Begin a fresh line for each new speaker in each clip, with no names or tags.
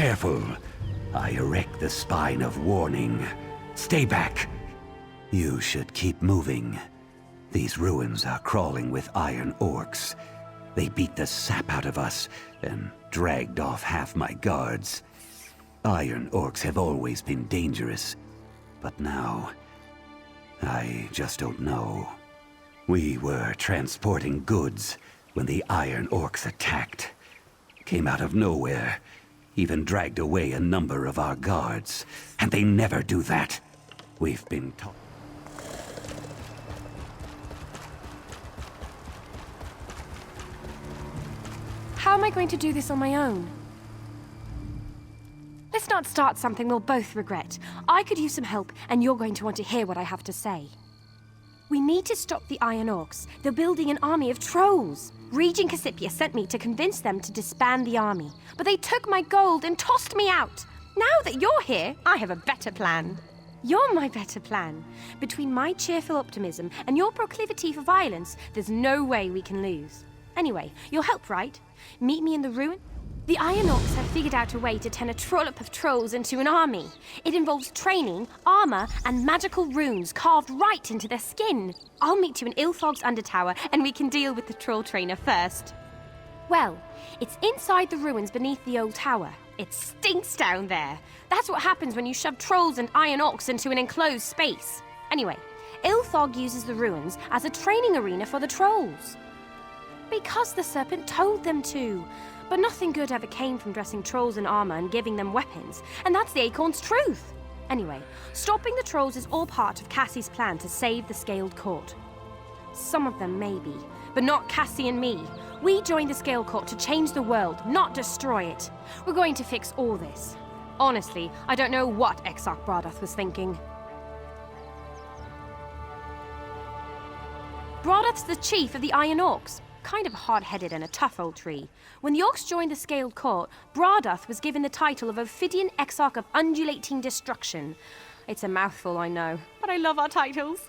careful. I erect the spine of warning. Stay back. You should keep moving. These ruins are crawling with iron orcs. They beat the sap out of us and dragged off half my guards. Iron orcs have always been dangerous, but now, I just don't know. We were transporting goods when the iron orcs attacked. Came out of nowhere, even dragged away a number of our guards. And they never do that. We've been taught.
How am I going to do this on my own? Let's not start something we'll both regret. I could use some help, and you're going to want to hear what I have to say. We need to stop the Iron Orcs. They're building an army of trolls. Regent Cassipia sent me to convince them to disband the army, but they took my gold and tossed me out. Now that you're here, I have a better plan. You're my better plan. Between my cheerful optimism and your proclivity for violence, there's no way we can lose. Anyway, you'll help, right? Meet me in the ruin? The Iron Orcs have figured out a way to turn a trollop of trolls into an army. It involves training, armor, and magical runes carved right into their skin. I'll meet you in Ilfog's Undertower, and we can deal with the troll trainer first. Well, it's inside the ruins beneath the old tower. It stinks down there. That's what happens when you shove trolls and Iron Orcs into an enclosed space. Anyway, Ilfog uses the ruins as a training arena for the trolls. Because the serpent told them to. But nothing good ever came from dressing trolls in armor and giving them weapons, and that's the acorn's truth. Anyway, stopping the trolls is all part of Cassie's plan to save the Scaled Court. Some of them maybe, but not Cassie and me. We joined the Scaled Court to change the world, not destroy it. We're going to fix all this. Honestly, I don't know what Exarch Bradath was thinking. Bradath's the chief of the Iron Orcs. Kind of hard-headed and a tough old tree. When the Orcs joined the Scaled Court, Bradath was given the title of Ophidian Exarch of Undulating Destruction. It's a mouthful, I know, but I love our titles.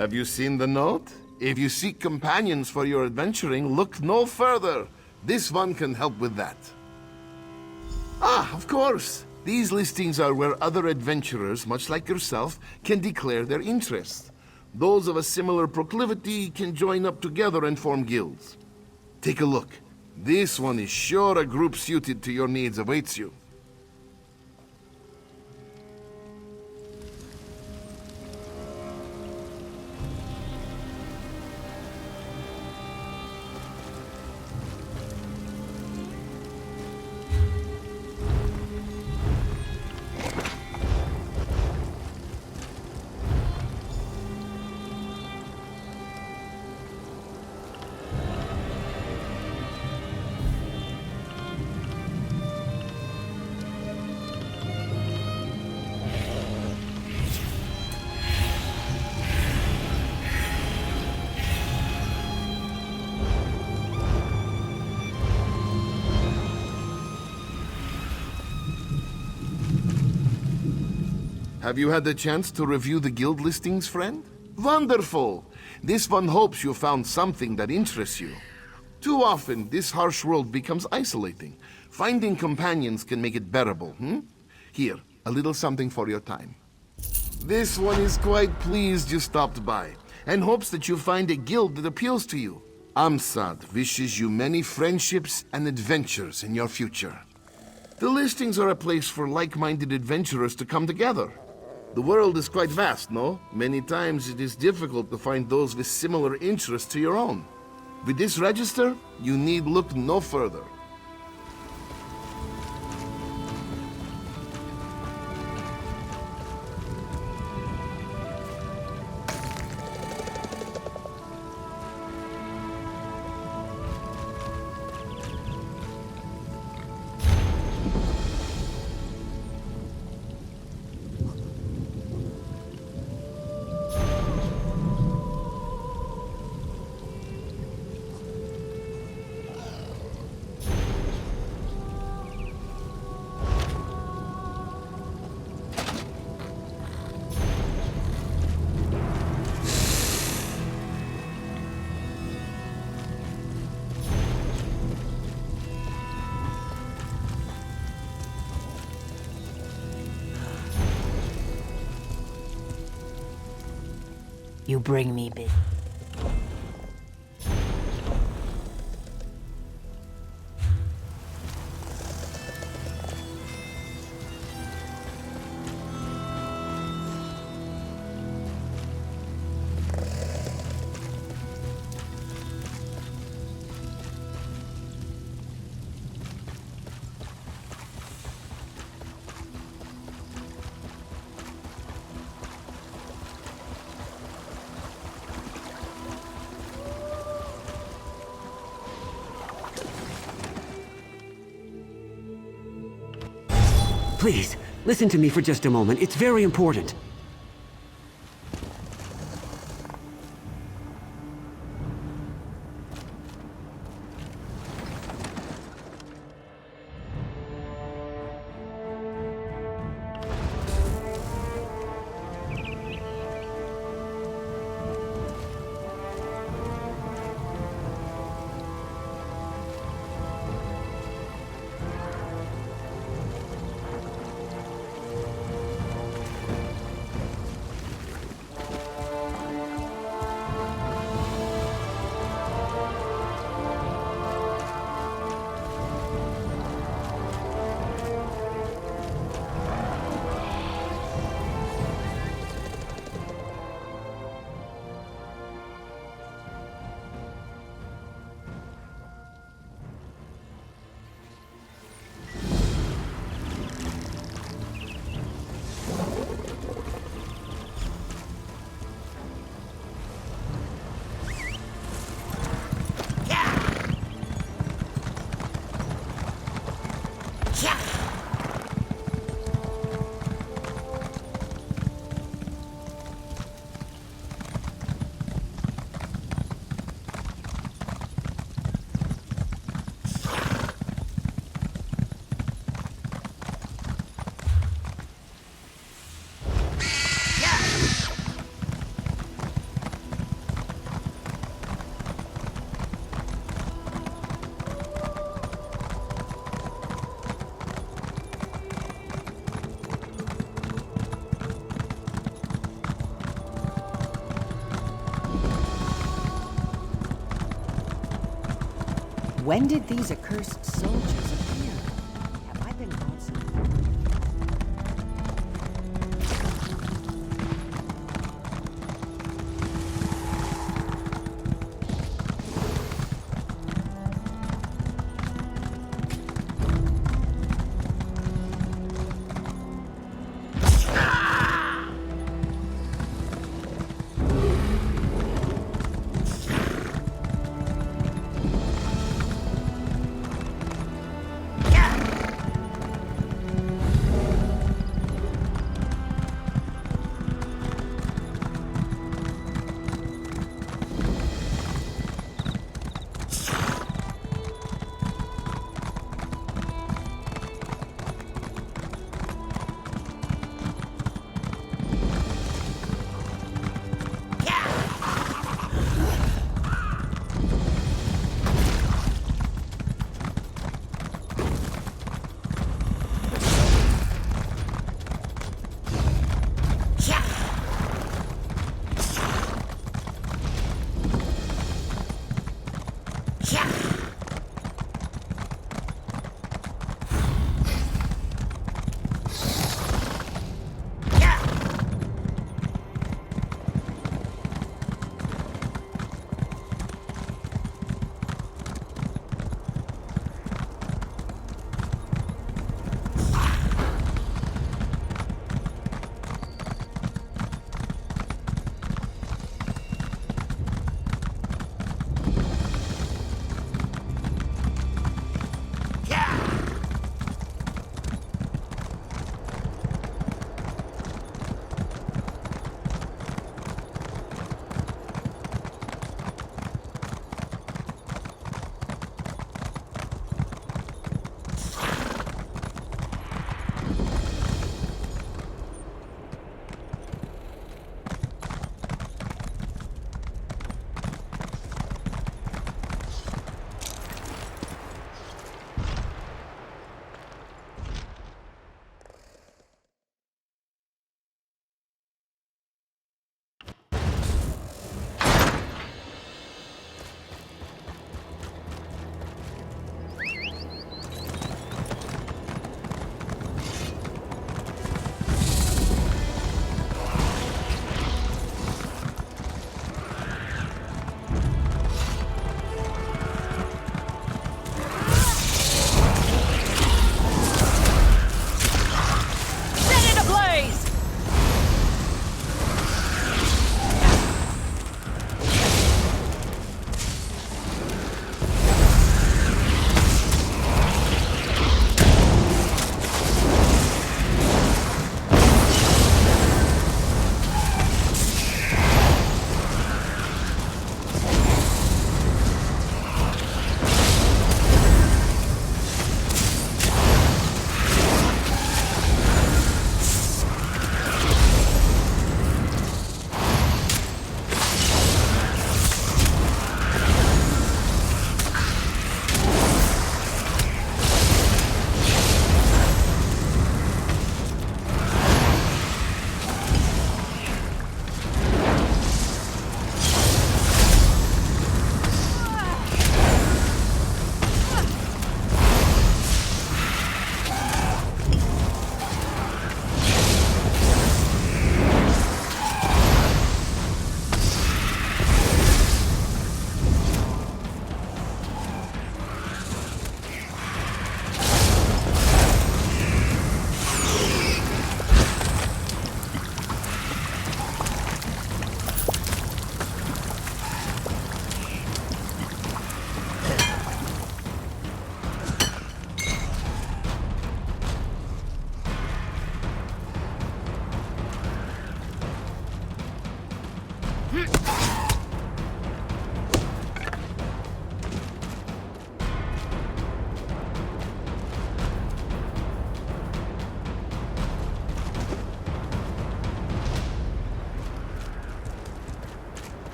Have you seen the note? If you seek companions for your adventuring, look no further. This one can help with that. Ah, of course. These listings are where other adventurers, much like yourself, can declare their interest. Those of a similar proclivity can join up together and form guilds. Take a look. This one is sure a group suited to your needs awaits you. Have you had the chance to review the guild listings, friend? Wonderful! This one hopes you found something that interests you. Too often, this harsh world becomes isolating. Finding companions can make it bearable, Here, a little something for your time. This one is quite pleased you stopped by, and hopes that you find a guild that appeals to you. Amsad wishes you many friendships and adventures in your future. The listings are a place for like-minded adventurers to come together. The world is quite vast, no? Many times it is difficult to find those with similar interests to your own. With this register, you need look no further.
You bring me big.
Please, listen to me for just a moment. It's very important.
When did these accursed soldiers appear? Have I been concentrating?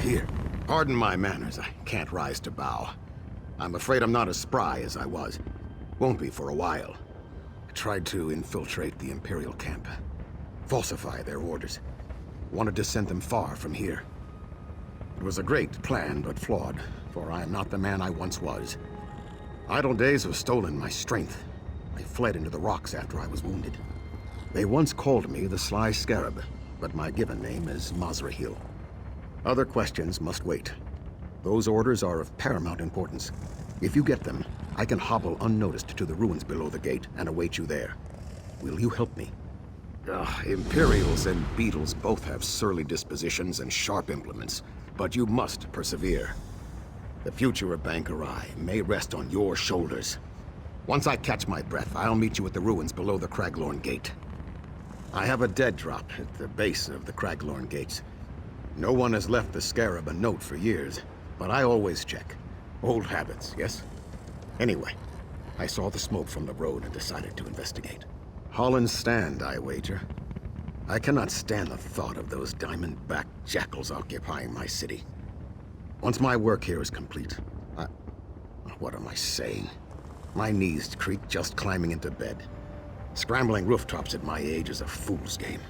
Here, pardon my manners. I can't rise to bow. I'm afraid I'm not as spry as I was. Won't be for a while. I tried to infiltrate the Imperial camp. Falsify their orders. Wanted to send them far from here. It was a great plan, but flawed, for I am not the man I once was. Idle days have stolen my strength. I fled into the rocks after I was wounded. They once called me the Sly Scarab, but my given name is Mazrahil. Other questions must wait. Those orders are of paramount importance. If you get them, I can hobble unnoticed to the ruins below the gate and await you there. Will you help me? Imperials and beetles both have surly dispositions and sharp implements, but you must persevere. The future of Bankarai may rest on your shoulders. Once I catch my breath, I'll meet you at the ruins below the Craglorn Gate. I have a dead drop at the base of the Craglorn Gates. No one has left the Scarab a note for years, but I always check. Old habits, yes? Anyway, I saw the smoke from the road and decided to investigate. Holland's Stand, I wager. I cannot stand the thought of those diamond-backed jackals occupying my city. Once my work here is complete, what am I saying? My knees creak just climbing into bed. Scrambling rooftops at my age is a fool's game.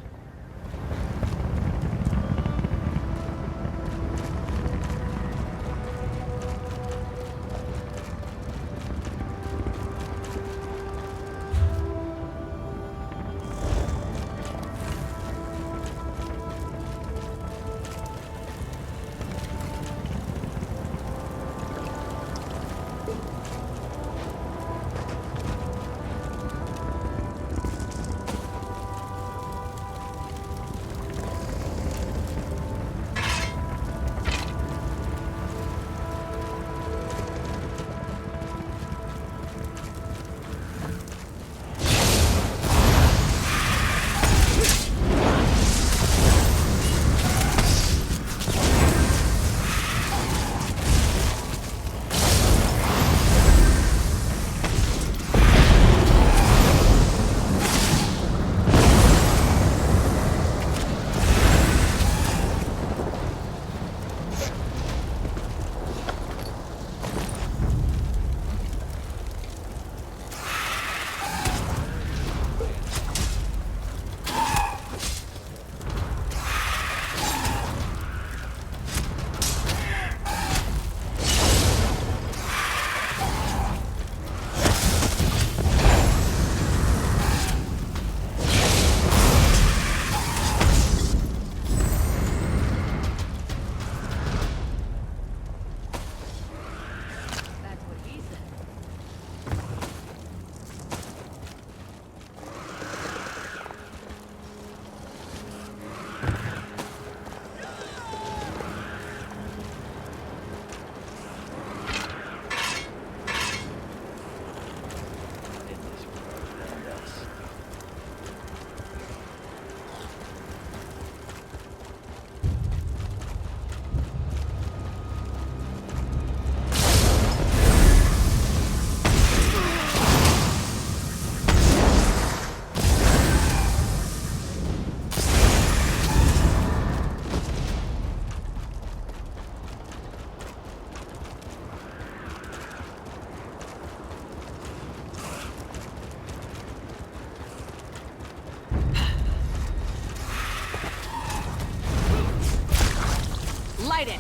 Light it!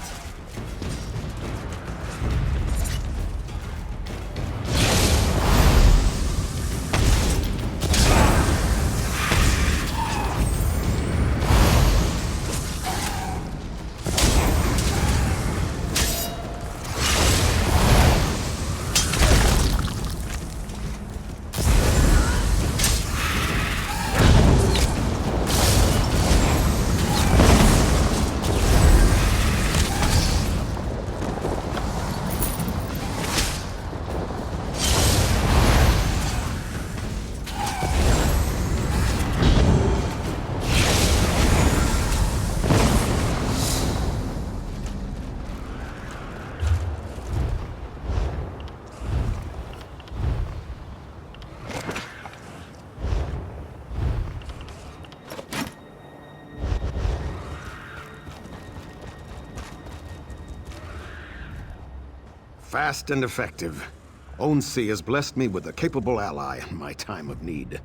Fast and effective. Onsi has blessed me with a capable ally in my time of need.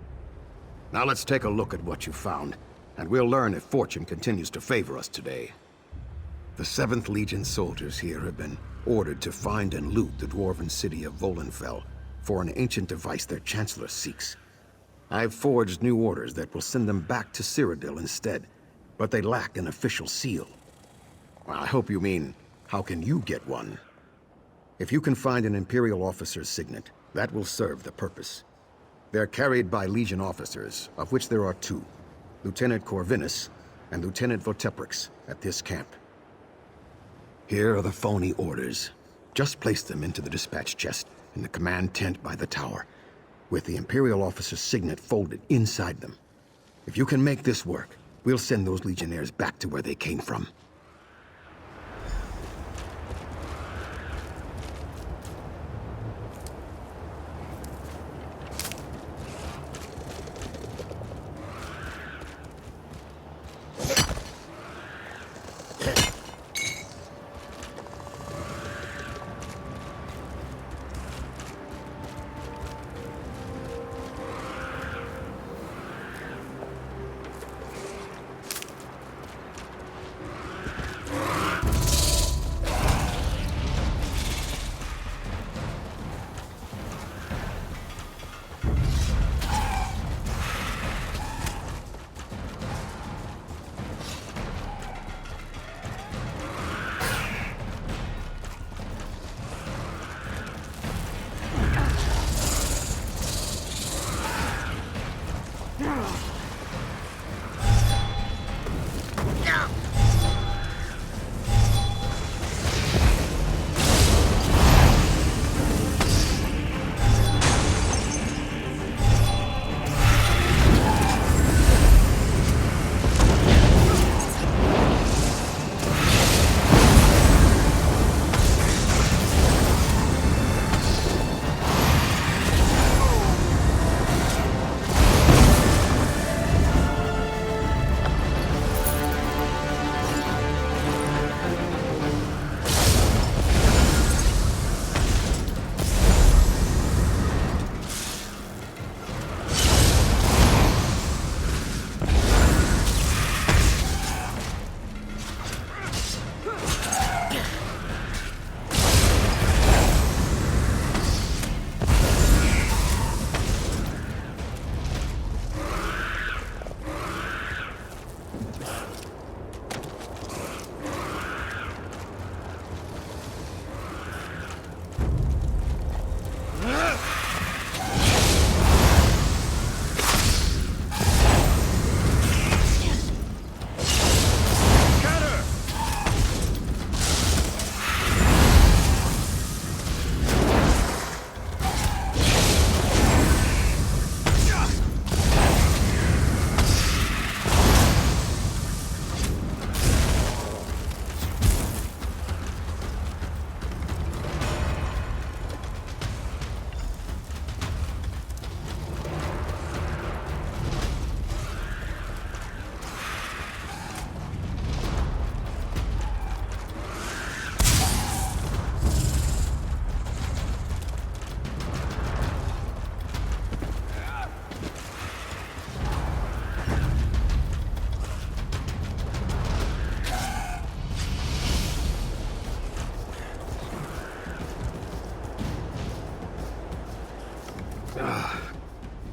Now let's take a look at what you found, and we'll learn if fortune continues to favor us today. The 7th Legion soldiers here have been ordered to find and loot the dwarven city of Volenfell for an ancient device their Chancellor seeks. I've forged new orders that will send them back to Cyrodiil instead, but they lack an official seal. I hope you mean, how can you get one? If you can find an Imperial officer's signet, that will serve the purpose. They're carried by Legion officers, of which there are 2, Lieutenant Corvinus and Lieutenant Voteprix at this camp. Here are the phony orders. Just place them into the dispatch chest in the command tent by the tower, with the Imperial officer's signet folded inside them. If you can make this work, we'll send those Legionnaires back to where they came from.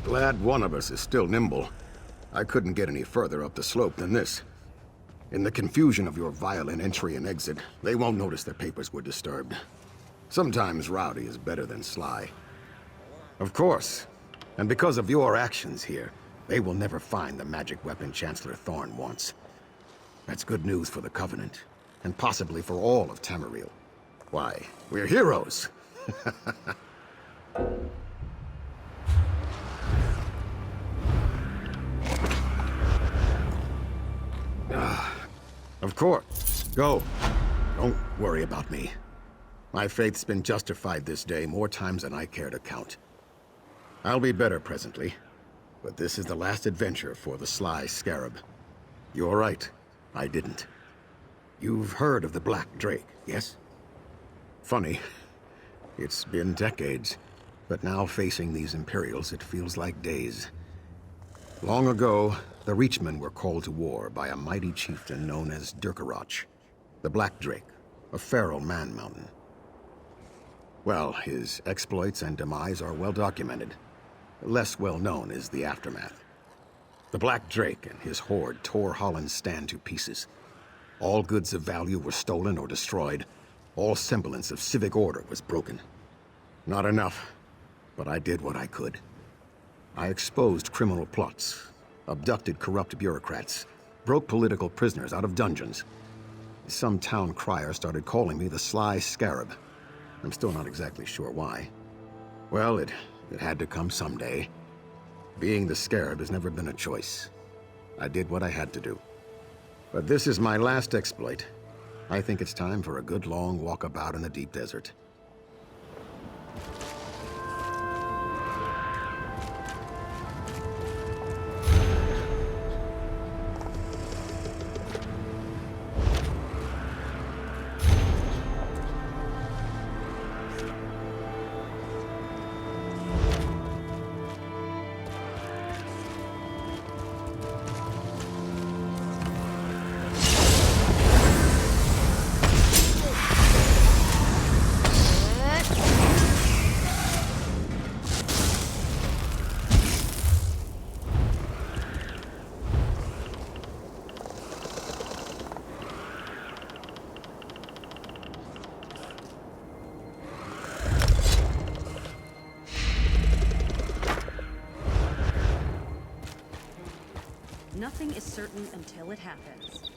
Glad one of us is still nimble. I couldn't get any further up the slope than this. In the confusion of your violent entry and exit, they won't notice their papers were disturbed. Sometimes rowdy is better than sly. Of course. And because of your actions here, they will never find the magic weapon Chancellor Thorn wants. That's good news for the Covenant, and possibly for all of Tamriel. Why, we're heroes! Of course. Go. Don't worry about me. My faith's been justified this day more times than I care to count. I'll be better presently, but this is the last adventure for the sly scarab. You're right, I didn't. You've heard of the Black Drake, yes? Funny. It's been decades, but now facing these Imperials, it feels like days. Long ago, the Reachmen were called to war by a mighty chieftain known as Durkarach, the Black Drake, a feral man-mountain. Well, his exploits and demise are well documented. Less well known is the aftermath. The Black Drake and his horde tore Holland's stand to pieces. All goods of value were stolen or destroyed. All semblance of civic order was broken. Not enough, but I did what I could. I exposed criminal plots, abducted corrupt bureaucrats, broke political prisoners out of dungeons. Some town crier started calling me the Sly Scarab. I'm still not exactly sure why. Well, it had to come someday. Being the Scarab has never been a choice. I did what I had to do. But this is my last exploit. I think it's time for a good long walkabout in the deep desert.
Nothing is certain until it happens.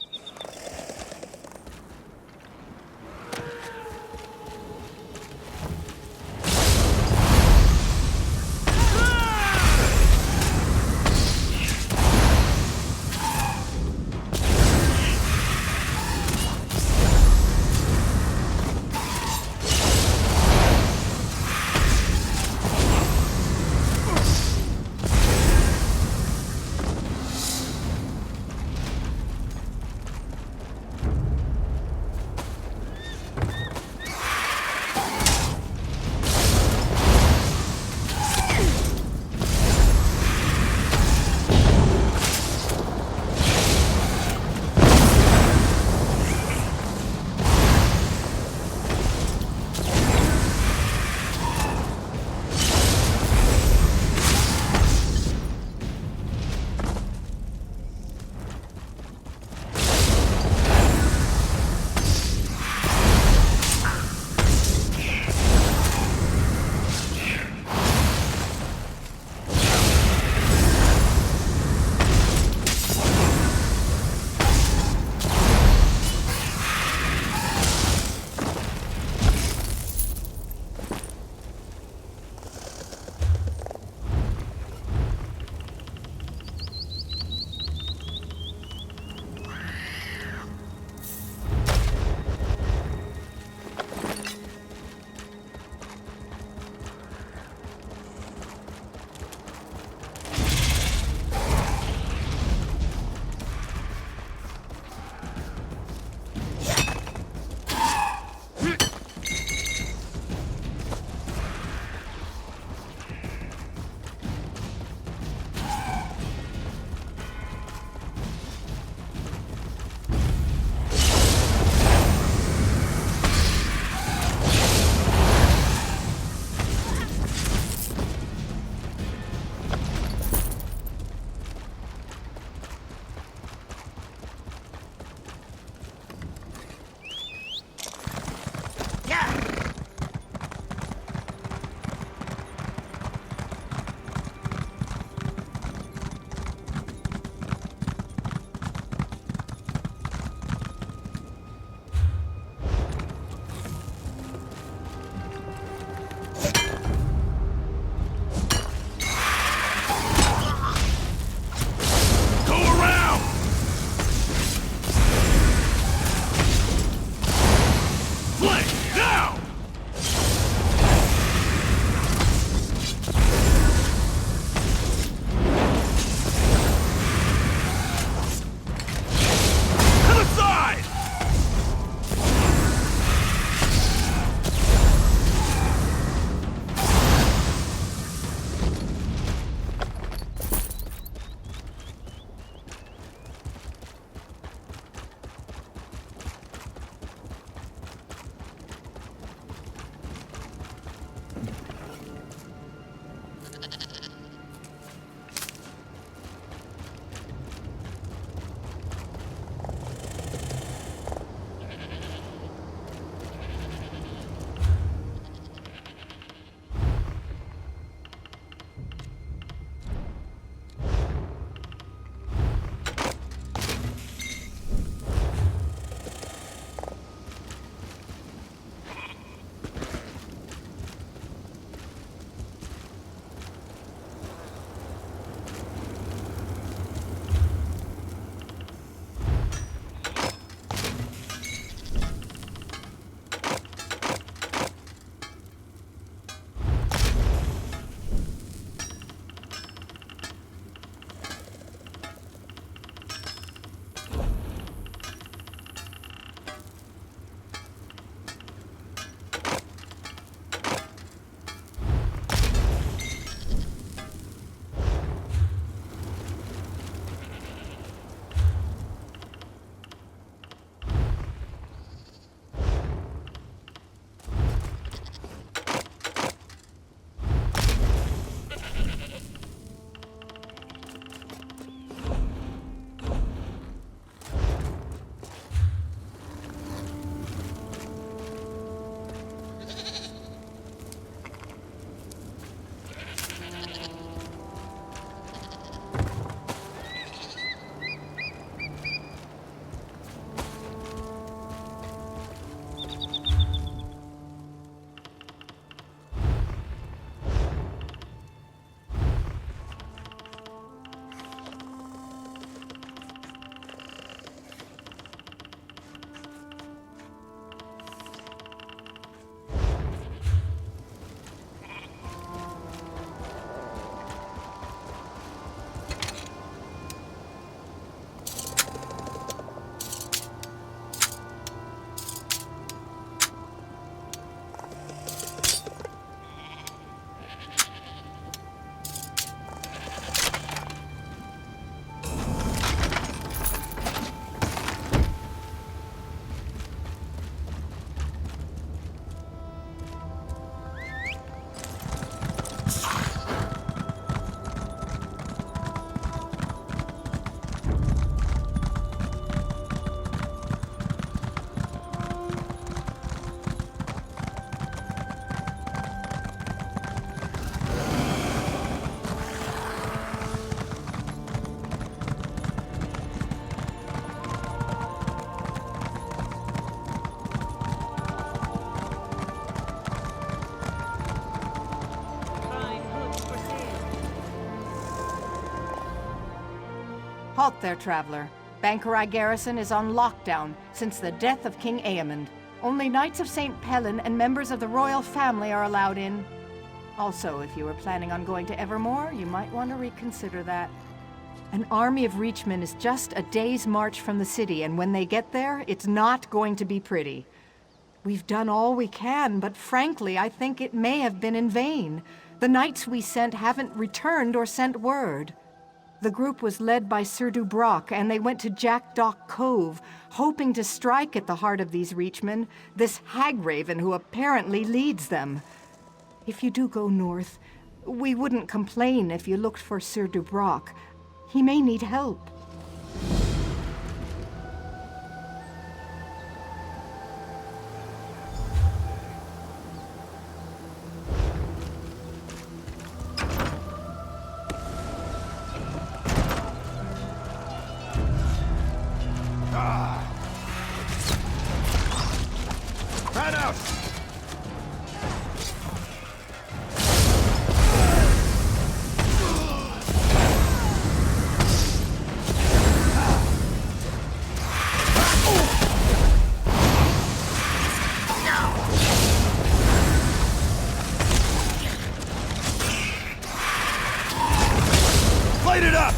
Halt there, traveler. Bankerai Garrison is on lockdown since the death of King Aemond. Only Knights of St. Pellin and members of the royal family are allowed in. Also, if you were planning on going to Evermore, you might want to reconsider that. An army of Reachmen is just a day's march from the city, and when they get there, it's not going to be pretty. We've done all we can, but frankly, I think it may have been in vain. The knights we sent haven't returned or sent word. The group was led by Sir Dubrock, and they went to Jackdaw Cove, hoping to strike at the heart of these Reachmen, this Hagraven who apparently leads them. If you do go north, we wouldn't complain if you looked for Sir Dubrock. He may need help.
Fan out! Light it up!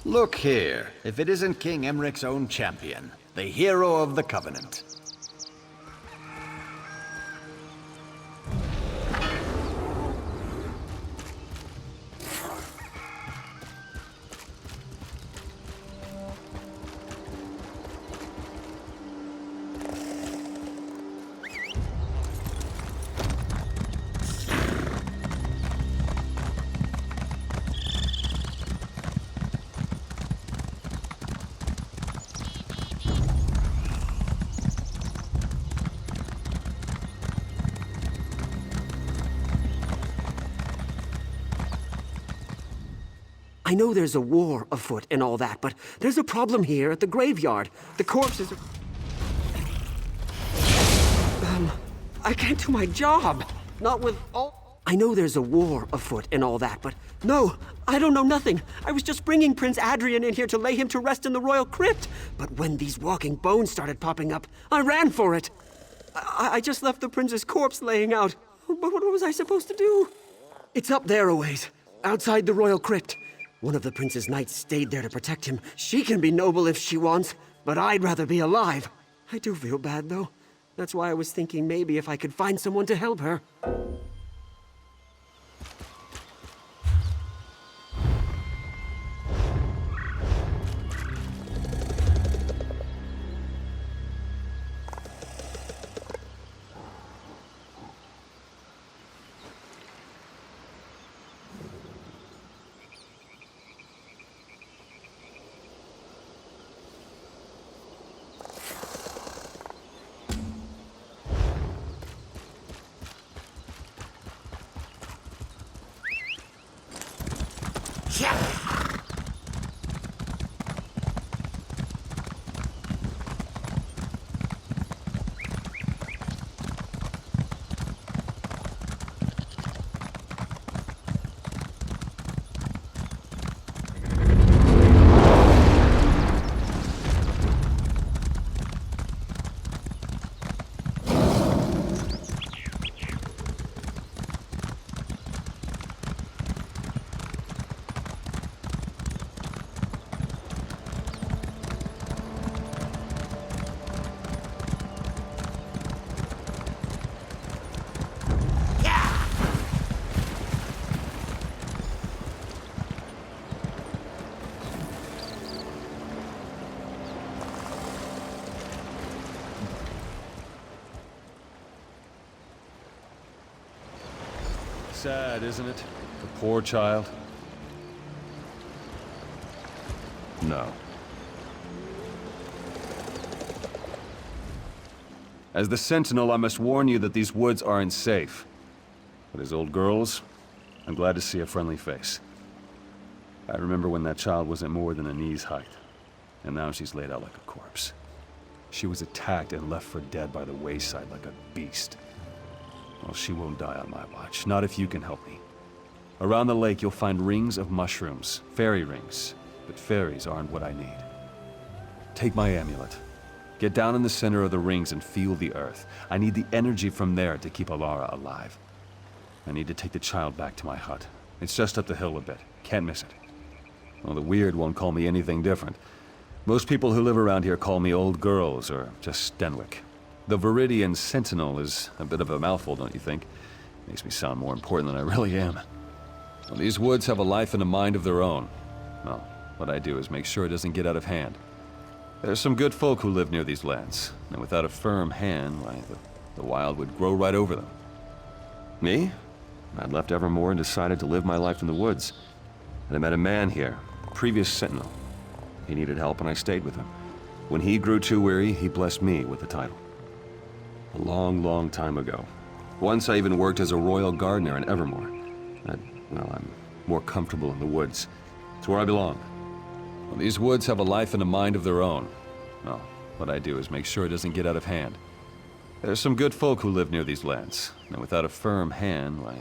Look here, if it isn't King Emmerich's own champion, the hero of the Covenant.
I know there's a war afoot and all that, but there's a problem here at the graveyard. The corpses are... I can't do my job. Not with all... I know there's a war afoot and all that, but no, I don't know nothing. I was just bringing Prince Adrian in here to lay him to rest in the royal crypt. But when these walking bones started popping up, I ran for it. I just left the prince's corpse laying out. But what was I supposed to do? It's up there a ways, outside the royal crypt. One of the prince's knights stayed there to protect him. She can be noble if she wants, but I'd rather be alive. I do feel bad, though. That's why I was thinking maybe if I could find someone to help her.
Sad, isn't it? The poor child. No. As the Sentinel, I must warn you that these woods aren't safe. But as old girls, I'm glad to see a friendly face. I remember when that child wasn't more than a knee's height, and now she's laid out like a corpse. She was attacked and left for dead by the wayside like a beast. Well, she won't die on my watch, not if you can help me. Around the lake, you'll find rings of mushrooms, fairy rings, but fairies aren't what I need. Take my amulet. Get down in the center of the rings and feel the earth. I need the energy from there to keep Alara alive. I need to take the child back to my hut. It's just up the hill a bit. Can't miss it. Well, the weird won't call me anything different. Most people who live around here call me old girls or just Stenwick. The Viridian Sentinel is a bit of a mouthful, don't you think? Makes me sound more important than I really am. Well, these woods have a life and a mind of their own. Well, what I do is make sure it doesn't get out of hand. There's some good folk who live near these lands, and without a firm hand, why, the wild would grow right over them. Me? I'd left Evermore and decided to live my life in the woods. And I met a man here, a previous Sentinel. He needed help and I stayed with him. When he grew too weary, he blessed me with the title. A long, long time ago. Once I even worked as a royal gardener in Evermore. Well, I'm more comfortable in the woods. It's where I belong. Well, these woods have a life and a mind of their own. Well, what I do is make sure it doesn't get out of hand. There's some good folk who live near these lands, and without a firm hand, why...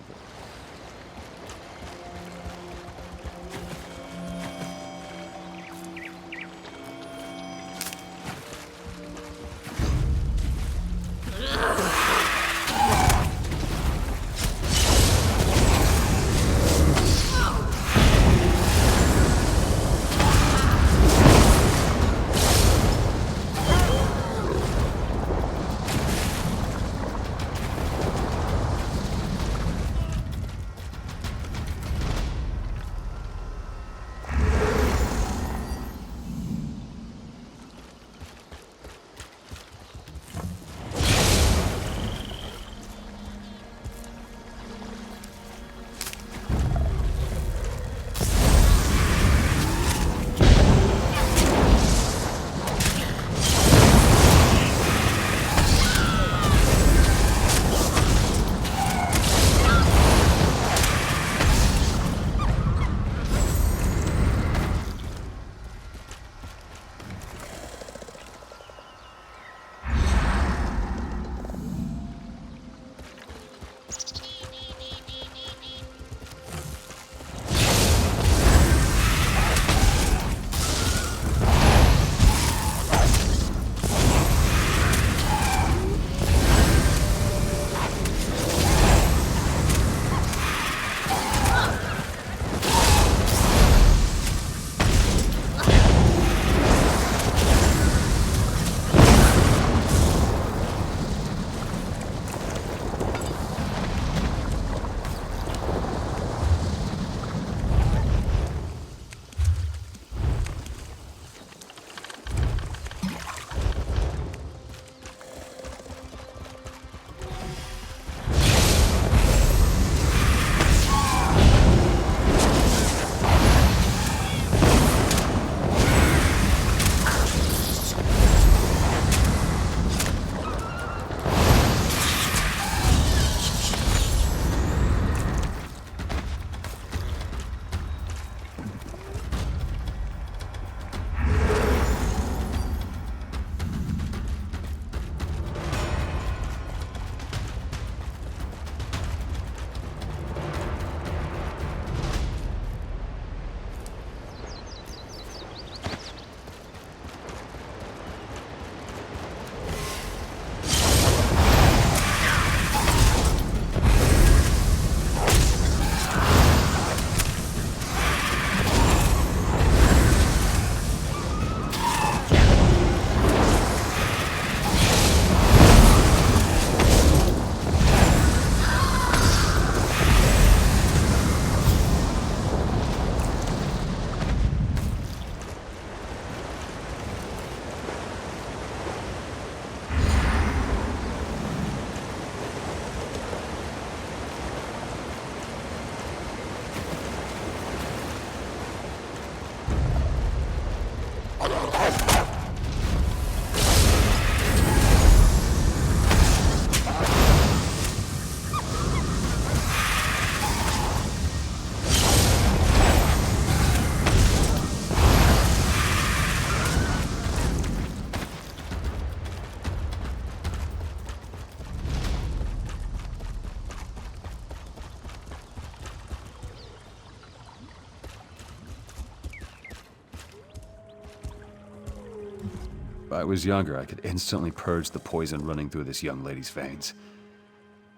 If I was younger, I could instantly purge the poison running through this young lady's veins.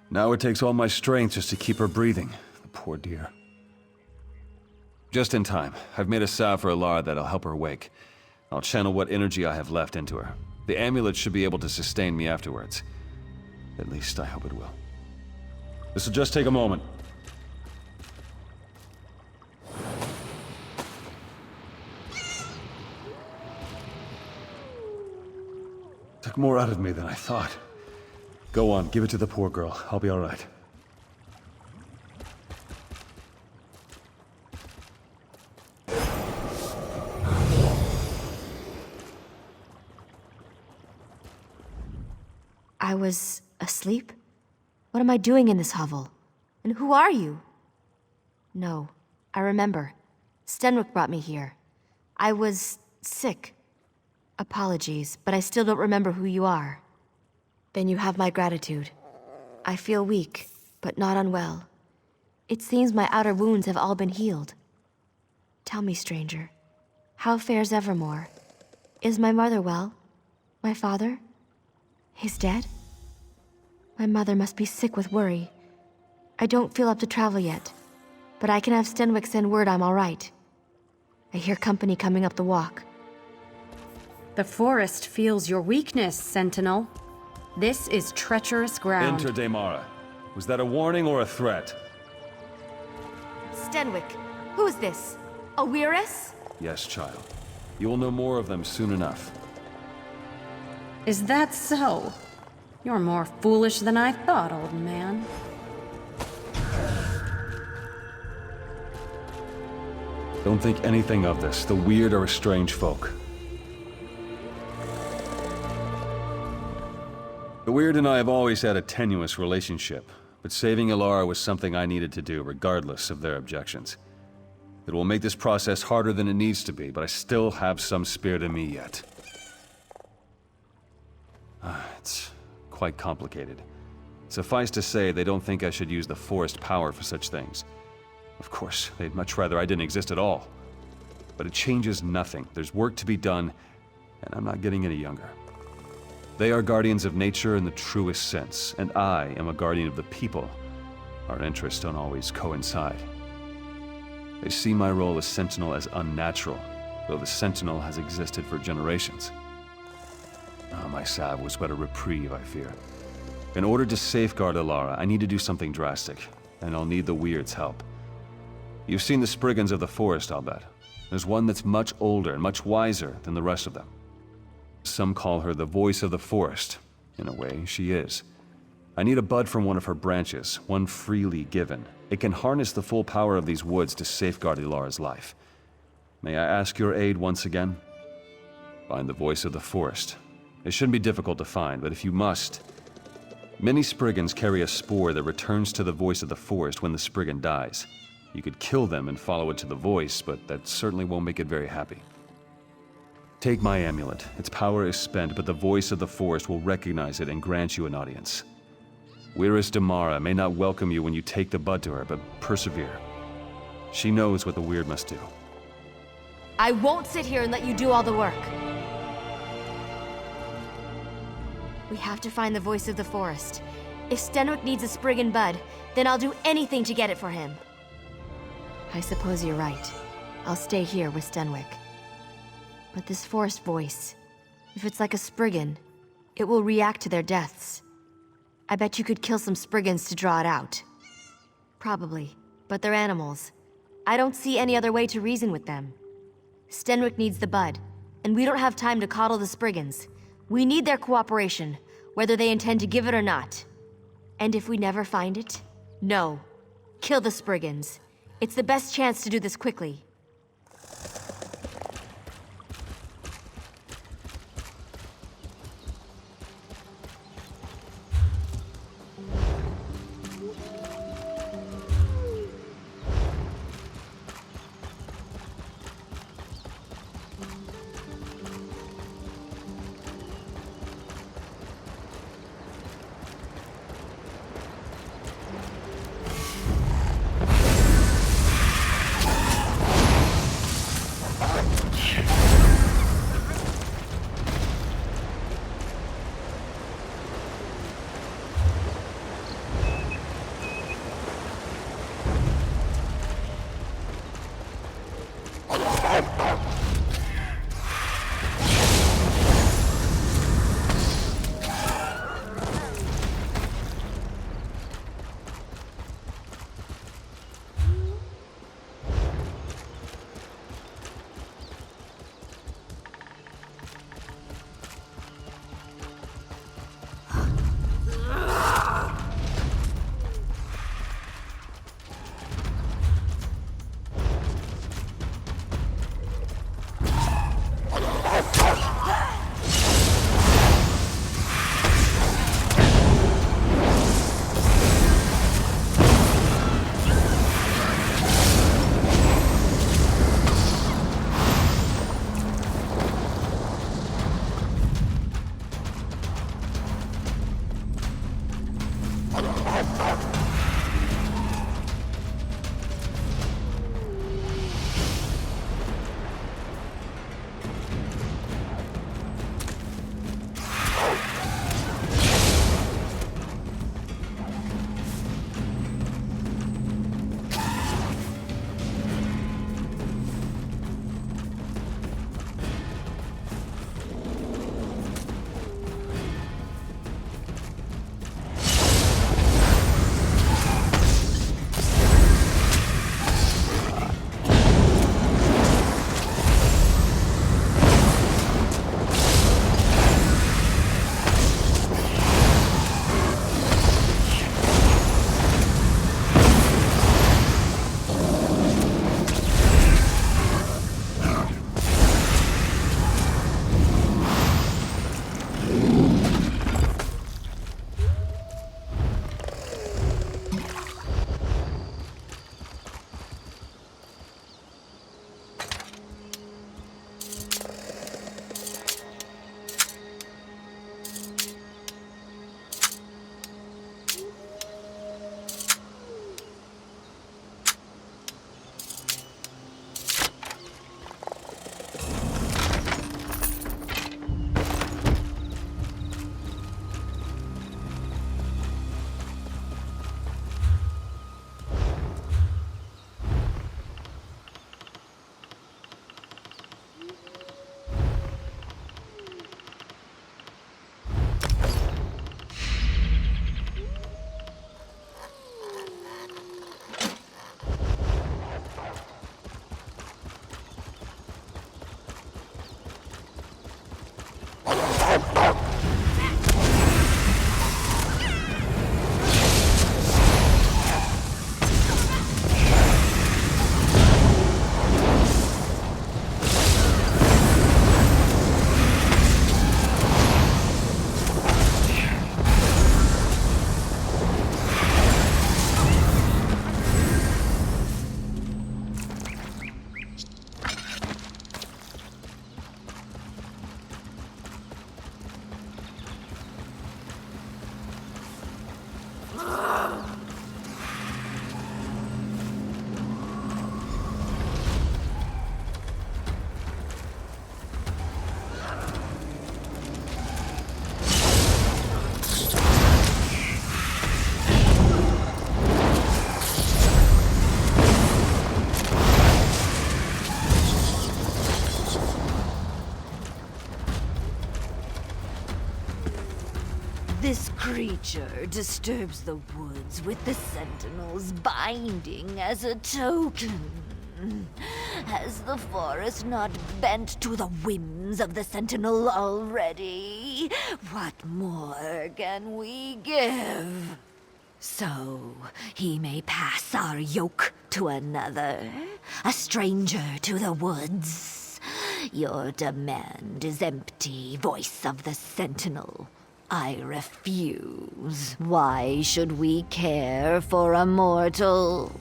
Now it takes all my strength just to keep her breathing. The poor dear. Just in time. I've made a salve for Alara that'll help her wake. I'll channel what energy I have left into her. The amulet should be able to sustain me afterwards. At least I hope it will. This'll just take a moment. Took more out of me than I thought. Go on, give it to the poor girl. I'll be all right.
I was asleep? What am I doing in this hovel? And who are you? No, I remember. Stenwick brought me here. I was sick. Apologies, but I still don't remember who you are. Then you have my gratitude. I feel weak, but not unwell. It seems my outer wounds have all been healed. Tell me, stranger, how fares Evermore? Is my mother well? My father? He's dead? My mother must be sick with worry. I don't feel up to travel yet, but I can have Stenwick send word I'm all right. I hear company coming up the walk.
The forest feels your weakness, Sentinel. This is treacherous ground.
Enter Daemara. Was that a warning or a threat?
Stenwick, who's this? A Weirus?
Yes, child. You will know more of them soon enough.
Is that so? You're more foolish than I thought, old man.
Don't think anything of this. The weird are a strange folk. The Weird and I have always had a tenuous relationship, but saving Alara was something I needed to do, regardless of their objections. It will make this process harder than it needs to be, but I still have some spirit in me yet. It's quite complicated. Suffice to say, they don't think I should use the forest power for such things. Of course, they'd much rather I didn't exist at all. But it changes nothing. There's work to be done, and I'm not getting any younger. They are guardians of nature in the truest sense, and I am a guardian of the people. Our interests don't always coincide. They see my role as Sentinel as unnatural, though the Sentinel has existed for generations. My salve was but a reprieve, I fear. In order to safeguard Alara, I need to do something drastic, and I'll need the Weird's help. You've seen the Spriggans of the forest, I'll bet. There's one that's much older and much wiser than the rest of them. Some call her the voice of the forest. In a way, she is. I need a bud from one of her branches, one freely given. It can harness the full power of these woods to safeguard Ilara's life. May I ask your aid once again? Find the voice of the forest. It shouldn't be difficult to find, but if you must... Many Spriggans carry a spore that returns to the voice of the forest when the Spriggan dies. You could kill them and follow it to the voice, but that certainly won't make it very happy. Take my amulet. Its power is spent, but the voice of the forest will recognize it and grant you an audience. Weirus Daemara may not welcome you when you take the bud to her, but persevere. She knows what the Weird must do.
I won't sit here and let you do all the work. We have to find the voice of the forest. If Stenwick needs a Spriggan bud, then I'll do anything to get it for him. I suppose you're right. I'll stay here with Stenwick. But this forest voice, if it's like a Spriggan, it will react to their deaths. I bet you could kill some Spriggans to draw it out. Probably, but they're animals. I don't see any other way to reason with them. Stenwick needs the bud, and we don't have time to coddle the Spriggans. We need their cooperation, whether they intend to give it or not. And if we never find it, no. Kill the Spriggans. It's the best chance to do this quickly.
This creature disturbs the woods with the Sentinel's binding as a token. Has the forest not bent to the whims of the Sentinel already? What more can we give? So he may pass our yoke to another, a stranger to the woods. Your demand is empty, voice of the Sentinel. I refuse. Why should we care for a mortal?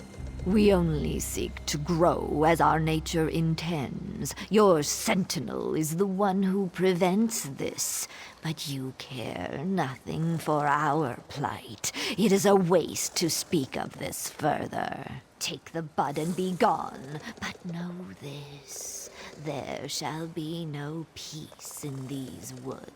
We only seek to grow as our nature intends. Your Sentinel is the one who prevents this, but you care nothing for our plight. It is a waste to speak of this further. Take the bud and be gone, but know this. There shall be no peace in these woods.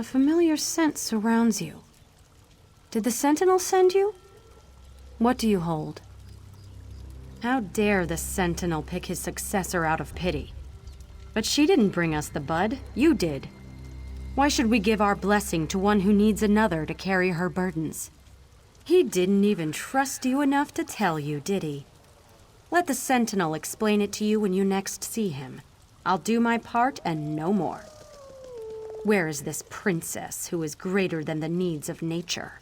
A familiar scent surrounds you. Did the Sentinel send you? What do you hold? How dare the Sentinel pick his successor out of pity? But she didn't bring us the bud, you did. Why should we give our blessing to one who needs another to carry her burdens? He didn't even trust you enough to tell you, did he? Let the Sentinel explain it to you when you next see him. I'll do my part and no more. Where is this princess who is greater than the needs of nature?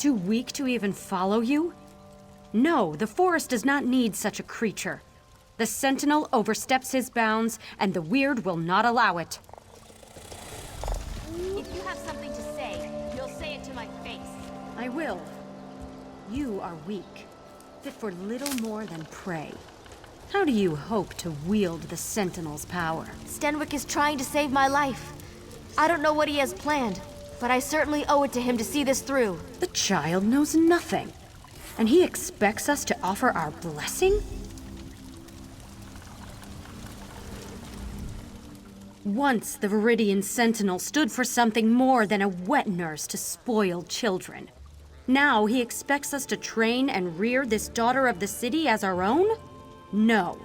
too weak to even follow you? No, the forest does not need such a creature. The Sentinel oversteps his bounds, and the Weird will not allow it.
If you have something to say, you'll say it to my face.
I will. You are weak, fit for little more than prey. How do you hope to wield the Sentinel's power?
Stenwick is trying to save my life. I don't know what he has planned, but I certainly owe it to him to see this through.
The child knows nothing, and he expects us to offer our blessing? Once the Viridian Sentinel stood for something more than a wet nurse to spoil children. Now he expects us to train and rear this daughter of the city as our own? No.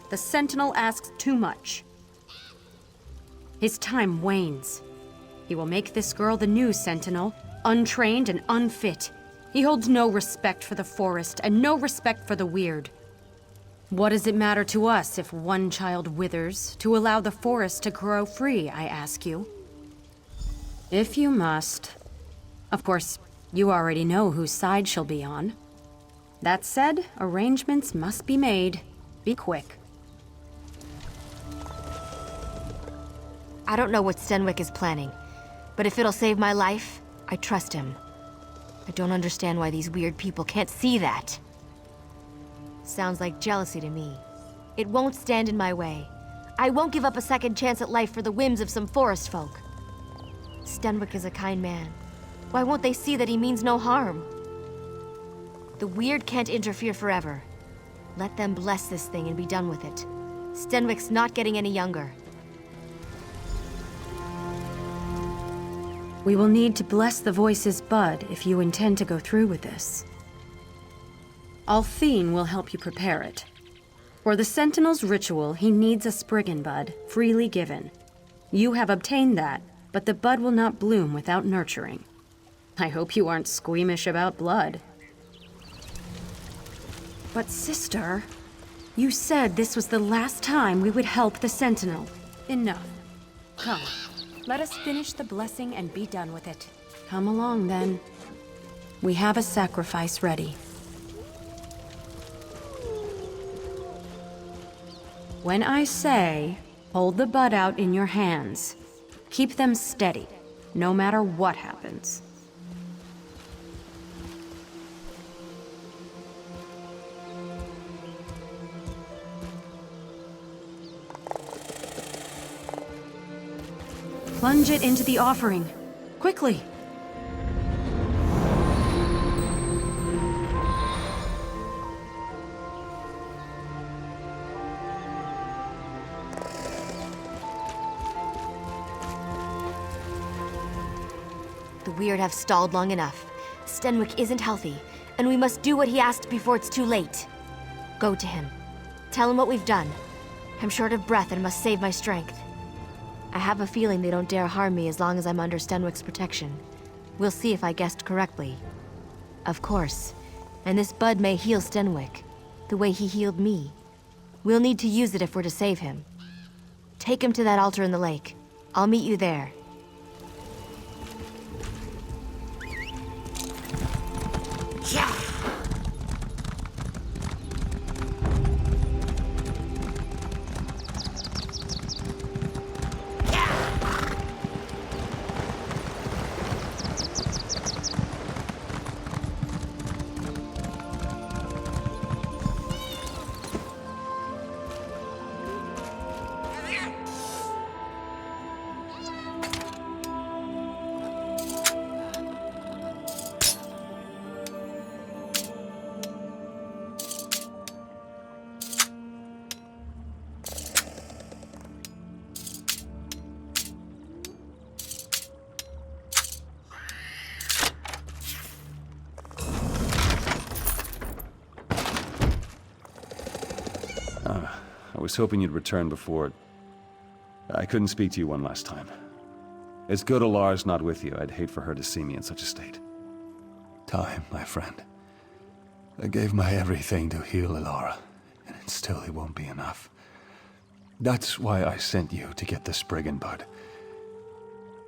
The Sentinel asks too much. His time wanes. He will make this girl the new Sentinel, untrained and unfit. He holds no respect for the forest and no respect for the Weird. What does it matter to us if one child withers to allow the forest to grow free, I ask you? If you must. Of course, you already know whose side she'll be on. That said, arrangements must be made. Be quick.
I don't know what Stenwick is planning, but if it'll save my life, I trust him. I don't understand why these weird people can't see that. Sounds like jealousy to me. It won't stand in my way. I won't give up a second chance at life for the whims of some forest folk. Stenwick is a kind man. Why won't they see that he means no harm? The Weird can't interfere forever. Let them bless this thing and be done with it. Stenwick's not getting any younger.
We will need to bless the Voice's bud if you intend to go through with this. Althine will help you prepare it. For the Sentinel's ritual, he needs a Spriggan bud, freely given. You have obtained that, but the bud will not bloom without nurturing. I hope you aren't squeamish about blood. But sister, you said this was the last time we would help the Sentinel. Enough. Come, let us finish the blessing and be done with it. Come along, then. We have a sacrifice ready. When I say, hold the bud out in your hands, keep them steady, no matter what happens. Plunge it into the offering. Quickly!
The Weird have stalled long enough. Stenwick isn't healthy, and we must do what he asked before it's too late. Go to him. Tell him what we've done. I'm short of breath and must save my strength. I have a feeling they don't dare harm me as long as I'm under Stenwick's protection. We'll see if I guessed correctly. Of course. And this bud may heal Stenwick, the way he healed me. We'll need to use it if we're to save him. Take him to that altar in the lake. I'll meet you there.
I was hoping you'd return before... I couldn't speak to you one last time. It's good Alar's not with you. I'd hate for her to see me in such a state.
Time, my friend. I gave my everything to heal Alara, and it won't be enough. That's why I sent you to get the Spriggan bud.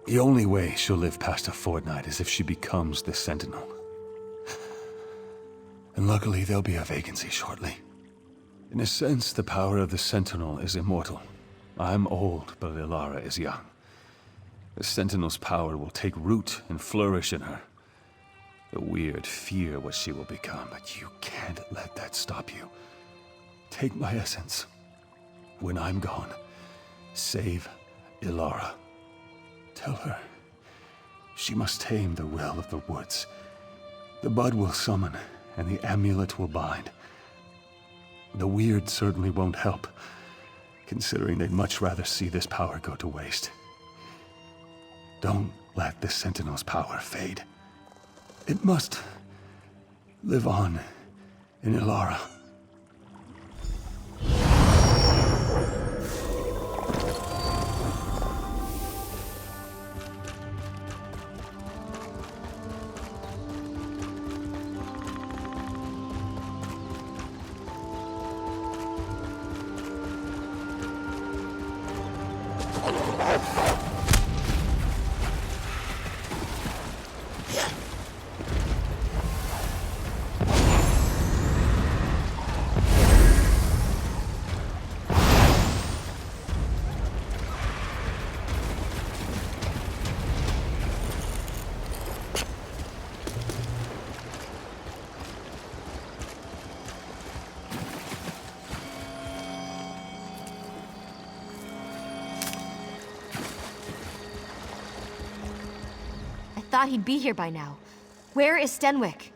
The only way she'll live past a fortnight is if she becomes the Sentinel.
And luckily, there'll be a vacancy shortly. In a sense, the power of the Sentinel is immortal. I'm old, but Ilara is young. The Sentinel's power will take root and flourish in her. The weird fear what she will become, but you can't let that stop you. Take my essence. When I'm gone, save Ilara. Tell her she must tame the will of the woods. The bud will summon, and the amulet will bind. The weird certainly won't help, considering they'd much rather see this power go to waste. Don't let the Sentinel's power fade. It must live on in Ilara.
Thought he'd be here by now. Where is Stenwick?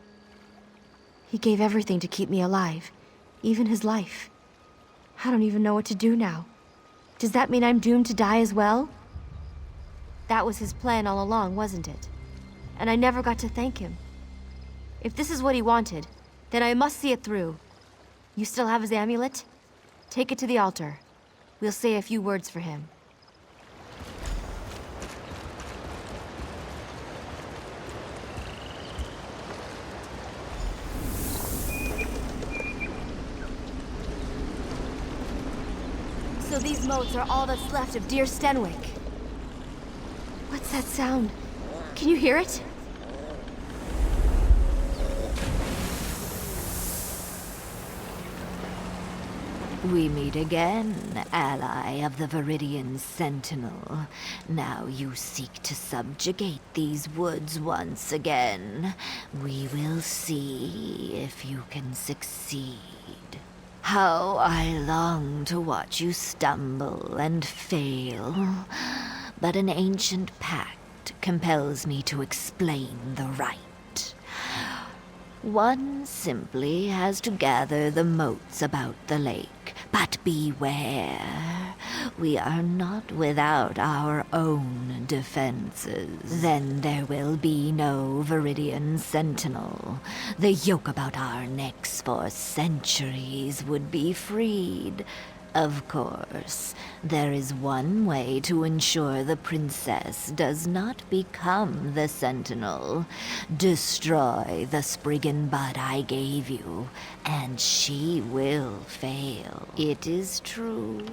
He gave everything to keep me alive, even his life. I don't even know what to do now. Does that mean I'm doomed to die as well? That was his plan all along, wasn't it? And I never got to thank him. If this is what he wanted, then I must see it through. You still have his amulet? Take it to the altar. We'll say a few words for him. So these moats are all that's left of dear Stenwick. What's that sound? Can you hear it?
We meet again, ally of the Viridian Sentinel. Now you seek to subjugate these woods once again. We will see if you can succeed. How I long to watch you stumble and fail. But an ancient pact compels me to explain the rite. One simply has to gather the moats about the lake. But beware, we are not without our own defenses. Then there will be no Viridian Sentinel. The yoke about our necks for centuries would be freed. Of course, there is one way to ensure the princess does not become the Sentinel. Destroy the Spriggan bud I gave you, and she will fail. It is true,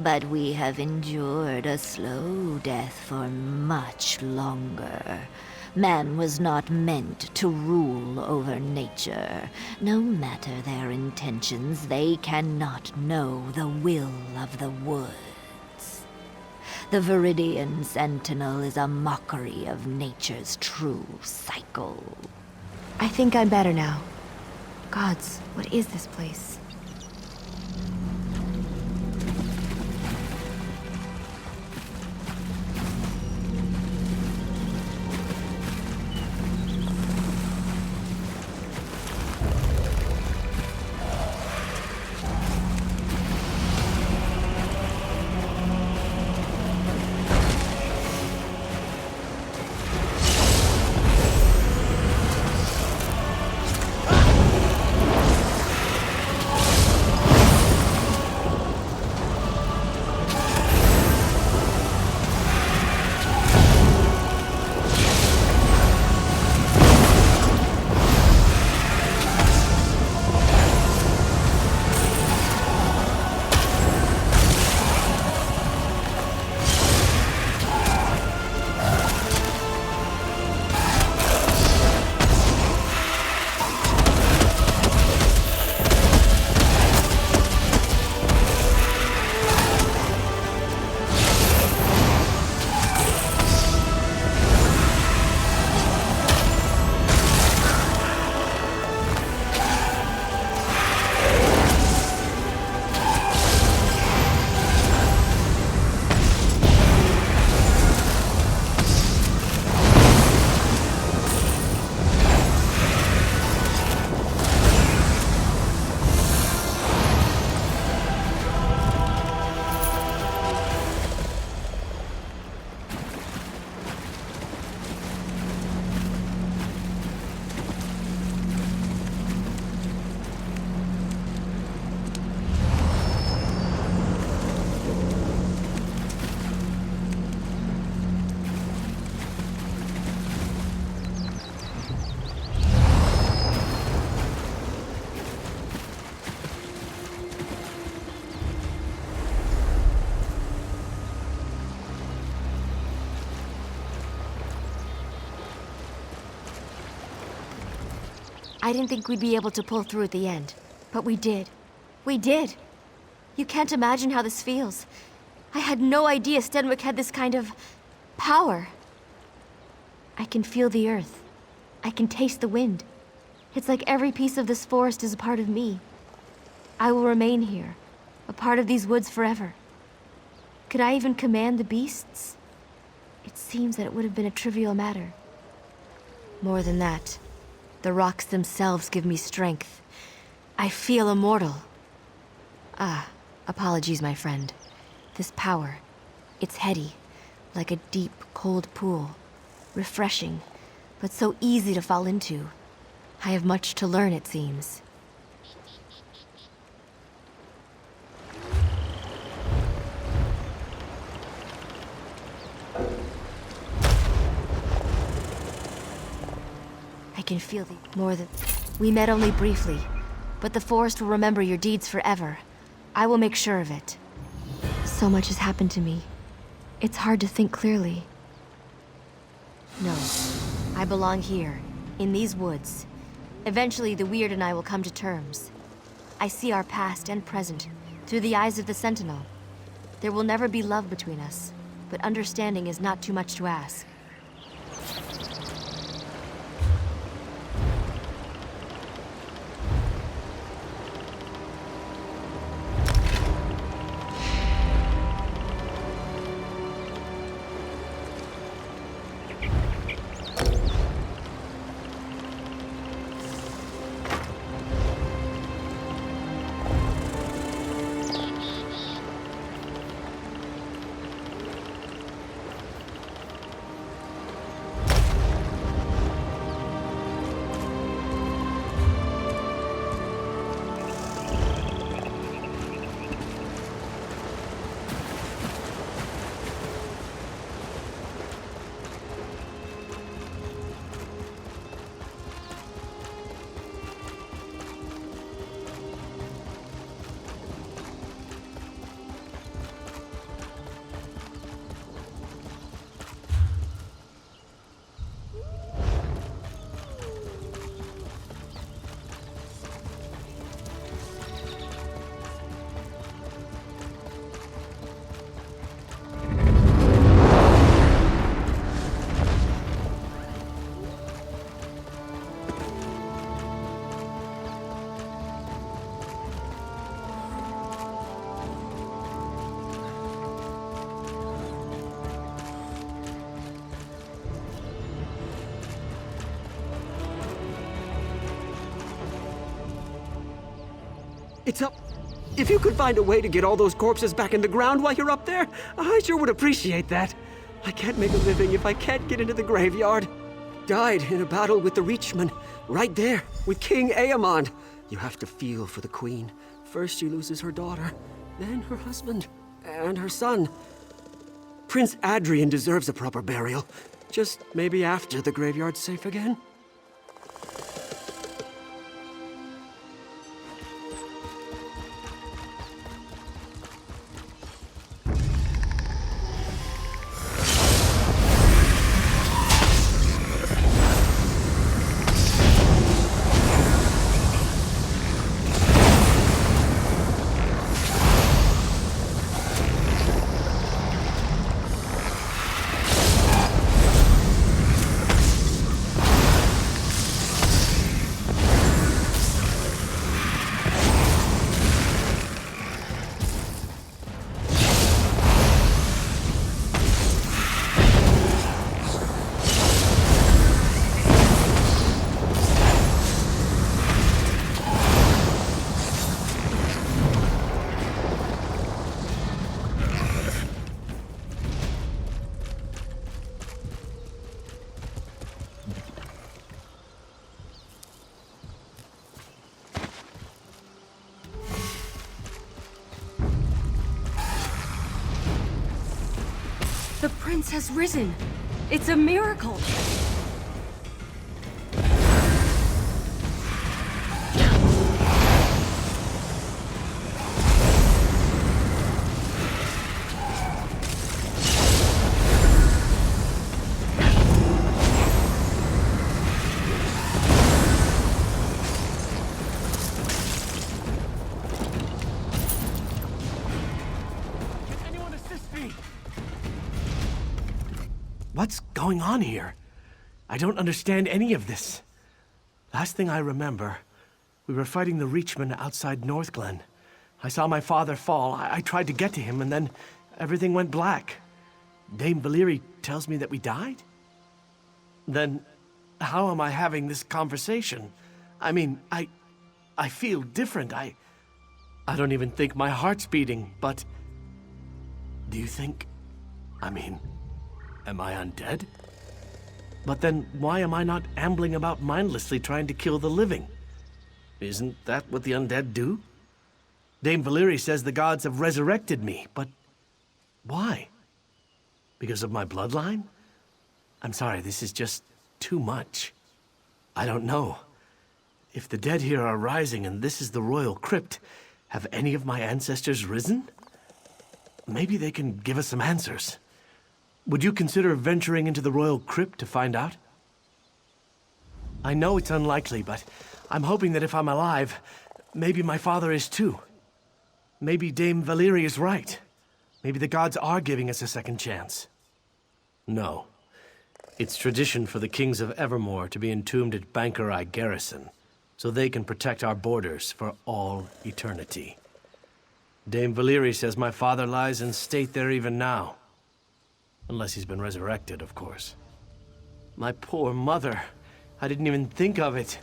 but we have endured a slow death for much longer. Man was not meant to rule over nature. No matter their intentions, they cannot know the will of the woods. The Viridian Sentinel is a mockery of nature's true cycle.
I think I'm better now. Gods, what is this place?
I didn't think we'd be able to pull through at the end, but we did. We did. You can't imagine how this feels. I had no idea Stenwick had this kind of power. I can feel the earth. I can taste the wind. It's like every piece of this forest is a part of me. I will remain here, a part of these woods forever. Could I even command the beasts? It seems that it would have been a trivial matter. More than that, the rocks themselves give me strength. I feel immortal. Apologies, my friend. This power, it's heady, like a deep, cold pool. Refreshing, but so easy to fall into. I have much to learn, it seems. I can feel more than... We met only briefly, but the forest will remember your deeds forever. I will make sure of it. So much has happened to me. It's hard to think clearly. No, I belong here, in these woods. Eventually, the Weird and I will come to terms. I see our past and present through the eyes of the Sentinel. There will never be love between us, but understanding is not too much to ask.
It's up. If you could find a way to get all those corpses back in the ground while you're up there, I sure would appreciate that. I can't make a living if I can't get into the graveyard. Died in a battle with the Reachmen, right there, with King Aemond. You have to feel for the Queen. First she loses her daughter, then her husband, and her son. Prince Adrian deserves a proper burial. Just maybe after the graveyard's safe again.
The prince has risen. It's a miracle.
What's going on here? I don't understand any of this. Last thing I remember, we were fighting the Reachmen outside Northglen. I saw my father fall. I tried to get to him, and then everything went black. Dame Valyrie tells me that we died? Then how am I having this conversation? I mean, I feel different. I don't even think my heart's beating, but... Do you think... am I undead? But then why am I not ambling about mindlessly trying to kill the living? Isn't that what the undead do? Dame Valyrie says the gods have resurrected me, but why? Because of my bloodline? I'm sorry, this is just too much. I don't know. If the dead here are rising and this is the royal crypt, have any of my ancestors risen? Maybe they can give us some answers. Would you consider venturing into the royal crypt to find out? I know it's unlikely, but I'm hoping that if I'm alive, maybe my father is too. Maybe Dame Valyrie is right. Maybe the gods are giving us a second chance. No. It's tradition for the kings of Evermore to be entombed at Bankerai Garrison, so they can protect our borders for all eternity. Dame Valyrie says my father lies in state there even now. Unless he's been resurrected, of course. My poor mother. I didn't even think of it.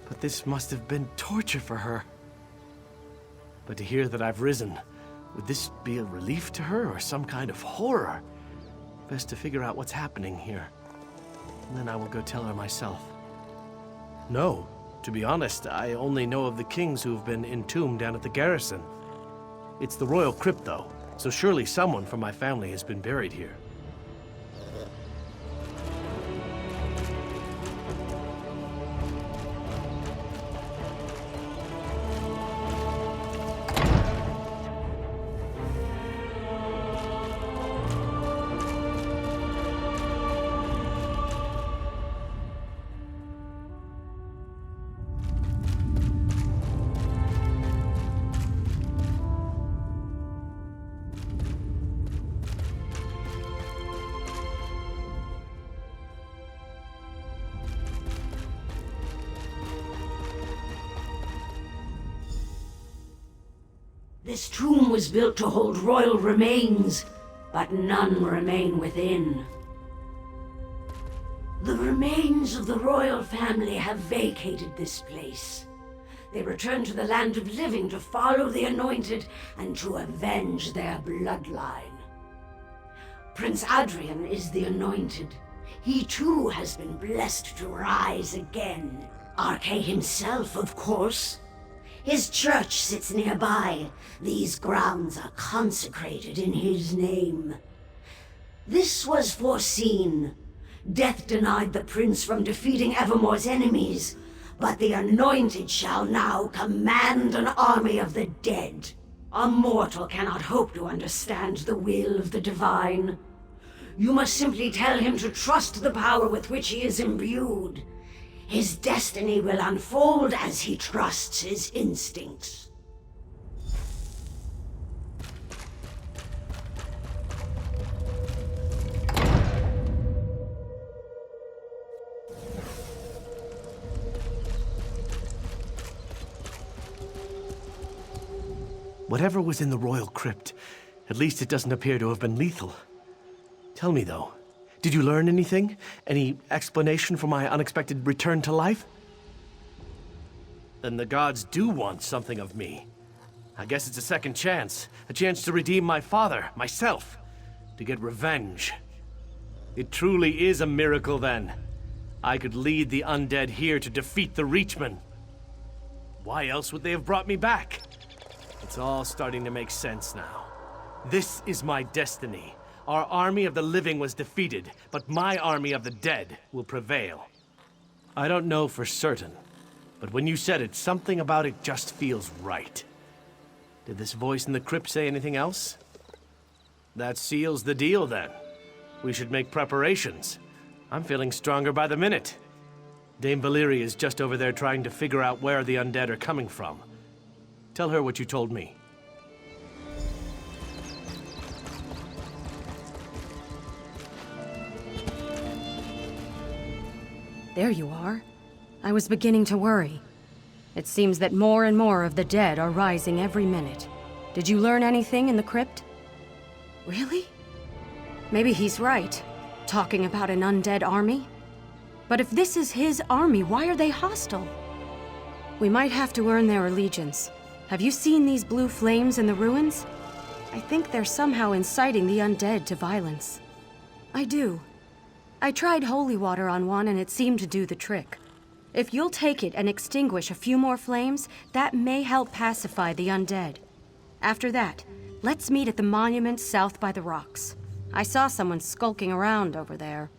But this must have been torture for her. But to hear that I've risen, would this be a relief to her or some kind of horror? Best to figure out what's happening here. And then I will go tell her myself. No, to be honest, I only know of the kings who have been entombed down at the garrison. It's the royal crypt, though, so surely someone from my family has been buried here.
This tomb was built to hold royal remains, but none remain within. The remains of the royal family have vacated this place. They return to the land of living to follow the anointed and to avenge their bloodline. Prince Adrian is the anointed. He too has been blessed to rise again. Arche himself, of course. His church sits nearby. These grounds are consecrated in his name. This was foreseen. Death denied the prince from defeating Evermore's enemies, but the anointed shall now command an army of the dead. A mortal cannot hope to understand the will of the divine. You must simply tell him to trust the power with which he is imbued. His destiny will unfold as he trusts his instincts.
Whatever was in the royal crypt, at least it doesn't appear to have been lethal. Tell me, though, did you learn anything? Any explanation for my unexpected return to life? Then the gods do want something of me. I guess it's a second chance. A chance to redeem my father, myself. To get revenge. It truly is a miracle, then. I could lead the undead here to defeat the Reachmen. Why else would they have brought me back? It's all starting to make sense now. This is my destiny. Our army of the living was defeated, but my army of the dead will prevail. I don't know for certain, but when you said it, something about it just feels right. Did this voice in the crypt say anything else? That seals the deal, then. We should make preparations. I'm feeling stronger by the minute. Dame Valyrie is just over there trying to figure out where the undead are coming from. Tell her what you told me.
There you are. I was beginning to worry. It seems that more and more of the dead are rising every minute. Did you learn anything in the crypt? Really? Maybe he's right, talking about an undead army. But if this is his army, why are they hostile? We might have to earn their allegiance. Have you seen these blue flames in the ruins? I think they're somehow inciting the undead to violence. I do. I tried holy water on one and it seemed to do the trick. If you'll take it and extinguish a few more flames, that may help pacify the undead. After that, let's meet at the monument south by the rocks. I saw someone skulking around over there.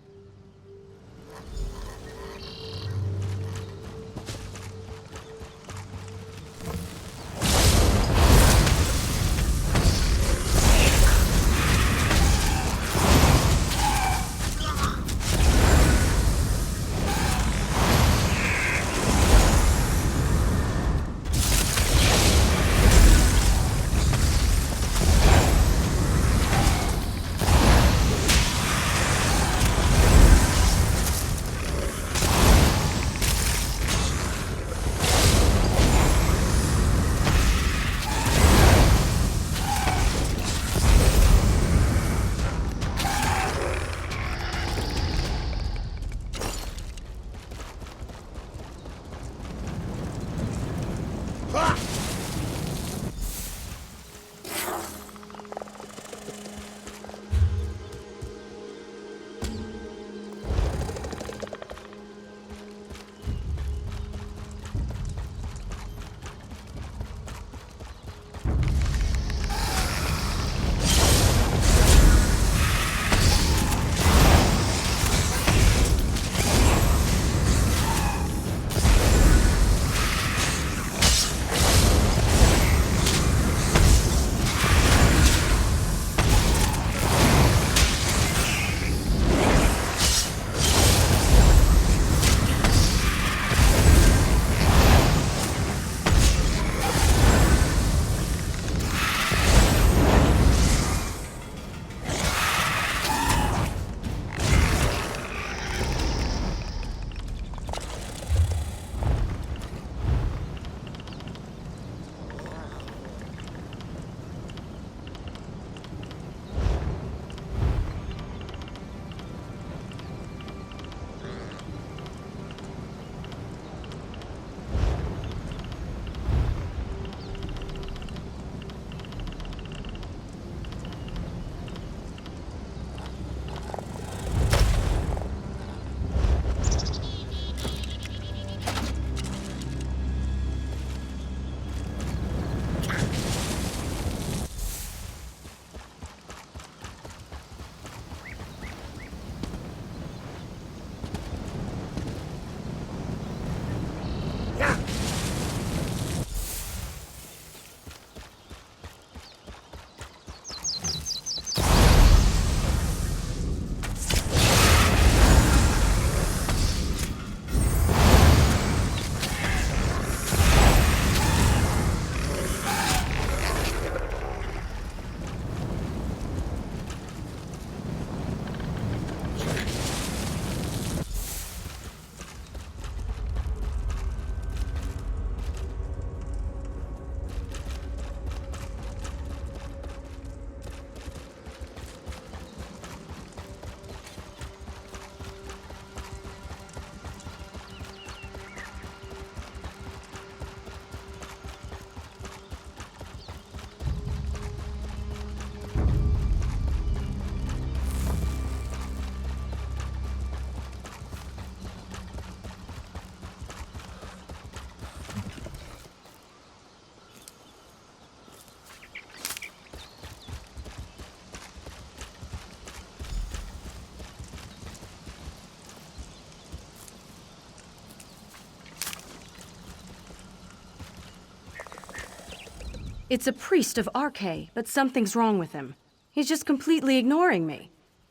It's a priest of Arche, but something's wrong with him. He's just completely ignoring me.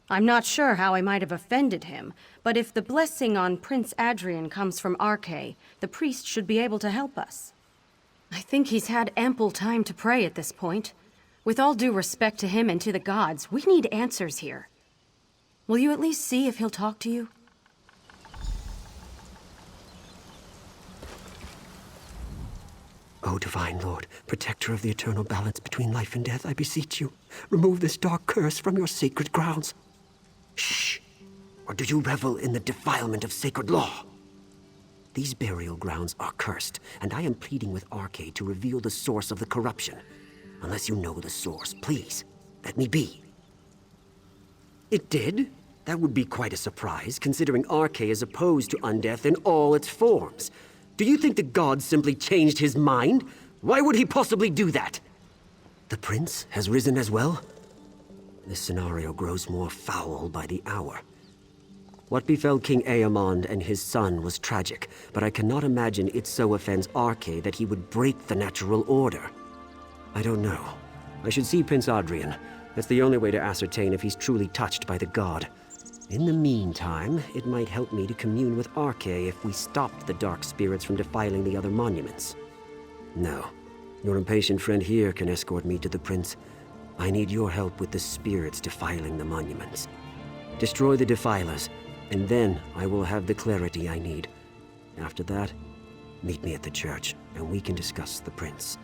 I'm not sure how I might have offended him, but if the blessing on Prince Adrian comes from Arche, the priest should be able to help us. I think he's had ample time to pray at this point. With all due respect to him and to the gods, we need answers here. Will you at least see if he'll talk to you?
O Divine Lord, protector of the eternal balance between life and death, I beseech you, remove this dark curse from your sacred grounds. Shh! Or do you revel in the defilement of sacred law? These burial grounds are cursed, and I am pleading with Arcade to reveal the source of the corruption. Unless you know the source, please, let me be. It did? That would be quite a surprise, considering Arcade is opposed to undeath in all its forms. Do you think the god simply changed his mind? Why would he possibly do that? The prince has risen as well? This scenario grows more foul by the hour. What befell King Aemond and his son was tragic, but I cannot imagine it so offends Arcade that he would break the natural order. I don't know. I should see Prince Adrian. That's the only way to ascertain if he's truly touched by the god. In the meantime, it might help me to commune with Arcade if we stopped the dark spirits from defiling the other monuments. No. Your impatient friend here can escort me to the prince. I need your help with the spirits defiling the monuments. Destroy the defilers, and then I will have the clarity I need. After that, meet me at the church, and we can discuss the prince.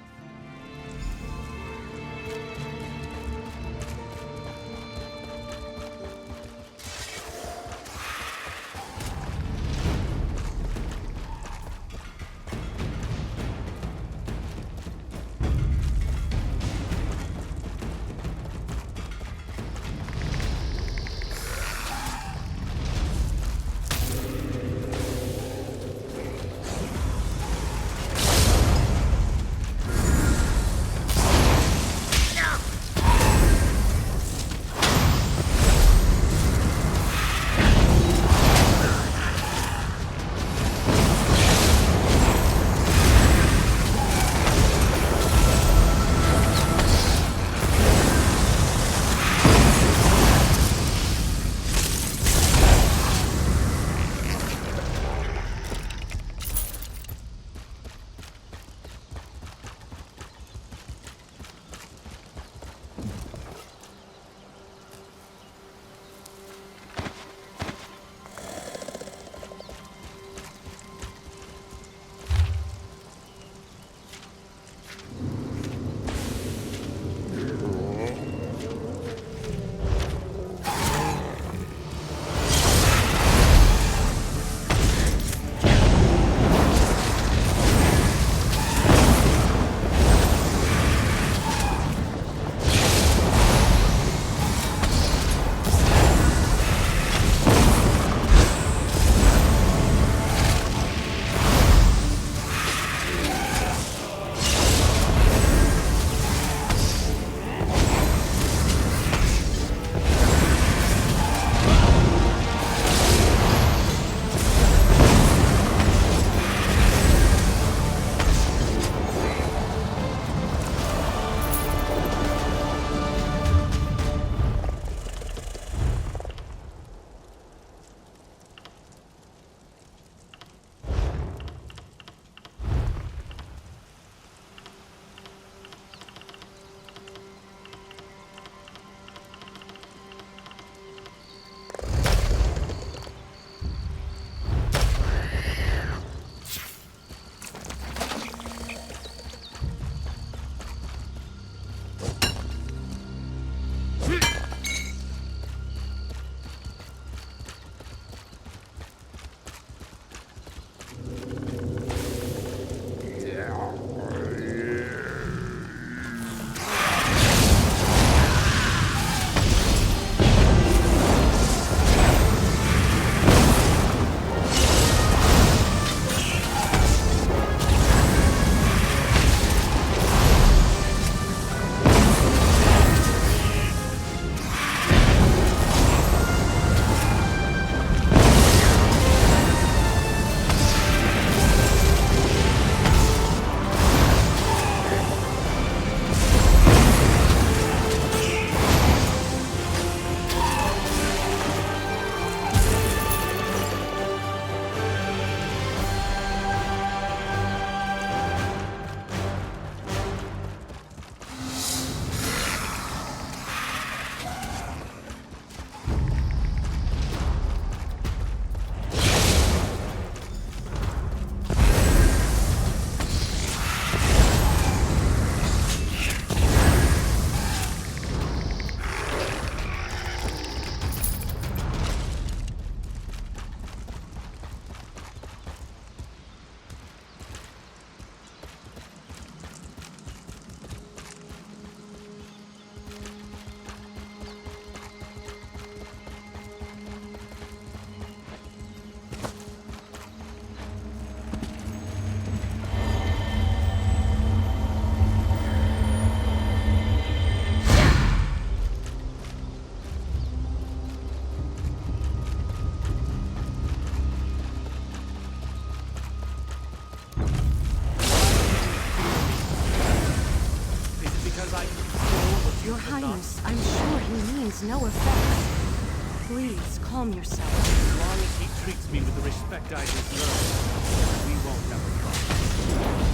goodness, I'm sure he means no offense. Please, calm yourself.
As long as he treats me with the respect I deserve, we won't have a problem.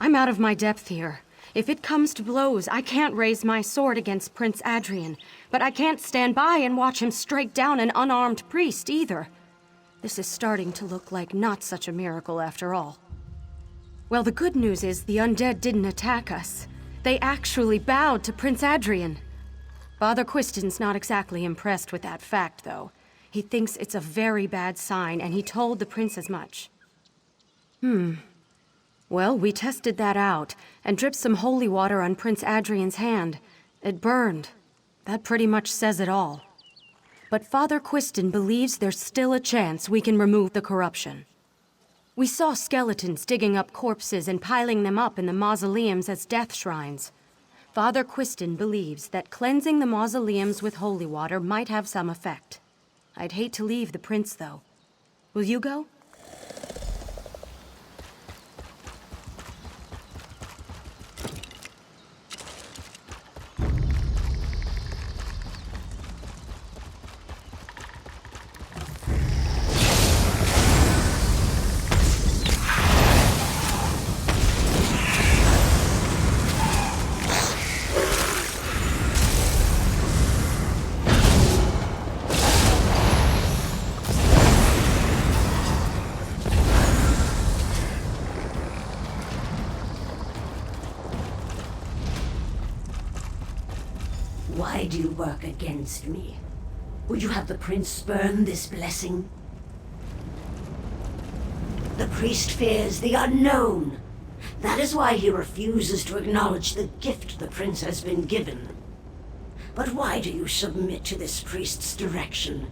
I'm out of my depth here. If it comes to blows, I can't raise my sword against Prince Adrian, but I can't stand by and watch him strike down an unarmed priest either. This is starting to look like not such a miracle after all. Well, the good news is the undead didn't attack us. They actually bowed to Prince Adrian. Father Quiston's not exactly impressed with that fact, though. He thinks it's a very bad sign, and he told the prince as much. Well, we tested that out, and dripped some holy water on Prince Adrian's hand. It burned. That pretty much says it all. But Father Quiston believes there's still a chance we can remove the corruption. We saw skeletons digging up corpses and piling them up in the mausoleums as death shrines. Father Quiston believes that cleansing the mausoleums with holy water might have some effect. I'd hate to leave the prince, though. Will you go?
Why do you work against me? Would you have the prince spurn this blessing? The priest fears the unknown. That is why he refuses to acknowledge the gift the prince has been given. But why do you submit to this priest's direction?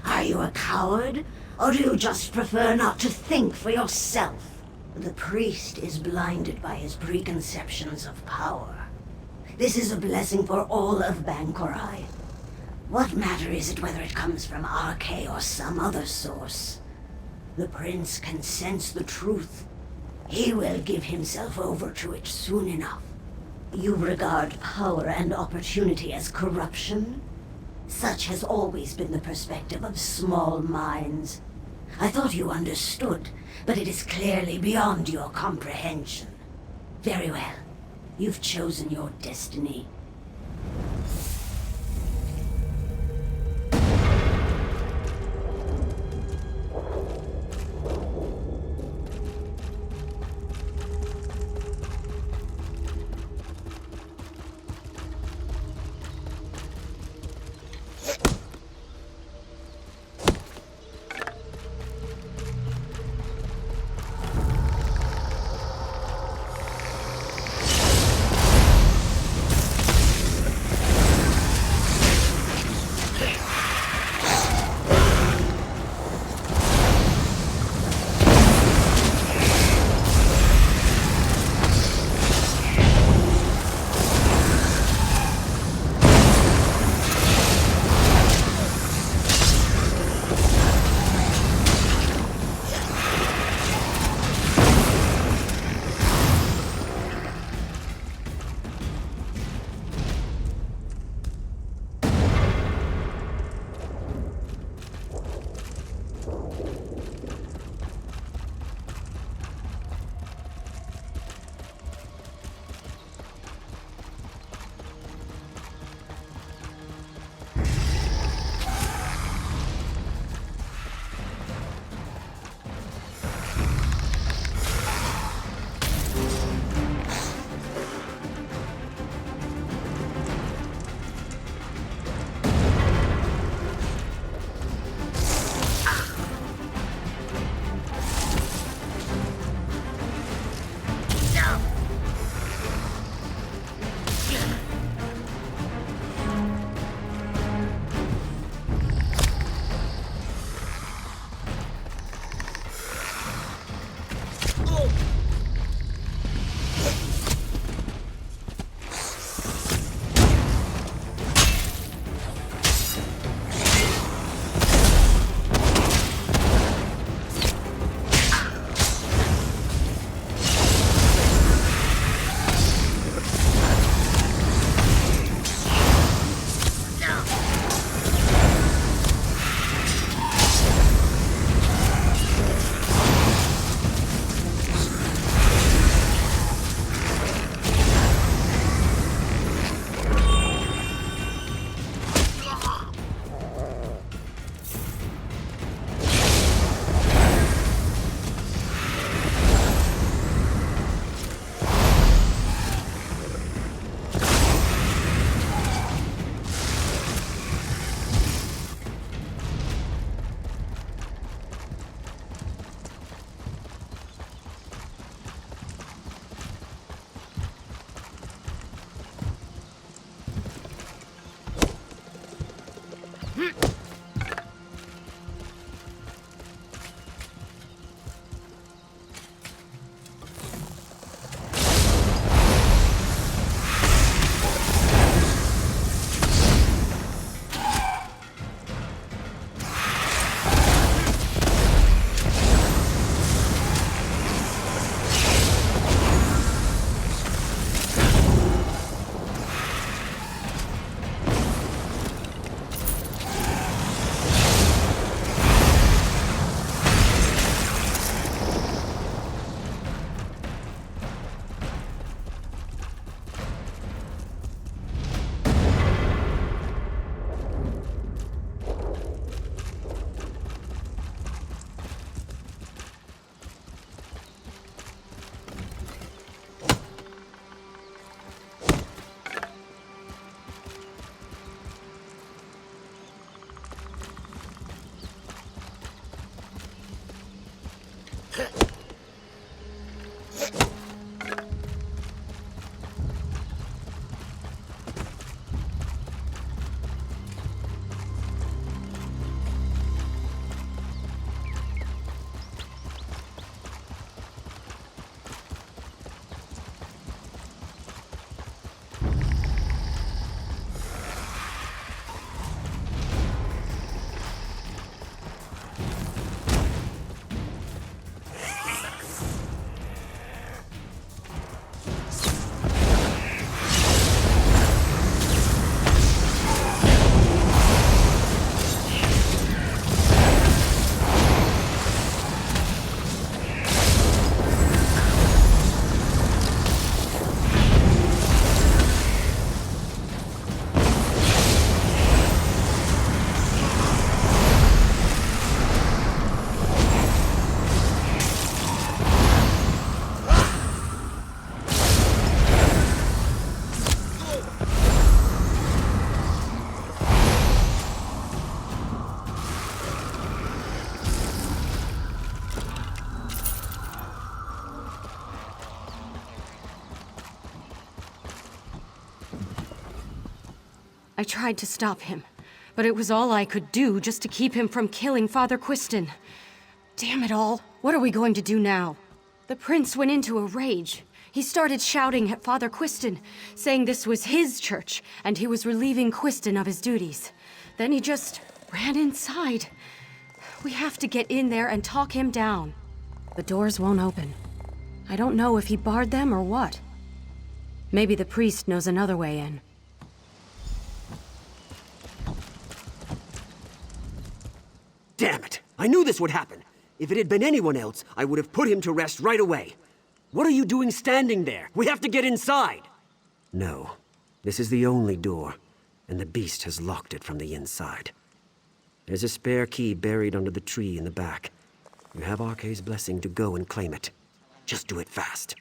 Are you a coward, or do you just prefer not to think for yourself? The priest is blinded by his preconceptions of power. This is a blessing for all of Bankorai. What matter is it whether it comes from RK or some other source? The prince can sense the truth. He will give himself over to it soon enough. You regard power and opportunity as corruption? Such has always been the perspective of small minds. I thought you understood, but it is clearly beyond your comprehension. Very well. You've chosen your destiny.
I tried to stop him, but it was all I could do just to keep him from killing Father Quiston. Damn it all. What are we going to do now? The prince went into a rage. He started shouting at Father Quiston, saying this was his church, and he was relieving Quiston of his duties. Then he just ran inside. We have to get in there and talk him down. The doors won't open. I don't know if he barred them or what. Maybe the priest knows another way in.
Damn it! I knew this would happen! If it had been anyone else, I would have put him to rest right away. What are you doing standing there? We have to get inside! No. This is the only door, and the beast has locked it from the inside. There's a spare key buried under the tree in the back. You have Arkay's blessing to go and claim it. Just do it fast.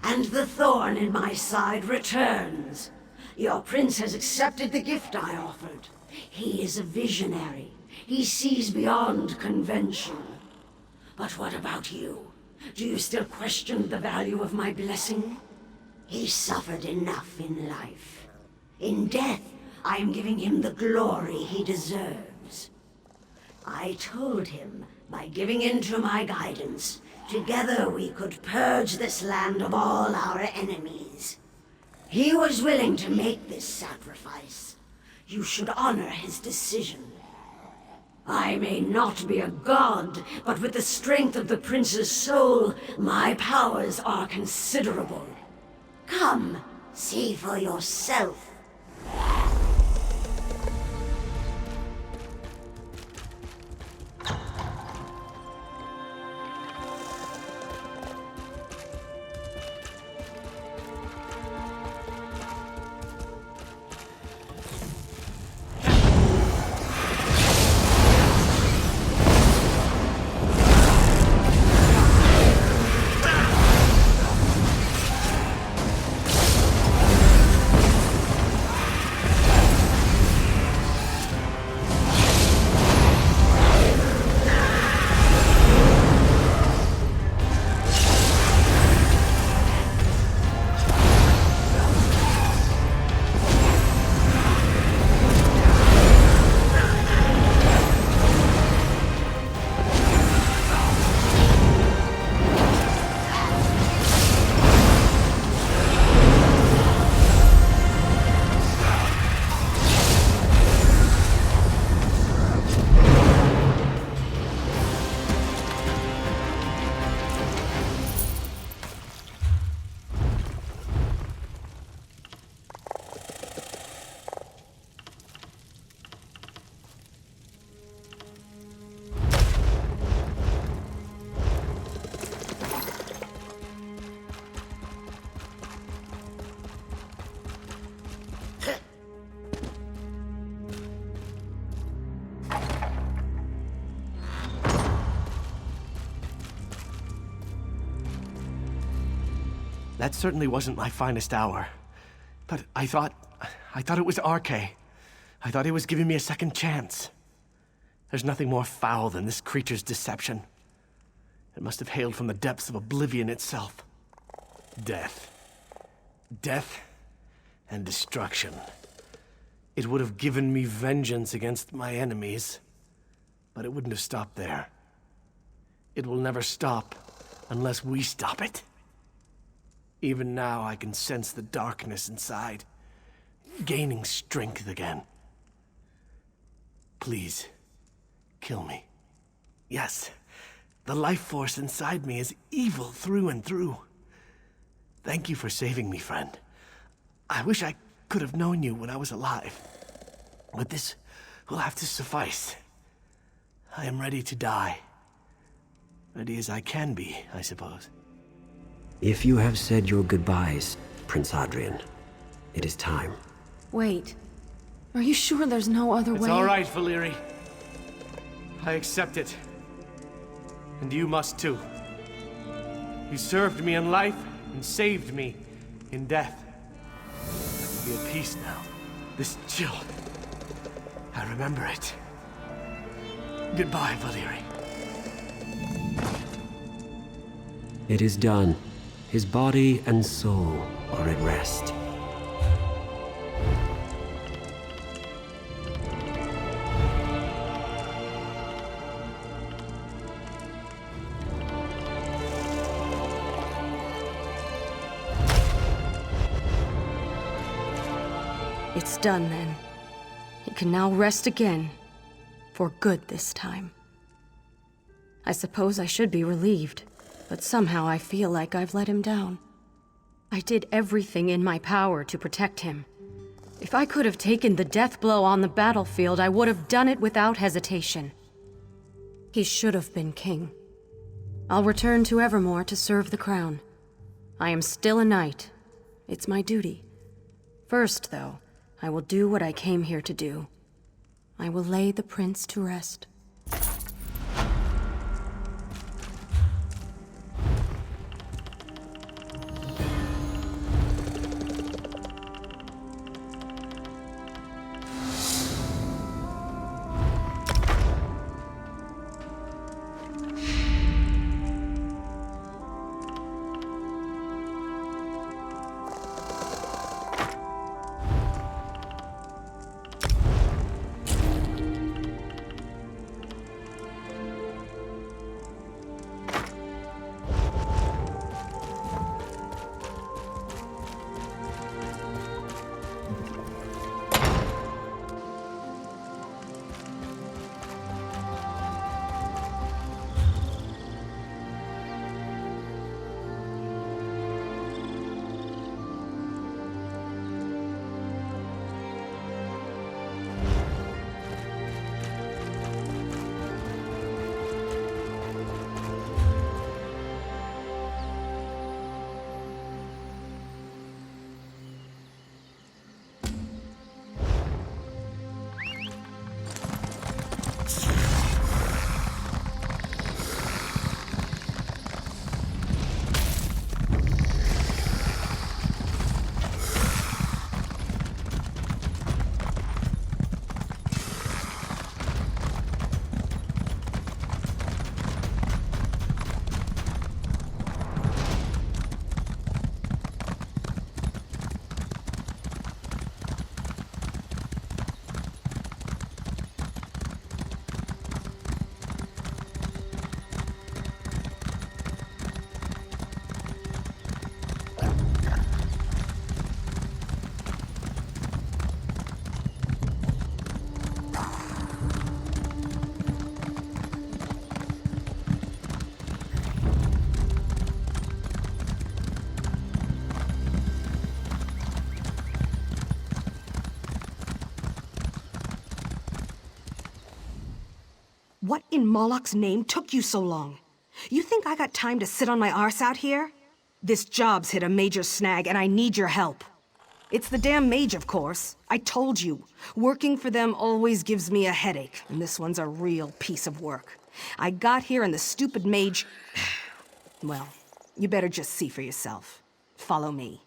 And the thorn in my side returns. Your prince has accepted the gift I offered. He is a visionary. He sees beyond convention. But what about you? Do you still question the value of my blessing? He suffered enough in life. In death, I am giving him the glory he deserves. I told him, by giving in to my guidance, together we could purge this land of all our enemies. He was willing to make this sacrifice. You should honor his decision. I may not be a god, but with the strength of the prince's soul, my powers are considerable. Come, see for yourself.
That certainly wasn't my finest hour. But I thought it was RK. I thought he was giving me a second chance. There's nothing more foul than this creature's deception. It must have hailed from the depths of oblivion itself. Death. Death and destruction. It would have given me vengeance against my enemies, but it wouldn't have stopped there. It will never stop unless we stop it. Even now, I can sense the darkness inside, gaining strength again. Please, kill me. Yes, the life force inside me is evil through and through. Thank you for saving me, friend. I wish I could have known you when I was alive. But this will have to suffice. I am ready to die. Ready as I can be, I suppose.
If you have said your goodbyes, Prince Adrian, it is time.
Wait. Are you sure there's no other way?
It's all right, Valeri. I accept it. And you must too. You served me in life and saved me in death. I can be at peace now. This chill. I remember it. Goodbye, Valeri.
It is done. His body and soul are at rest.
It's done then. He can now rest again. For good this time. I suppose I should be relieved, but somehow I feel like I've let him down. I did everything in my power to protect him. If I could have taken the death blow on the battlefield, I would have done it without hesitation. He should have been king. I'll return to Evermore to serve the crown. I am still a knight. It's my duty. First, though, I will do what I came here to do. I will lay the prince to rest.
What in Moloch's name took you so long? You think I got time to sit on my arse out here? This job's hit a major snag and I need your help. It's the damn mage, of course. I told you. Working for them always gives me a headache, and this one's a real piece of work. I got here and the stupid mage... Well, you better just see for yourself. Follow me.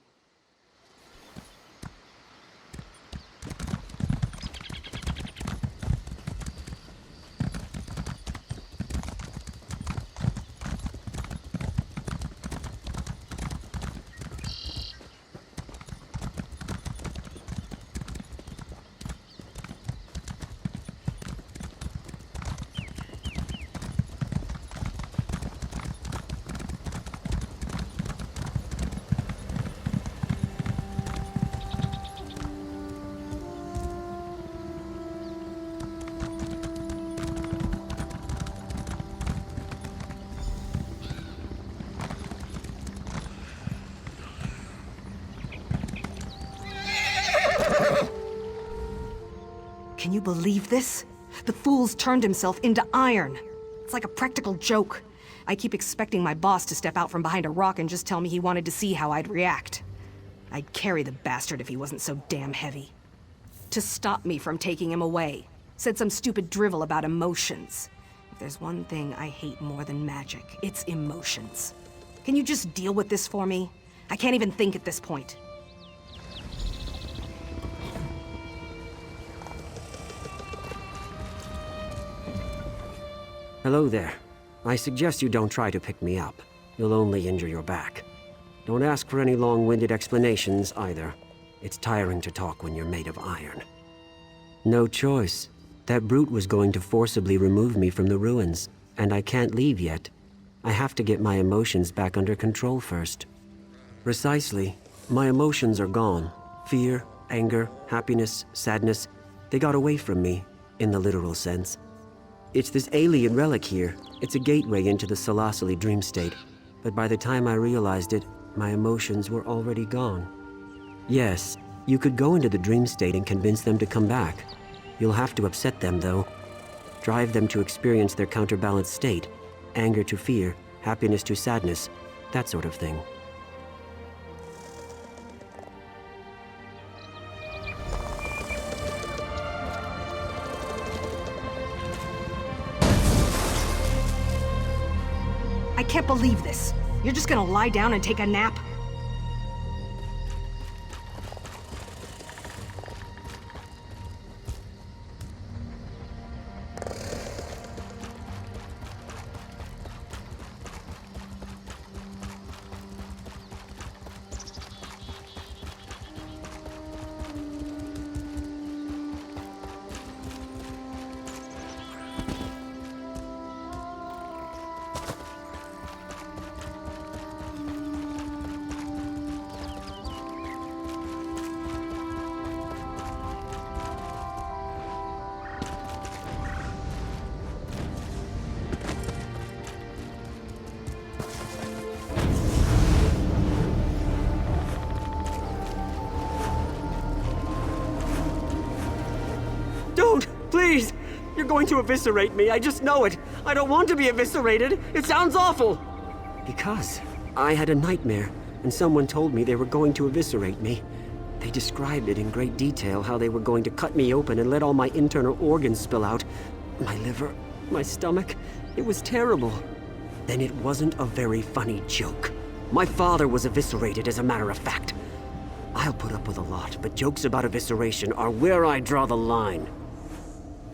Can you believe this? The fool's turned himself into iron. It's like a practical joke. I keep expecting my boss to step out from behind a rock and just tell me he wanted to see how I'd react. I'd carry the bastard if he wasn't so damn heavy. To stop me from taking him away. Said some stupid drivel about emotions. If there's one thing I hate more than magic, it's emotions. Can you just deal with this for me? I can't even think at this point.
Hello there. I suggest you don't try to pick me up. You'll only injure your back. Don't ask for any long-winded explanations, either. It's tiring to talk when you're made of iron. No choice. That brute was going to forcibly remove me from the ruins, and I can't leave yet. I have to get my emotions back under control first. Precisely. My emotions are gone. Fear, anger, happiness, sadness. They got away from me, in the literal sense. It's this alien relic here. It's a gateway into the Salasali dream state. But by the time I realized it, my emotions were already gone. Yes, you could go into the dream state and convince them to come back. You'll have to upset them, though. Drive them to experience their counterbalanced state. Anger to fear, happiness to sadness, that sort of thing.
I can't believe this. You're just gonna lie down and take a nap?
Don't! Please! You're going to eviscerate me, I just know it! I don't want to be eviscerated! It sounds awful! Because I had a nightmare, and someone told me they were going to eviscerate me. They described it in great detail, how they were going to cut me open and let all my internal organs spill out. My liver, my stomach. It was terrible. Then it wasn't a very funny joke. My father was eviscerated, as a matter of fact. I'll put up with a lot, but jokes about evisceration are where I draw the line.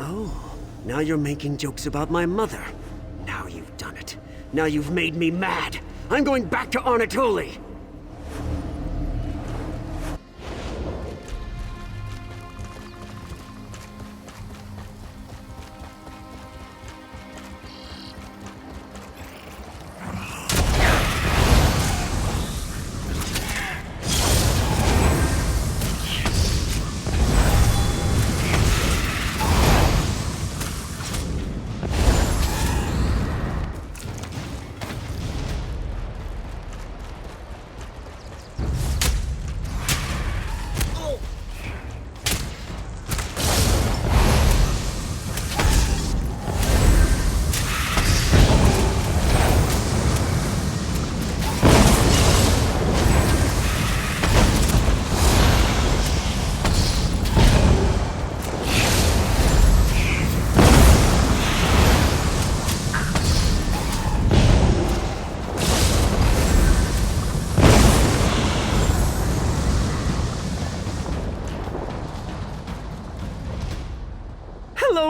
Oh, now you're making jokes about my mother. Now you've done it. Now you've made me mad. I'm going back to Arnatoli.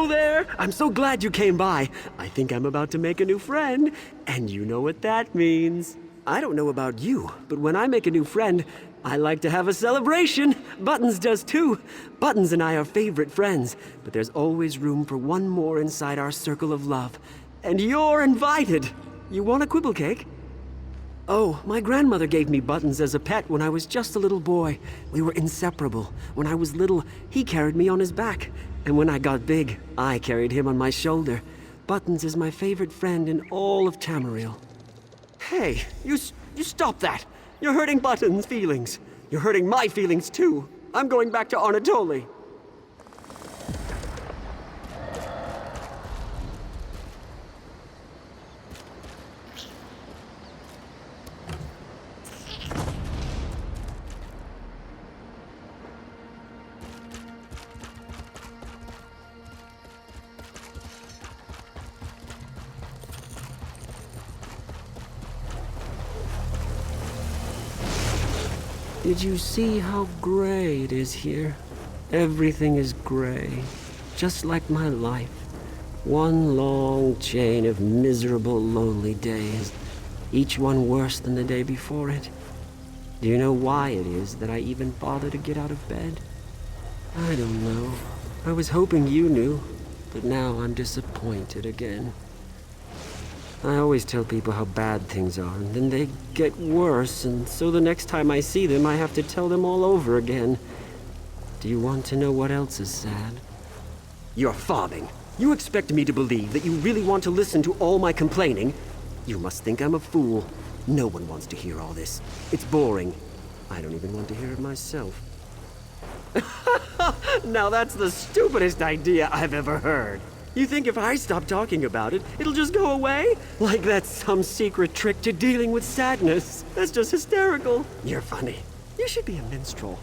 Hello there! I'm so glad you came by. I think I'm about to make a new friend, and you know what that means. I don't know about you, but when I make a new friend, I like to have a celebration. Buttons does too. Buttons and I are favorite friends, but there's always room for one more inside our circle of love. And you're invited. You want a quibble cake? Oh, my grandmother gave me Buttons as a pet when I was just a little boy. We were inseparable. When I was little, he carried me on his back. And when I got big, I carried him on my shoulder. Buttons is my favorite friend in all of Tamriel. Hey, you stop that! You're hurting Buttons' feelings. You're hurting my feelings too. I'm going back to Anatoly. Did you see how gray it is here? Everything is gray, just like my life. One long chain of miserable, lonely days, each one worse than the day before it. Do you know why it is that I even bother to get out of bed? I don't know. I was hoping you knew, but now I'm disappointed again. I always tell people how bad things are, and then they get worse, and so the next time I see them, I have to tell them all over again. Do you want to know what else is sad? You're fathing. You expect me to believe that you really want to listen to all my complaining? You must think I'm a fool. No one wants to hear all this. It's boring. I don't even want to hear it myself. Now that's the stupidest idea I've ever heard. You think if I stop talking about it, it'll just go away? Like that's some secret trick to dealing with sadness. That's just hysterical. You're funny. You should be a minstrel.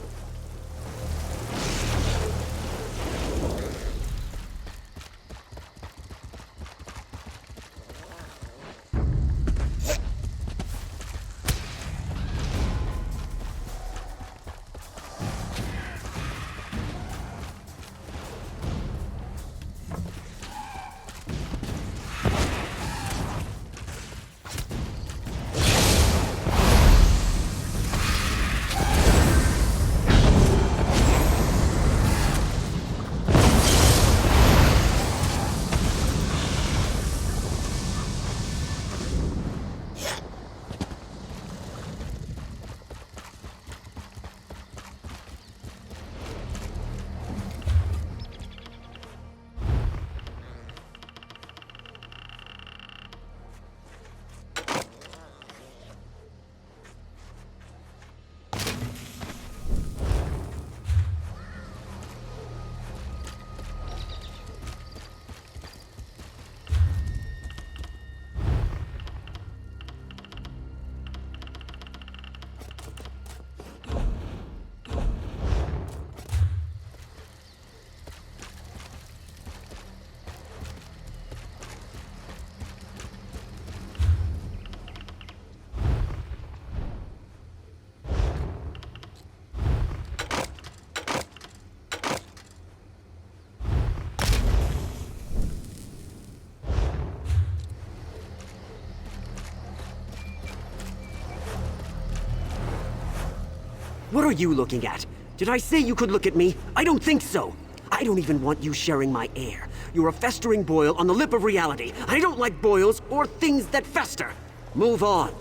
What are you looking at? Did I say you could look at me? I don't think so. I don't even want you sharing my air. You're a festering boil on the lip of reality. I don't like boils or things that fester. Move on.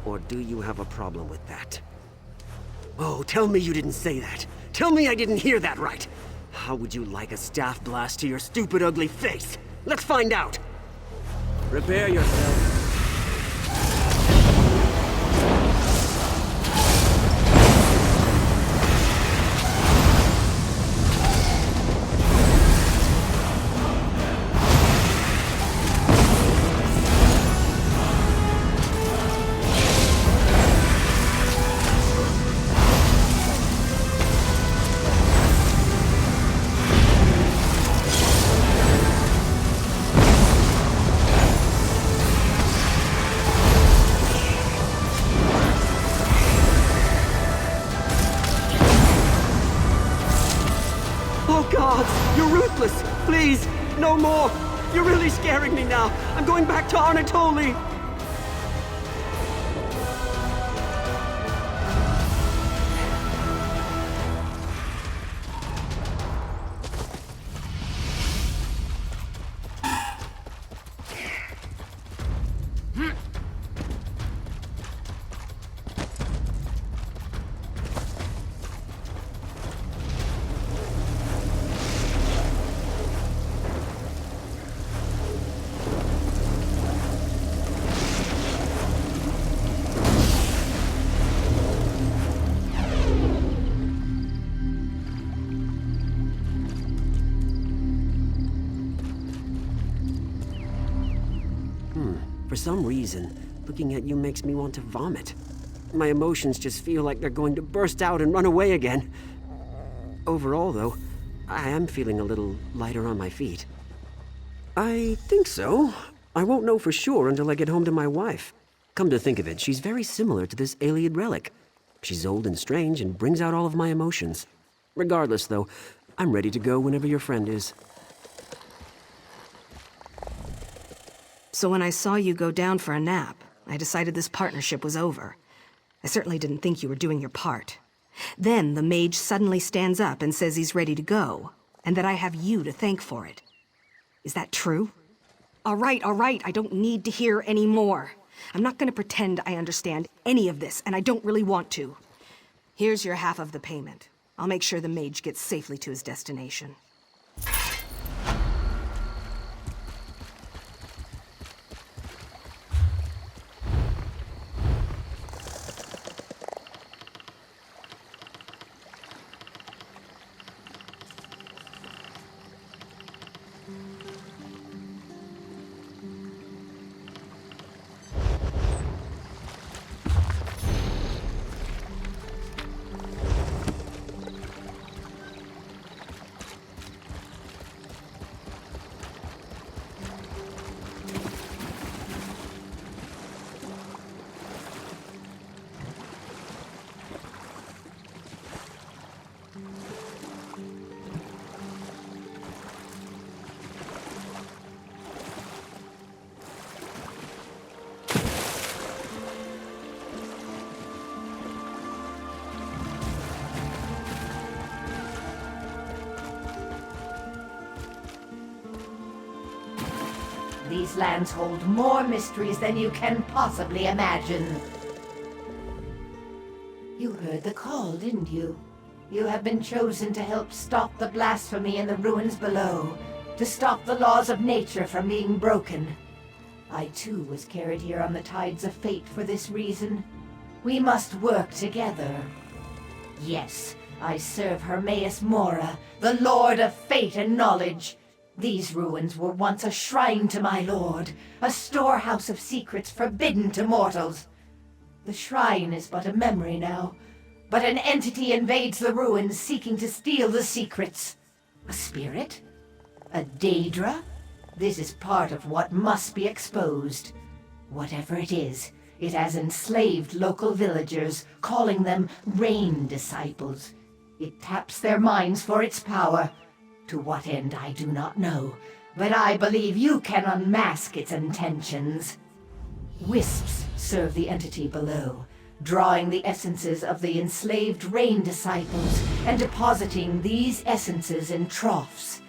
Or do you have a problem with that? Oh, tell me you didn't say that. Tell me I didn't hear that right. How would you like a staff blast to your stupid, ugly face? Let's find out. Prepare yourself. gods, you're ruthless! Please, no more! You're really scaring me now! I'm going back to Anatoly! For some reason, looking at you makes me want to vomit. My emotions just feel like they're going to burst out and run away again. Overall, though, I am feeling a little lighter on my feet. I think so. I won't know for sure until I get home to my wife. Come to think of it, she's very similar to this Iliad relic. She's old and strange and brings out all of my emotions. Regardless, though, I'm ready to go whenever your friend is.
So when I saw you go down for a nap, I decided this partnership was over. I certainly didn't think you were doing your part. Then the mage suddenly stands up and says he's ready to go, and that I have you to thank for it. Is that true? All right, I don't need to hear any more. I'm not gonna pretend I understand any of this, and I don't really want to. Here's your half of the payment. I'll make sure the mage gets safely to his destination.
These lands hold more mysteries than you can possibly imagine. You heard the call, didn't you? You have been chosen to help stop the blasphemy in the ruins below, to stop the laws of nature from being broken. I too was carried here on the tides of fate for this reason. We must work together. Yes, I serve Hermaeus Mora, the Lord of Fate and Knowledge. These ruins were once a shrine to my lord, a storehouse of secrets forbidden to mortals. The shrine is but a memory now, but an entity invades the ruins seeking to steal the secrets. A spirit? A Daedra? This is part of what must be exposed. Whatever it is, it has enslaved local villagers, calling them Rain Disciples. It taps their minds for its power. To what end I do not know, but I believe you can unmask its intentions. Wisps serve the entity below, drawing the essences of the enslaved Rain Disciples and depositing these essences in troughs.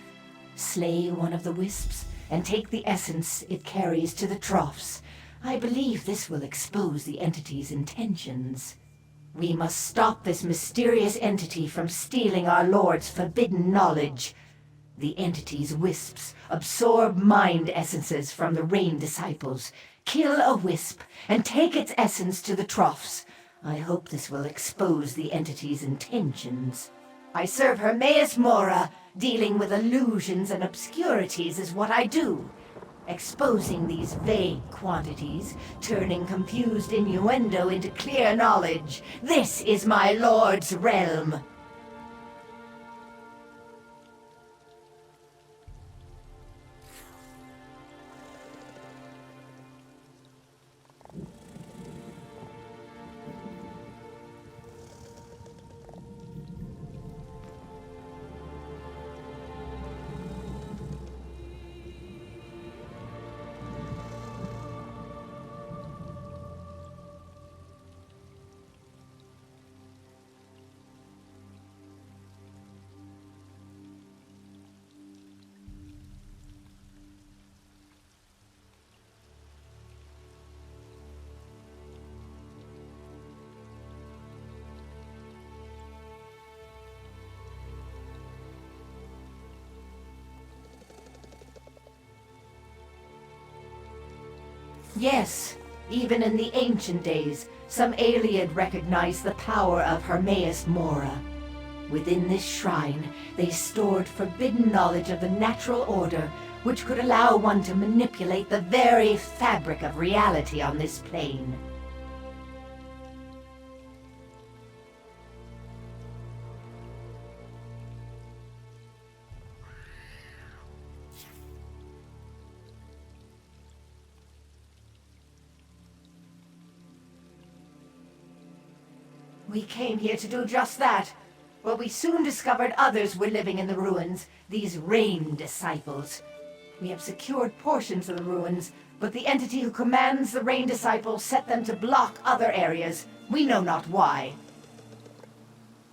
Slay one of the wisps and take the essence it carries to the troughs. I believe this will expose the entity's intentions. We must stop this mysterious entity from stealing our Lord's forbidden knowledge. The entity's wisps absorb mind essences from the Rain Disciples. Kill a wisp and take its essence to the troughs. I hope this will expose the entity's intentions. I serve Hermaeus Mora. Dealing with illusions and obscurities is what I do. Exposing these vague quantities, turning confused innuendo into clear knowledge. This is my Lord's realm.
Yes, even in the ancient days, some Ayleid recognized the power of Hermaeus Mora. Within this shrine, they stored forbidden knowledge of the natural order, which could allow one to manipulate the very fabric of reality on this plane. We came here to do just that, but we soon discovered others were living in the ruins, these Rain Disciples. We have secured portions of the ruins, but the entity who commands the Rain Disciples set them to block other areas. We know not why.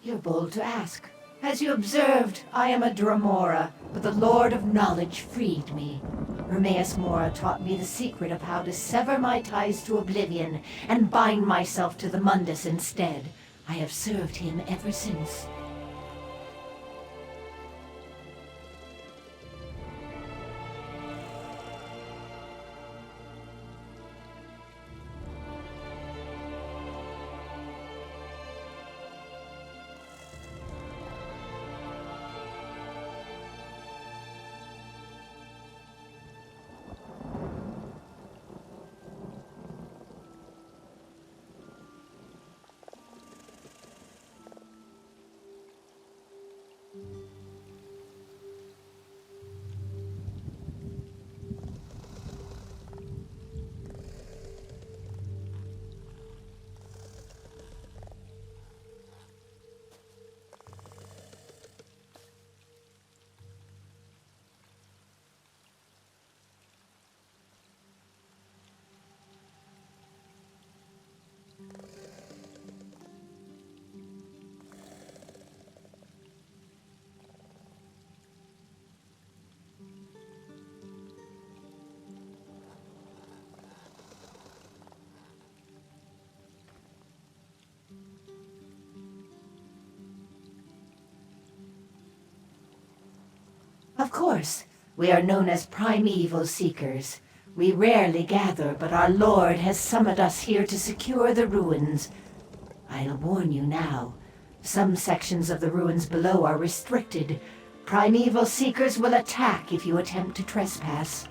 You're bold to ask. As you observed, I am a Dremora, but the Lord of Knowledge freed me. Hermaeus Mora taught me the secret of how to sever my ties to oblivion and bind myself to the Mundus instead. I have served him ever since. Of course, we are known as primeval seekers. We rarely gather, but our Lord has summoned us here to secure the ruins. I'll warn you now. Some sections of the ruins below are restricted. Primeval seekers will attack if you attempt to trespass.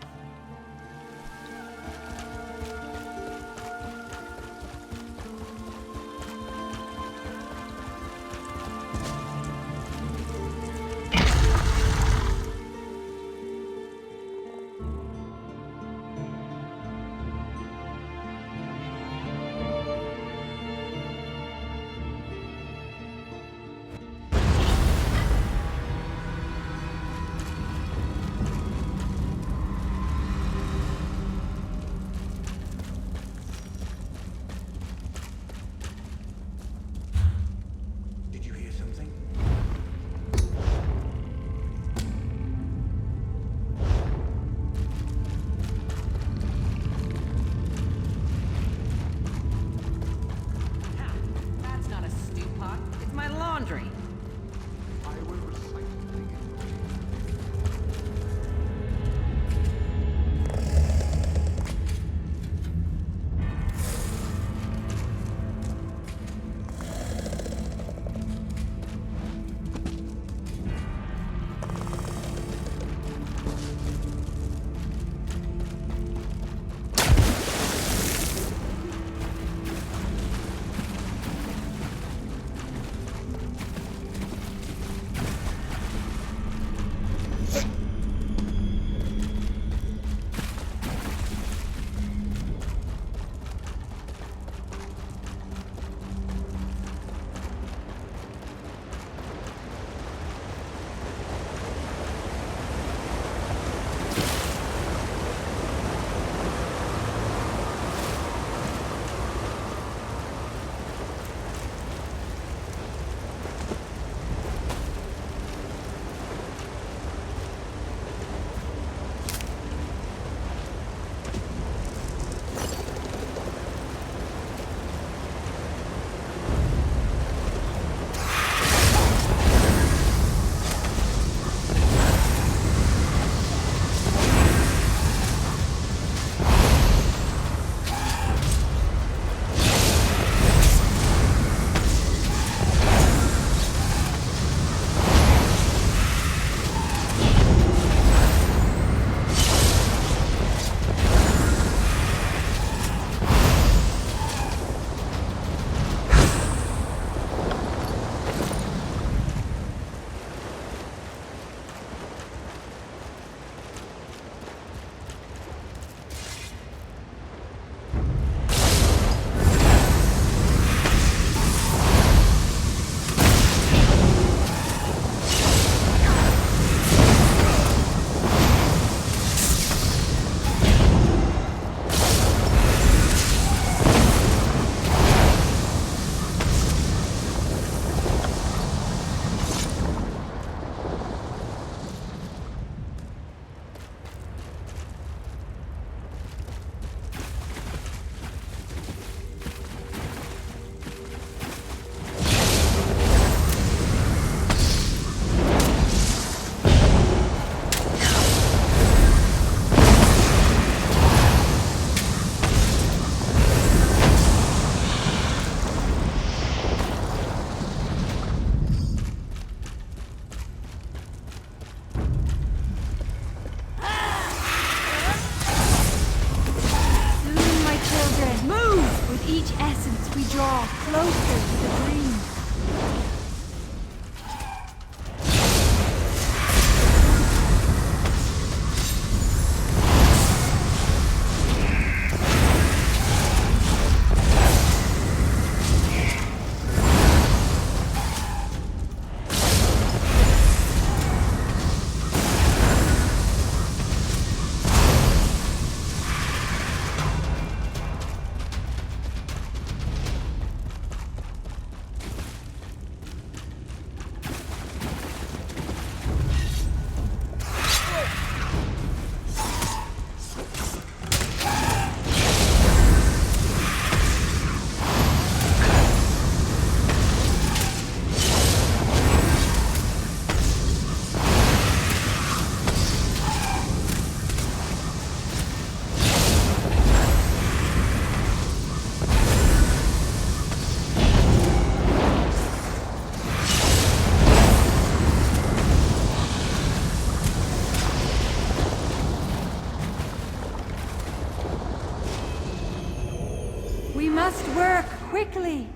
quickly,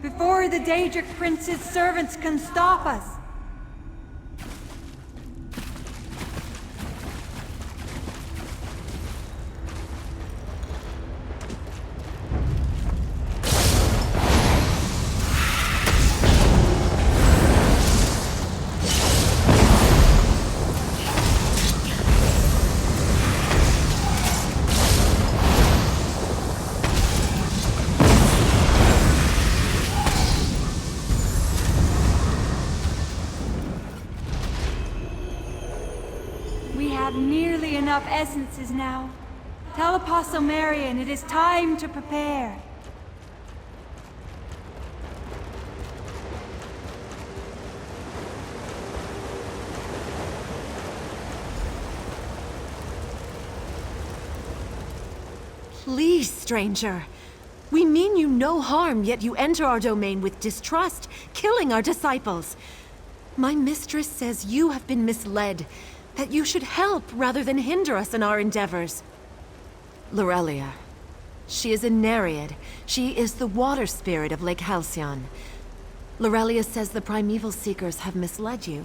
before the Daedric Prince's servants can stop us. We have nearly enough essences now. Tell Apostle Marion it is time to prepare.
Please, stranger. We mean you no harm, yet you enter our domain with distrust, killing our disciples. My mistress says you have been misled, that you should help rather than hinder us in our endeavors. Lorelia. She is a Nereid. She is the water spirit of Lake Halcyon. Lorelia says the primeval seekers have misled you.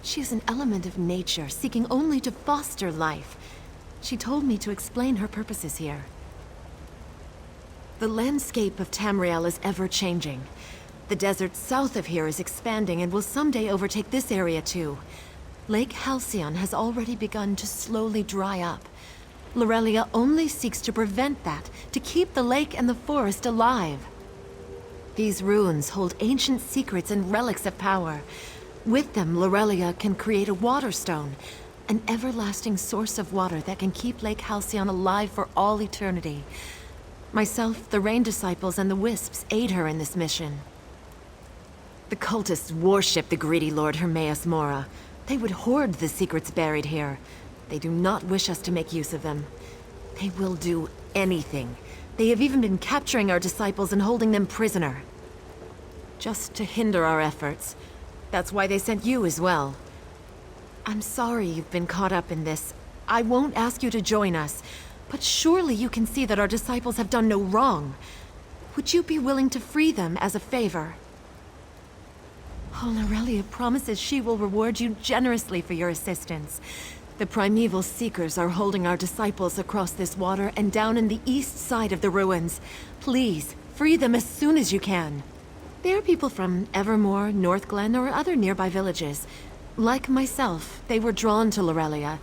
She is an element of nature, seeking only to foster life. She told me to explain her purposes here. The landscape of Tamriel is ever-changing. The desert south of here is expanding and will someday overtake this area too. Lake Halcyon has already begun to slowly dry up. Lorelia only seeks to prevent that, to keep the lake and the forest alive. These ruins hold ancient secrets and relics of power. With them, Lorelia can create a water stone, an everlasting source of water that can keep Lake Halcyon alive for all eternity. Myself, the Rain Disciples, and the Wisps aid her in this mission. The cultists worship the greedy Lord Hermaeus Mora. They would hoard the secrets buried here. They do not wish us to make use of them. They will do anything. They have even been capturing our disciples and holding them prisoner. Just to hinder our efforts. That's why they sent you as well. I'm sorry you've been caught up in this. I won't ask you to join us, but surely you can see that our disciples have done no wrong. Would you be willing to free them as a favor? Oh, Lorelia promises she will reward you generously for your assistance. The primeval seekers are holding our disciples across this water and down in the east side of the ruins. Please, free them as soon as you can. They are people from Evermore, Northglen, or other nearby villages. Like myself, they were drawn to Lorelia.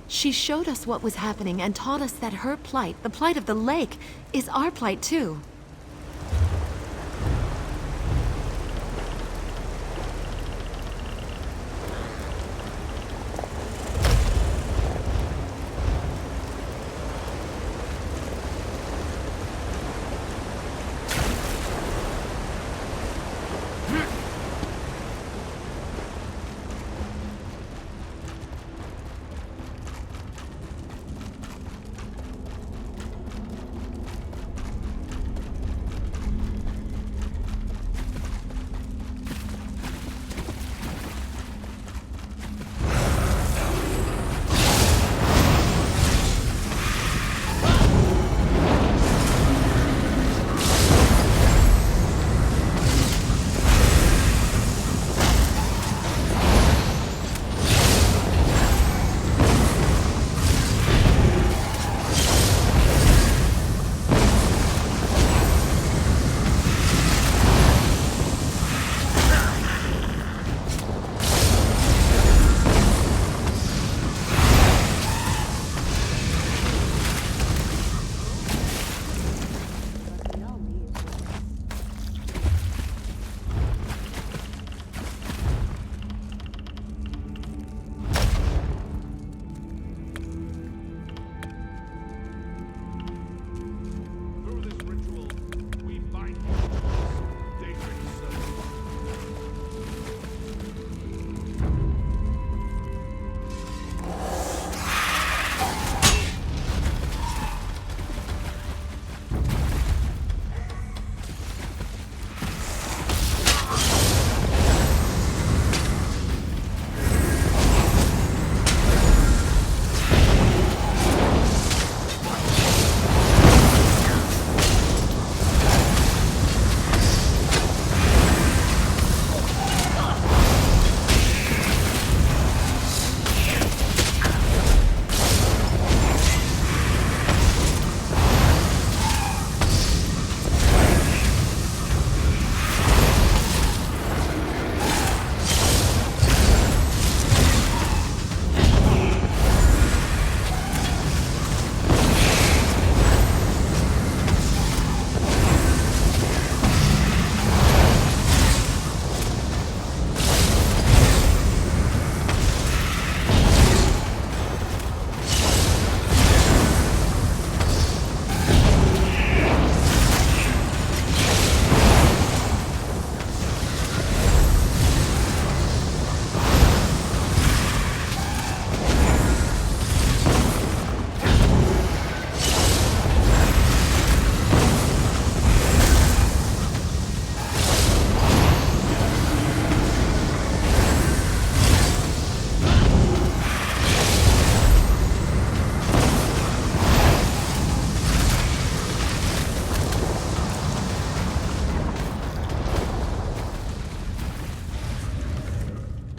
She showed us what was happening and taught us that her plight, the plight of the lake, is our plight too.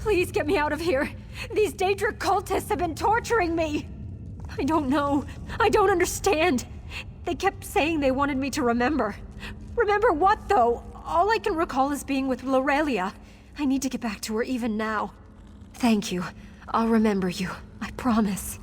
Please get me out of here. These Daedric cultists have been torturing me. I don't know. I don't understand. They kept saying they wanted me to remember. Remember what, though? All I can recall is being with Lorelia. I need to get back to her even now. Thank you. I'll remember you. I promise.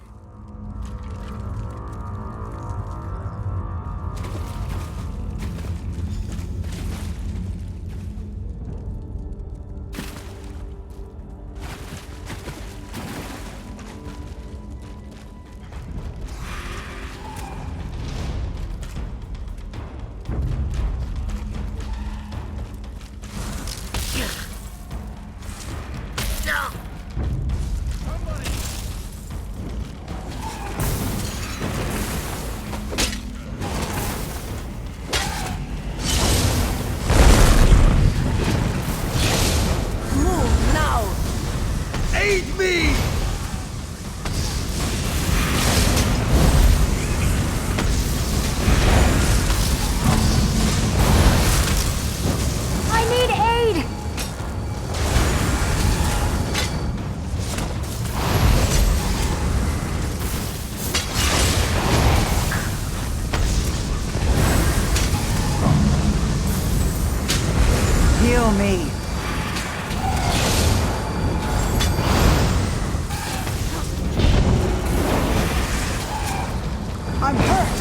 Heal me. I'm hurt.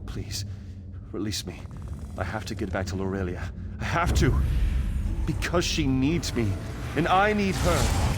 Please, release me. I have to get back to Lorelia. I have to! Because she needs me, and I need her.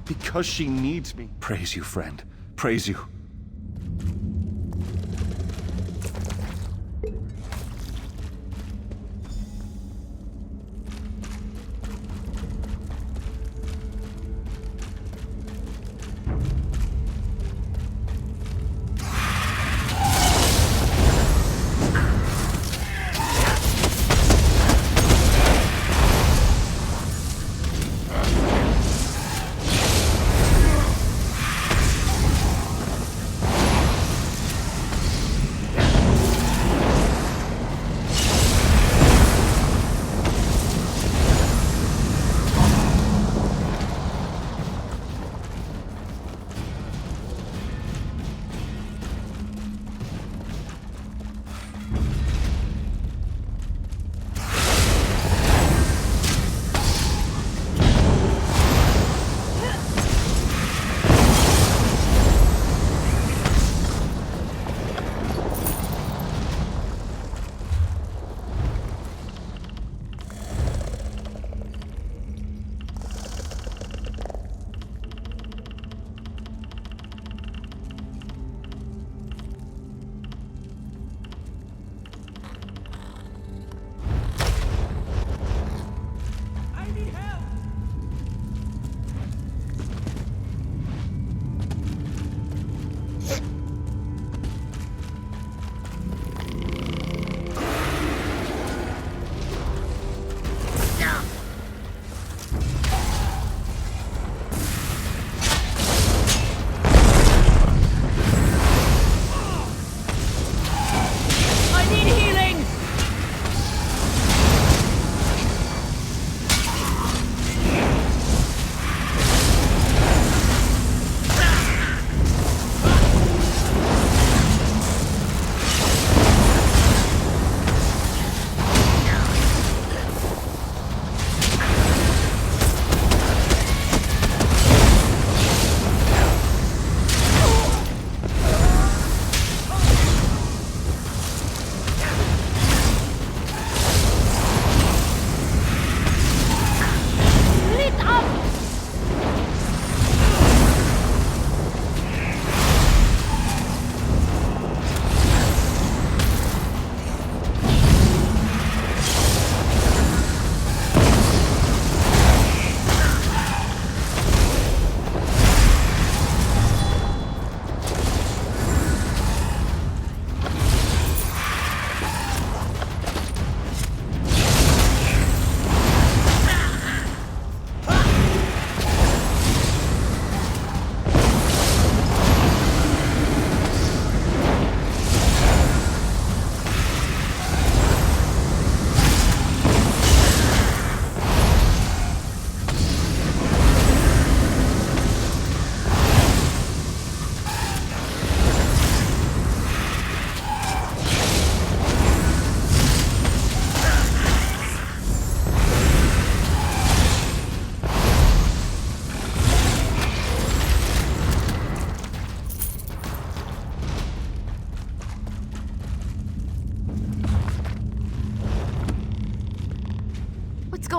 Because she needs me. Praise you, friend. Praise you.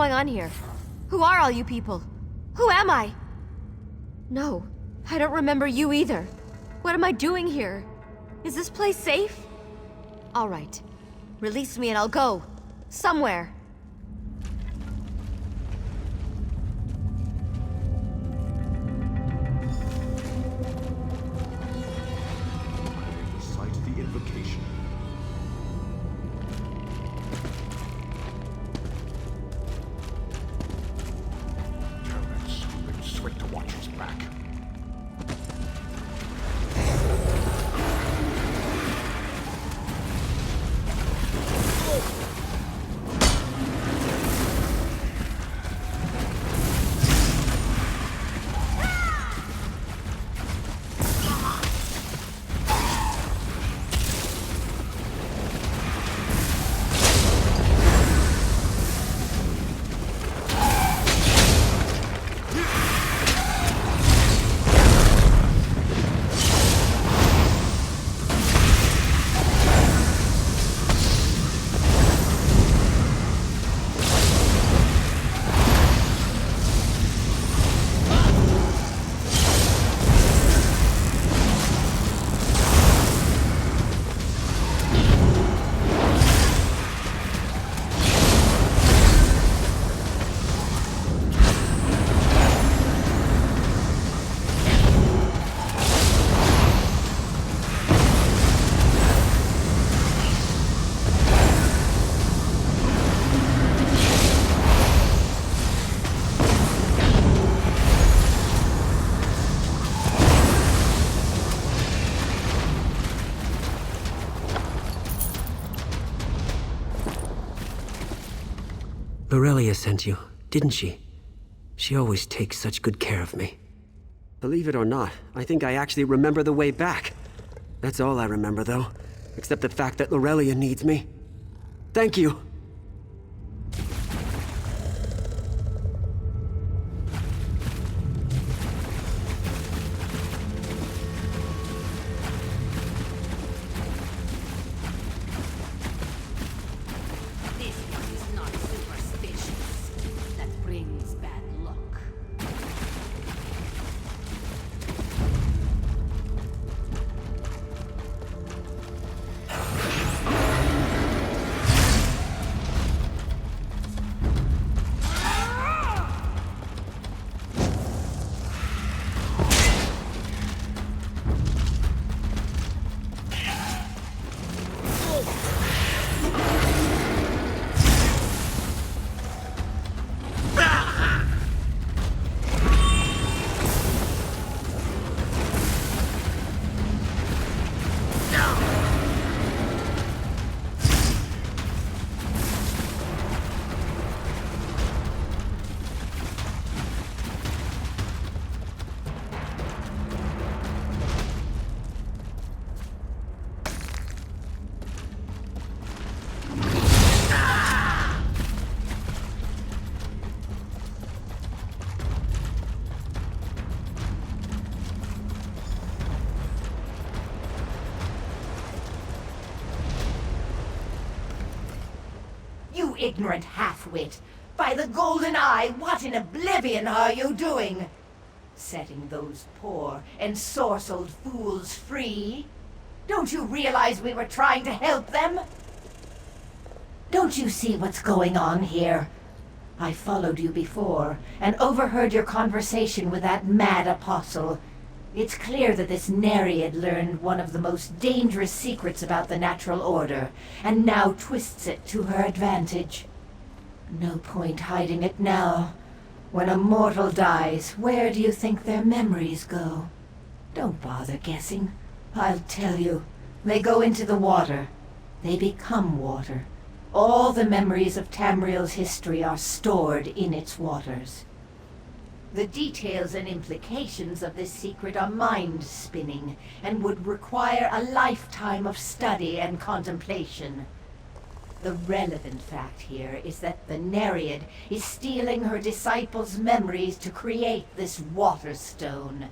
going on here? Who are all you people? Who am I? No, I don't remember you either. What am I doing here? Is this place safe? All right. Release me and I'll go. Somewhere.
Recite the invocation. Turrets, been swift to watch us back.
Aurelia sent you, didn't she? She always takes such good care of me. Believe it or not, I think I actually remember the way back. That's all I remember, though. Except the fact that Aurelia needs me. Thank you!
This one is not superstitious. That brings bad luck.
You ignorant half-wit! By the golden eye, what in oblivion are you doing? Setting those poor, ensorcelled fools free? Don't you realize we were trying to help them? Don't you see what's going on here? I followed you before, and overheard your conversation with that mad apostle. It's clear that this Nereid learned one of the most dangerous secrets about the natural order, and now twists it to her advantage. No point hiding it now. When a mortal dies, where do you think their memories go? Don't bother guessing. I'll tell you. They go into the water. They become water. All the memories of Tamriel's history are stored in its waters. The details and implications of this secret are mind-spinning, and would require a lifetime of study and contemplation. The relevant fact here is that the Nereid is stealing her disciples' memories to create this water stone.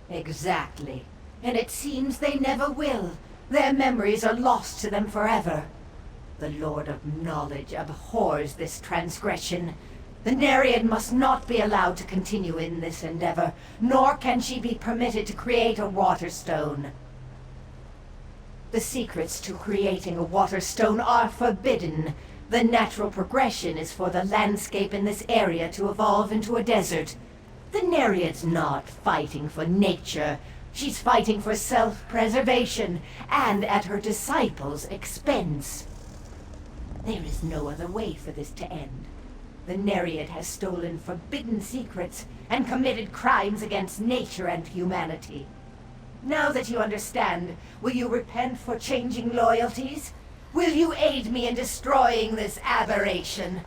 Exactly. And it seems they never will. Their memories are lost to them forever. The Lord of Knowledge abhors this transgression. The Nereid must not be allowed to continue in this endeavor, nor can she be permitted to create a water stone. The secrets to creating a water stone are forbidden. The natural progression is for the landscape in this area to evolve into a desert. The Nereid's not fighting for nature. She's fighting for self-preservation, and at her disciples' expense. There is no other way for this to end. The Nereid has stolen forbidden secrets and committed crimes against nature and humanity. Now that you understand, will you repent for changing loyalties? Will you aid me in destroying this aberration?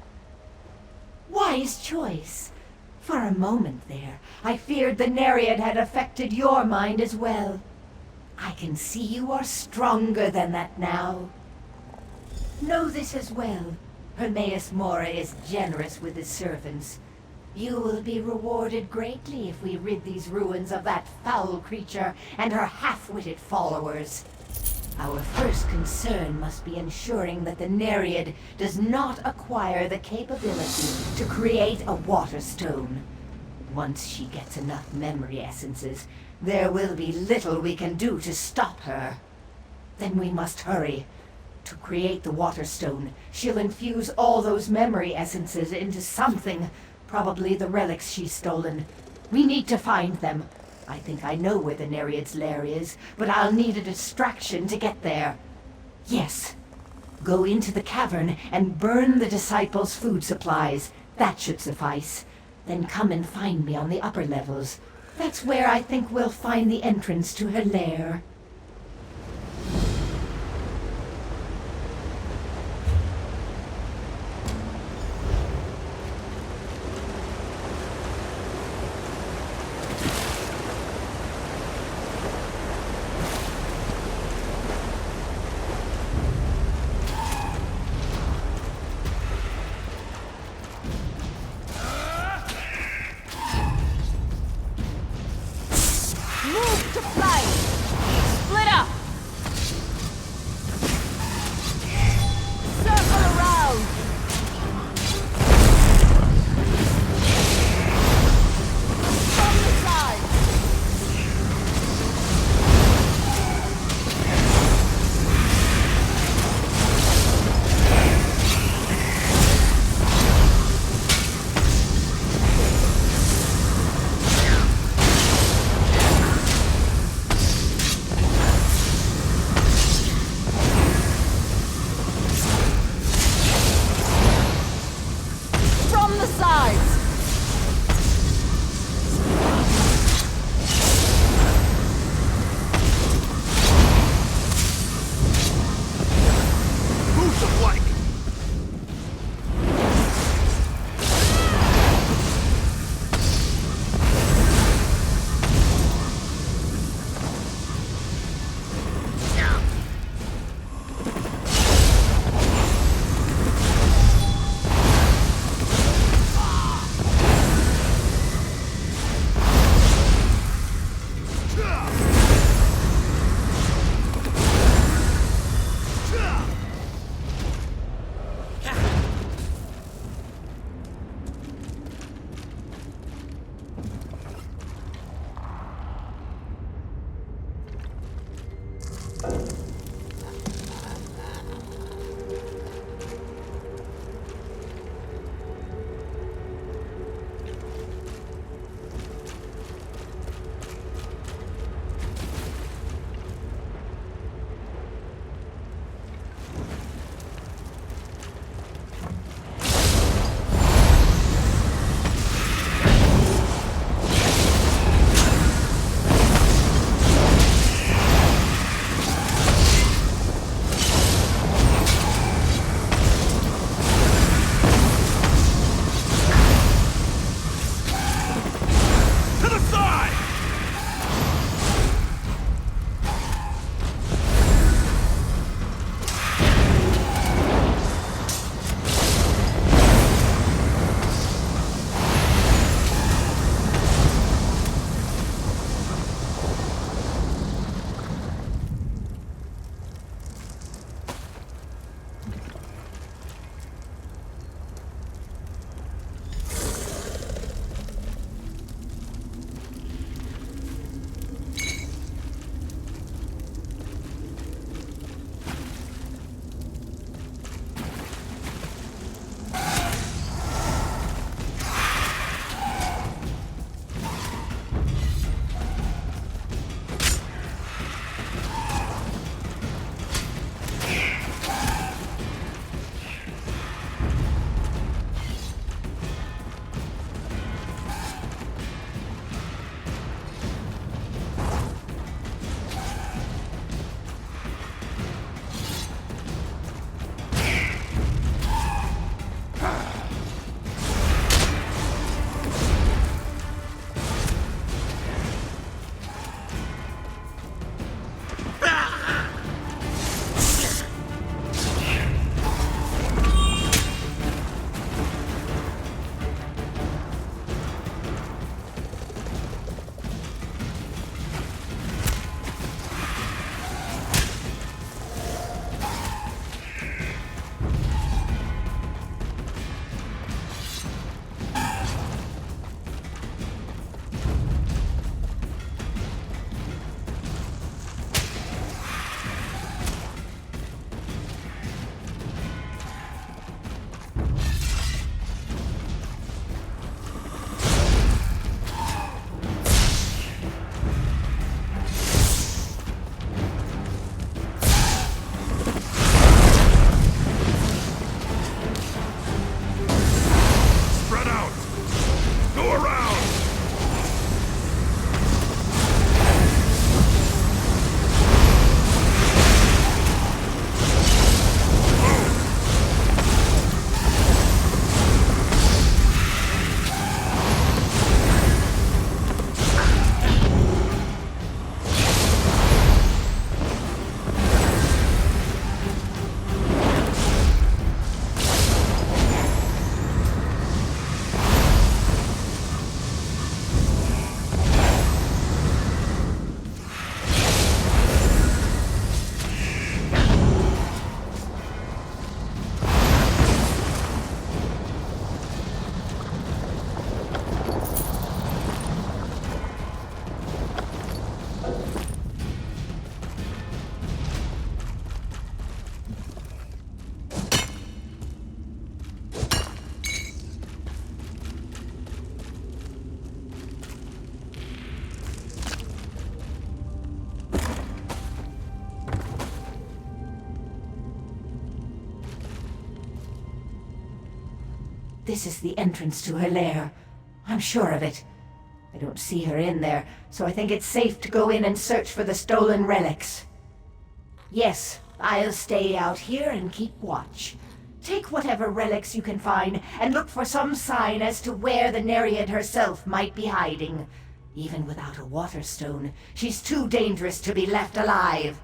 Wise choice. For a moment there, I feared the Nereid had affected your mind as well. I can see you are stronger than that now. Know this as well. Hermaeus Mora is generous with his servants. You will be rewarded greatly if we rid these ruins of that foul creature and her half-witted followers. Our first concern must be ensuring that the Nereid does not acquire the capability to create a water stone. Once she gets enough memory essences, there will be little we can do to stop her. Then we must hurry. To create the water stone, she'll infuse all those memory essences into something, probably the relics she's stolen. We need to find them. I think I know where the Nereid's lair is, but I'll need a distraction to get there. Yes. Go into the cavern and burn the disciples' food supplies. That should suffice. Then come and find me on the upper levels. That's where I think we'll find the entrance to her lair. This is the entrance to her lair. I'm sure of it. I don't see her in there, so I think it's safe to go in and search for the stolen relics. Yes, I'll stay out here and keep watch. Take whatever relics you can find, and look for some sign as to where the Nereid herself might be hiding. Even without a water stone, she's too dangerous to be left alive.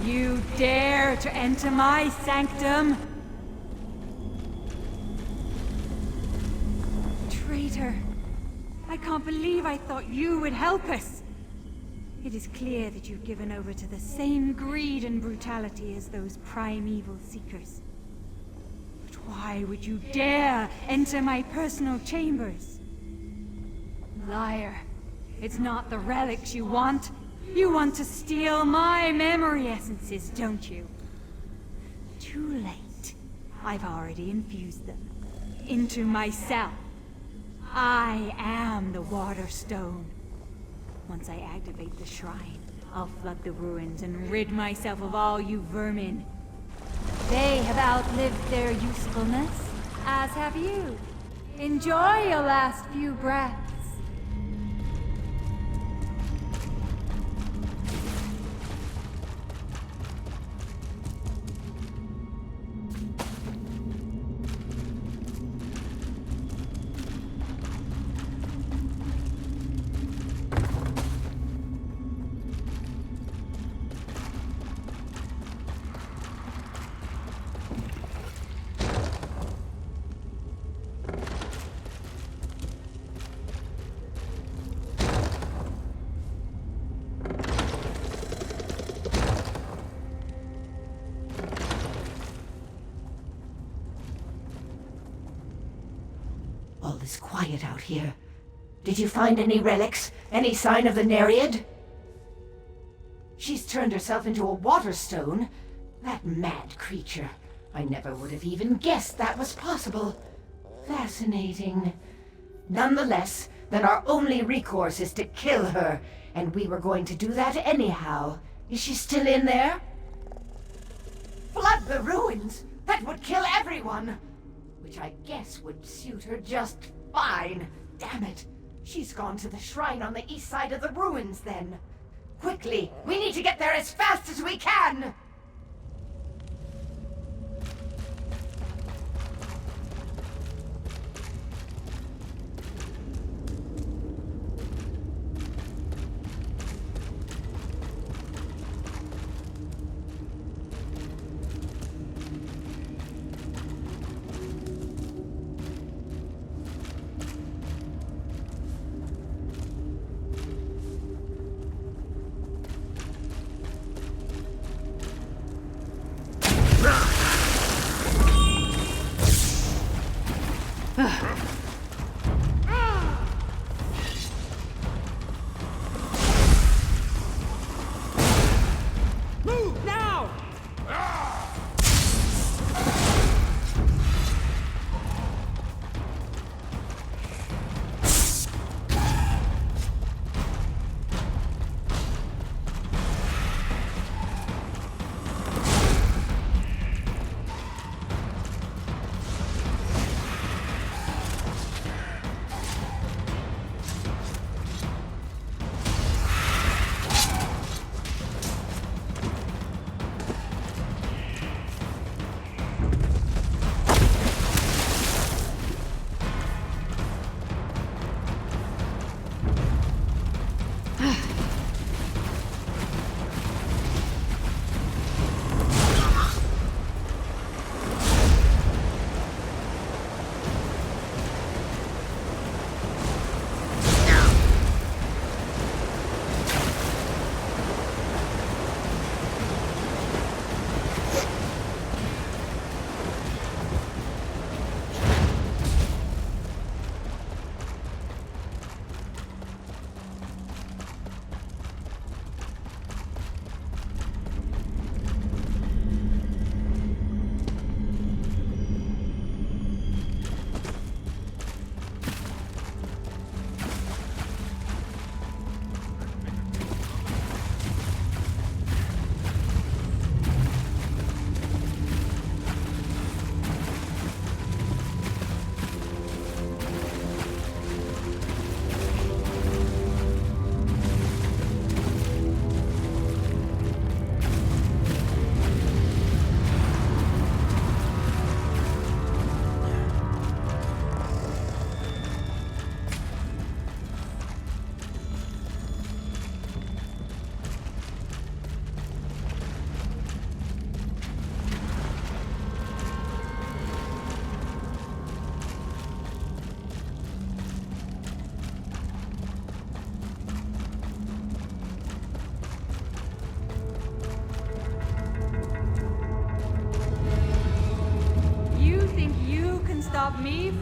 You dare to enter my sanctum? Traitor! I can't believe I thought you would help us! It is clear that you've given over to the same greed and brutality as those primeval seekers. But why would you dare enter my personal chambers? Liar! It's not the relics you want. You want to steal my memory essences, don't you? Too late. I've already infused them into myself. I am the Water Stone. Once I activate the shrine, I'll flood the ruins and rid myself of all you vermin. They have outlived their usefulness, as have you. Enjoy your last few breaths.
All is quiet out here. Did you find any relics? Any sign of the Nereid? She's turned herself into a water stone? That mad creature. I never would have even guessed that was possible. Fascinating. Nonetheless, then our only recourse is to kill her, and we were going to do that anyhow. Is she still in there? Flood the ruins! That would kill everyone! Which I guess would suit her just fine. Damn it! She's gone to the shrine on the east side of the ruins, then. Quickly! We need to get there as fast as we can!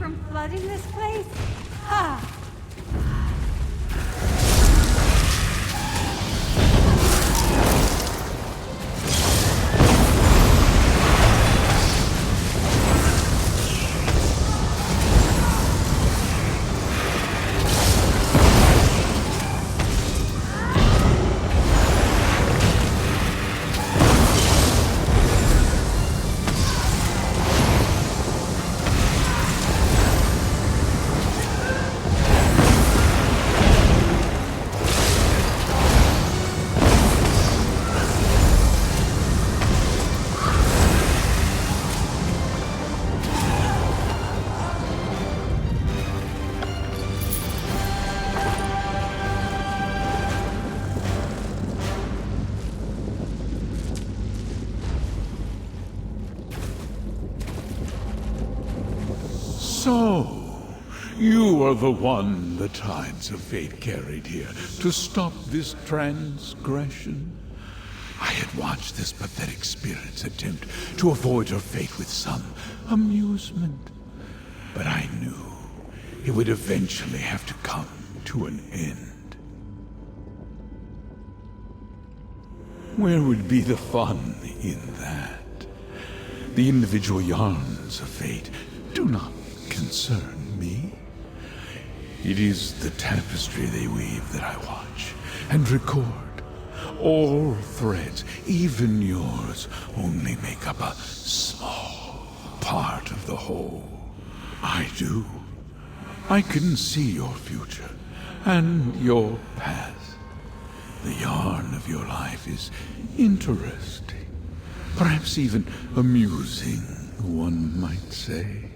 from flooding this place? Ha!
So, you are the one the tides of fate carried here to stop this transgression? I had watched this pathetic spirit's attempt to avoid her fate with some amusement, but I knew it would eventually have to come to an end. Where would be the fun in that? The individual yarns of fate do not concern me. It is the tapestry they weave that I watch and record. All threads, even yours, only make up a small part of the whole. I do. I can see your future and your past. The yarn of your life is interesting, perhaps even amusing, one might say.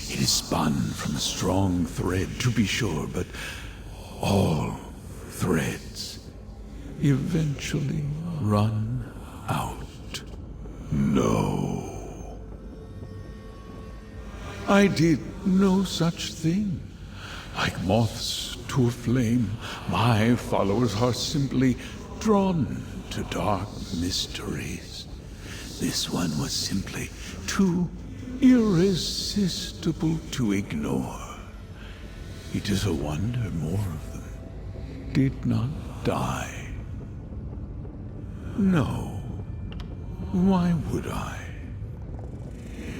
It is spun from a strong thread, to be sure, but all threads eventually run out. No. I did no such thing. Like moths to a flame, my followers are simply drawn to dark mysteries. This one was simply too irresistible to ignore. It is a wonder more of them did not die. No. Why would I?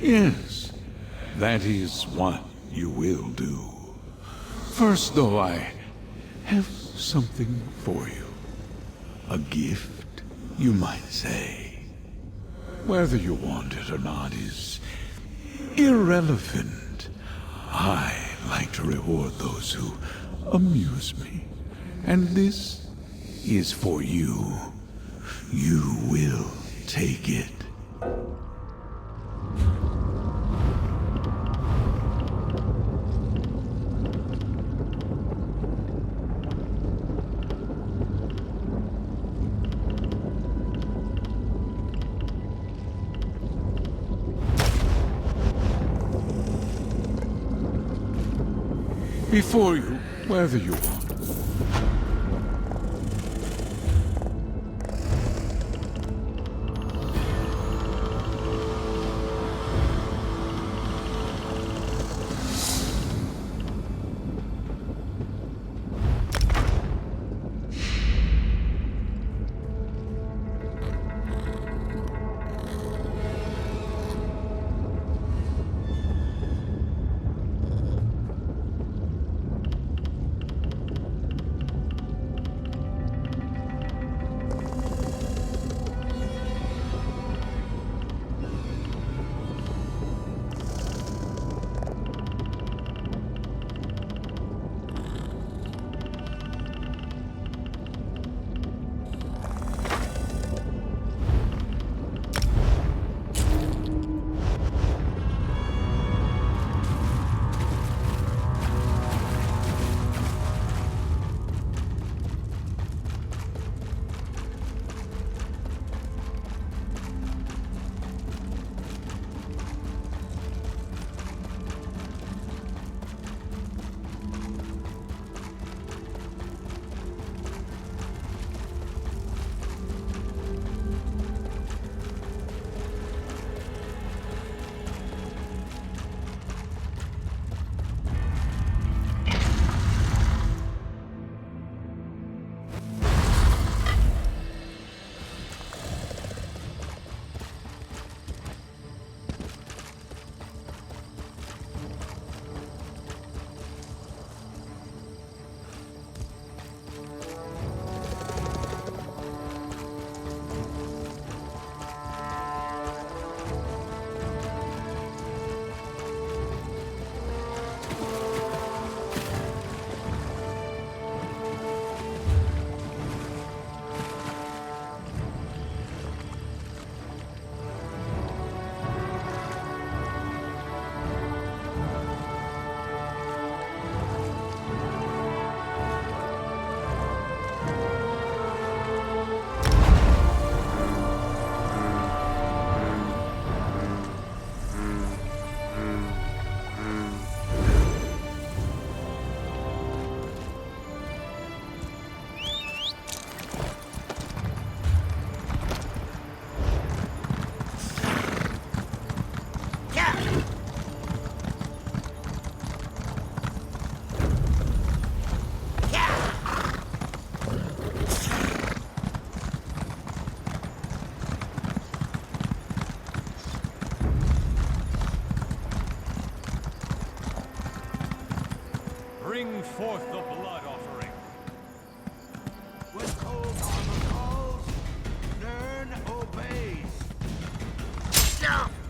Yes, that is what you will do. First, though, I have something for you. A gift, you might say. Whether you want it or not is irrelevant. I like to reward those who amuse me. And this is for you. You will take it. Before you, whether you want.
yourself!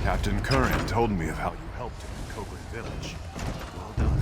Captain Curran told me of how you helped him in Coburn Village. Well done.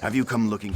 Have you come looking?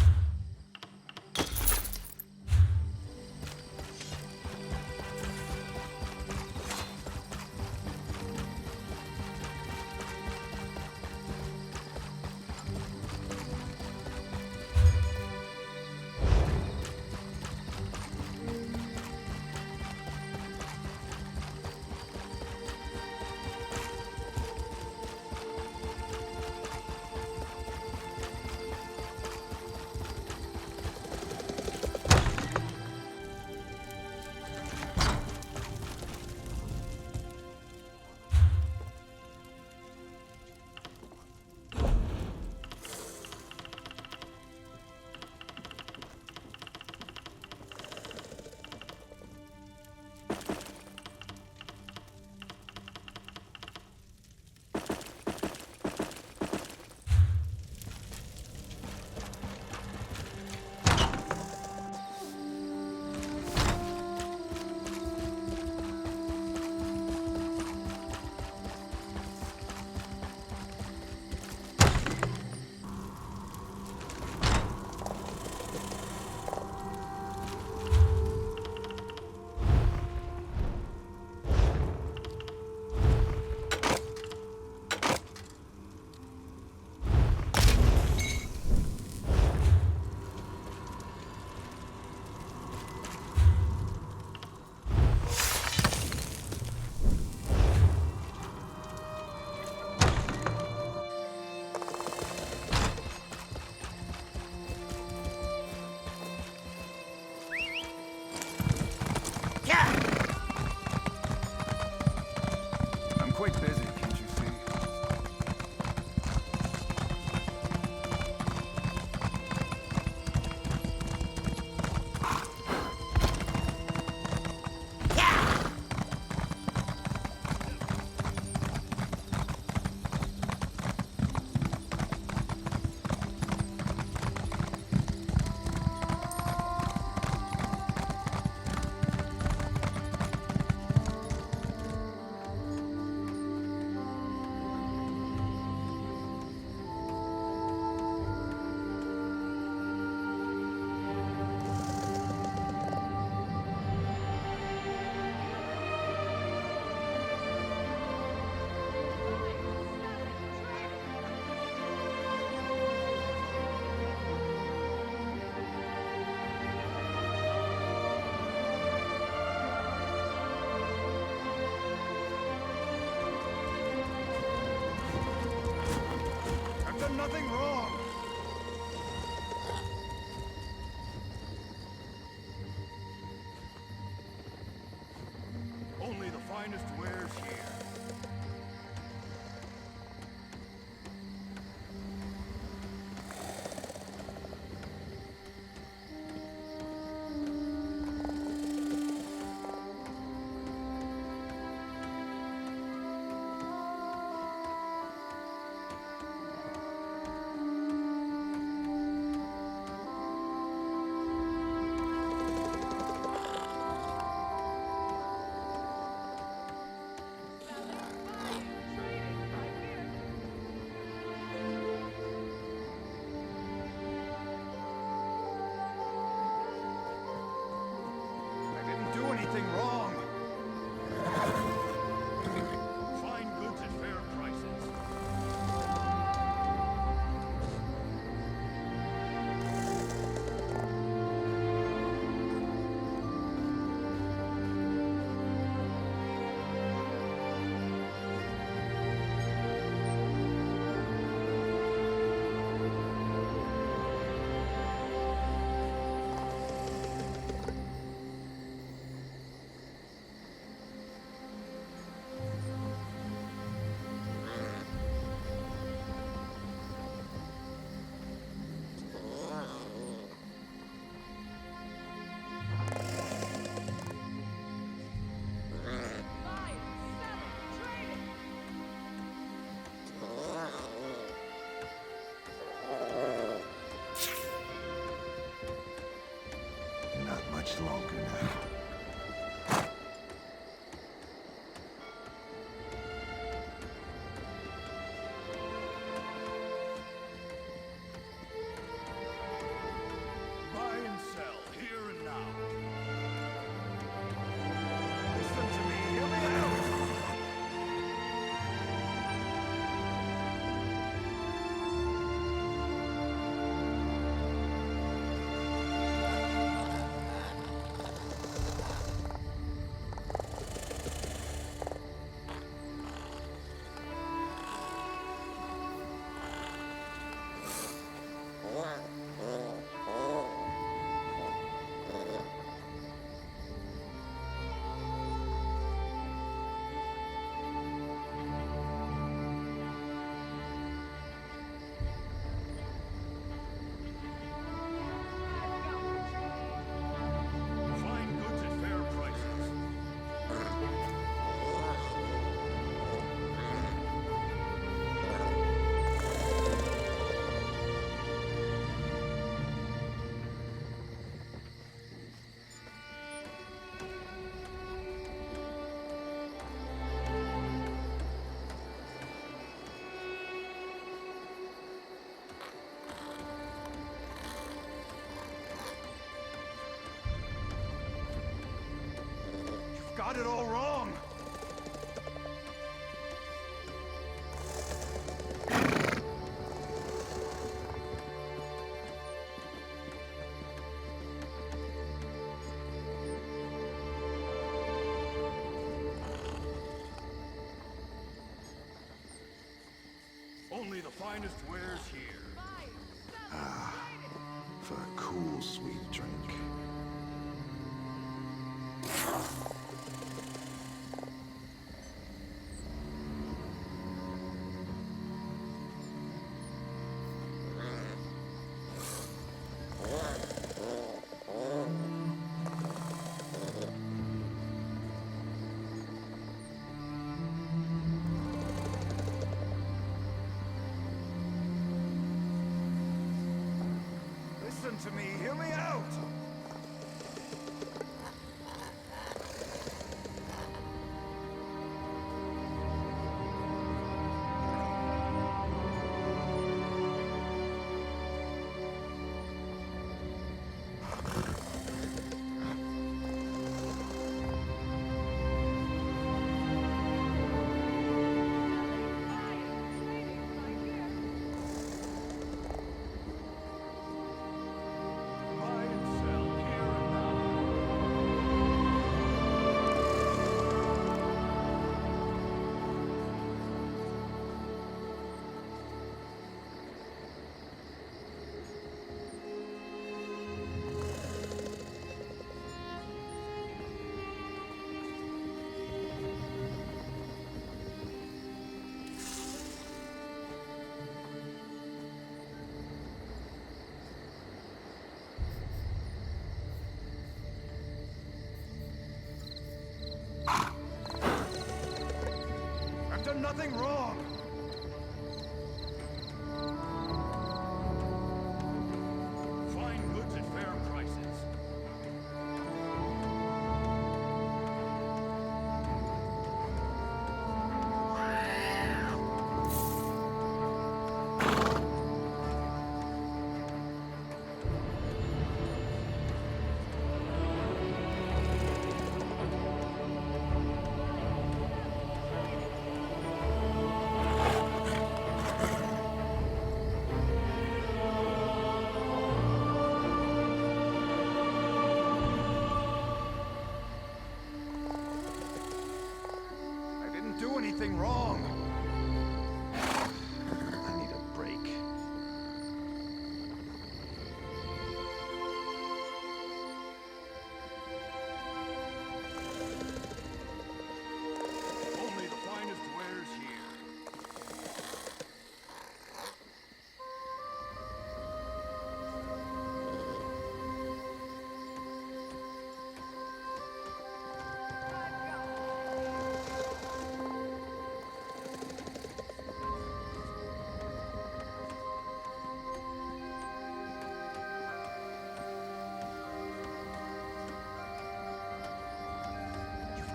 I'm quite busy, can't you see? I've done nothing wrong. Only the finest wares here.
it all wrong! Only the finest wares here.
For a cool, sweet drink.
Listen to me, hear me out! I've done nothing wrong! Fine goods at fair prices. Do anything wrong. I need a break. Only the finest wares here.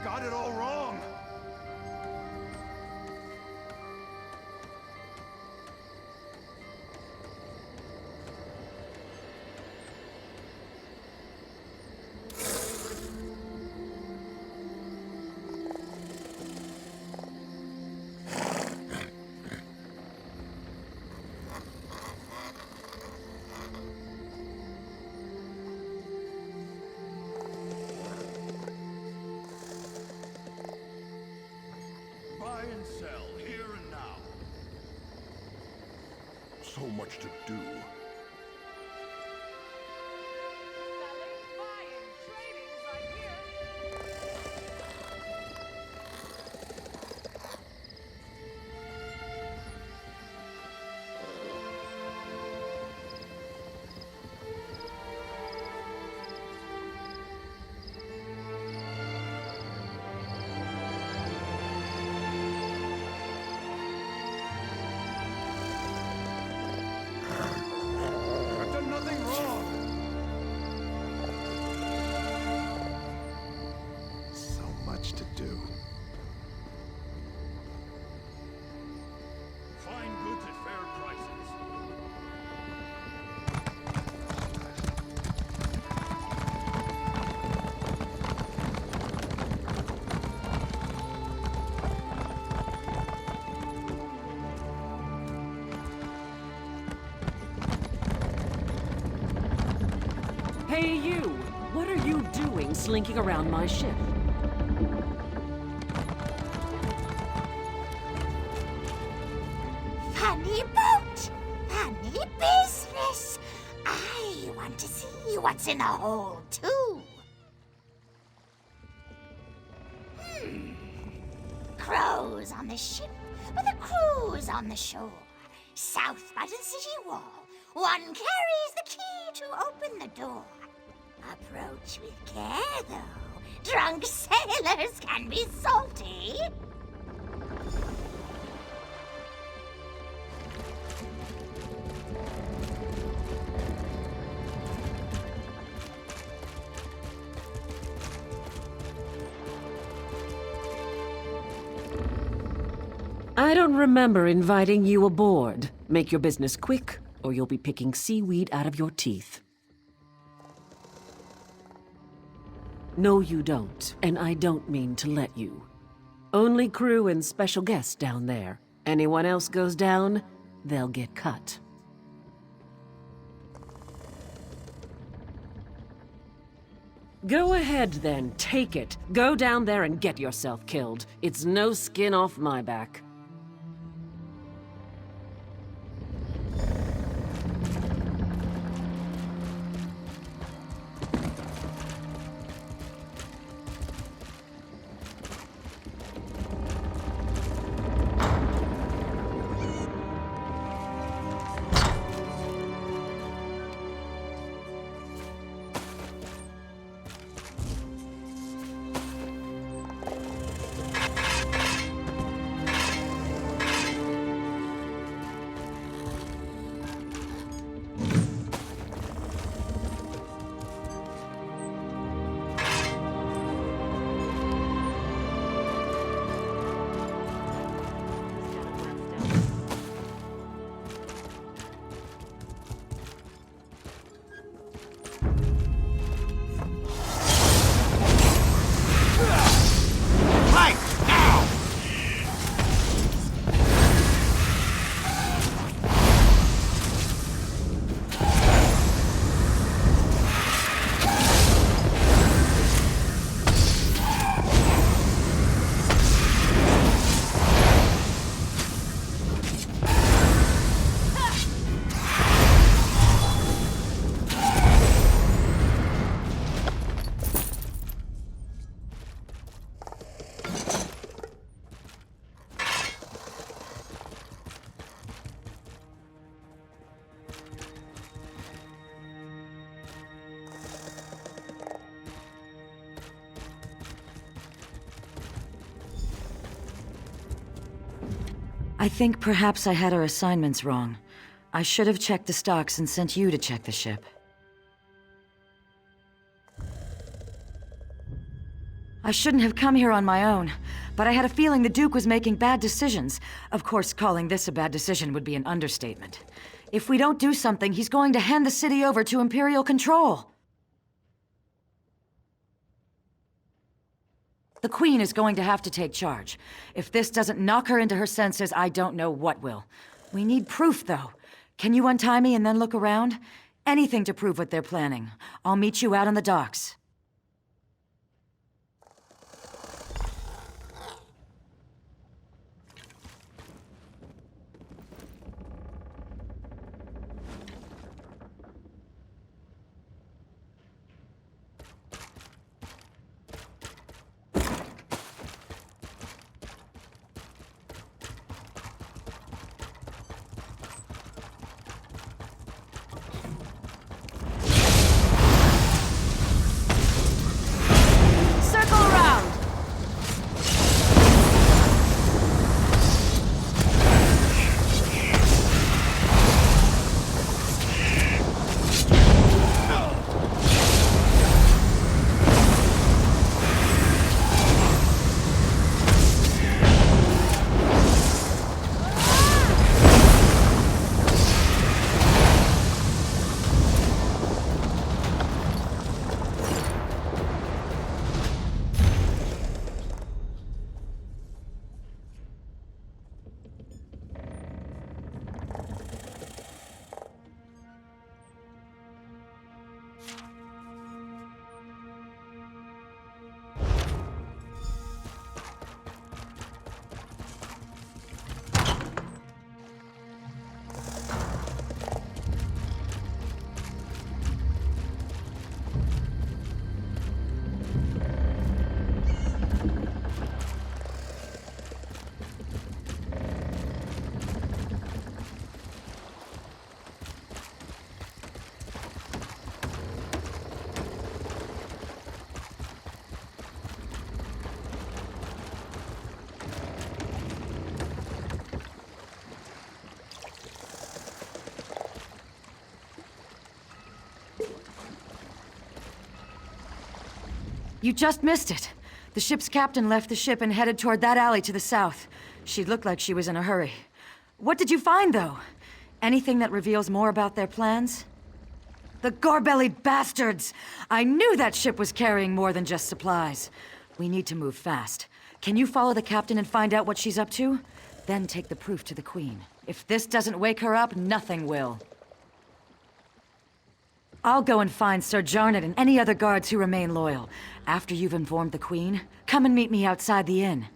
Got it all wrong! Buy and sell, here and now.
So much to do.
Hey you! What are you doing slinking around my ship?
Funny boat! Funny business! I want to see what's in the hole, too. Crows on the ship, but the crew's on the shore. South Button City Wall. One carries the key to open the door. Approach with care, though. Drunk sailors can be salty.
I don't remember inviting you aboard. Make your business quick, or you'll be picking seaweed out of your teeth. No, you don't, and I don't mean to let you. Only crew and special guests down there. Anyone else goes down, they'll get cut. Go ahead then, take it. Go down there and get yourself killed. It's no skin off my back.
I think perhaps I had our assignments wrong. I should have checked the stocks and sent you to check the ship. I shouldn't have come here on my own, but I had a feeling the Duke was making bad decisions. Of course, calling this a bad decision would be an understatement. If we don't do something, he's going to hand the city over to Imperial control. The Queen is going to have to take charge. If this doesn't knock her into her senses, I don't know what will. We need proof, though. Can you untie me and then look around? Anything to prove what they're planning. I'll meet you out on the docks. You just missed it. The ship's captain left the ship and headed toward that alley to the south. She looked like she was in a hurry. What did you find, though? Anything that reveals more about their plans? The gore-bellied bastards! I knew that ship was carrying more than just supplies. We need to move fast. Can you follow the captain and find out what she's up to? Then take the proof to the Queen. If this doesn't wake her up, nothing will. I'll go and find Sir Jarnet and any other guards who remain loyal. After you've informed the Queen, come and meet me outside the inn.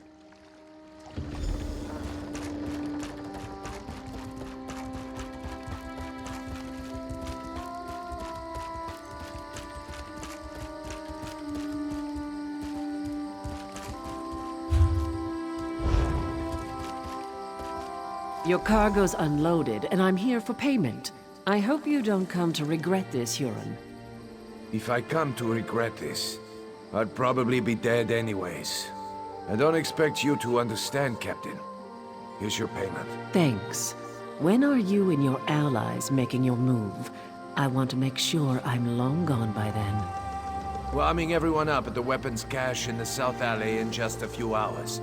Your cargo's unloaded, and I'm here for payment. I hope you don't come to regret this, Huron.
If I come to regret this, I'd probably be dead anyways. I don't expect you to understand, Captain. Here's your payment.
Thanks. When are you and your allies making your move? I want to make sure I'm long gone by then.
We're arming everyone up at the weapons cache in the South Alley in just a few hours.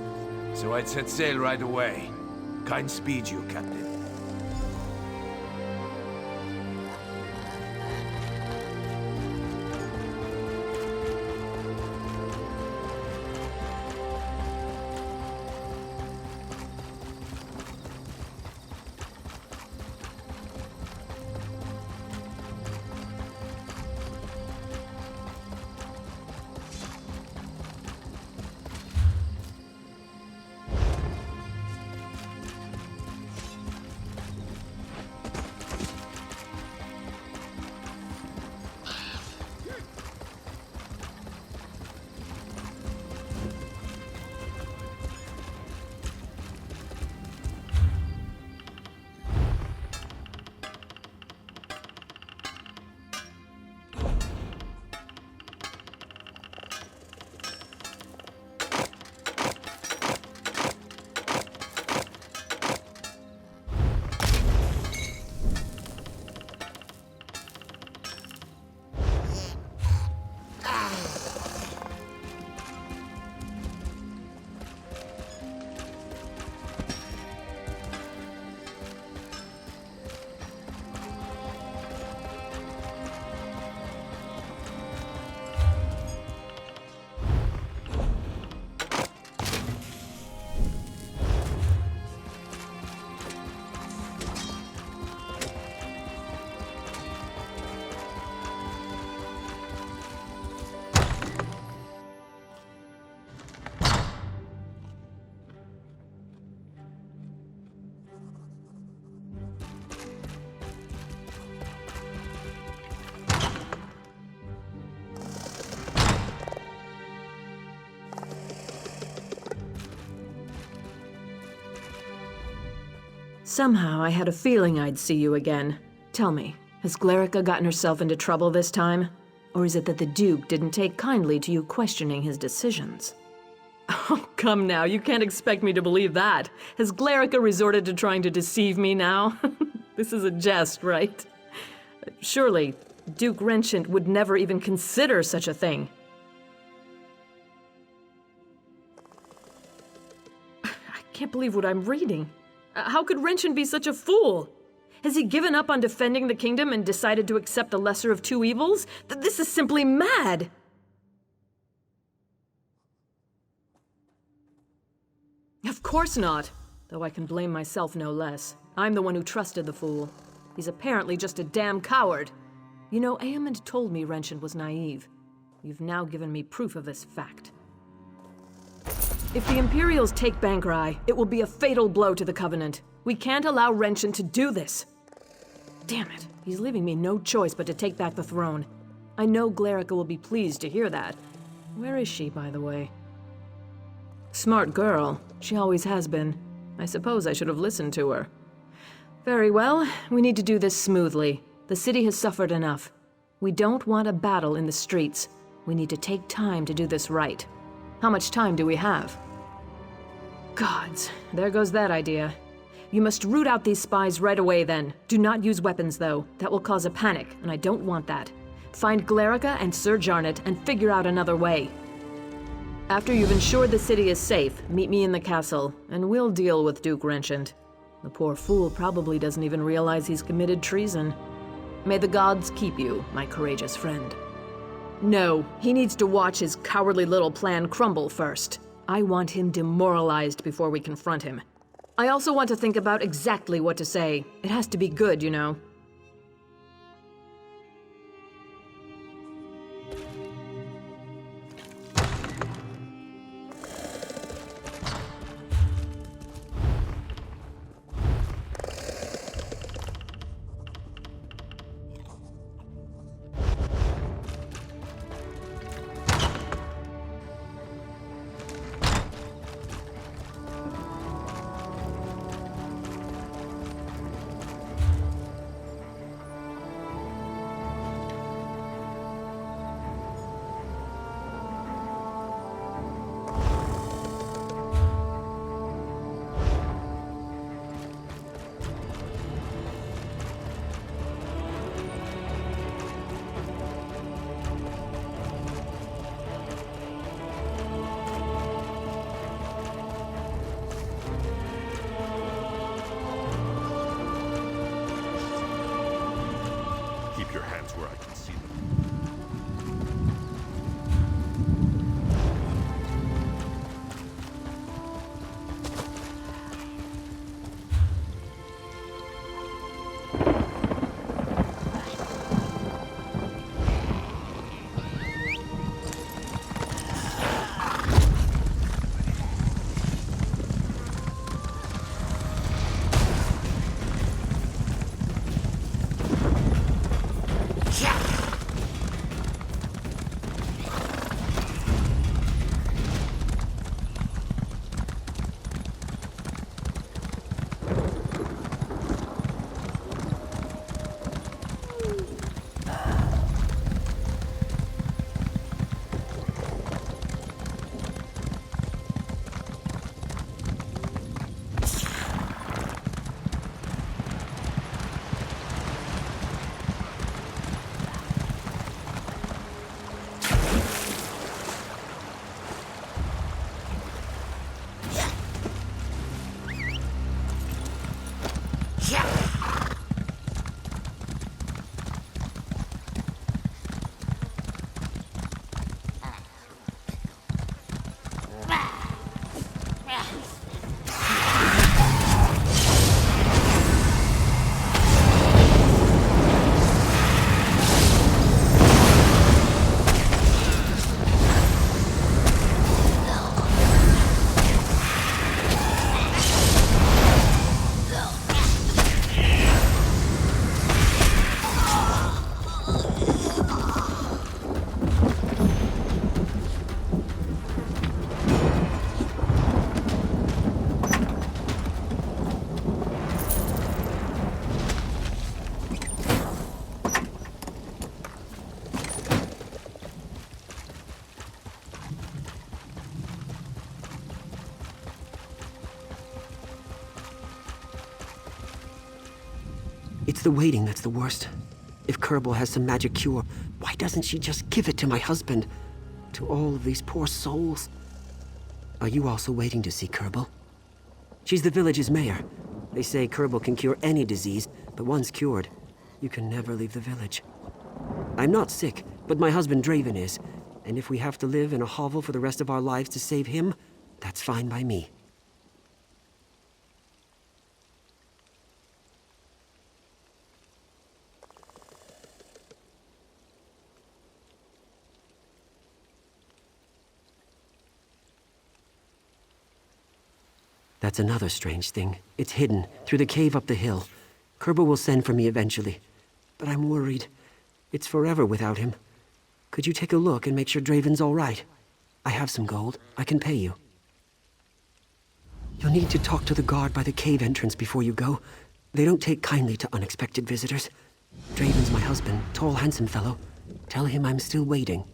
So I'd set sail right away. Kind speed you, Captain.
Somehow I had a feeling I'd see you again. Tell me, has Glerica gotten herself into trouble this time? Or is it that the Duke didn't take kindly to you questioning his decisions? Oh, come now, you can't expect me to believe that. Has Glerica resorted to trying to deceive me now? This is a jest, right? Surely, Duke Renchant would never even consider such a thing. I can't believe what I'm reading. How could Renchant be such a fool? Has he given up on defending the kingdom and decided to accept the lesser of two evils? This is simply mad! Of course not. Though I can blame myself no less. I'm the one who trusted the fool. He's apparently just a damn coward. You know, Aemond told me Renchant was naive. You've now given me proof of this fact. If the Imperials take Bankerai, it will be a fatal blow to the Covenant. We can't allow Renchant to do this. Damn it, he's leaving me no choice but to take back the throne. I know Glerica will be pleased to hear that. Where is she, by the way? Smart girl. She always has been. I suppose I should have listened to her. Very well, we need to do this smoothly. The city has suffered enough. We don't want a battle in the streets. We need to take time to do this right. How much time do we have? Gods, there goes that idea. You must root out these spies right away then. Do not use weapons though. That will cause a panic, and I don't want that. Find Glerica and Sir Jarnet and figure out another way. After you've ensured the city is safe, meet me in the castle, and we'll deal with Duke Renchant. The poor fool probably doesn't even realize he's committed treason. May the gods keep you, my courageous friend. No, he needs to watch his cowardly little plan crumble first. I want him demoralized before we confront him. I also want to think about exactly what to say. It has to be good, you know.
Keep your hands where I can see them.
It's the waiting that's the worst. If Kerbal has some magic cure, why doesn't she just give it to my husband? To all of these poor souls? Are you also waiting to see Kerbal? She's the village's mayor. They say Kerbal can cure any disease, but once cured, you can never leave the village. I'm not sick, but my husband Draven is, and if we have to live in a hovel for the rest of our lives to save him, that's fine by me. That's another strange thing. It's hidden, through the cave up the hill. Kerbal will send for me eventually. But I'm worried. It's forever without him. Could you take a look and make sure Draven's all right? I have some gold. I can pay you. You'll need to talk to the guard by the cave entrance before you go. They don't take kindly to unexpected visitors. Draven's my husband, tall, handsome fellow. Tell him I'm still waiting.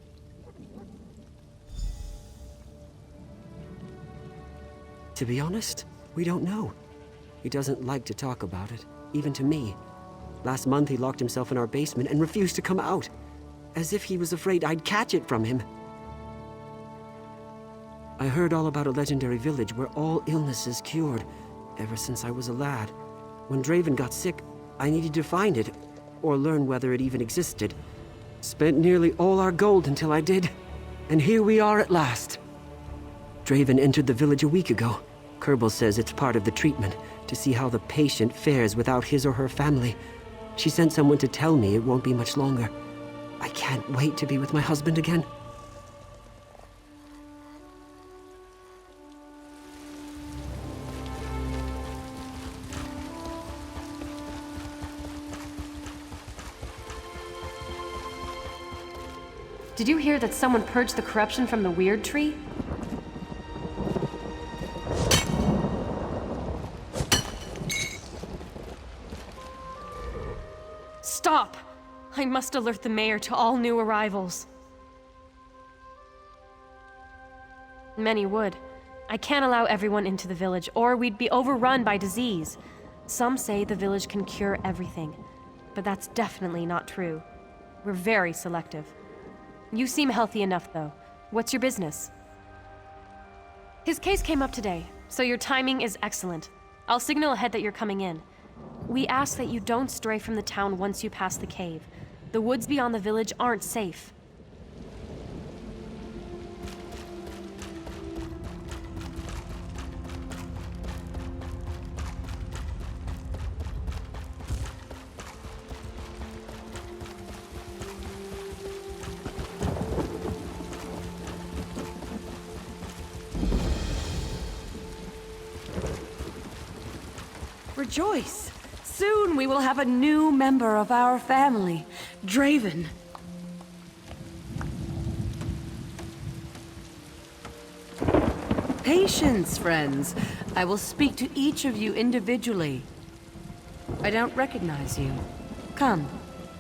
To be honest, we don't know. He doesn't like to talk about it, even to me. Last month he locked himself in our basement and refused to come out, as if he was afraid I'd catch it from him. I heard all about a legendary village where all illnesses cured, ever since I was a lad. When Draven got sick, I needed to find it, or learn whether it even existed. Spent nearly all our gold until I did, and here we are at last. Draven entered the village a week ago. Kerbal says it's part of the treatment, to see how the patient fares without his or her family. She sent someone to tell me it won't be much longer. I can't wait to be with my husband again.
Did you hear that someone purged the corruption from the Weird Tree? Stop! I must alert the mayor to all new arrivals. Many would. I can't allow everyone into the village, or we'd be overrun by disease. Some say the village can cure everything, but that's definitely not true. We're very selective. You seem healthy enough, though. What's your business? His case came up today, so your timing is excellent. I'll signal ahead that you're coming in. We ask that you don't stray from the town once you pass the cave. The woods beyond the village aren't safe.
Rejoice! Soon we will have a new member of our family, Draven. Patience, friends. I will speak to each of you individually. I don't recognize you. Come,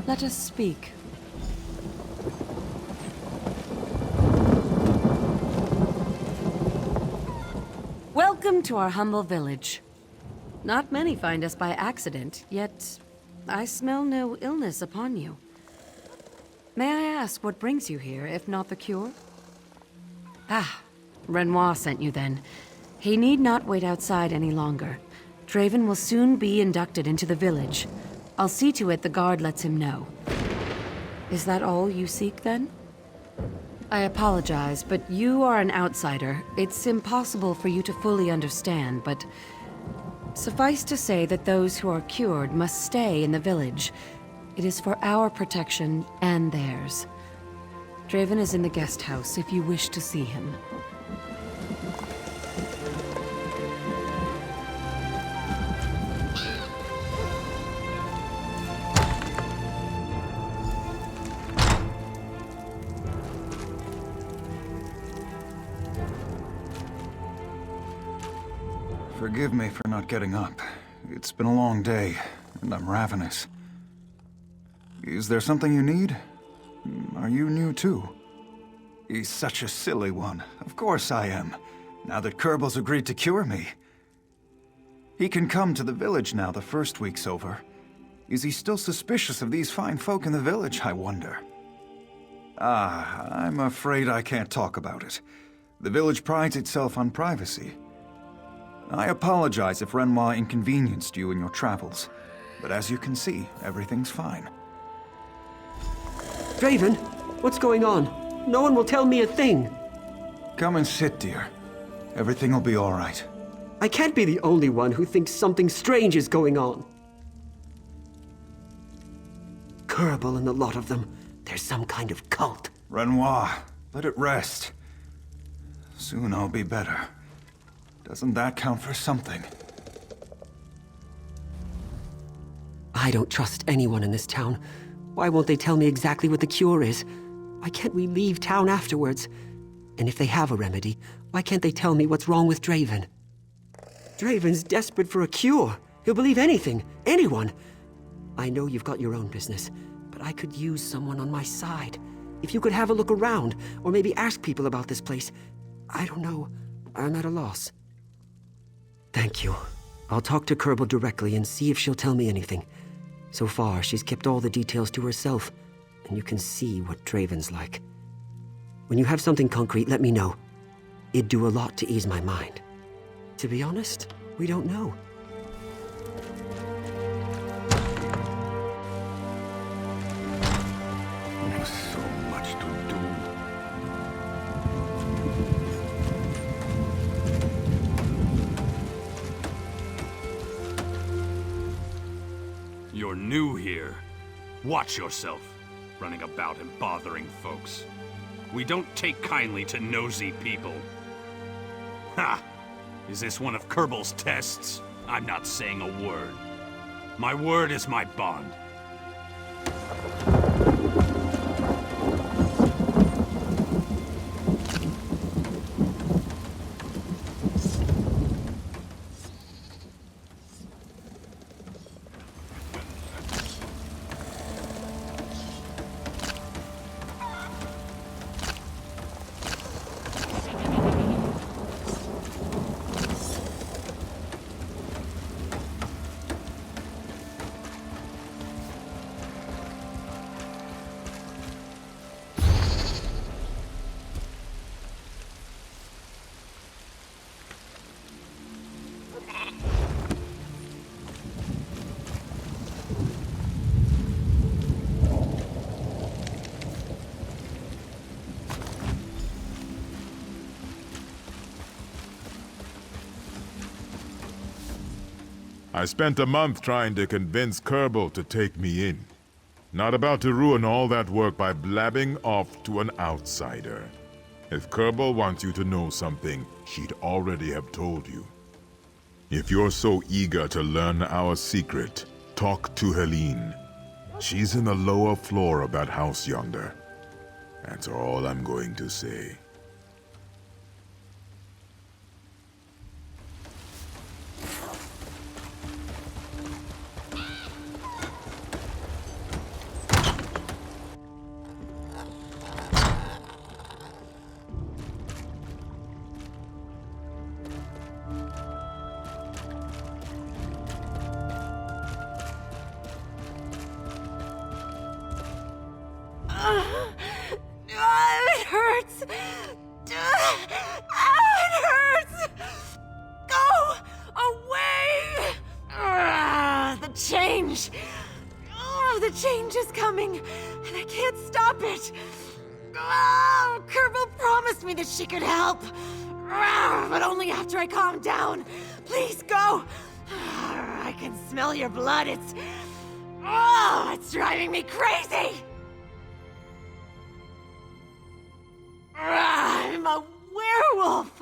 let us speak. Welcome to our humble village. Not many find us by accident, yet I smell no illness upon you. May I ask what brings you here, if not the cure? Ah, Renoir sent you then. He need not wait outside any longer. Draven will soon be inducted into the village. I'll see to it the guard lets him know. Is that all you seek, then? I apologize, but you are an outsider. It's impossible for you to fully understand, but suffice to say that those who are cured must stay in the village. It is for our protection and theirs. Draven is in the guest house if you wish to see him.
Forgive me for not getting up. It's been a long day, and I'm ravenous. Is there something you need? Are you new too? He's such a silly one. Of course I am, now that Kerbal's agreed to cure me. He can come to the village now the first week's over. Is he still suspicious of these fine folk in the village, I wonder? Ah, I'm afraid I can't talk about it. The village prides itself on privacy. I apologize if Renoir inconvenienced you in your travels, but as you can see, everything's fine.
Draven, what's going on? No one will tell me a thing.
Come and sit, dear. Everything will be all right.
I can't be the only one who thinks something strange is going on. Kerbal and the lot of them. There's some kind of cult.
Renoir, let it rest. Soon I'll be better. Doesn't that count for something?
I don't trust anyone in this town. Why won't they tell me exactly what the cure is? Why can't we leave town afterwards? And if they have a remedy, why can't they tell me what's wrong with Draven? Draven's desperate for a cure. He'll believe anything, anyone. I know you've got your own business, but I could use someone on my side. If you could have a look around, or maybe ask people about this place. I don't know. I'm at a loss. Thank you. I'll talk to Kerbal directly and see if she'll tell me anything. So far, she's kept all the details to herself, and you can see what Draven's like. When you have something concrete, let me know. It'd do a lot to ease my mind. To be honest, we don't know.
There's so much to do.
You're new here. Watch yourself, running about and bothering folks. We don't take kindly to nosy people. Ha! Is this one of Kerbel's tests? I'm not saying a word. My word is my bond.
I spent a month trying to convince Kerbel to take me in. Not about to ruin all that work by blabbing off to an outsider. If Kerbel wants you to know something, she'd already have told you. If you're so eager to learn our secret, talk to Helene. She's in the lower floor of that house yonder. That's all I'm going to say.
It hurts! It hurts! Go away! The change! The change is coming, and I can't stop it! Kerbel promised me that she could help! But only after I calm down. Please go! I can smell your blood. It's driving me crazy! I'm a werewolf!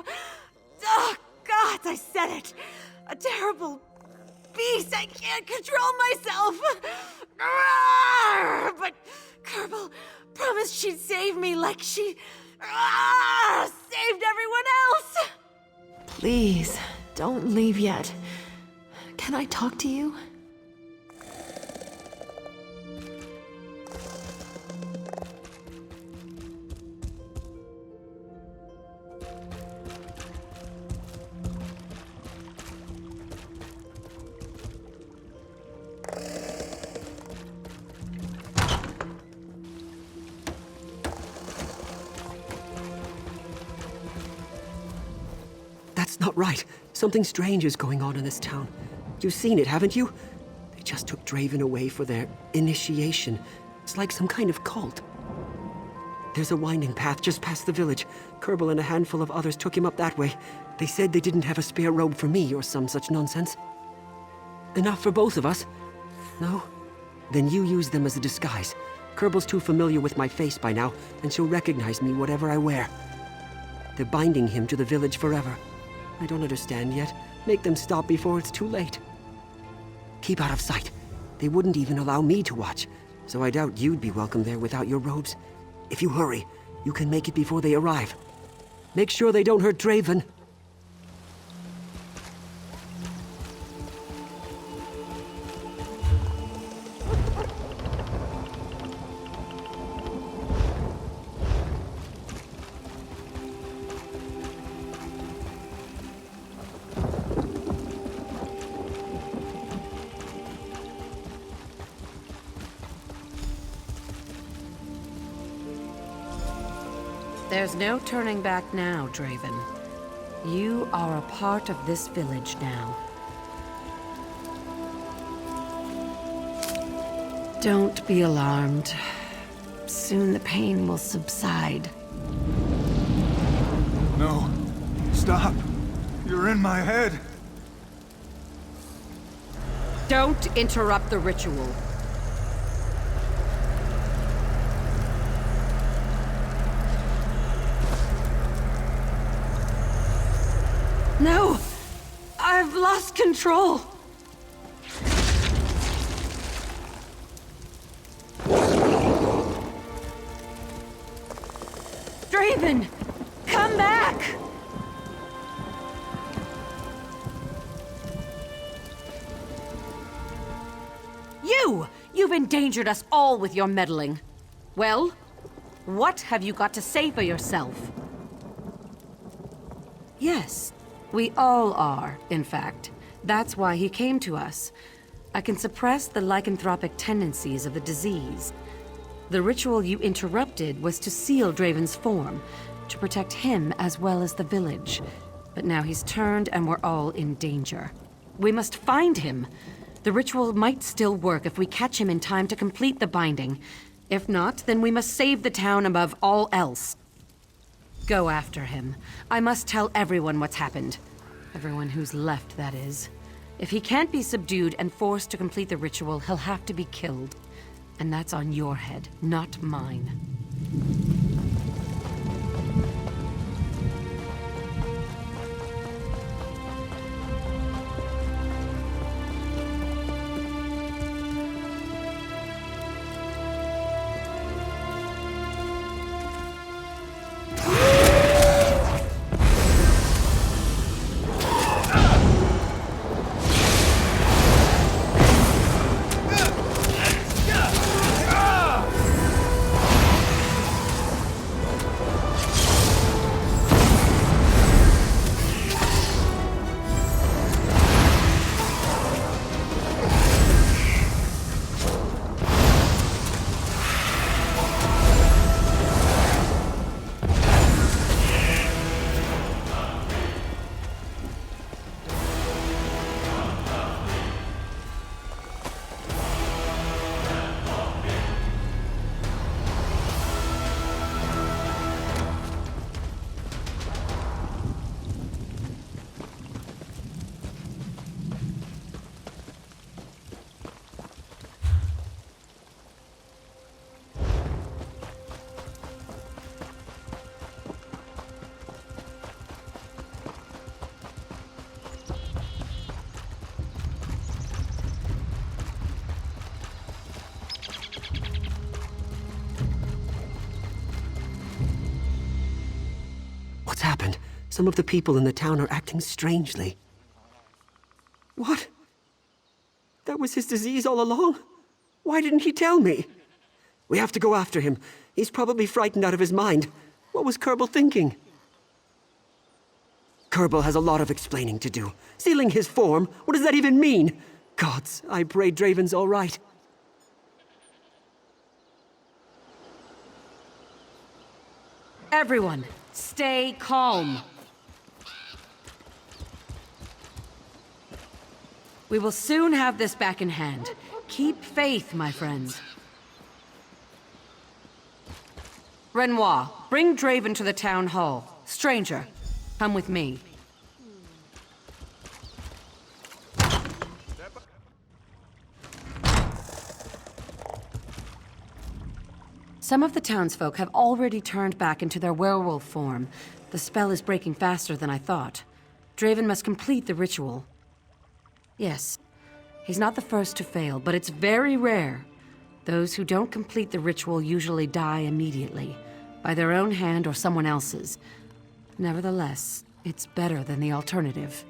Oh, God, I said it! A terrible beast! I can't control myself! But Kerbel promised she'd save me like she saved everyone else!
Please, don't leave yet. Can I talk to you?
That's not right. Something strange is going on in this town. You've seen it, haven't you? They just took Draven away for their initiation. It's like some kind of cult. There's a winding path just past the village. Kerbel and a handful of others took him up that way. They said they didn't have a spare robe for me or some such nonsense. Enough for both of us? No? Then you use them as a disguise. Kerbel's too familiar with my face by now, and she'll recognize me whatever I wear. They're binding him to the village forever. I don't understand yet. Make them stop before it's too late. Keep out of sight. They wouldn't even allow me to watch, so I doubt you'd be welcome there without your robes. If you hurry, you can make it before they arrive. Make sure they don't hurt Draven.
There's no turning back now, Draven.
You are a part of this village now. Don't be alarmed. Soon the pain will subside.
No. Stop. You're in my head.
Don't interrupt the ritual.
No! I've lost control! Draven! Come back!
You've endangered us all with your meddling. Well, what have you got to say for yourself? Yes, we all are, in fact. That's why he came to us. I can suppress the lycanthropic tendencies of the disease. The ritual you interrupted was to seal Draven's form, to protect him as well as the village. But now he's turned and we're all in danger. We must find him. The ritual might still work if we catch him in time to complete the binding. If not, then we must save the town above all else. Go after him. I must tell everyone what's happened. Everyone who's left, that is. If he can't be subdued and forced to complete the ritual, he'll have to be killed. And that's on your head, not mine.
What's happened? Some of the people in the town are acting strangely. What? That was his disease all along? Why didn't he tell me? We have to go after him. He's probably frightened out of his mind. What was Kerbal thinking? Kerbal has a lot of explaining to do. Sealing his form? What does that even mean? Gods, I pray Draven's all right.
Everyone, stay calm. We will soon have this back in hand. Keep faith, my friends. Renoir, bring Draven to the town hall. Stranger, come with me. Some of the townsfolk have already turned back into their werewolf form. The spell is breaking faster than I thought. Draven must complete the ritual. Yes, he's not the first to fail, but it's very rare. Those who don't complete the ritual usually die immediately, by their own hand or someone else's. Nevertheless, it's better than the alternative.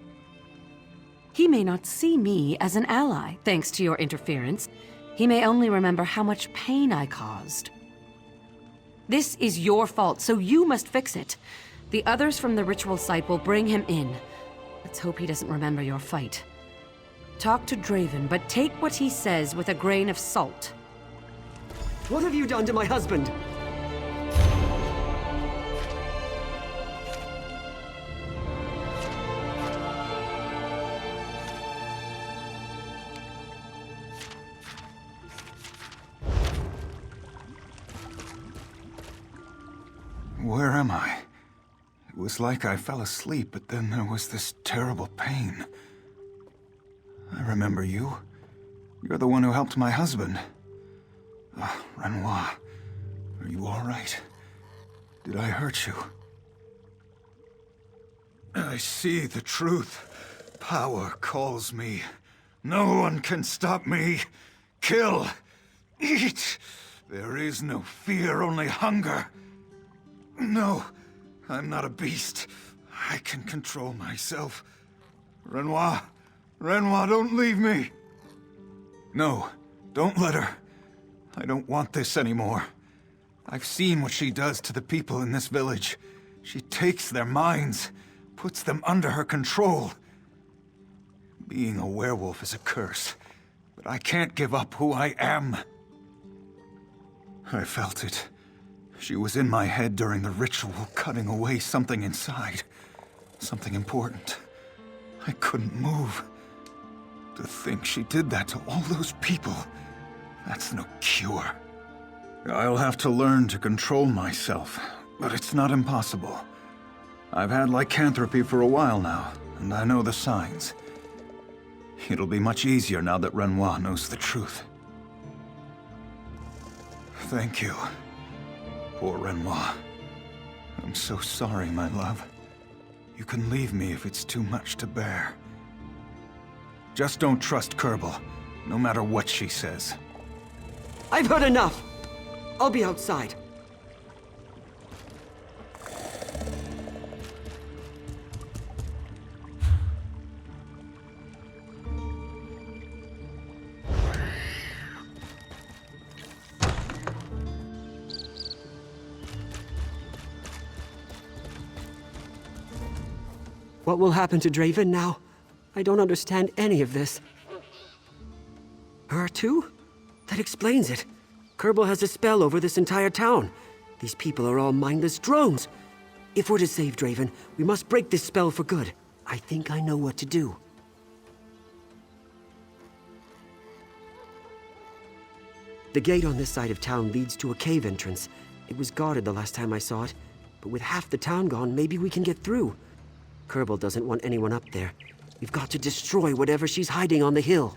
He may not see me as an ally, thanks to your interference. He may only remember how much pain I caused. This is your fault, so you must fix it. The others from the ritual site will bring him in. Let's hope he doesn't remember your fight. Talk to Draven, but take what he says with a grain of salt.
What have you done to my husband?
Where am I? It was like I fell asleep, but then there was this terrible pain. I remember you. You're the one who helped my husband. Renoir, are you all right? Did I hurt you? I see the truth. Power calls me. No one can stop me. Kill. Eat. There is no fear, only hunger. No, I'm not a beast. I can control myself. Renoir. Renoir, don't leave me. No, don't let her. I don't want this anymore. I've seen what she does to the people in this village. She takes their minds, puts them under her control. Being a werewolf is a curse, but I can't give up who I am. I felt it. She was in my head during the ritual, cutting away something inside. Something important. I couldn't move. To think she did that to all those people, that's no cure. I'll have to learn to control myself, but it's not impossible. I've had lycanthropy for a while now, and I know the signs. It'll be much easier now that Renoir knows the truth. Thank you. Poor Renoir. I'm so sorry, my love. You can leave me if it's too much to bear. Just don't trust Kerbal, no matter what she says.
I've heard enough! I'll be outside. What will happen to Draven now? I don't understand any of this. Her too? That explains it. Kerbal has a spell over this entire town. These people are all mindless drones. If we're to save Draven, we must break this spell for good. I think I know what to do. The gate on this side of town leads to a cave entrance. It was guarded the last time I saw it, but with half the town gone, maybe we can get through. Kerbal doesn't want anyone up there. We've got to destroy whatever she's hiding on the hill.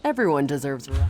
Everyone deserves rest.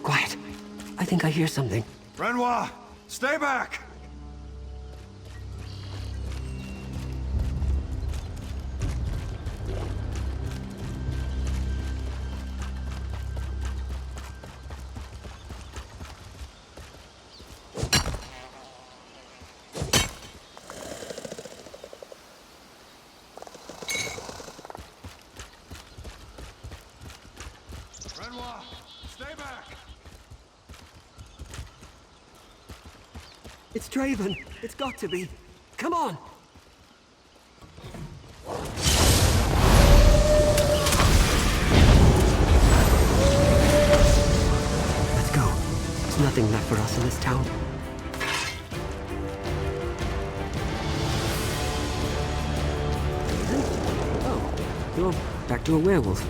Quiet. I think I hear something.
Renoir, stay back! Renoir, stay back!
It's Draven. It's got to be. Come on! Let's go. There's nothing left for us in this town. Oh, you're back to a werewolf.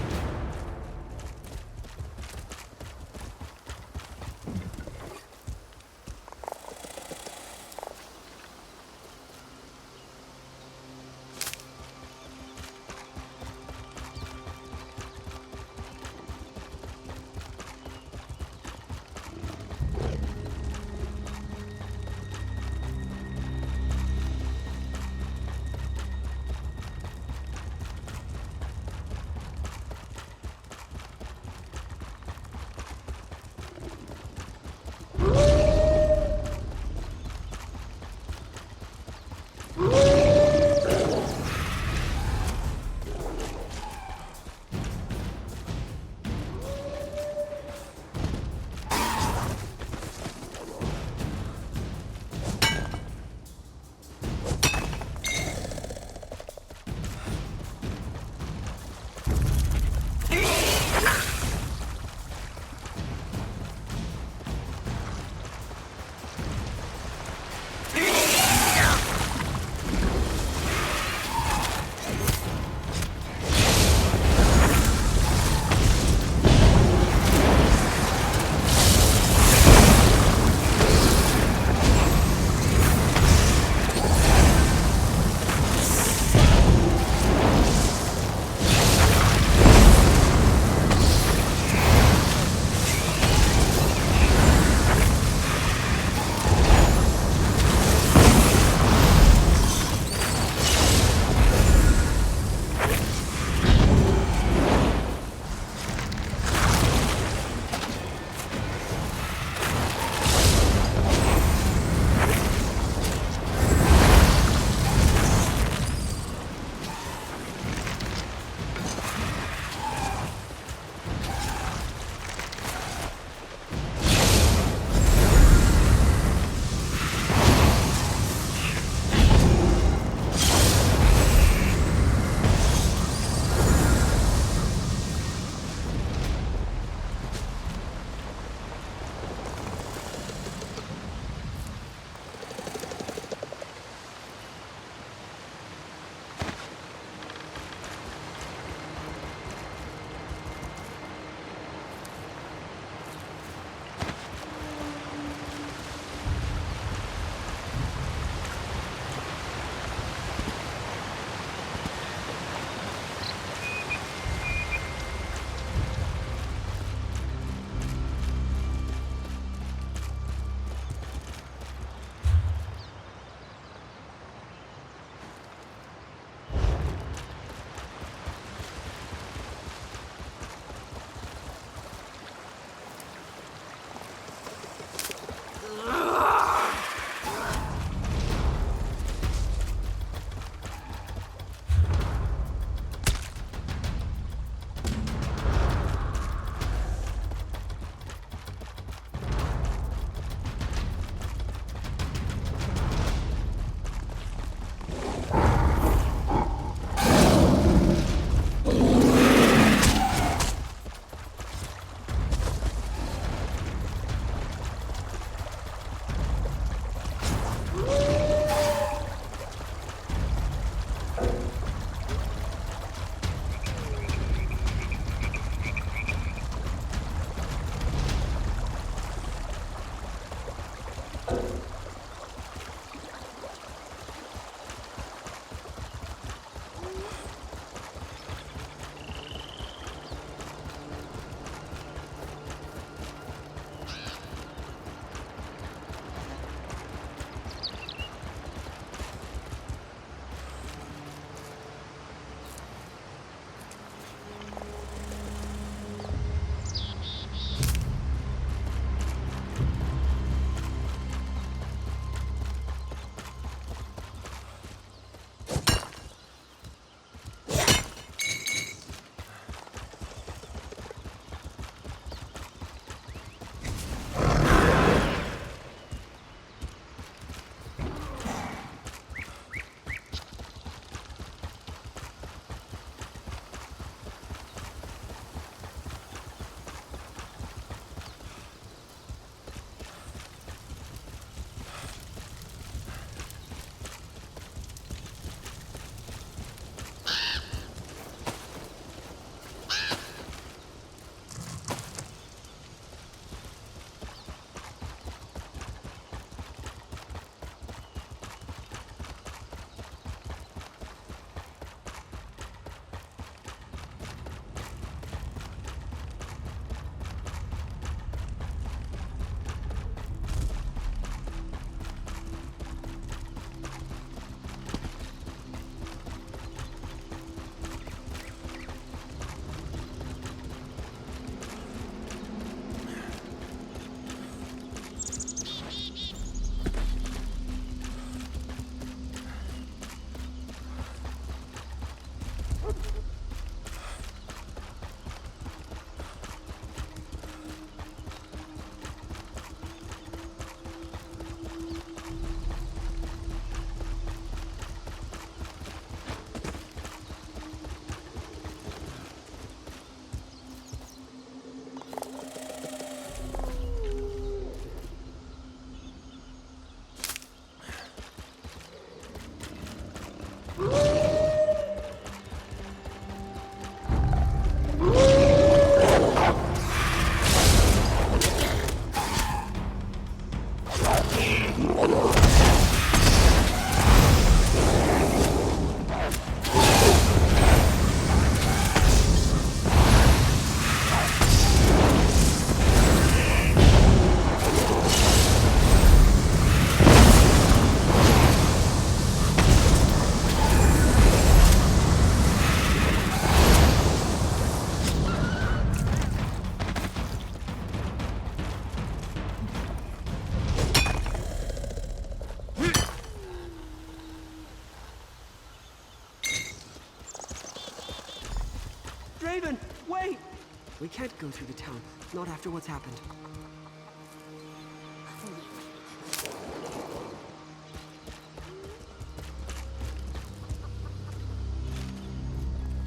We can't go through the town, not after what's happened.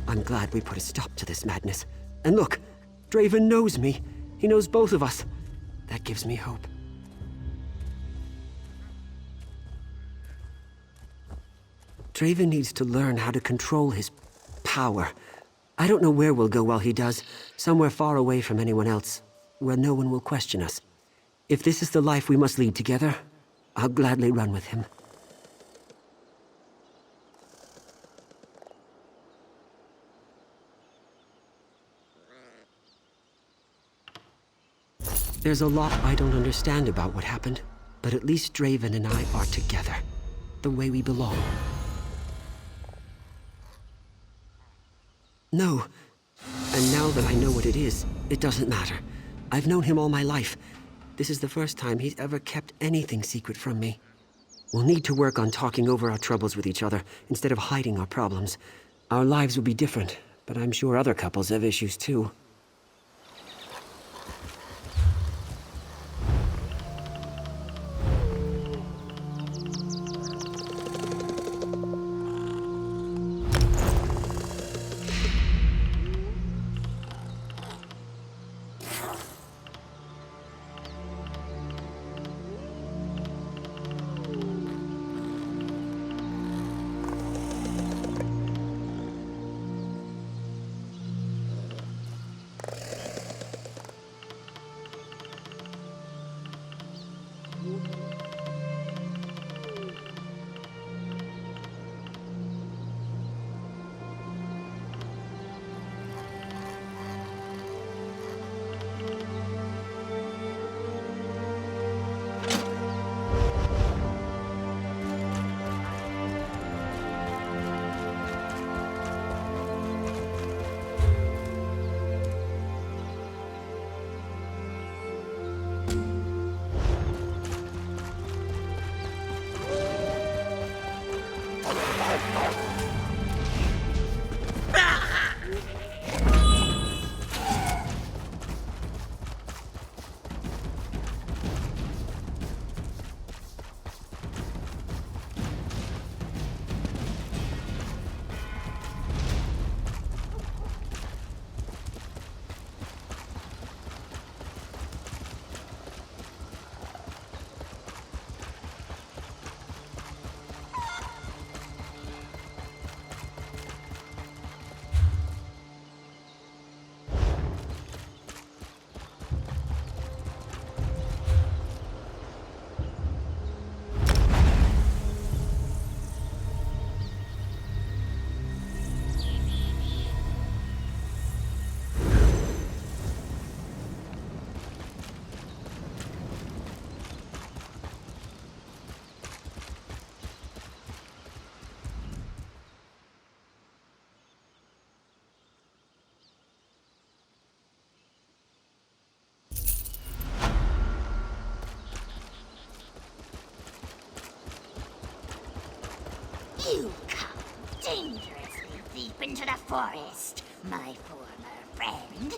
I'm glad we put a stop to this madness. And look, Draven knows me. He knows both of us. That gives me hope. Draven needs to learn how to control his power. I don't know where we'll go while he does. Somewhere far away from anyone else, where no one will question us. If this is the life we must lead together, I'll gladly run with him. There's a lot I don't understand about what happened, but at least Draven and I are together, the way we belong. No. And now that I know what it is, it doesn't matter. I've known him all my life. This is the first time he's ever kept anything secret from me. We'll need to work on talking over our troubles with each other, instead of hiding our problems. Our lives will be different, but I'm sure other couples have issues too.
You come dangerously deep into the forest, my former friend.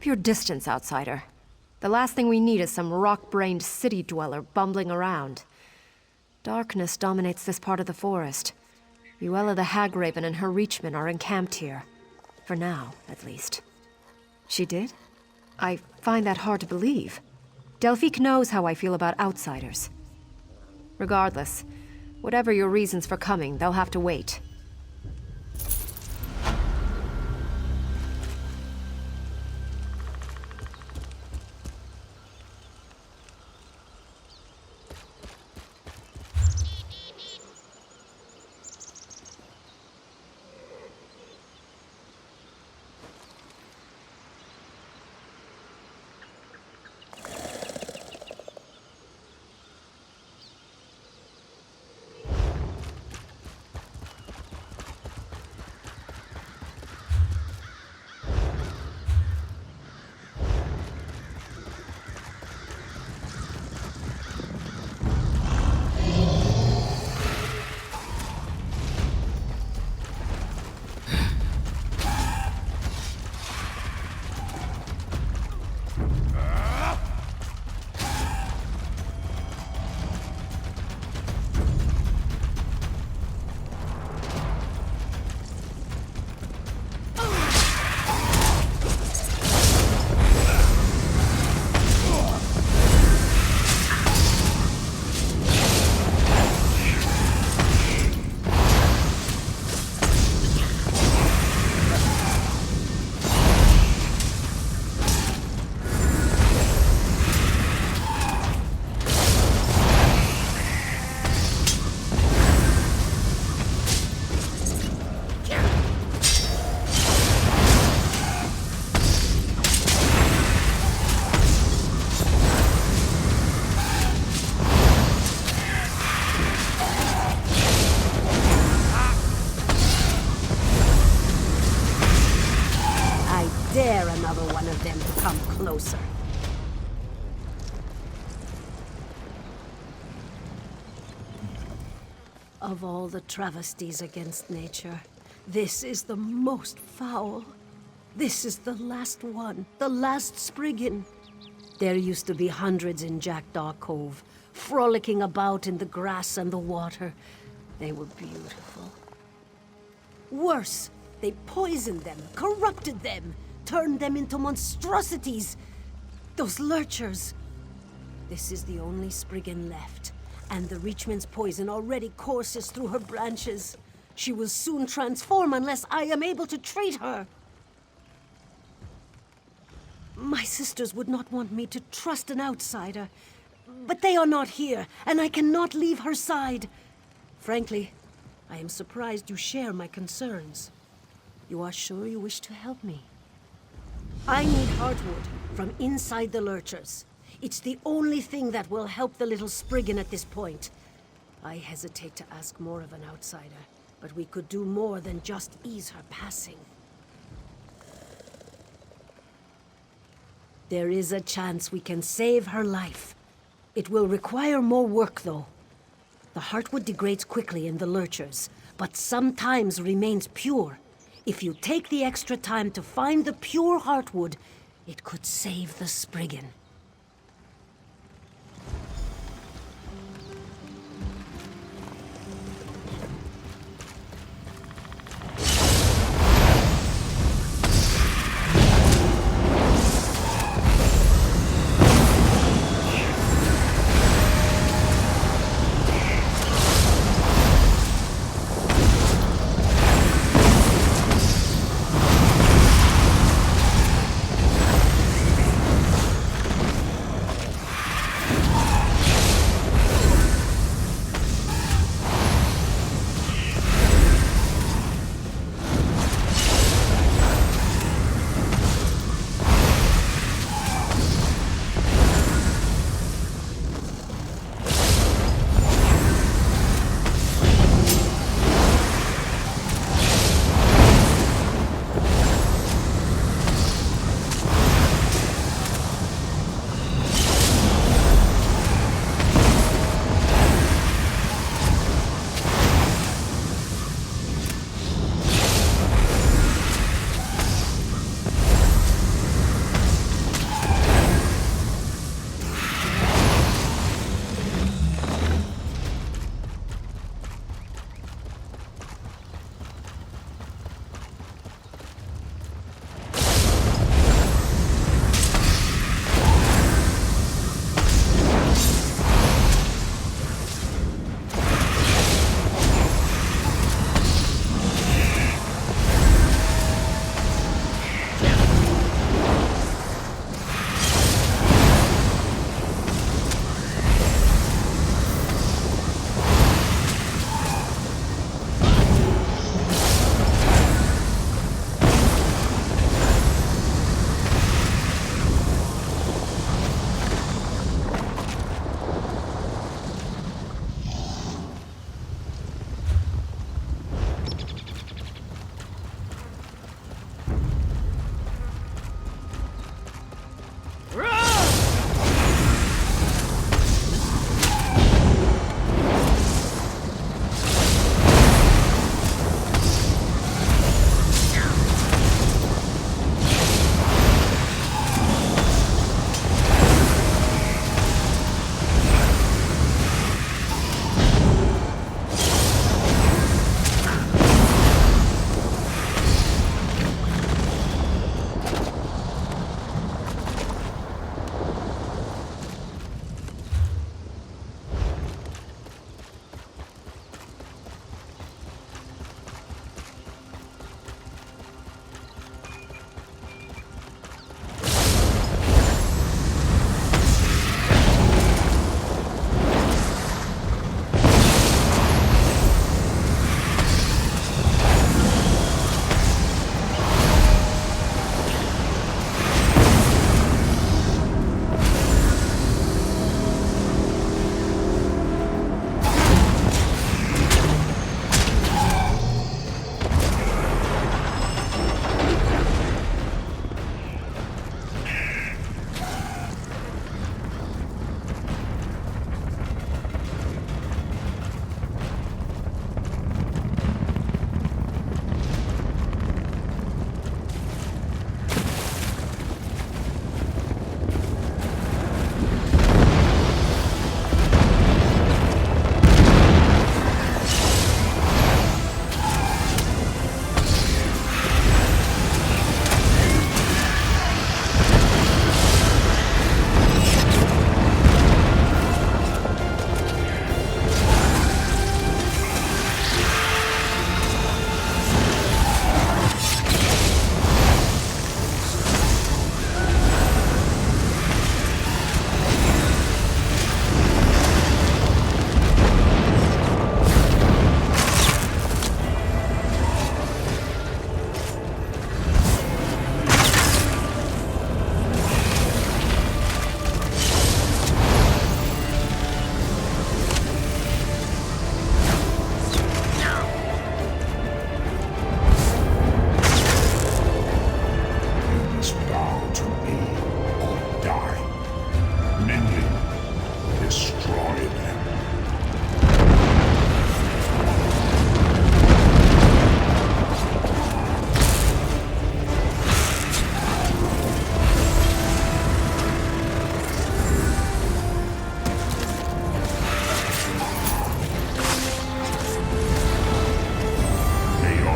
Keep your distance, outsider. The last thing we need is some rock-brained city dweller bumbling around. Darkness dominates this part of the forest. Uella the Hagraven and her Reachmen are encamped here. For now, at least. She did? I find that hard to believe. Delphique knows how I feel about outsiders. Regardless, whatever your reasons for coming, they'll have to wait.
Dare another one of them to come closer. Of all the travesties against nature, this is the most foul. This is the last one, the last Spriggan. There used to be hundreds in Jackdaw Cove, frolicking about in the grass and the water. They were beautiful. Worse, they poisoned them, corrupted them, turned them into monstrosities. Those lurchers. This is the only Spriggan left, and the Reachman's poison already courses through her branches. She will soon transform unless I am able to treat her. My sisters would not want me to trust an outsider, but they are not here, and I cannot leave her side. Frankly, I am surprised you share my concerns. You are sure you wish to help me? I need Heartwood from inside the Lurchers. It's the only thing that will help the little Spriggan at this point. I hesitate to ask more of an outsider, but we could do more than just ease her passing. There is a chance we can save her life. It will require more work, though. The Heartwood degrades quickly in the Lurchers, but sometimes remains pure. If you take the extra time to find the pure Heartwood, it could save the Spriggan.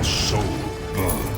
soul burn.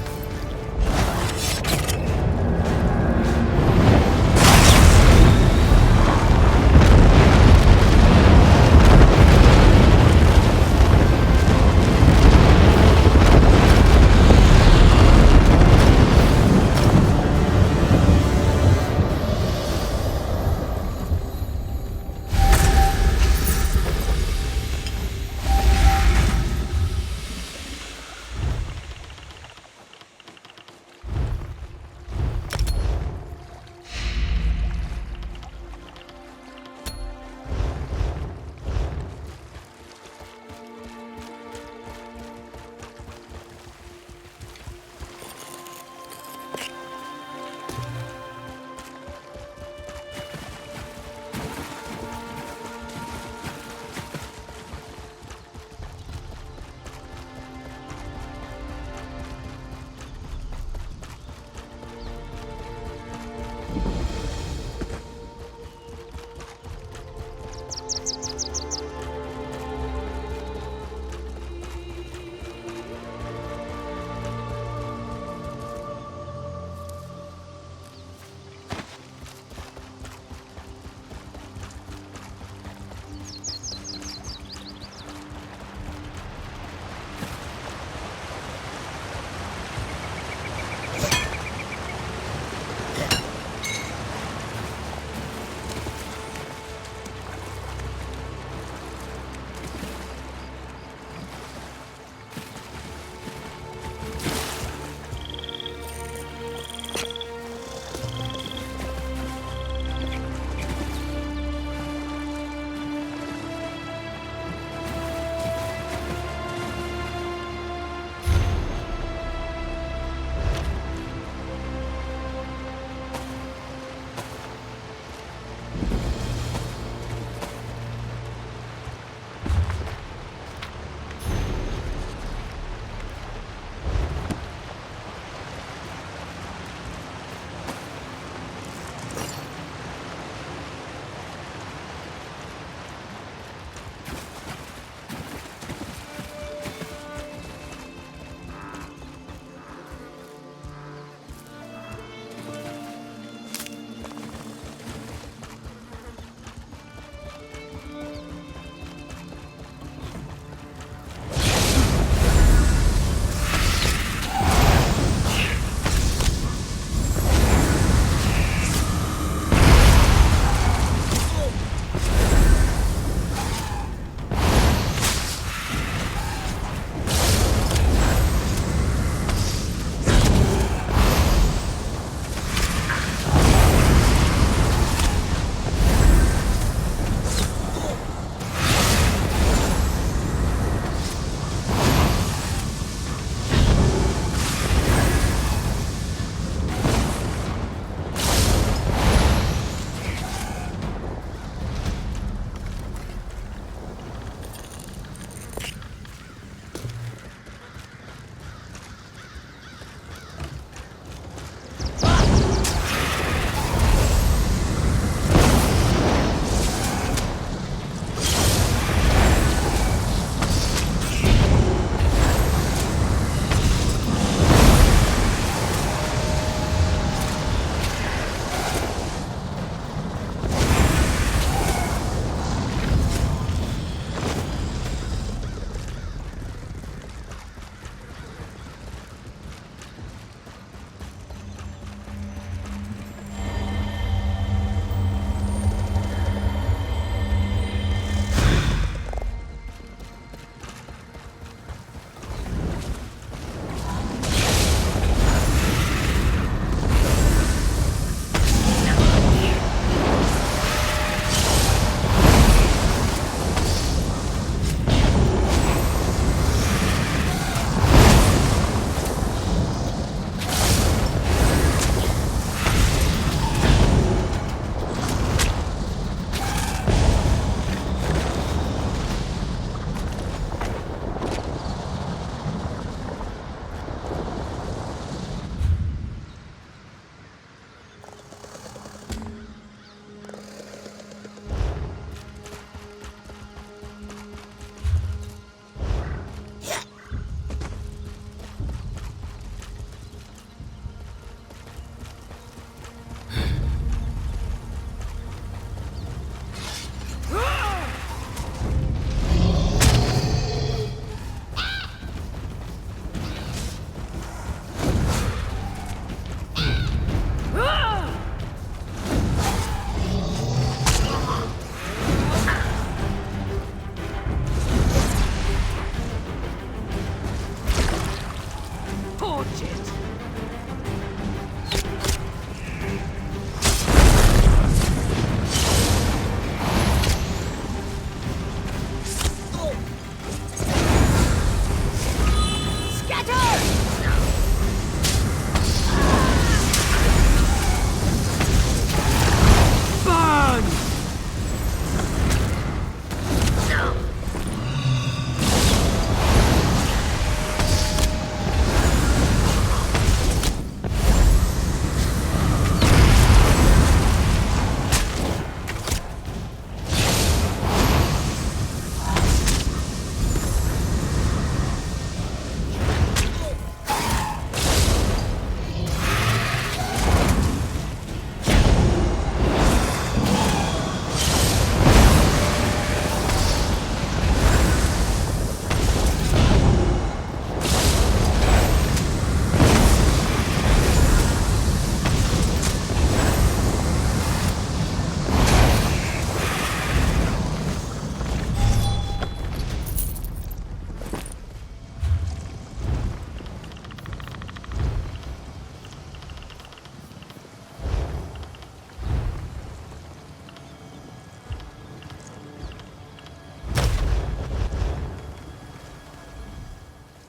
scorch it!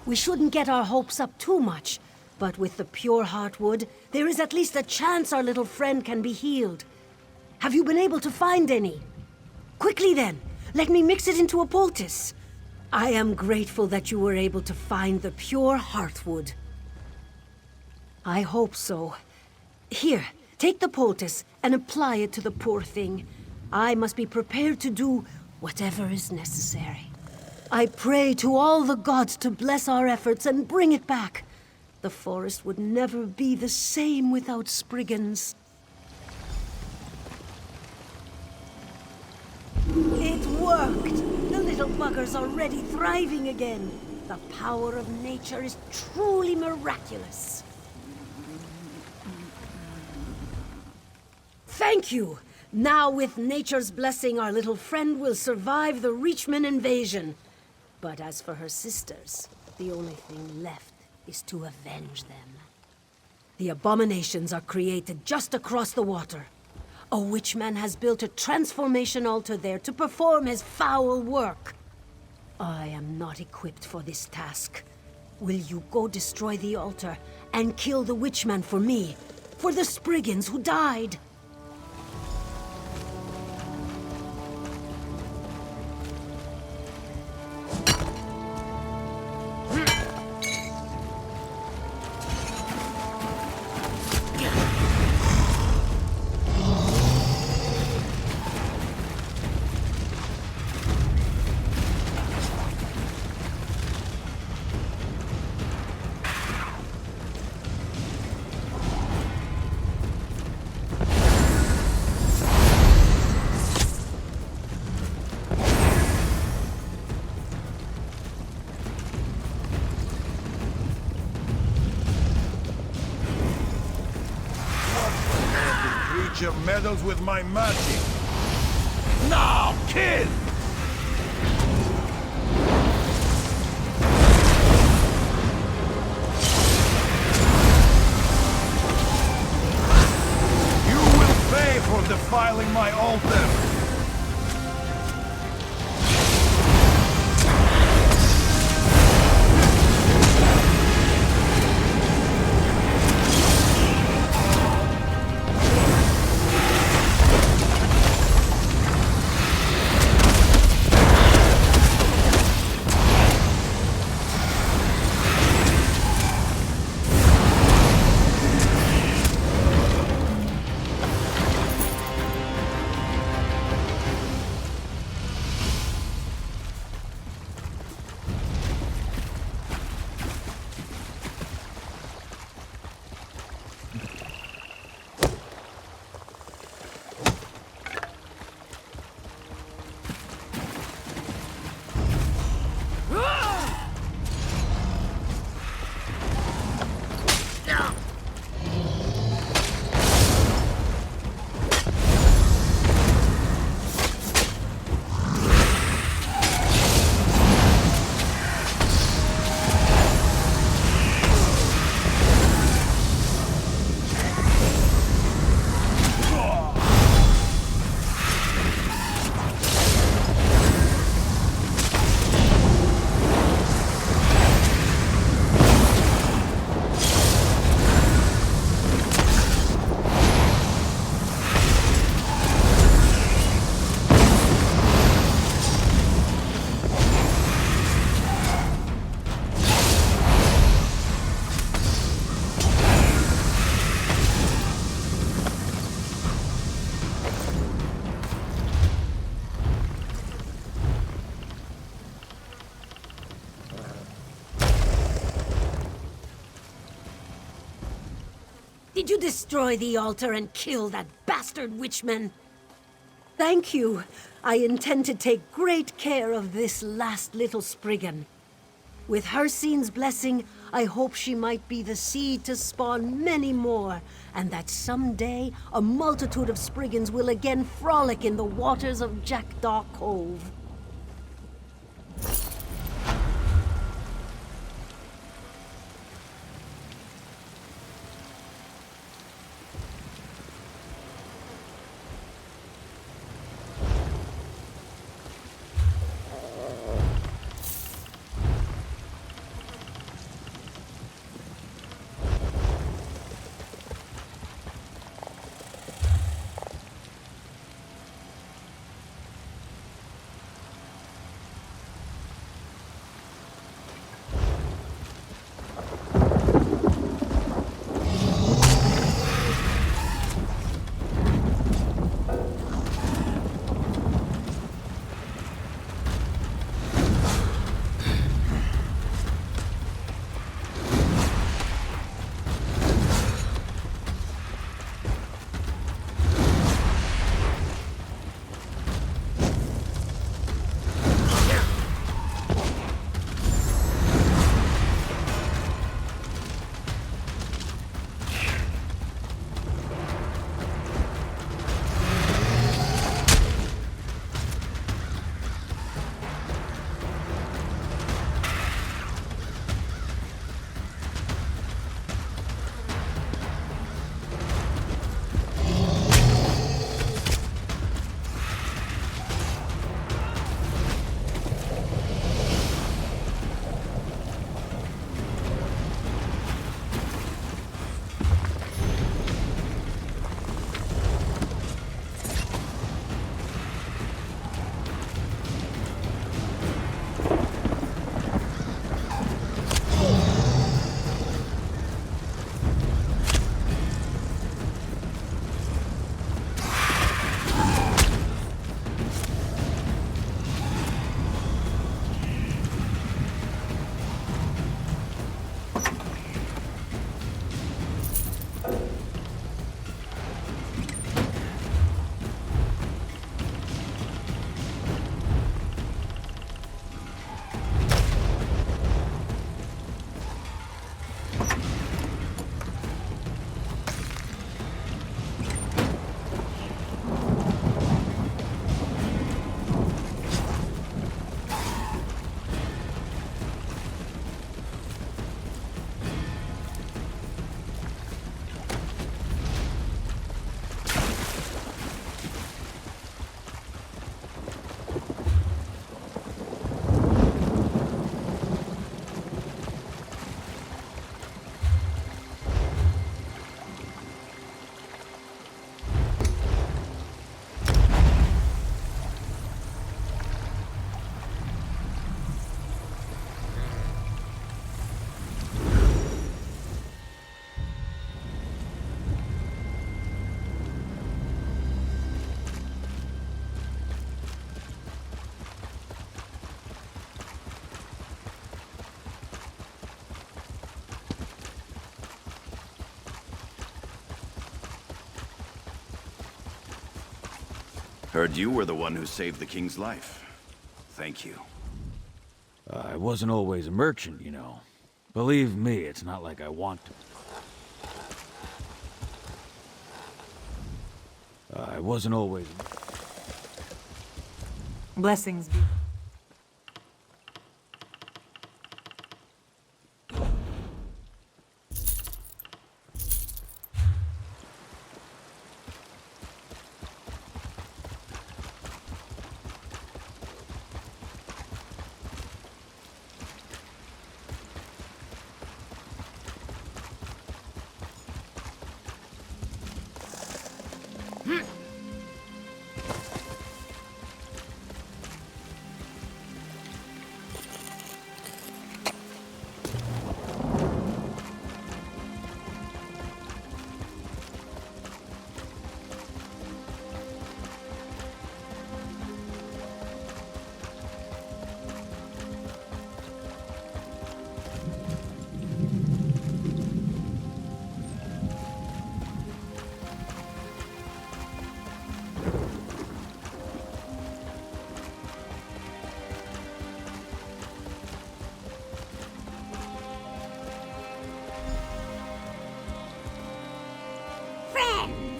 We shouldn't get our hopes up too much, but with the pure heartwood, there is at least a chance our little friend can be healed. Have you been able to find any? Quickly then, let me mix it into a poultice. I am grateful that you were able to find the pure heartwood. I hope so. Here, take the poultice and apply it to the poor thing. I must be prepared to do whatever is necessary. I pray to all the gods to bless our efforts and bring it back. The forest would never be the same without Spriggans. It worked! The little bugger's already thriving again. The power of nature is truly miraculous. Thank you! Now, with nature's blessing, our little friend will survive the Reachman invasion. But as for her sisters, the only thing left is to avenge them. The abominations are created just across the water. A witchman has built a transformation altar there to perform his foul work. I am not equipped for this task. Will you go destroy the altar and kill the witchman for me, for the Spriggans who died?
Creature meddles with my magic. Now, kill! You will pay for defiling my altar.
Did you destroy the altar and kill that bastard witchman? Thank you. I intend to take great care of this last little Spriggan. With Hersine's blessing, I hope she might be the seed to spawn many more, and that someday a multitude of Spriggans will again frolic in the waters of Jackdaw Cove.
Heard you were the one who saved the king's life. Thank you.
I wasn't always a merchant, you know. Believe me, it's not like I want to. I wasn't always...
Blessings be.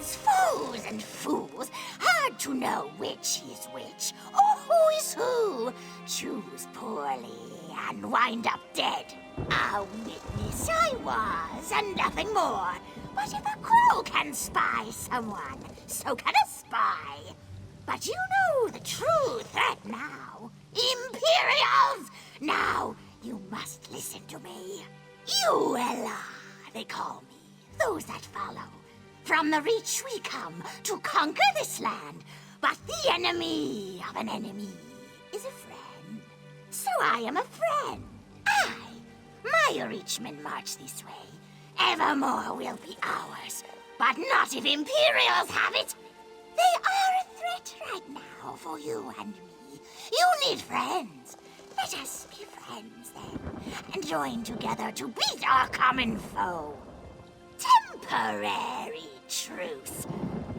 friends, foes, and fools. Hard to know which is which, or who is who. Choose poorly and wind up dead. A witness I was, and nothing more. But if a crow can spy someone, so can a spy. But you know the true threat now. Imperials! Now, you must listen to me. Uella, they call me. Those that follow. From the Reach we come to conquer this land. But the enemy of an enemy is a friend. So I am a friend. My Reachmen march this way. Evermore will be ours. But not if Imperials have it. They are a threat right now for you and me. You need friends. Let us be friends then, and join together to beat our common foe. Temporary truce.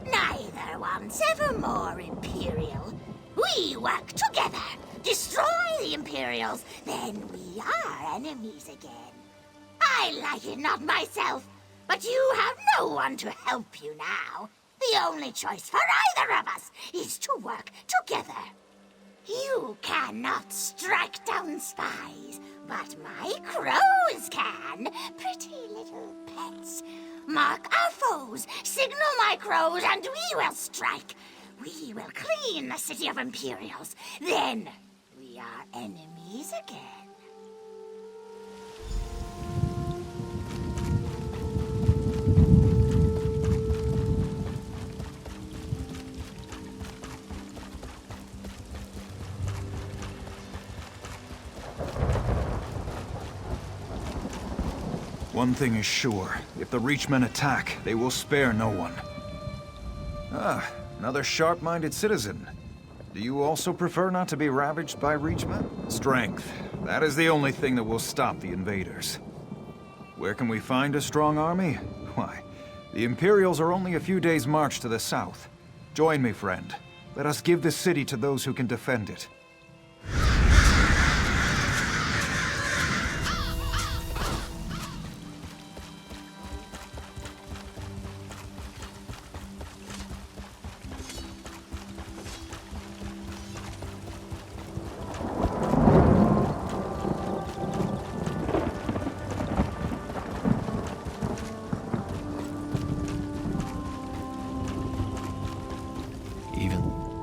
Neither wants ever more Imperial. We work together, destroy the Imperials, then we are enemies again. I like it not myself, but you have no one to help you now. The only choice for either of us is to work together. You cannot strike down spies, but my crows can. Pretty little pets. Mark our foes, signal my crows, and we will strike. We will clean the city of Imperials. Then we are enemies again.
One thing is sure. If the Reachmen attack, they will spare no one. Ah, another sharp-minded citizen. Do you also prefer not to be ravaged by Reachmen? Strength. That is the only thing that will stop the invaders. Where can we find a strong army? Why, the Imperials are only a few days' march to the south. Join me, friend. Let us give this city to those who can defend it.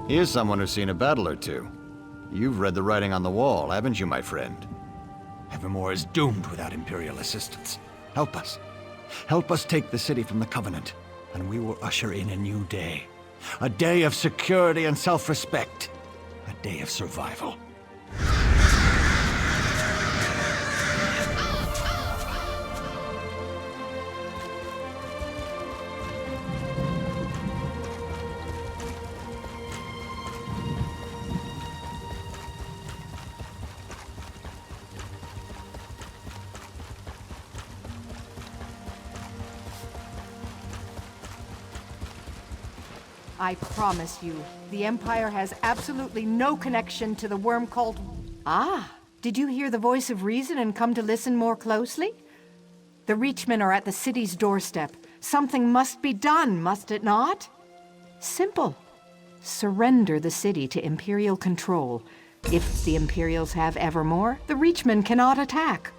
Here's someone who's seen a battle or two. You've read the writing on the wall, haven't you, my friend?
Evermore is doomed without Imperial assistance. Help us. Help us take the city from the Covenant, and we will usher in a new day. A day of security and self-respect. A day of survival.
I promise you, the Empire has absolutely no connection to the worm called... Ah, did you hear the voice of reason and come to listen more closely? The Reachmen are at the city's doorstep. Something must be done, must it not? Simple. Surrender the city to Imperial control. If the Imperials have Evermore, the Reachmen cannot attack.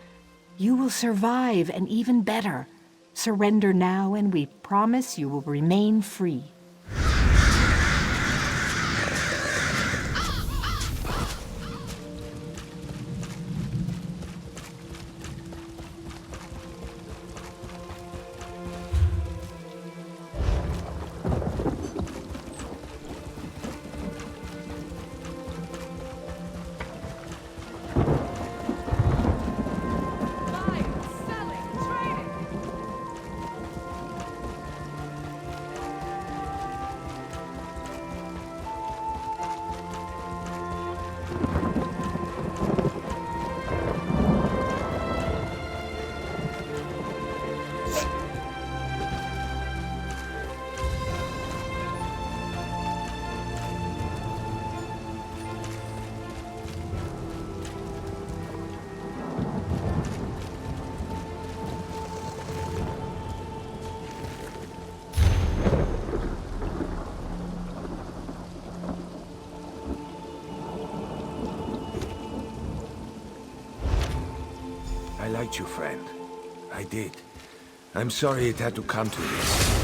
You will survive, and even better. Surrender now, and we promise you will remain free.
liked you, friend. I did. I'm sorry it had to come to this.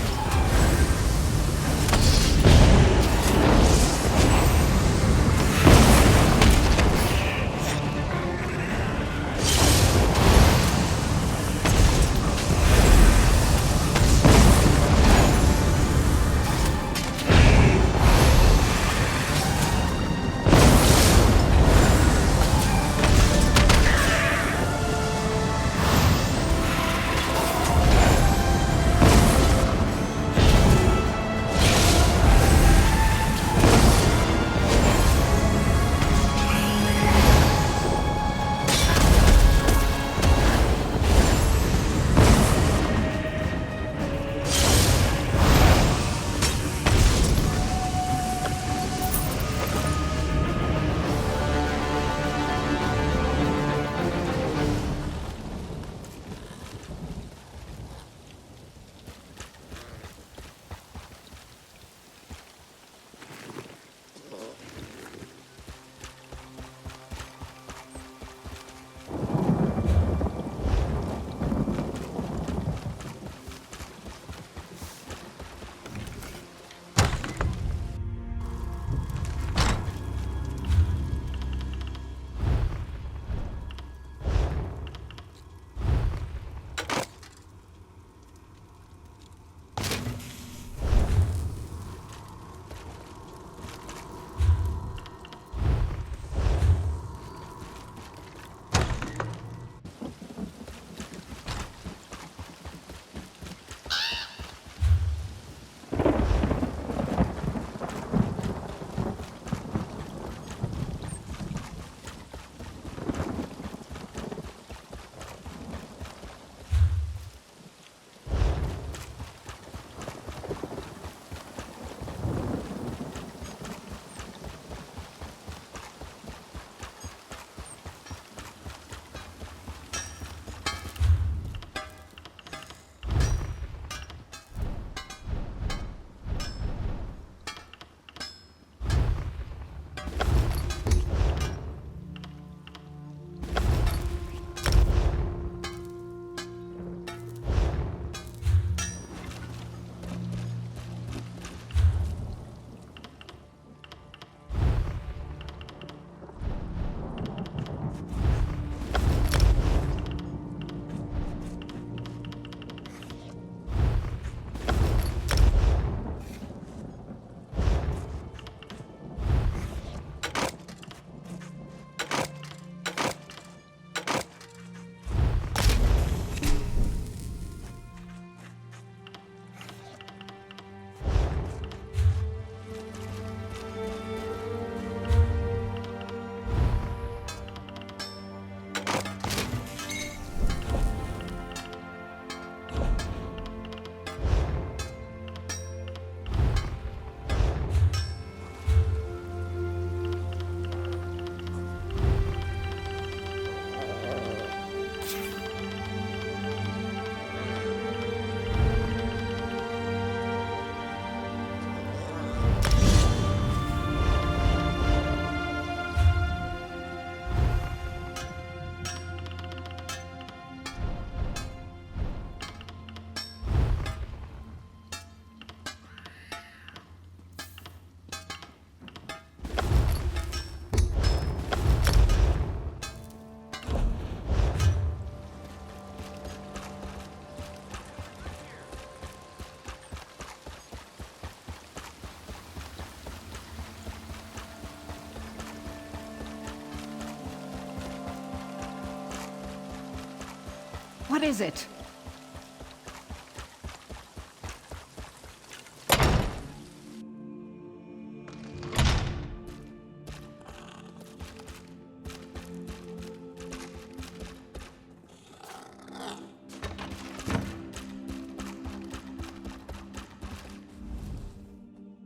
What is it?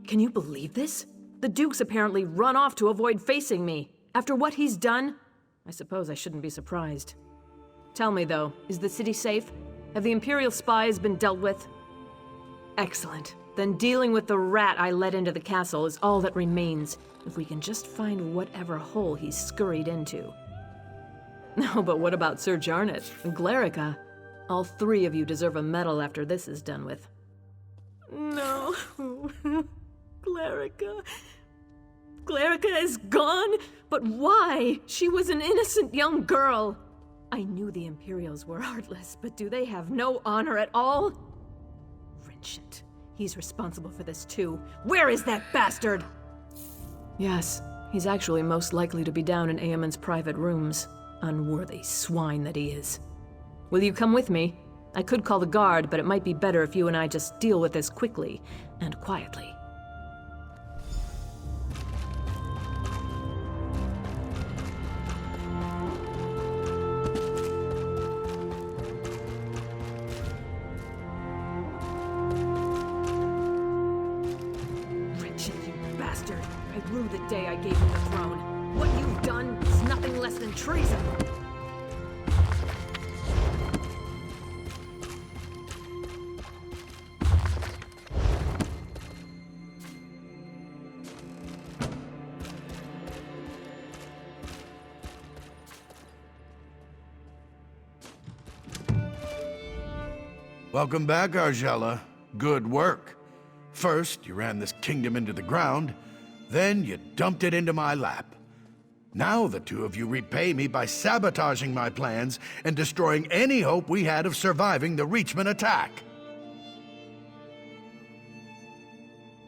Can you believe this? The Duke's apparently run off to avoid facing me. After what he's done, I suppose I shouldn't be surprised. Tell me, though, is the city safe? Have the Imperial spies been dealt with? Excellent. Then dealing with the rat I let into the castle is all that remains, if we can just find whatever hole he's scurried into. No, but what about Sir Jarnet and Glerica? All three of you deserve a medal after this is done with. No. Glerica. Glerica is gone? But why? She was an innocent young girl. I knew the Imperials were heartless, but do they have no honor at all? Vincent. He's responsible for this too. Where is that bastard? Yes, he's actually most likely to be down in Eamon's private rooms. Unworthy swine that he is. Will you come with me? I could call the guard, but it might be better if you and I just deal with this quickly and quietly. I rue the day I gave you the throne. What you've done is nothing less than treason.
Welcome back, Argella. Good work. First, you ran this kingdom into the ground, then you dumped it into my lap. Now the two of you repay me by sabotaging my plans and destroying any hope we had of surviving the Reachman attack.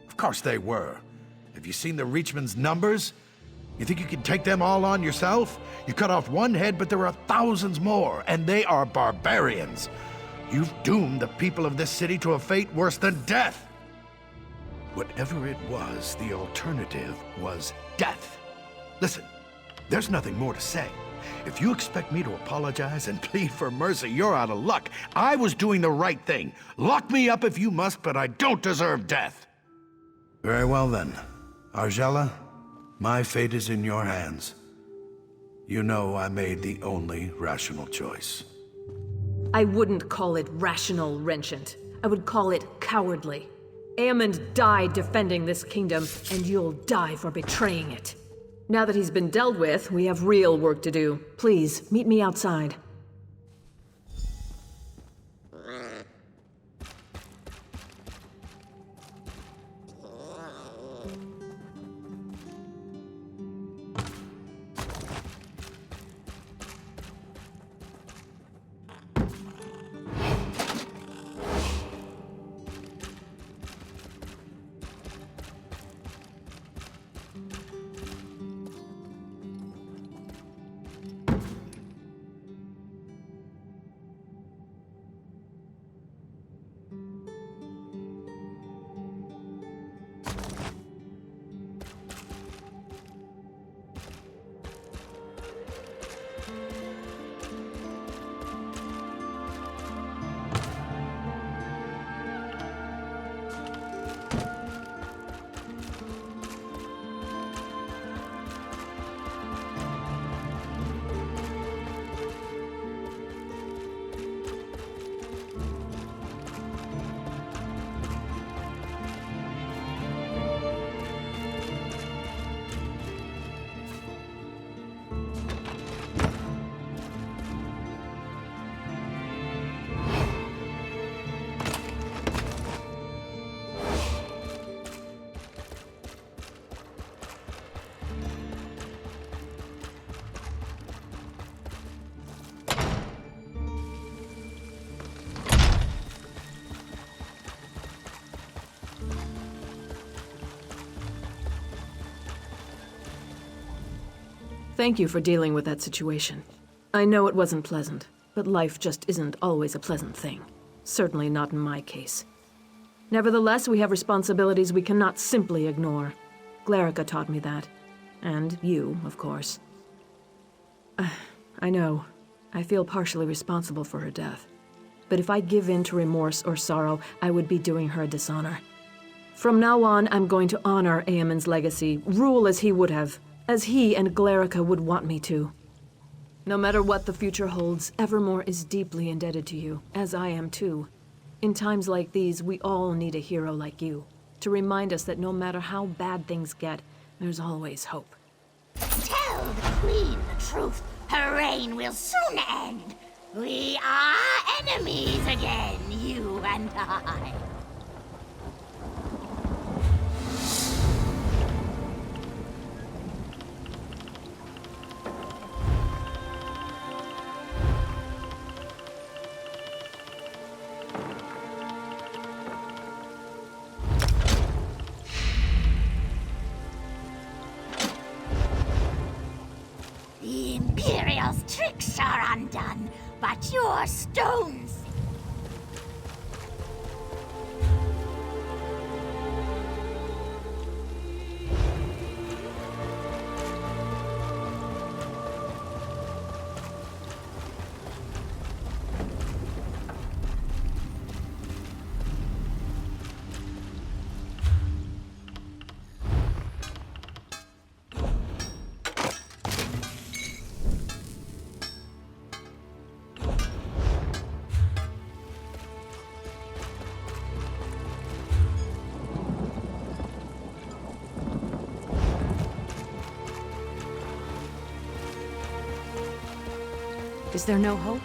Of course they were. Have you seen the Reachman's numbers? You think you can take them all on yourself? You cut off one head, but there are thousands more, and they are barbarians. You've doomed the people of this city to a fate worse than death. Whatever it was, the alternative was death. Listen, there's nothing more to say. If you expect me to apologize and plead for mercy, you're out of luck. I was doing the right thing. Lock me up if you must, but I don't deserve death. Very well then. Argella, my fate is in your hands. You know I made the only rational choice.
I wouldn't call it rational, Rencient. I would call it cowardly. Aemond died defending this kingdom, and you'll die for betraying it. Now that he's been dealt with, we have real work to do. Please, meet me outside. Thank you for dealing with that situation. I know it wasn't pleasant, but life just isn't always a pleasant thing. Certainly not in my case. Nevertheless, we have responsibilities we cannot simply ignore. Glerica taught me that. And you, of course. I know. I feel partially responsible for her death. But if I give in to remorse or sorrow, I would be doing her a dishonor. From now on, I'm going to honor Eamon's legacy, rule as he would have, as he and Glerica would want me to. No matter what the future holds, Evermore is deeply indebted to you, as I am too. In times like these, we all need a hero like you, to remind us that no matter how bad things get, there's always hope.
Tell the Queen the truth. Her reign will soon end. We are enemies again, you and I. The Imperial's tricks are undone, but your stones...
Is there no hope?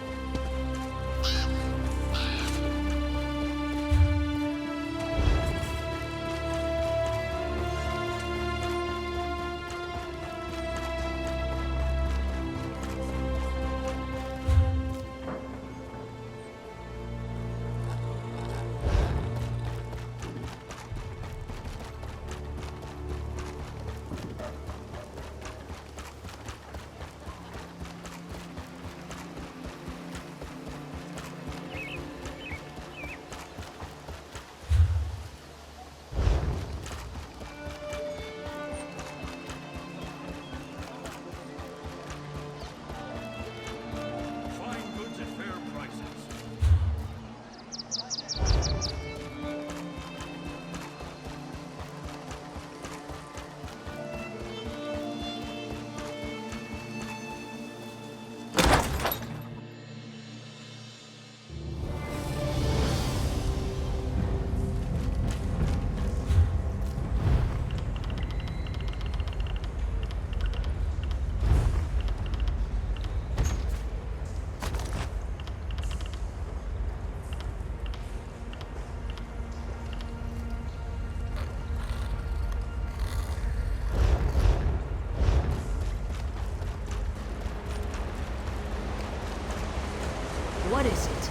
What is it?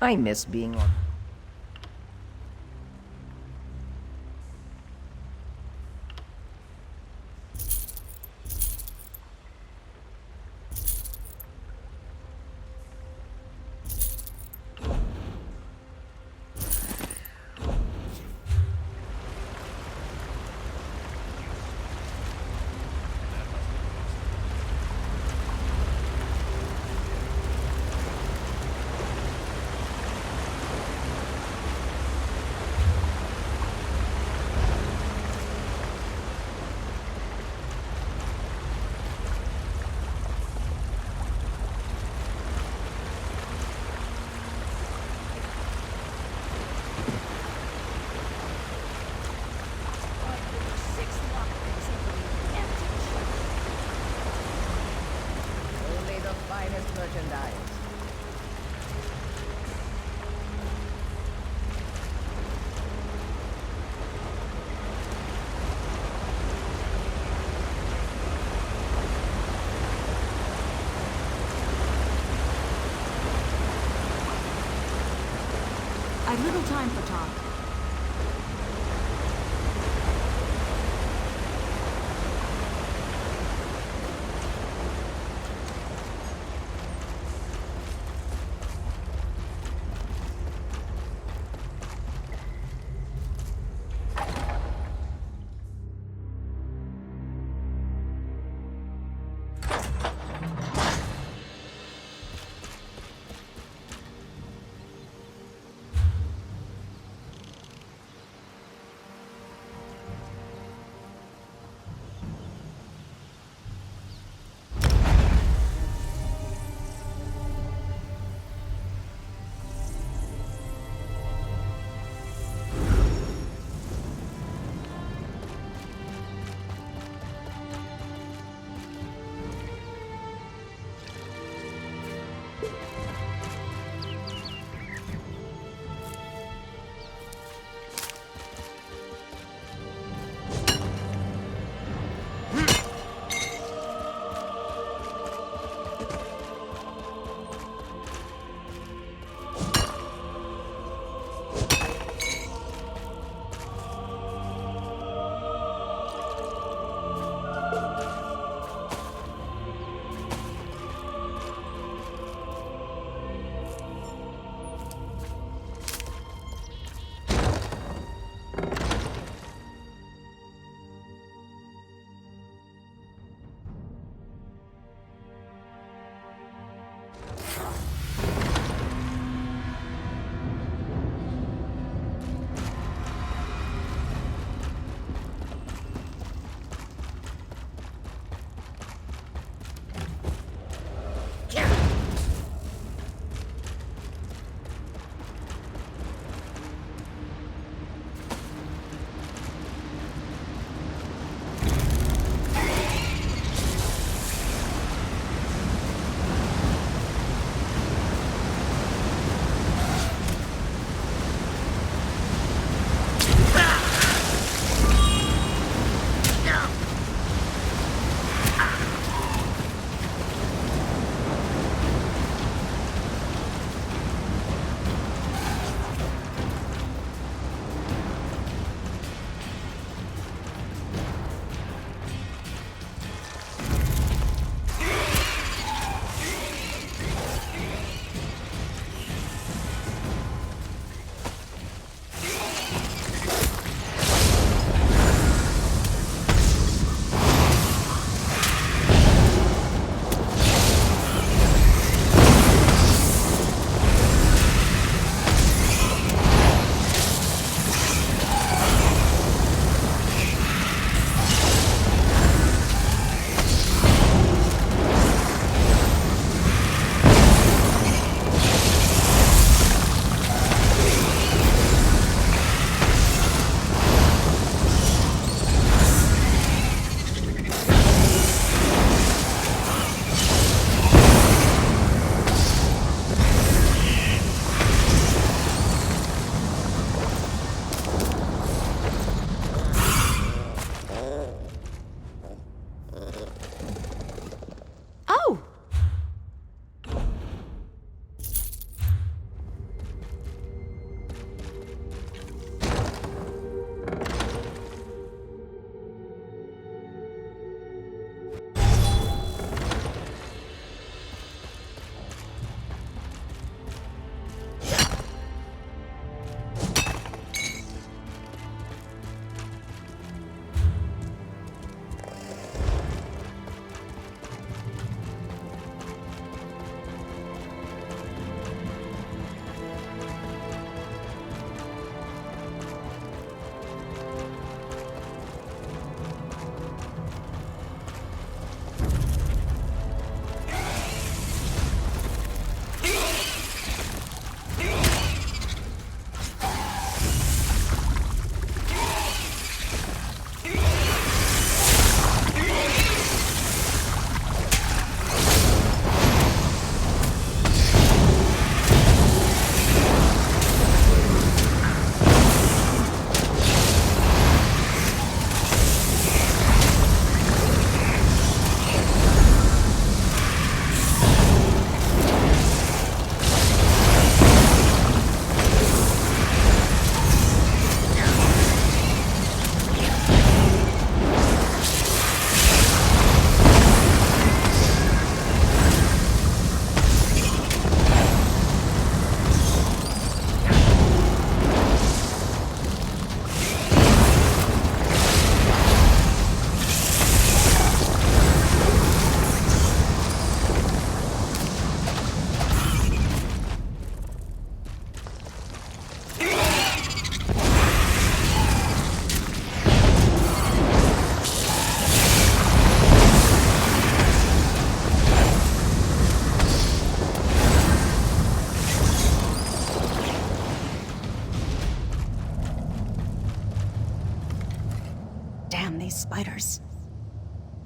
I miss being on.
I've little time for talk.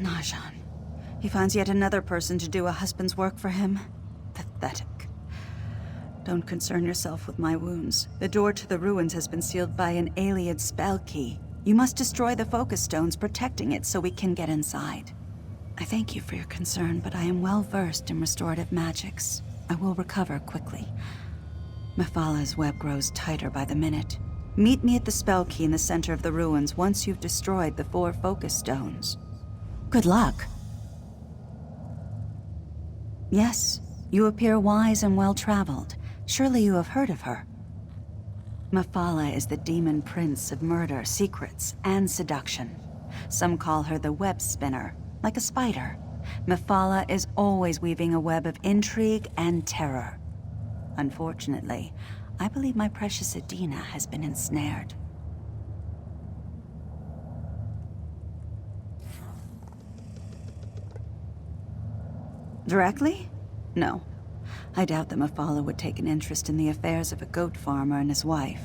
Najan. He finds yet another person to do a husband's work for him. Pathetic. Don't concern yourself with my wounds. The door to the ruins has been sealed by an Ayleid spell key. You must destroy the focus stones protecting it so we can get inside. I thank you for your concern, but I am well versed in restorative magics. I will recover quickly. Mephalah's web grows tighter by the minute. Meet me at the spell key in the center of the ruins once you've destroyed the 4 focus stones. Good luck. Yes, you appear wise and well-traveled. Surely you have heard of her. Mephalah is the demon prince of murder, secrets, and seduction. Some call her the web spinner, like a spider. Mephalah is always weaving a web of intrigue and terror. Unfortunately, I believe my precious Adina has been ensnared. Directly? No. I doubt that Mephalah would take an interest in the affairs of a goat farmer and his wife.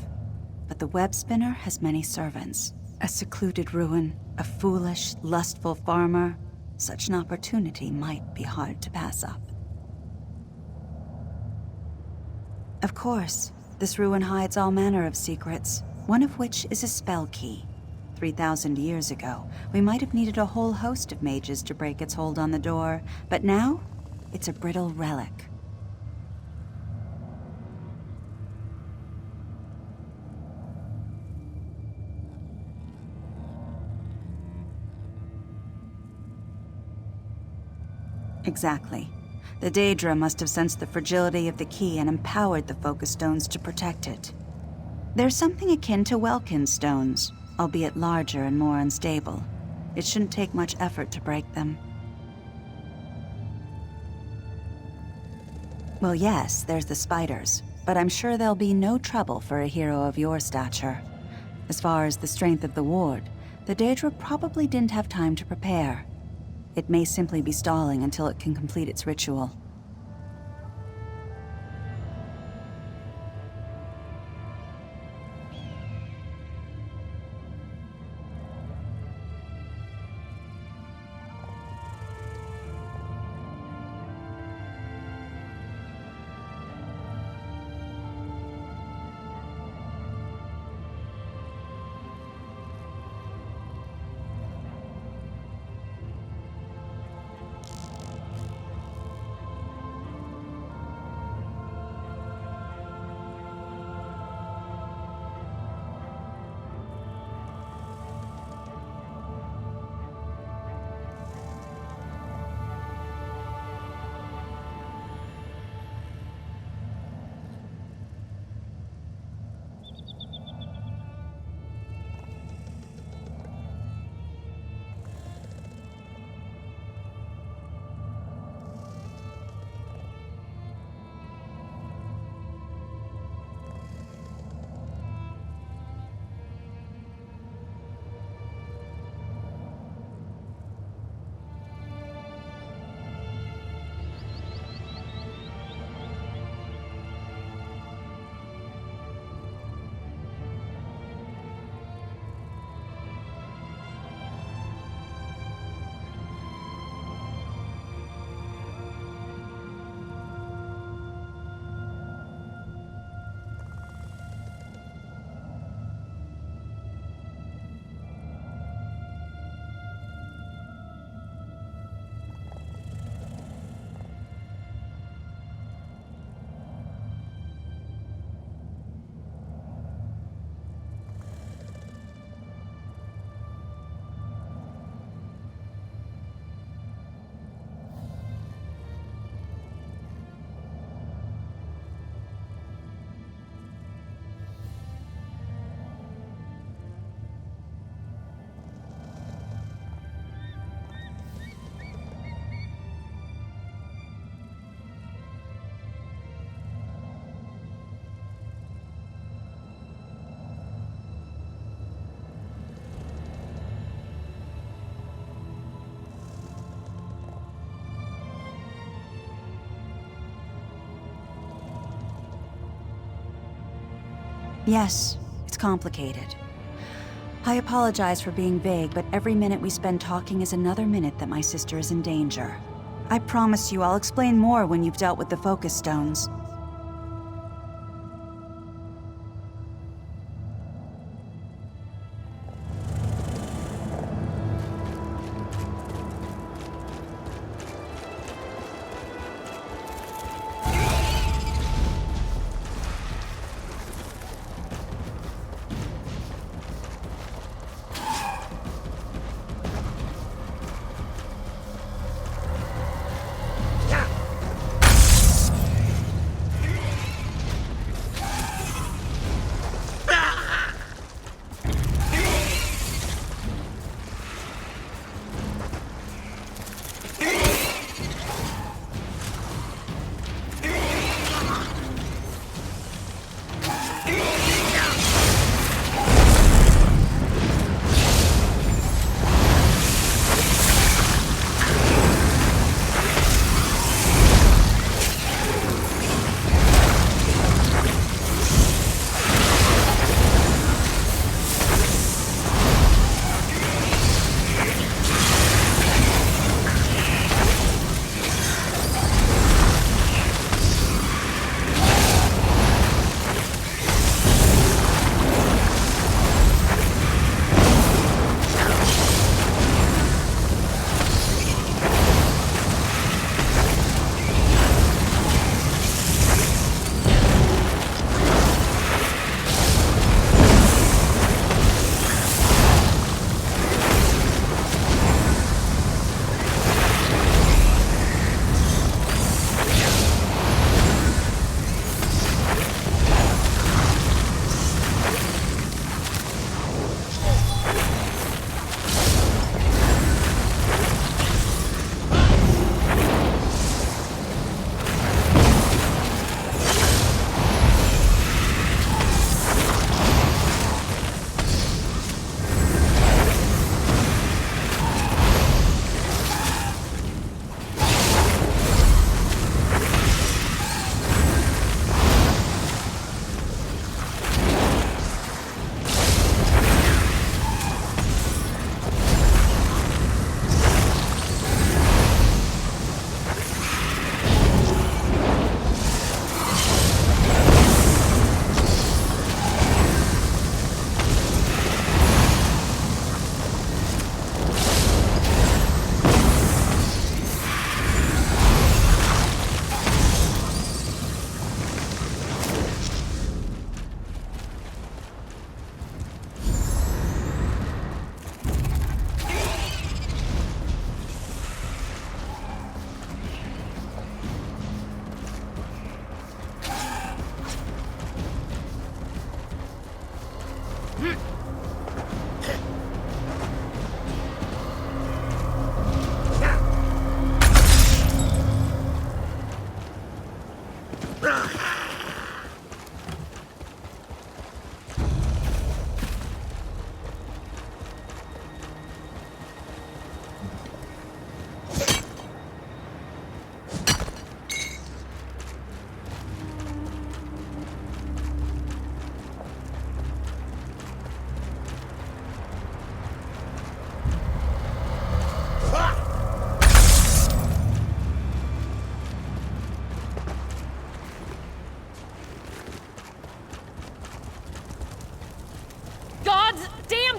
But the web spinner has many servants. A secluded ruin, a foolish, lustful farmer. Such an opportunity might be hard to pass up. Of course, this ruin hides all manner of secrets, one of which is a spell key. 3,000 years ago, we might have needed a whole host of mages to break its hold on the door, but now, it's a brittle relic. Exactly. The Daedra must have sensed the fragility of the key and empowered the focus stones to protect it. There's something akin to Welkin stones, albeit larger and more unstable. It shouldn't take much effort to break them. Well, yes, there's the spiders, but I'm sure there'll be no trouble for a hero of your stature. As far as the strength of the ward, the Daedra probably didn't have time to prepare. It may simply be stalling until it can complete its ritual. Yes, it's complicated. I apologize for being vague, but every minute we spend talking is another minute that my sister is in danger. I promise you I'll explain more when you've dealt with the focus stones.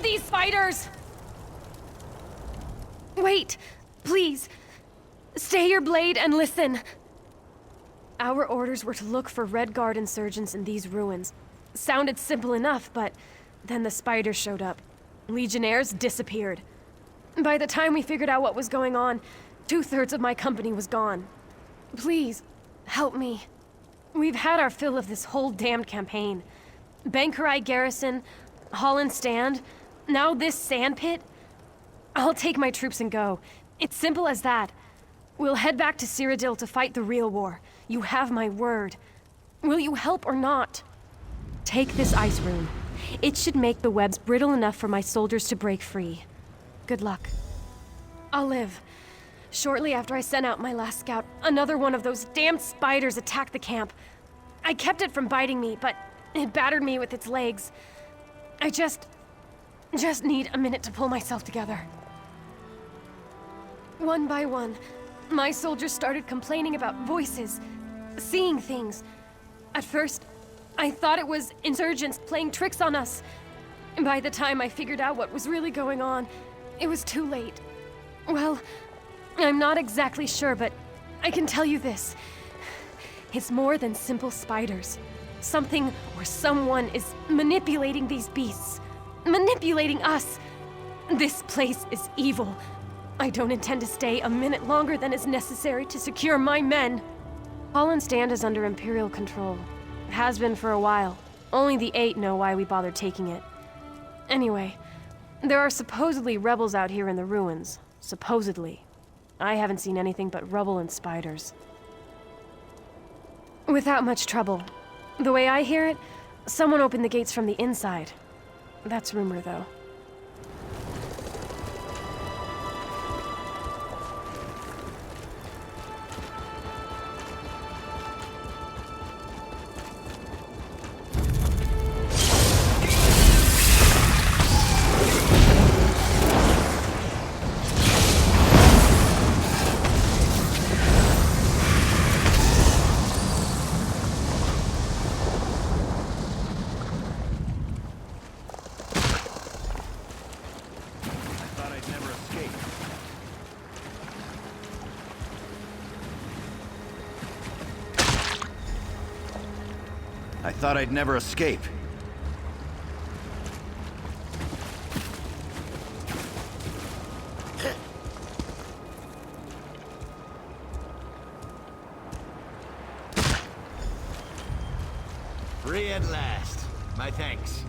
These spiders! Wait, please. Stay your blade and listen. Our orders were to look for Red Guard insurgents in these ruins. Sounded simple enough, but then the spiders showed up. Legionnaires disappeared. By the time we figured out what was going on, 2/3 of my company was gone. Please, help me. We've had our fill of this whole damned campaign. Bankerai Garrison, Holland Stand, now this sand pit. I'll take my troops and go. It's simple as that. We'll head back to Cyrodiil to fight the real war. You have my word. Will you help or not? Take this ice rune. It should make the webs brittle enough for my soldiers to break free. Good luck. I'll live. Shortly after I sent out my last scout, another one of those damned spiders attacked the camp. I kept it from biting me, but it battered me with its legs. just need a minute to pull myself together. One by one, my soldiers started complaining about voices, seeing things. At first, I thought it was insurgents playing tricks on us. By the time I figured out what was really going on, it was too late. Well, I'm not exactly sure, but I can tell you this. It's more than simple spiders. Something or someone is manipulating these beasts. Manipulating us. This place is evil. I don't intend to stay a minute longer than is necessary to secure my men. Holland's Stand is under Imperial control. Has been for a while. Only the 8 know why we bothered taking it. Anyway, there are supposedly rebels out here in the ruins. Supposedly. I haven't seen anything but rubble and spiders. Without much trouble. The way I hear it, someone opened the gates from the inside. That's rumor, though.
I thought I'd never escape. Free at last. My thanks.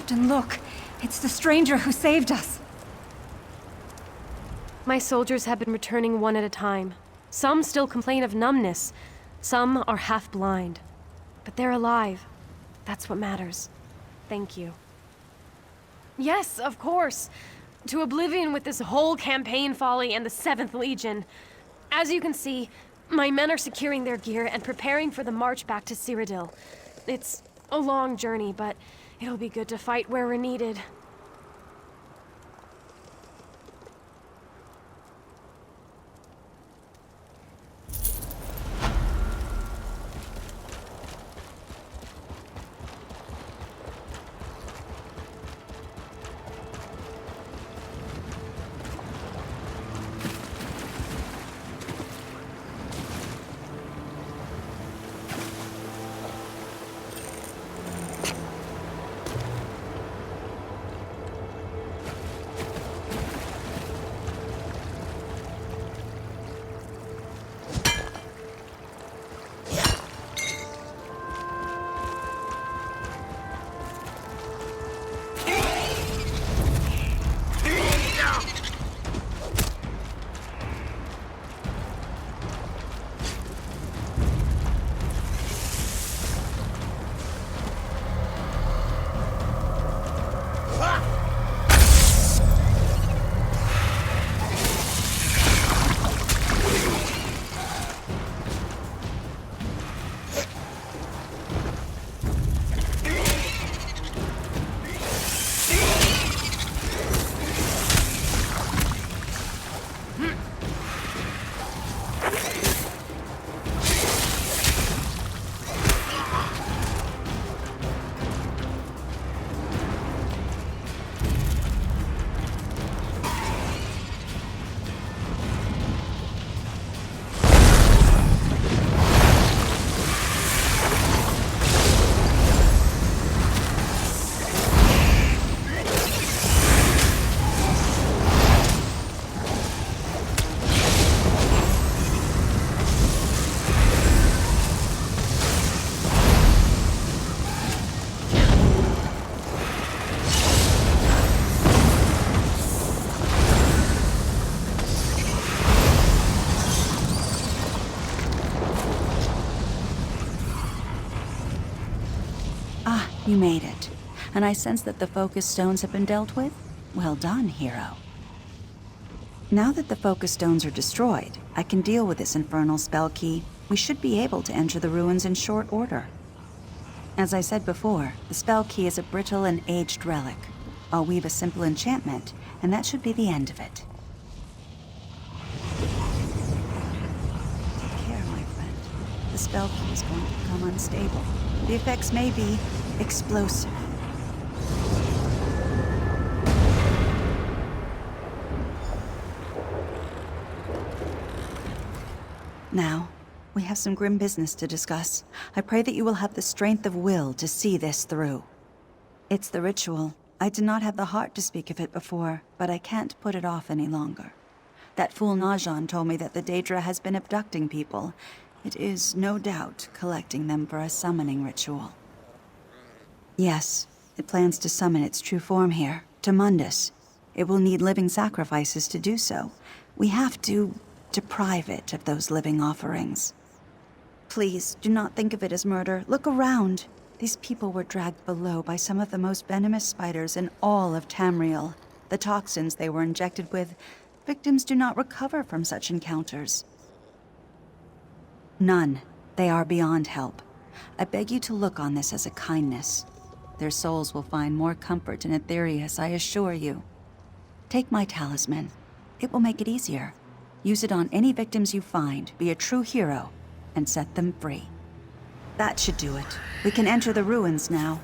Captain, look! It's the stranger who saved us!
My soldiers have been returning one at a time. Some still complain of numbness. Some are half blind. But they're alive. That's what matters. Thank you. Yes, of course. To oblivion with this whole campaign folly and the 7th Legion. As you can see, My men are securing their gear and preparing for the march back to Cyrodiil. It's a long journey, but it'll be good to fight where we're needed.
You made it. And I sense that the focus stones have been dealt with? Well done, hero. Now that the focus stones are destroyed, I can deal with this infernal spell key. We should be able to enter the ruins in short order. As I said before, the spell key is a brittle and aged relic. I'll weave a simple enchantment, and that should be the end of it. Take care, my friend. The spell key is going to become unstable. The effects may be explosive. Now, we have some grim business to discuss. I pray that you will have the strength of will to see this through. It's the ritual. I did not have the heart to speak of it before, but I can't put it off any longer. That fool Najan told me that the Daedra has been abducting people. It is, no doubt, collecting them for a summoning ritual. Yes, it plans to summon its true form here, to Mundus. It will need living sacrifices to do so. We have to deprive it of those living offerings. Please, do not think of it as murder. Look around. These people were dragged below by some of the most venomous spiders in all of Tamriel. The toxins they were injected with, victims do not recover from such encounters. None. They are beyond help. I beg you to look on this as a kindness. Their souls will find more comfort in Aetherius, I assure you. Take my talisman. It will make it easier. Use it on any victims you find, be a true hero, and set them free. That should do it. We can enter the ruins now.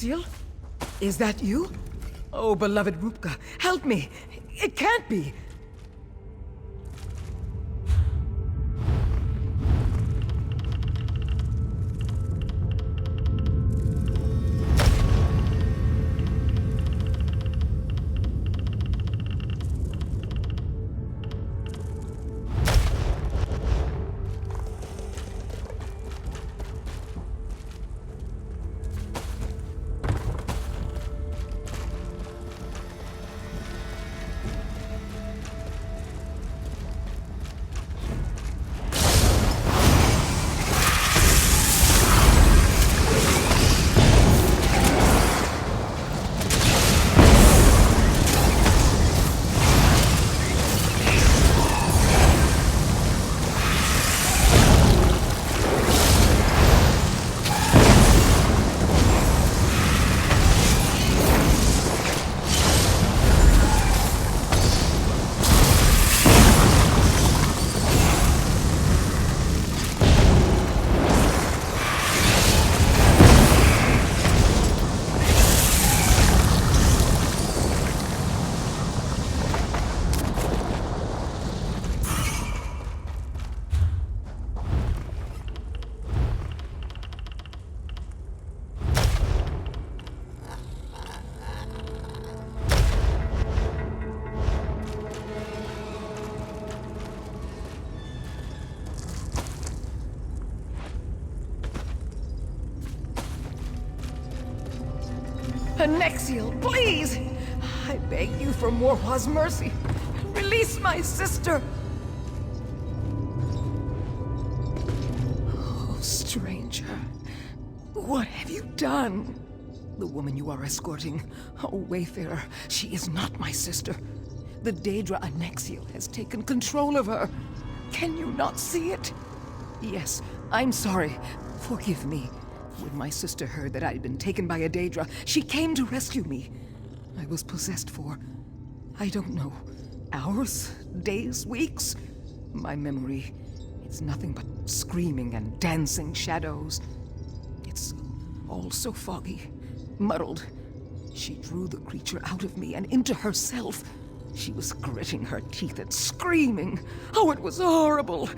Nexiel? Is that you? Oh, beloved Rupka, help me! It can't be! Nexiel, please! I beg you for Morwa's mercy. Release my sister! Oh, stranger. What have you done? The woman you are escorting, oh, Wayfarer, she is not my sister. The Daedra Nexiel has taken control of her. Can you not see it? Yes, I'm sorry. Forgive me. When my sister heard that I'd been taken by a Daedra, she came to rescue me. I was possessed for, I don't know, hours, days, weeks? My memory, it's nothing but screaming and dancing shadows. It's all so foggy, muddled. She drew the creature out of me and into herself. She was gritting her teeth and screaming. Oh, it was horrible.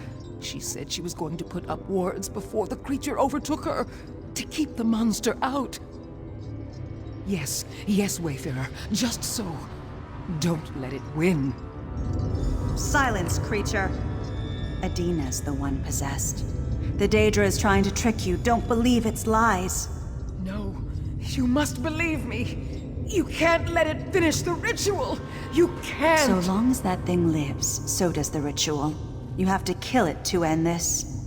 She said she was going to put up wards before the creature overtook her, to keep the monster out. Yes, yes, Wayfarer, just so. Don't let it win.
Silence, creature. Adina's the one possessed. The Daedra is trying to trick you. Don't believe its lies.
No, you must believe me. You can't let it finish the ritual. You can't.
So long as that thing lives, so does the ritual. You have to kill it to end this.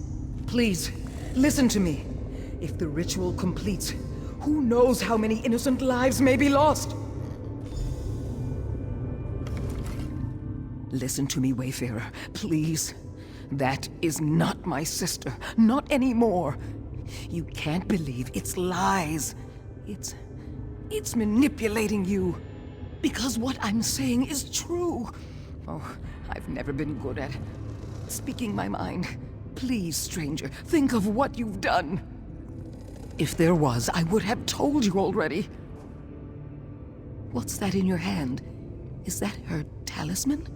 Please, listen to me. If the ritual completes, who knows how many innocent lives may be lost? Listen to me, Wayfarer, please. That is not my sister. Not anymore. You can't believe its lies. It's manipulating you. Because what I'm saying is true. Oh, I've never been good at speaking my mind. Please, stranger, think of what you've done. If there was, I would have told you already. What's that in your hand? Is that her talisman?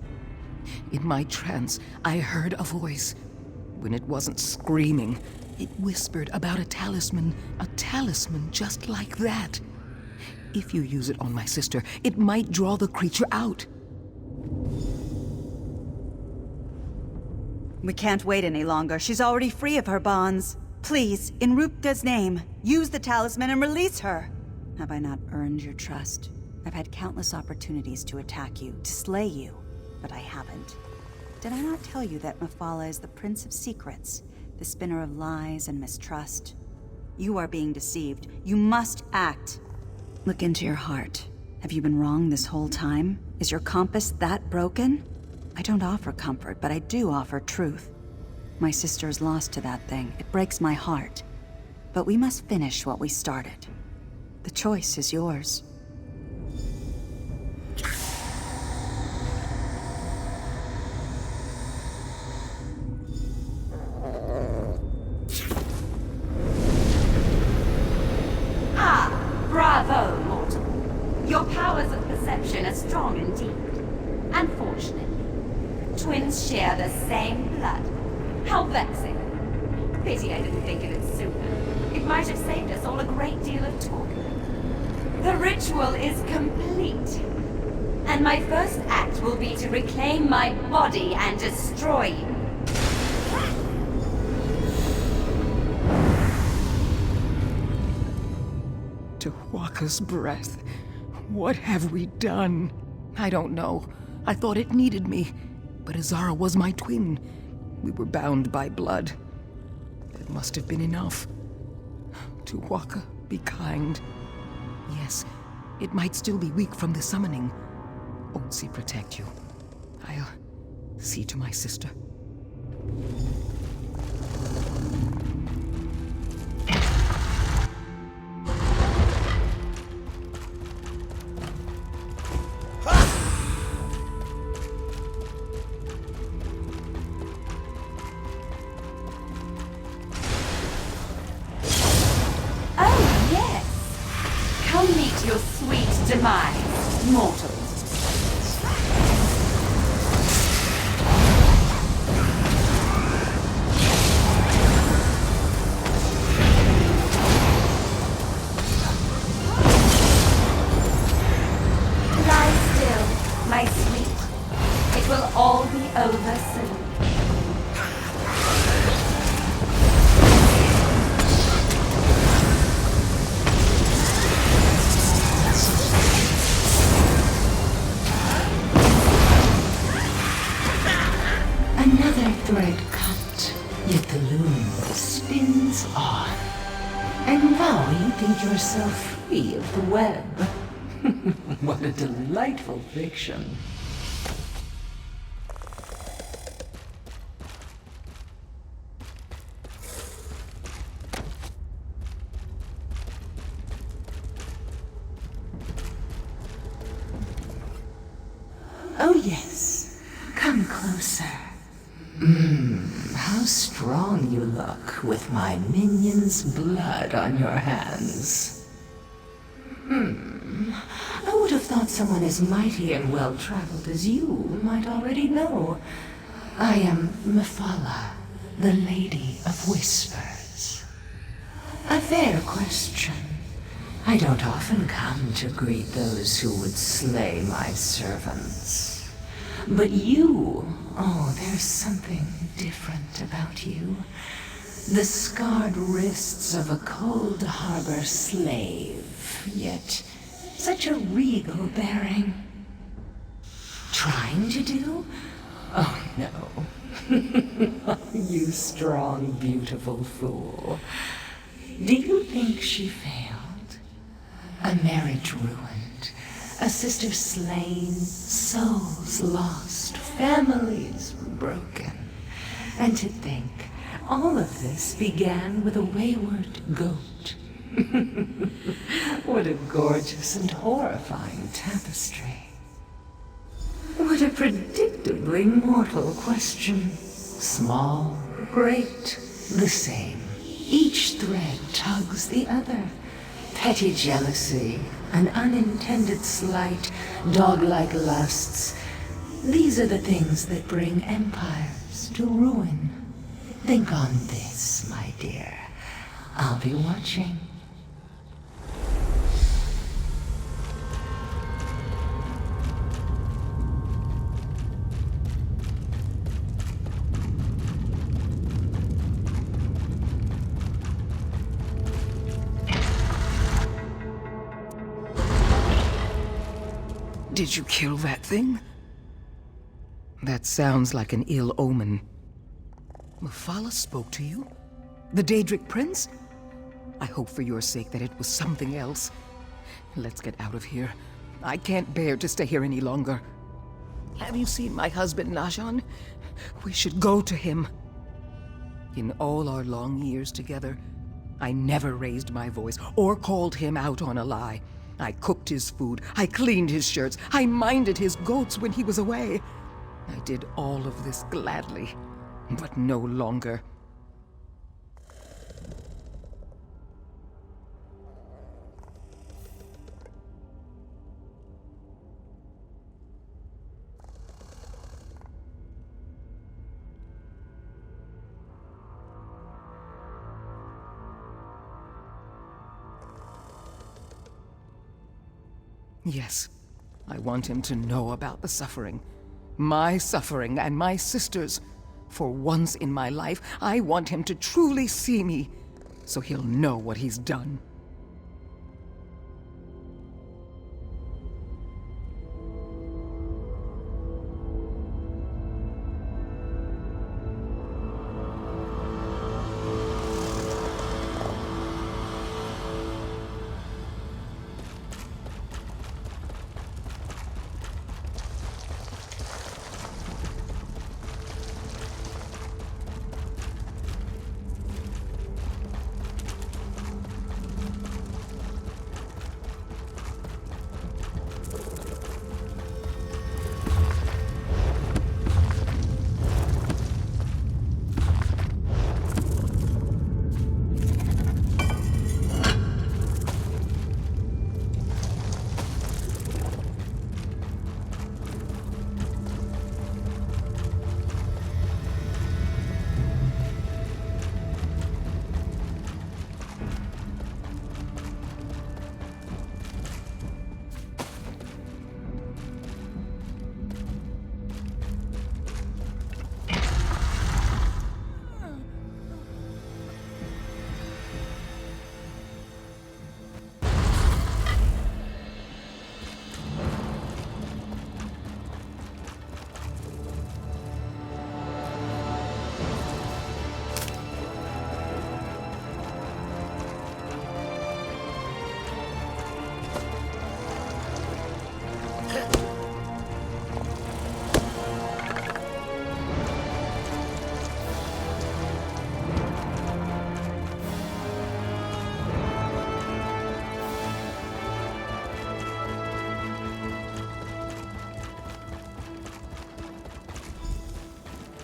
In my trance, I heard a voice. When it wasn't screaming, it whispered about a talisman just like that. If you use it on my sister, it might draw the creature out.
We can't wait any longer. She's already free of her bonds. Please, in Rupka's name, use the talisman and release her. Have I not earned your trust? I've had countless opportunities to attack you, to slay you, but I haven't. Did I not tell you that Mephala is the Prince of Secrets, the spinner of lies and mistrust? You are being deceived. You must act. Look into your heart. Have you been wrong this whole time? Is your compass that broken? I don't offer comfort, but I do offer truth. My sister is lost to that thing. It breaks my heart. But we must finish what we started. The choice is yours.
Ah, bravo!
twins share the same blood. How vexing. Pity I didn't think of it sooner. It might have saved us all a great deal of talking. The ritual is complete. And my first act will be to reclaim my body and destroy you.
Tuwaka's breath. What have we done? I don't know. I thought it needed me. But Azara was my twin. We were bound by blood. It must have been enough. Tuwaka, be kind. Yes, it might still be weak from the summoning. Otzi protect you. I'll see to my sister.
Oh, yes. Come meet your sweet demise, mortals. Lie still, my sweet. It will all be over soon.
Another thread cut, yet the loom spins on. And now you think yourself free of the web. What a delightful fiction. Oh yes, come closer. How strong you look with my minion's blood on your hands. I would have thought someone as mighty and well-traveled as you might already know. I am Mephala, the Lady of Whispers. A fair question. I don't often come to greet those who would slay my servants. But you, oh, there's something different about you. The scarred wrists of a cold harbor slave, yet such a regal bearing. Trying to do? Oh, no. You strong, beautiful fool. Do you think she failed? A marriage ruined, a sister slain, souls lost, families broken. And to think, all of this began with a wayward goat. What a gorgeous and horrifying tapestry. What a predictably mortal question. Small, great, the same. Each thread tugs the other. Petty jealousy, an unintended slight, dog-like lusts. These are the things that bring empires to ruin. Think on this, my dear. I'll be watching. Did you kill that thing? That sounds like an ill omen. Mephala spoke to you? The Daedric Prince? I hope for your sake that it was something else. Let's get out of here. I can't bear to stay here any longer. Have you seen my husband, Najan? We should go to him. In all our long years together, I never raised my voice or called him out on a lie. I cooked his food, I cleaned his shirts, I minded his goats when he was away. I did all of this gladly, but no longer. Yes, I want him to know about the suffering. My suffering and my sister's. For once in my life, I want him to truly see me, so he'll know what he's done.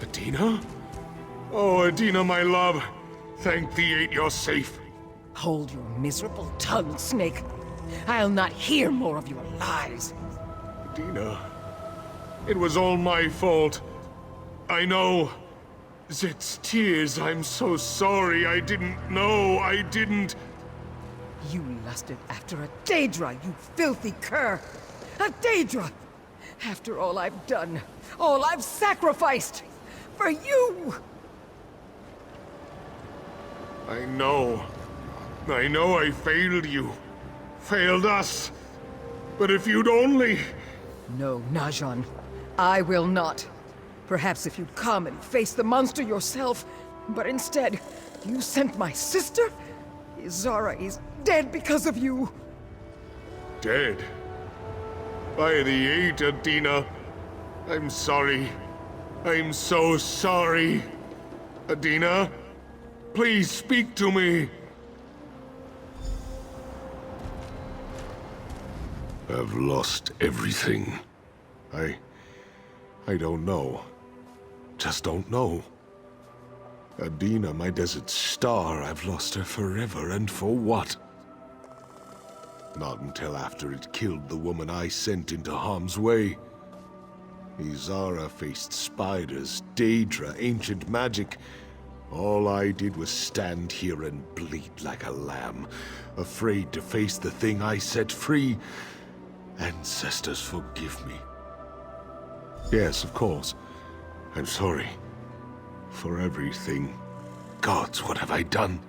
Adina? Oh, Adina, my love. Thank thee you're safe.
Hold your miserable tongue, Snake. I'll not hear more of your lies.
Adina, it was all my fault. I know. Zet's tears, I'm so sorry. I didn't know. I didn't.
You lusted after a Daedra, you filthy cur! A Daedra! After all I've done, all I've sacrificed! For you!
I know. I know I failed you. Failed us. But if you'd only...
No, Najan. I will not. Perhaps if you'd come and face the monster yourself. But instead, you sent my sister? Izara is dead because of you.
Dead? By the eight, Adina. I'm sorry. I'm so sorry. Adina, please speak to me. I've lost everything. I don't know. Just don't know. Adina, my desert star, I've lost her forever, and for what? Not until after it killed the woman I sent into harm's way. Izara faced spiders, Daedra, ancient magic. All I did was stand here and bleed like a lamb, afraid to face the thing I set free. Ancestors, forgive me. Yes, of course. I'm sorry. For everything. Gods, what have I done?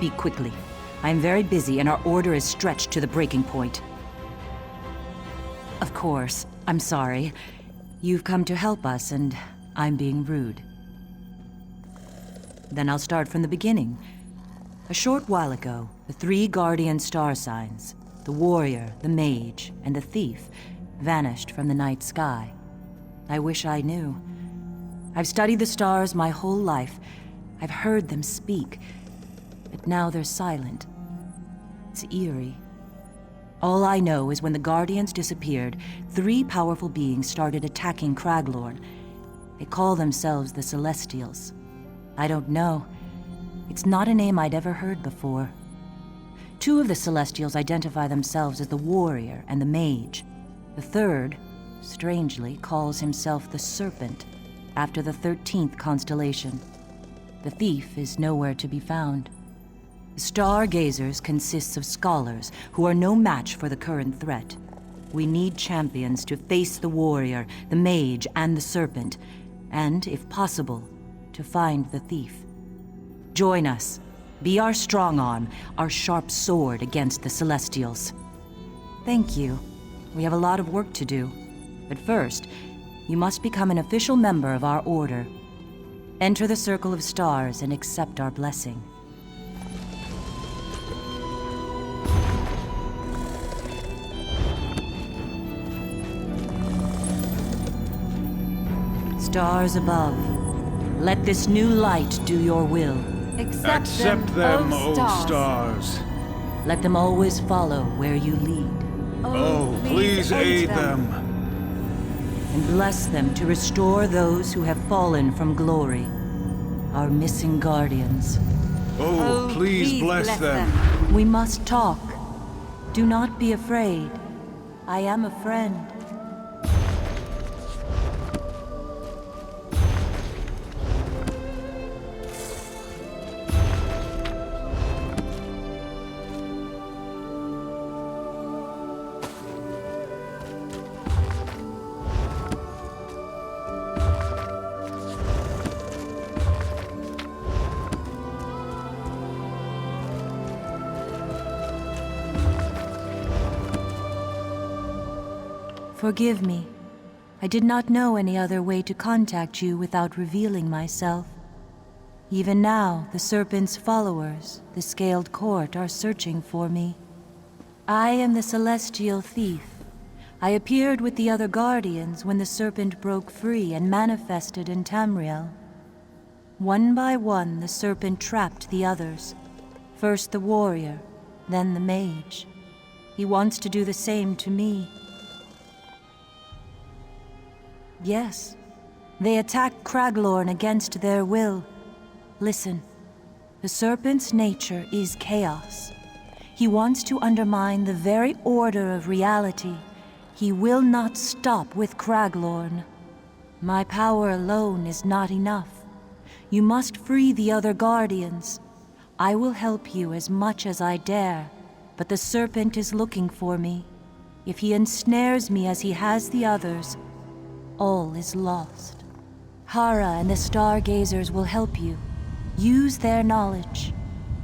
speak quickly. I am very busy and our order is stretched to the breaking point. Of course, I'm sorry. You've come to help us and I'm being rude. Then I'll start from the beginning. A short while ago, the 3 guardian star signs, the warrior, the mage, and the thief, vanished from the night sky. I wish I knew. I've studied the stars my whole life. I've heard them speak, but now they're silent. It's eerie. All I know is when the Guardians disappeared, 3 powerful beings started attacking Craglorn. They call themselves the Celestials. I don't know. It's not a name I'd ever heard before. 2 of the Celestials identify themselves as the Warrior and the Mage. The third, strangely, calls himself the Serpent, after the 13th constellation. The thief is nowhere to be found. The Stargazers consists of scholars who are no match for the current threat. We need champions to face the Warrior, the Mage, and the Serpent, and, if possible, to find the thief. Join us. Be our strong arm, our sharp sword against the Celestials. Thank you. We have a lot of work to do. But first, you must become an official member of our order. Enter the Circle of Stars and accept our blessing. Stars above, let this new light do your will.
Accept them, O stars.
Let them always follow where you lead.
Oh, please aid them.
And bless them to restore those who have fallen from glory, our missing guardians.
Oh, please bless them.
We must talk. Do not be afraid. I am a friend. Forgive me. I did not know any other way to contact you without revealing myself. Even now, the Serpent's followers, the Scaled Court, are searching for me. I am the Celestial Thief. I appeared with the other Guardians when the Serpent broke free and manifested in Tamriel. One by one, the Serpent trapped the others. First the Warrior, then the Mage. He wants to do the same to me. Yes, they attacked Craglorn against their will. Listen, the Serpent's nature is chaos. He wants to undermine the very order of reality. He will not stop with Craglorn. My power alone is not enough. You must free the other Guardians. I will help you as much as I dare, but the Serpent is looking for me. If he ensnares me as he has the others, all is lost. Hara and the Stargazers will help you. Use their knowledge.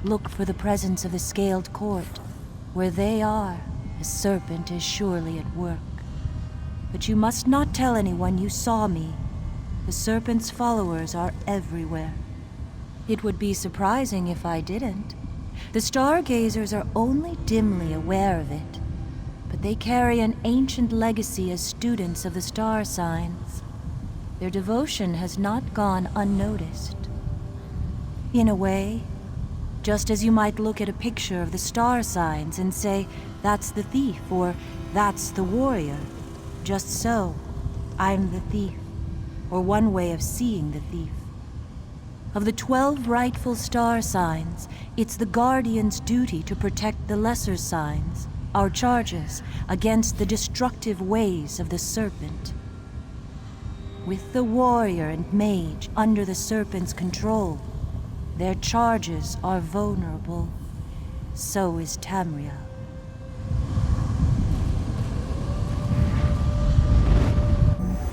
Look for the presence of the Scaled Court. Where they are, the Serpent is surely at work. But you must not tell anyone you saw me. The Serpent's followers are everywhere. It would be surprising if I didn't. The Stargazers are only dimly aware of it. But they carry an ancient legacy as students of the star signs. Their devotion has not gone unnoticed. In a way, just as you might look at a picture of the star signs and say, that's the thief, or that's the warrior. Just so, I'm the thief, or one way of seeing the thief. Of the 12 rightful star signs, it's the Guardian's duty to protect the lesser signs, our charges, against the destructive ways of the Serpent. With the Warrior and Mage under the Serpent's control, their charges are vulnerable. So is Tamriel.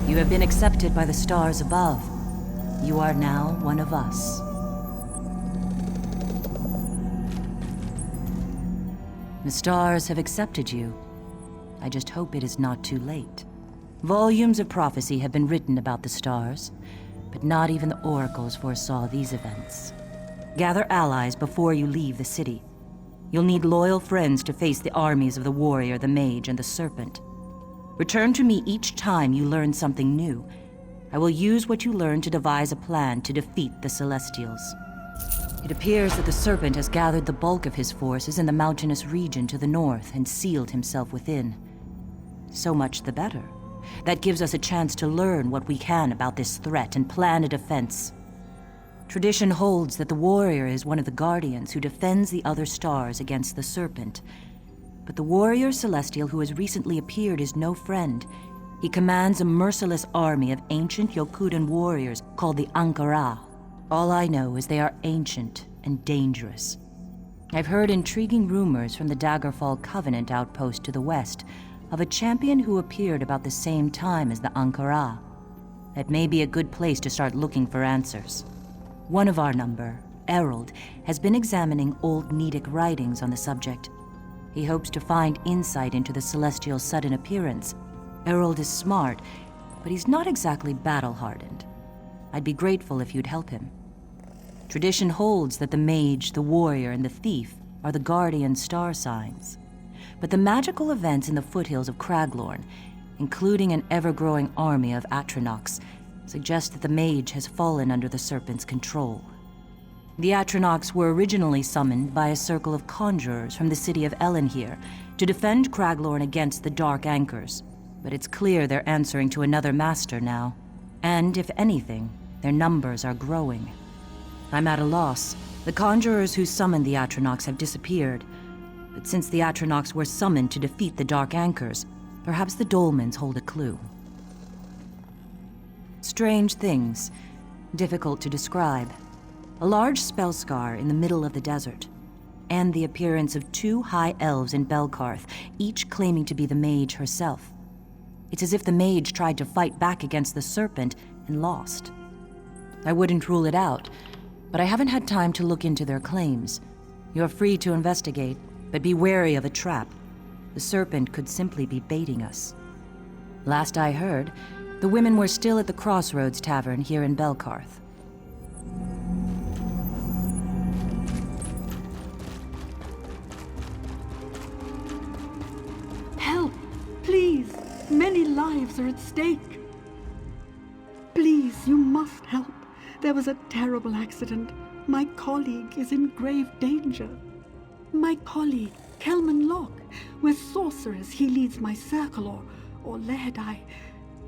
You have been accepted by the stars above. You are now one of us. The stars have accepted you. I just hope it is not too late. Volumes of prophecy have been written about the stars, but not even the oracles foresaw these events. Gather allies before you leave the city. You'll need loyal friends to face the armies of the warrior, the mage, and the serpent. Return to me each time you learn something new. I will use what you learn to devise a plan to defeat the Celestials. It appears that the serpent has gathered the bulk of his forces in the mountainous region to the north and sealed himself within. So much the better. That gives us a chance to learn what we can about this threat and plan a defense. Tradition holds that the warrior is one of the guardians who defends the other stars against the serpent. But the warrior celestial who has recently appeared is no friend. He commands a merciless army of ancient Yokudan warriors called the Ankara. All I know is they are ancient and dangerous. I've heard intriguing rumors from the Daggerfall Covenant outpost to the west of a champion who appeared about the same time as the Ankara. That may be a good place to start looking for answers. One of our number, Errol, has been examining old Nedic writings on the subject. He hopes to find insight into the Celestial's sudden appearance. Errol is smart, but he's not exactly battle-hardened. I'd be grateful if you'd help him. Tradition holds that the mage, the warrior, and the thief are the guardian star signs. But the magical events in the foothills of Craglorn, including an ever-growing army of Atronachs, suggest that the mage has fallen under the serpent's control. The Atronachs were originally summoned by a circle of conjurers from the city of Elenhir to defend Craglorn against the Dark Anchors, but it's clear they're answering to another master now. And, if anything, their numbers are growing. I'm at a loss. The conjurers who summoned the Atronachs have disappeared, but since the Atronachs were summoned to defeat the Dark Anchors, perhaps the Dolmens hold a clue. Strange things, difficult to describe. A large spell scar in the middle of the desert, and the appearance of 2 high elves in Belkarth, each claiming to be the mage herself. It's as if the mage tried to fight back against the serpent and lost. I wouldn't rule it out, but I haven't had time to look into their claims. You're free to investigate, but be wary of a trap. The serpent could simply be baiting us. Last I heard, the women were still at the Crossroads Tavern here in Belkarth.
Help! Please! Many lives are at stake. Please, you must help. There was a terrible accident. My colleague is in grave danger. My colleague, Kelman Locke. We're sorcerers. He leads my circle, or Lehadai.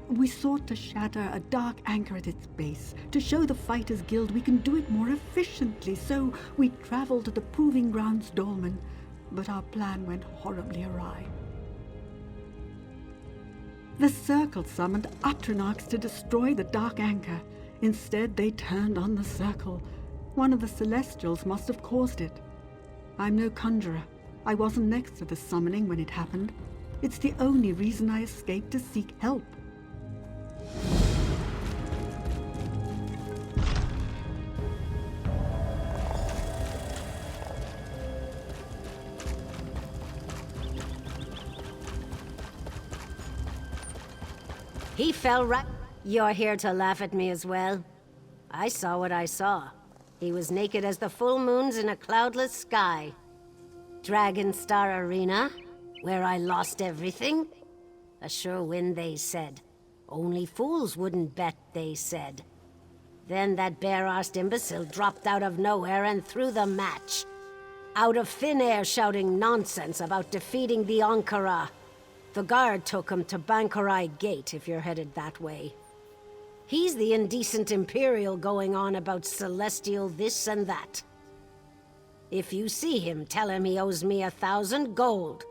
We sought to shatter a dark anchor at its base. To show the Fighters Guild we can do it more efficiently, so we traveled to the Proving Grounds Dolmen. But our plan went horribly awry. The Circle summoned Atronachs to destroy the Dark Anchor. Instead, they turned on the Circle. One of the Celestials must have caused it. I'm no conjurer. I wasn't next to the summoning when it happened. It's the only reason I escaped to seek help.
He fell right... You're here to laugh at me as well? I saw what I saw. He was naked as the full moons in a cloudless sky. Dragon Star Arena, where I lost everything? A sure win, they said. Only fools wouldn't bet, they said. Then that bare-arsed imbecile dropped out of nowhere and threw the match. Out of thin air shouting nonsense about defeating the Ankara. The guard took him to Bankarai Gate if you're headed that way. He's the indecent Imperial going on about Celestial this and that. If you see him, tell him he owes me 1,000 gold.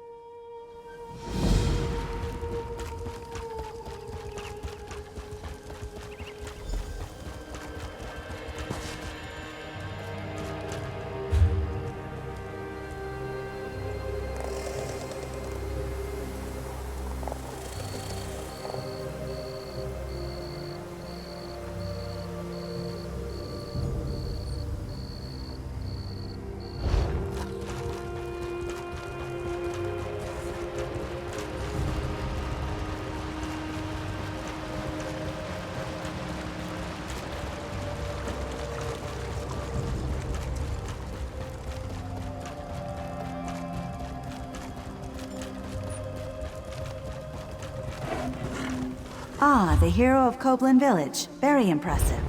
Ah, the hero of Coblin Village. Very impressive.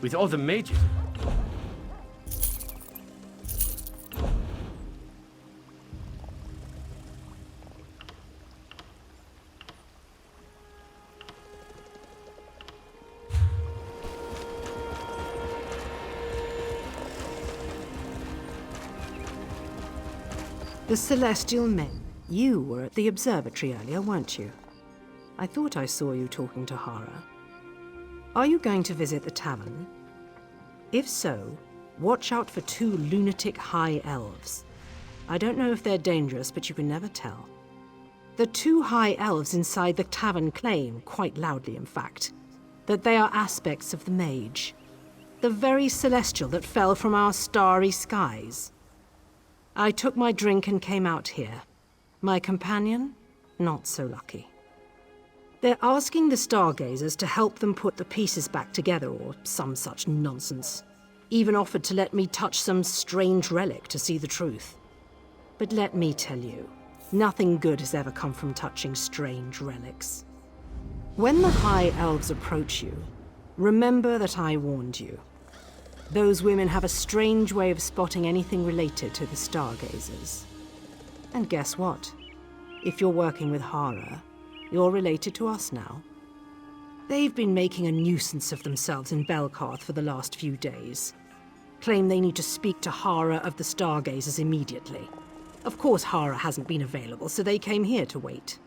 With all the mages.
The Celestial Men. You were at the observatory earlier, weren't you? I thought I saw you talking to Hara. Are you going to visit the tavern? If so, watch out for 2 lunatic high elves. I don't know if they're dangerous, but you can never tell. The 2 high elves inside the tavern claim, quite loudly in fact, that they are aspects of the mage. The very celestial that fell from our starry skies. I took my drink and came out here. My companion, not so lucky. They're asking the Stargazers to help them put the pieces back together, or some such nonsense. Even offered to let me touch some strange relic to see the truth. But let me tell you, nothing good has ever come from touching strange relics. When the High Elves approach you, remember that I warned you. Those women have a strange way of spotting anything related to the Stargazers. And guess what? If you're working with Hara, you're related to us now. They've been making a nuisance of themselves in Belkarth for the last few days. Claim they need to speak to Hara of the Stargazers immediately. Of course Hara hasn't been available, so they came here to wait.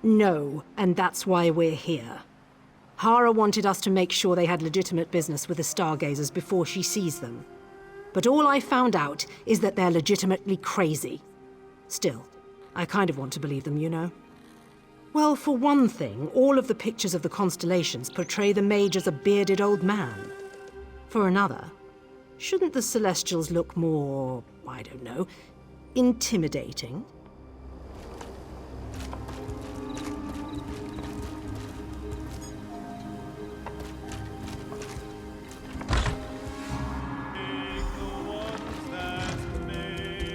No, and that's why we're here. Hara wanted us to make sure they had legitimate business with the Stargazers before she sees them. But all I found out is that they're legitimately crazy. Still, I kind of want to believe them, you know. Well, for one thing, all of the pictures of the constellations portray the mage as a bearded old man. For another, shouldn't the Celestials look more, I don't know, intimidating?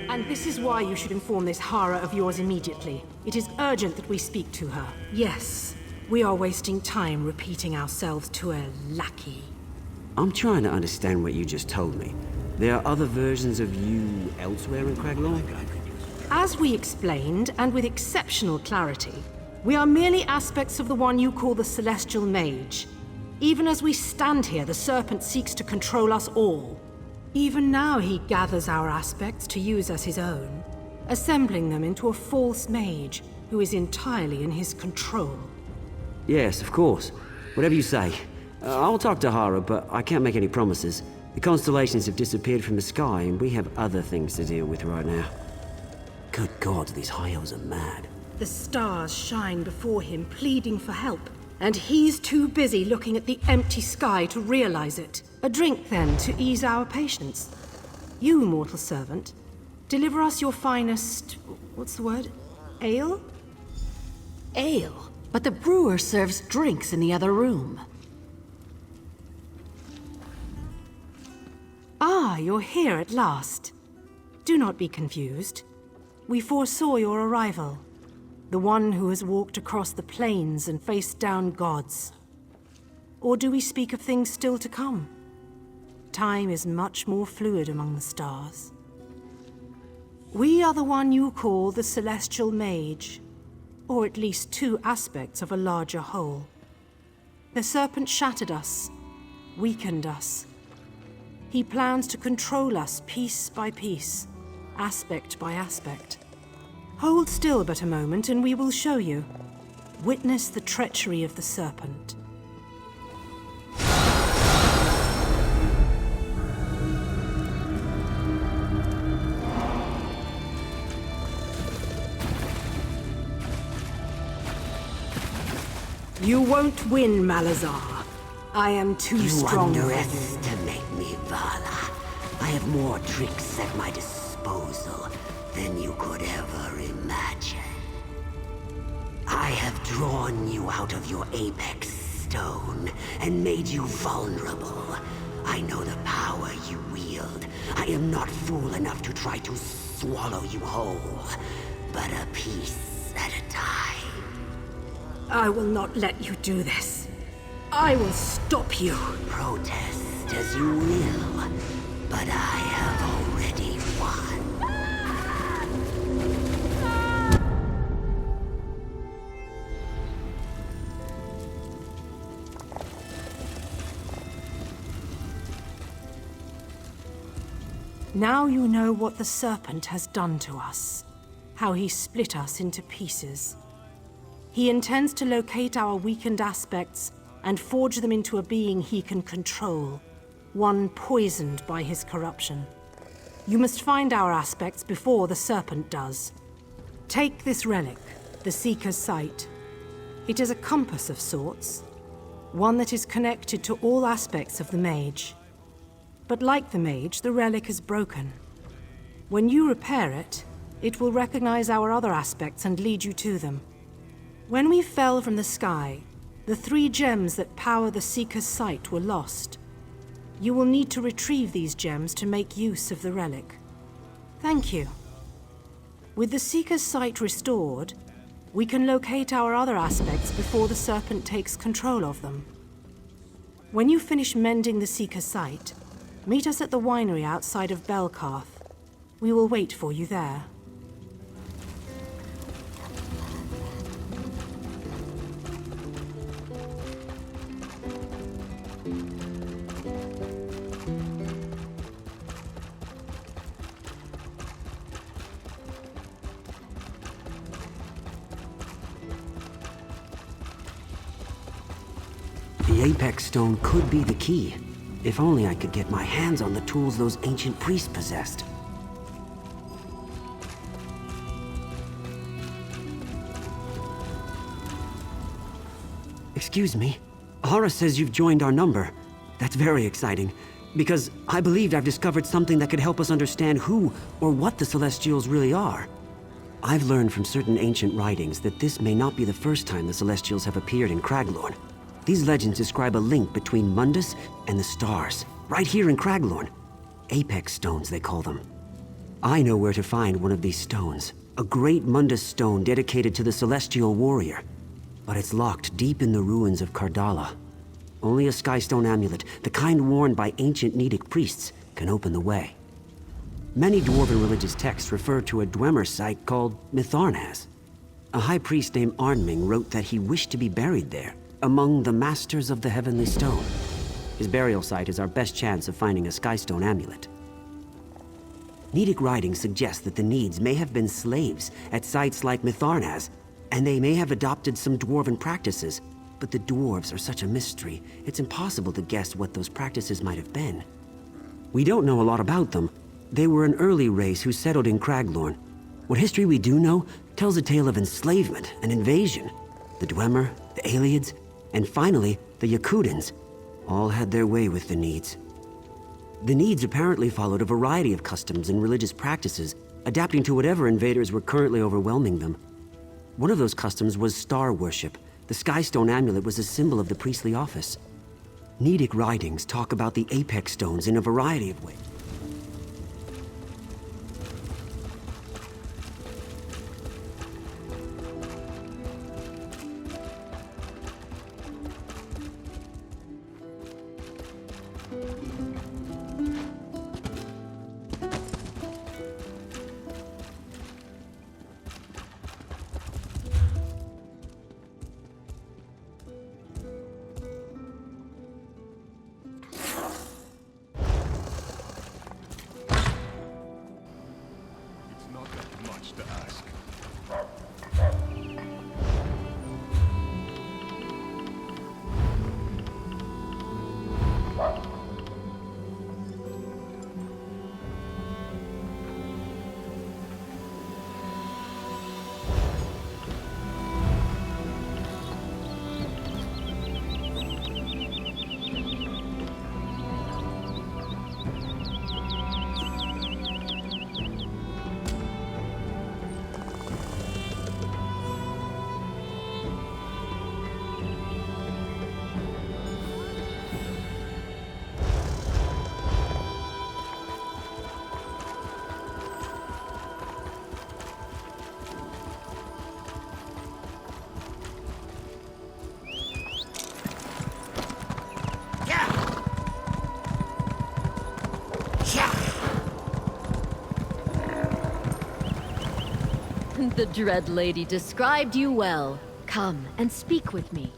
And this is why you should inform this Hara of yours immediately. It is urgent that we speak to her. Yes, we are wasting time repeating ourselves to a lackey.
I'm trying to understand what you just told me. There are other versions of you elsewhere in Craglorn?
As we explained, and with exceptional clarity, we are merely aspects of the one you call the Celestial Mage. Even as we stand here, the Serpent seeks to control us all. Even now he gathers our aspects to use as his own, assembling them into a false mage who is entirely in his control.
Yes, of course. Whatever you say. I'll talk to Hara, but I can't make any promises. The constellations have disappeared from the sky, and we have other things to deal with right now. Good God, these high elves are mad.
The stars shine before him, pleading for help, and he's too busy looking at the empty sky to realize it. A drink, then, to ease our patience. You, mortal servant, deliver us your finest... what's the word? Ale?
Ale? But the brewer serves drinks in the other room.
Ah, you're here at last. Do not be confused. We foresaw your arrival. The one who has walked across the plains and faced down gods. Or do we speak of things still to come? Time is much more fluid among the stars. We are the one you call the Celestial Mage, or at least two aspects of a larger whole. The serpent shattered us, weakened us. He plans to control us piece by piece, aspect by aspect. Hold still but a moment and we will show you. Witness the treachery of the serpent. You won't win, Malazar. I am too strong for you.
You underestimate me, Vala. I have more tricks at my disposal than you could ever imagine. I have drawn you out of your apex stone and made you vulnerable. I know the power you wield. I am not fool enough to try to swallow you whole, but a piece at a time.
I will not let you do this. I will stop you.
Protest as you will, but I have already won.
Now you know what the serpent has done to us. How he split us into pieces. He intends to locate our weakened aspects and forge them into a being he can control, one poisoned by his corruption. You must find our aspects before the serpent does. Take this relic, the Seeker's Sight. It is a compass of sorts, one that is connected to all aspects of the mage. But like the mage, the relic is broken. When you repair it, it will recognize our other aspects and lead you to them. When we fell from the sky, the 3 gems that power the Seeker's Sight were lost. You will need to retrieve these gems to make use of the relic. Thank you. With the Seeker's Sight restored, we can locate our other aspects before the serpent takes control of them. When you finish mending the Seeker's Sight, meet us at the winery outside of Belkarth. We will wait for you there.
The Apex Stone could be the key. If only I could get my hands on the tools those ancient priests possessed. Excuse me. Hara says you've joined our number. That's very exciting, because I believed I've discovered something that could help us understand who or what the Celestials really are. I've learned from certain ancient writings that this may not be the first time the Celestials have appeared in Craglorn. These legends describe a link between Mundus and the stars, right here in Craglorn. Apex stones, they call them. I know where to find one of these stones, a great Mundus stone dedicated to the Celestial Warrior. But it's locked deep in the ruins of Kardala. Only a Skystone amulet, the kind worn by ancient Nedic priests, can open the way. Many Dwarven religious texts refer to a Dwemer site called Mitharnaz. A high priest named Arnming wrote that he wished to be buried there, among the Masters of the Heavenly Stone. His burial site is our best chance of finding a Skystone amulet. Nedic writings suggest that the Needs may have been slaves at sites like Mitharnaz, and they may have adopted some Dwarven practices, but the dwarves are such a mystery, it's impossible to guess what those practices might have been. We don't know a lot about them. They were an early race who settled in Craglorn. What history we do know tells a tale of enslavement and invasion. The Dwemer, the Aelids, and finally, the Yakudans all had their way with the Needs. The Needs apparently followed a variety of customs and religious practices, adapting to whatever invaders were currently overwhelming them. One of those customs was star worship. The Skystone amulet was a symbol of the priestly office. Nedic writings talk about the apex stones in a variety of ways.
The Dread Lady described you well. Come and speak with me.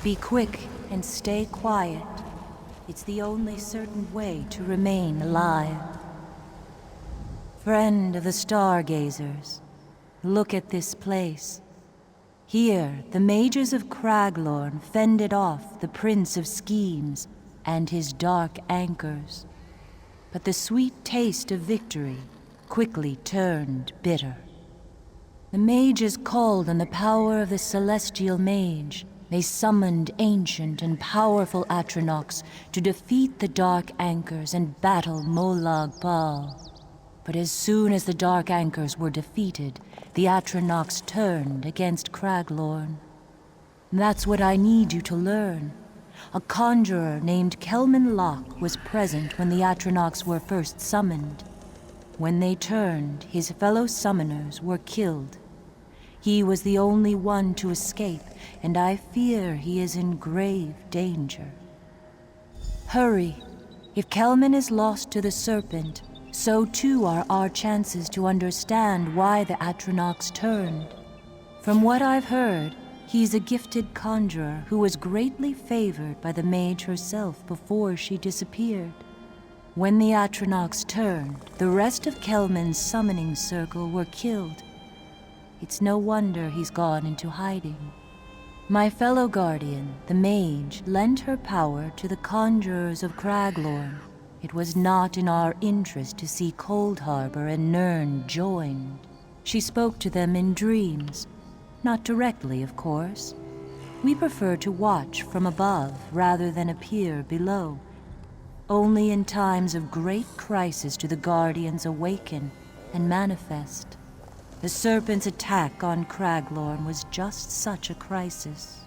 Be quick and stay quiet. It's the only certain way to remain alive. Friend of the stargazers, look at this place. Here, the mages of Craglorn fended off the Prince of Schemes and his dark anchors. But the sweet taste of victory quickly turned bitter. The mages called on the power of the celestial mage. They summoned ancient and powerful Atronachs to defeat the Dark Anchors and battle Molag Bal. But as soon as the Dark Anchors were defeated, the Atronachs turned against Craglorn. That's what I need you to learn. A conjurer named Kelman Locke was present when the Atronachs were first summoned. When they turned, his fellow summoners were killed. He was the only one to escape, and I fear he is in grave danger. Hurry. If Kelman is lost to the Serpent, so too are our chances to understand why the Atronachs turned. From what I've heard, he's a gifted conjurer who was greatly favored by the mage herself before she disappeared. When the Atronachs turned, the rest of Kelman's summoning circle were killed. It's no wonder he's gone into hiding. My fellow guardian, the mage, lent her power to the conjurers of Craglorn. It was not in our interest to see Cold Harbor and Nirn joined. She spoke to them in dreams. Not directly, of course. We prefer to watch from above rather than appear below. Only in times of great crisis do the Guardians awaken and manifest. The Serpent's attack on Craglorn was just such a crisis.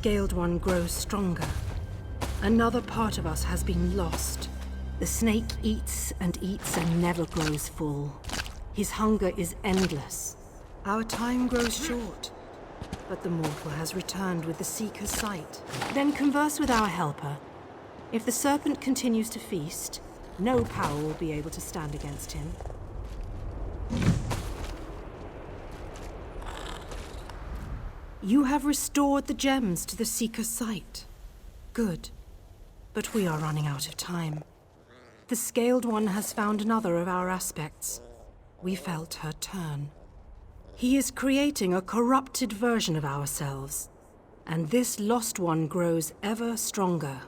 Scaled One grows stronger. Another part of us has been lost. The snake eats and never grows full. His hunger is endless. Our time grows short, but the mortal has returned with the Seeker's sight. Then converse with our helper. If the serpent continues to feast, no power will be able to stand against him. You have restored the gems to the Seeker's sight. Good. But we are running out of time. The Scaled One has found another of our aspects. We felt her turn. He is creating a corrupted version of ourselves, and this lost one grows ever stronger.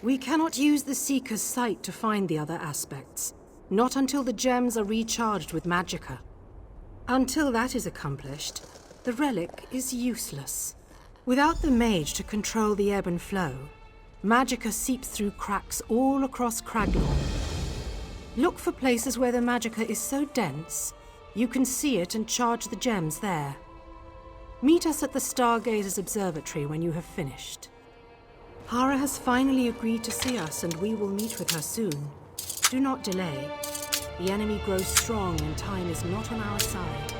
We cannot use the Seeker's sight to find the other aspects, not until the gems are recharged with magicka. Until that is accomplished, the relic is useless. Without the mage to control the ebb and flow, magicka seeps through cracks all across Craglorn. Look for places where the magicka is so dense, you can see it and charge the gems there. Meet us at the Stargazer's observatory when you have finished. Hara has finally agreed to see us, and we will meet with her soon. Do not delay. The enemy grows strong and time is not on our side.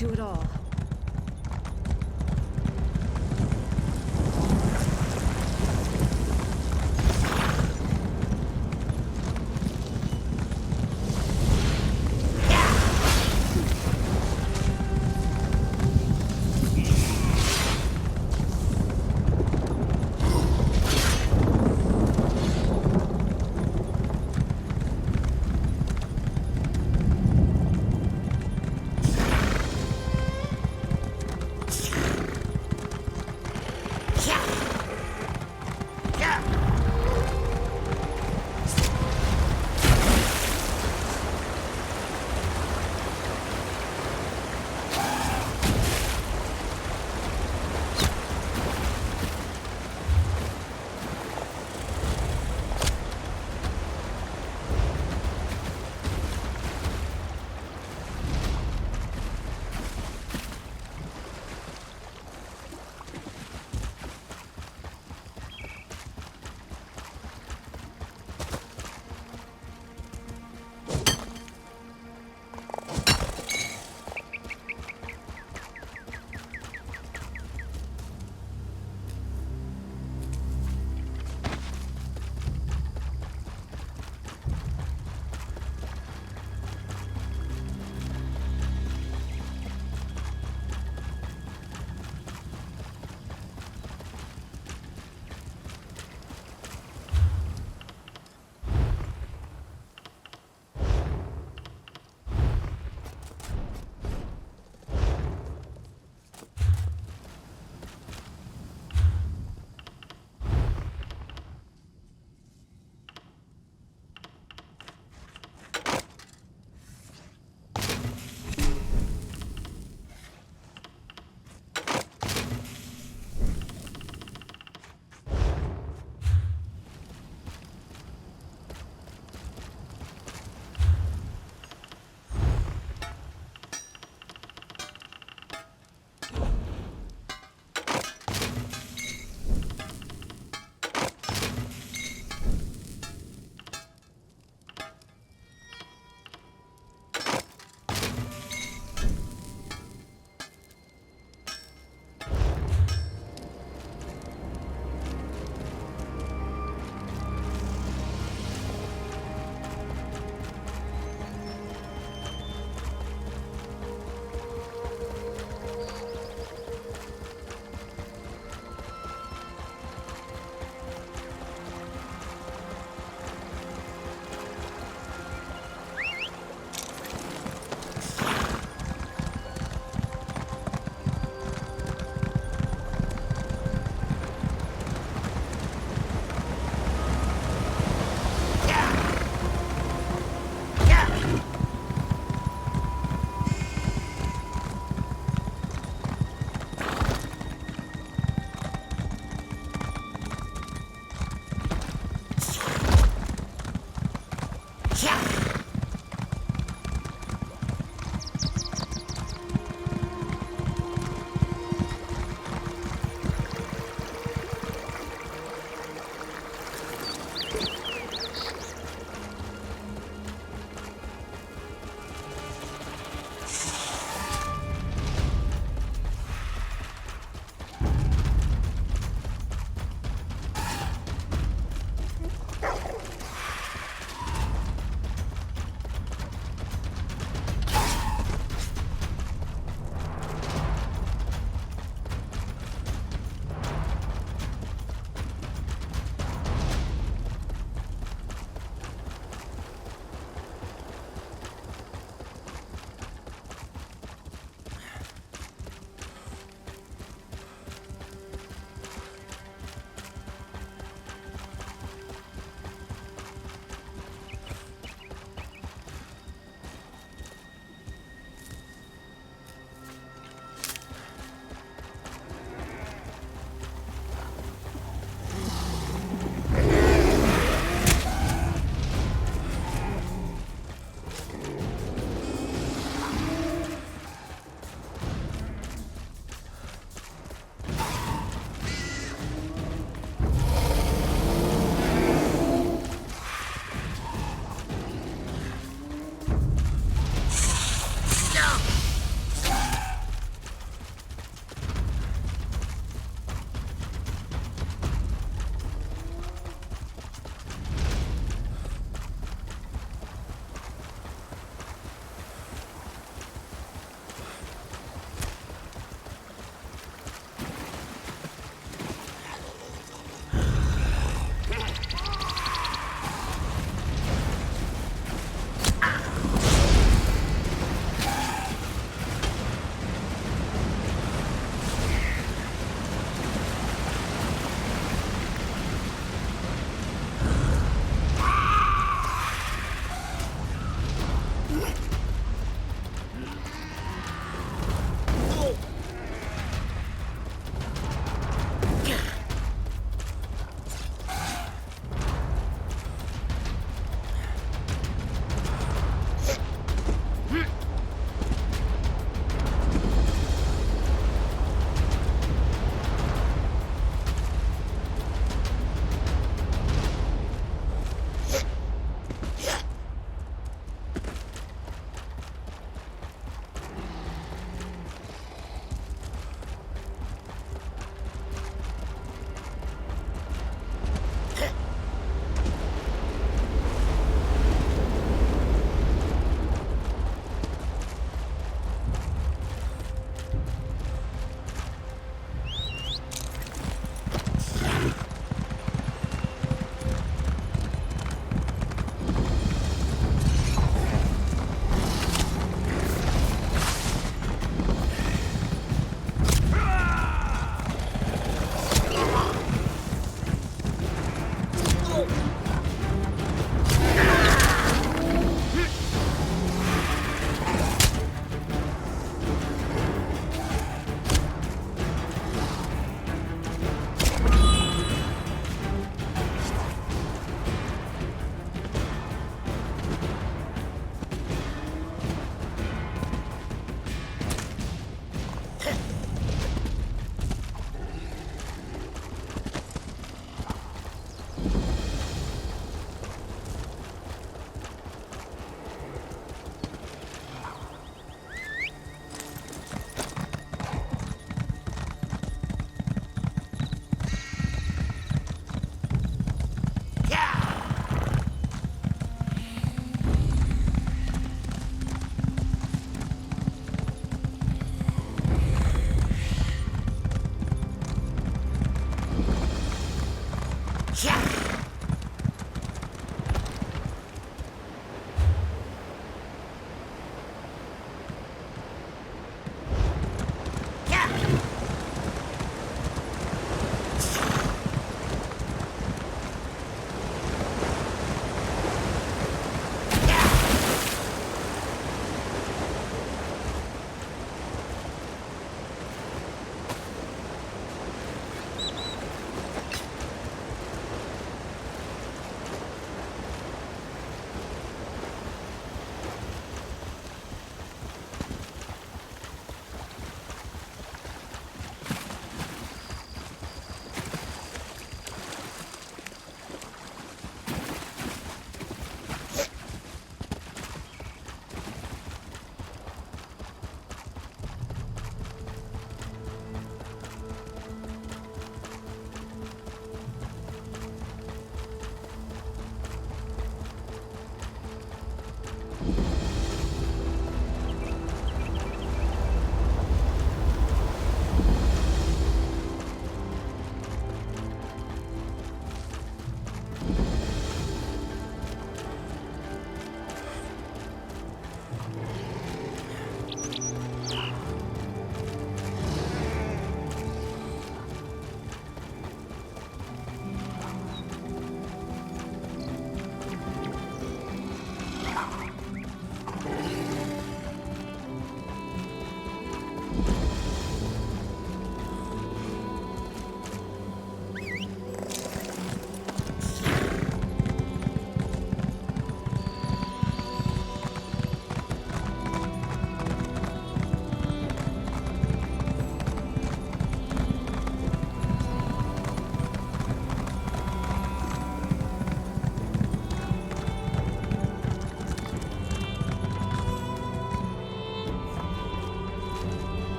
do it all.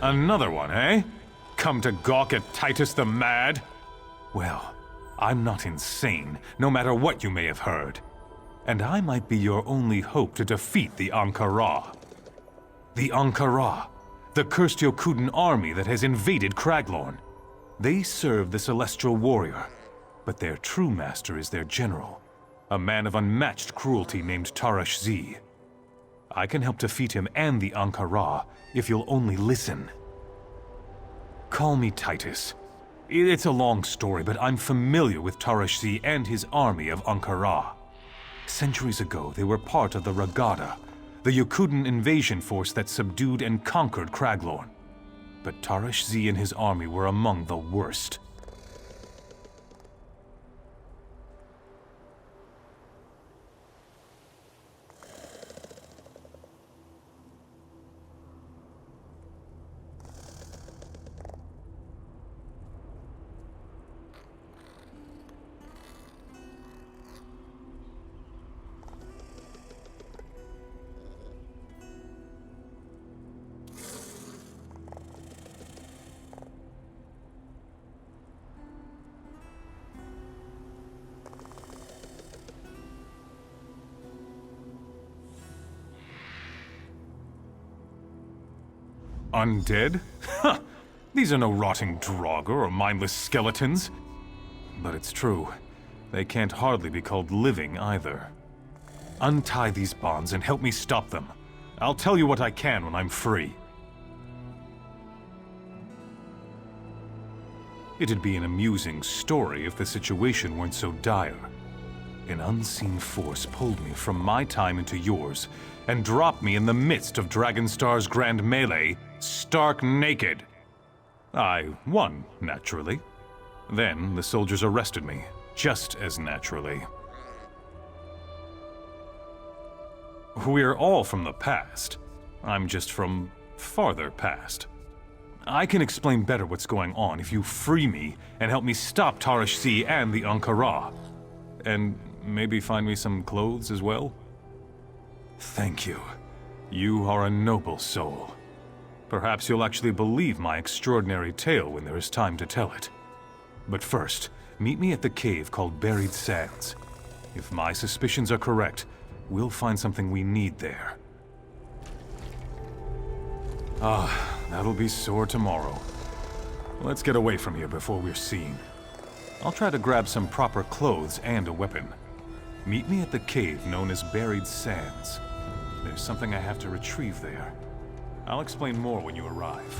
Another one, eh? Come to gawk at Titus the Mad? Well, I'm not insane, no matter what you may have heard. And I might be your only hope to defeat the Ankara. The Ankara, the cursed Yokudan army that has invaded Craglorn. They serve the Celestial Warrior, but their true master is their general, a man of unmatched cruelty named Tarash Z. I can help defeat him and the Ankara if you'll only listen. Call me Titus. It's a long story, but I'm familiar with Tarash Z and his army of Ankara. Centuries ago, they were part of the Ragada, the Yokudan invasion force that subdued and conquered Craglorn. But Tarash Z and his army were among the worst. Undead? Huh! These are no rotting Draugr or mindless skeletons. But it's true. They can't hardly be called living either. Untie these bonds and help me stop them. I'll tell you what I can when I'm free. It'd be an amusing story if the situation weren't so dire. An unseen force pulled me from my time into yours and dropped me in the midst of Dragonstar's grand melee, stark naked. I won, naturally. Then the soldiers arrested me, just as naturally. We're all from the past. I'm just from farther past. I can explain better what's going on if you free me and help me stop Tarash Z and the Ankara. And maybe find me some clothes as well? Thank you. You are a noble soul. Perhaps you'll actually believe my extraordinary tale when there is time to tell it. But first, meet me at the cave called Buried Sands. If my suspicions are correct, we'll find something we need there. Ah, that'll be sore tomorrow. Let's get away from here before we're seen. I'll try to grab some proper clothes and a weapon. Meet me at the cave known as Buried Sands. There's something I have to retrieve there. I'll explain more when you arrive.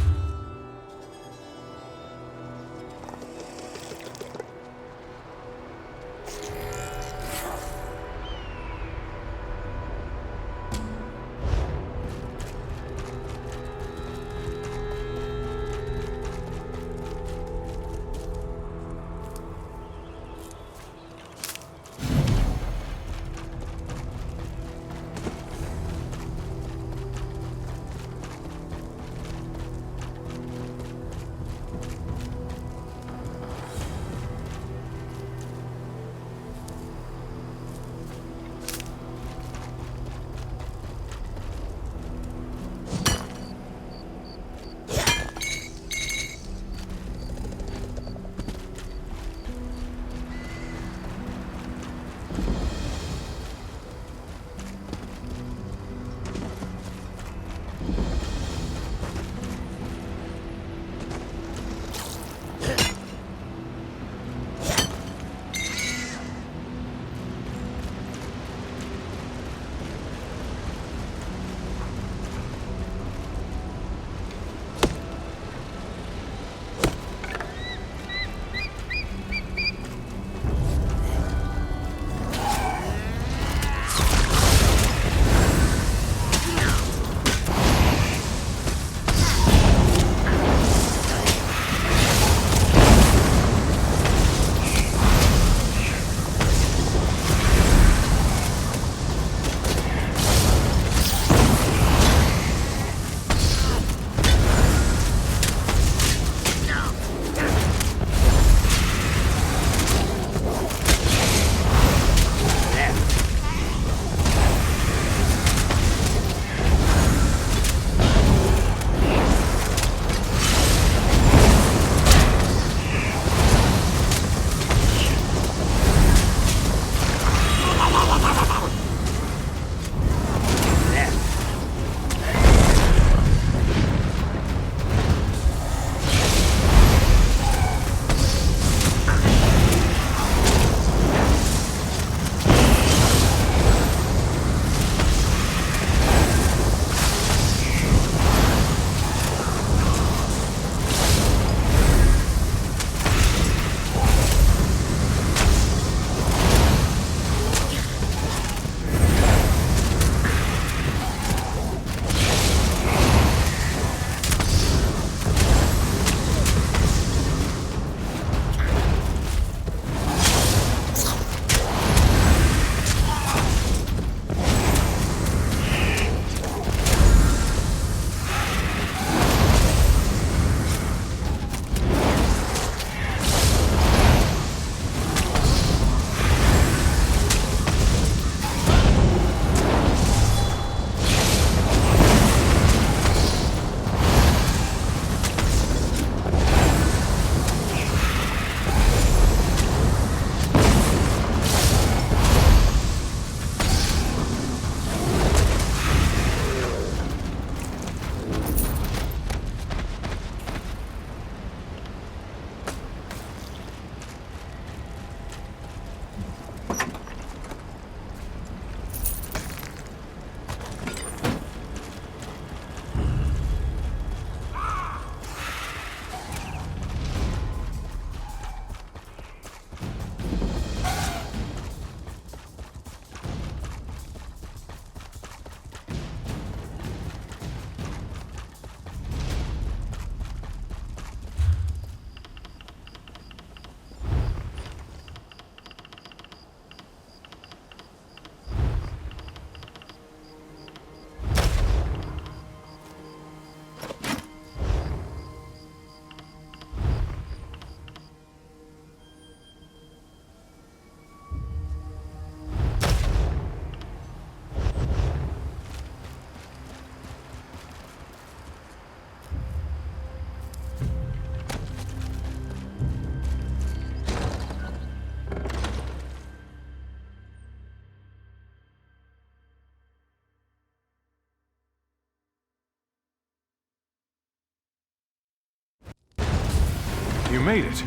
made it.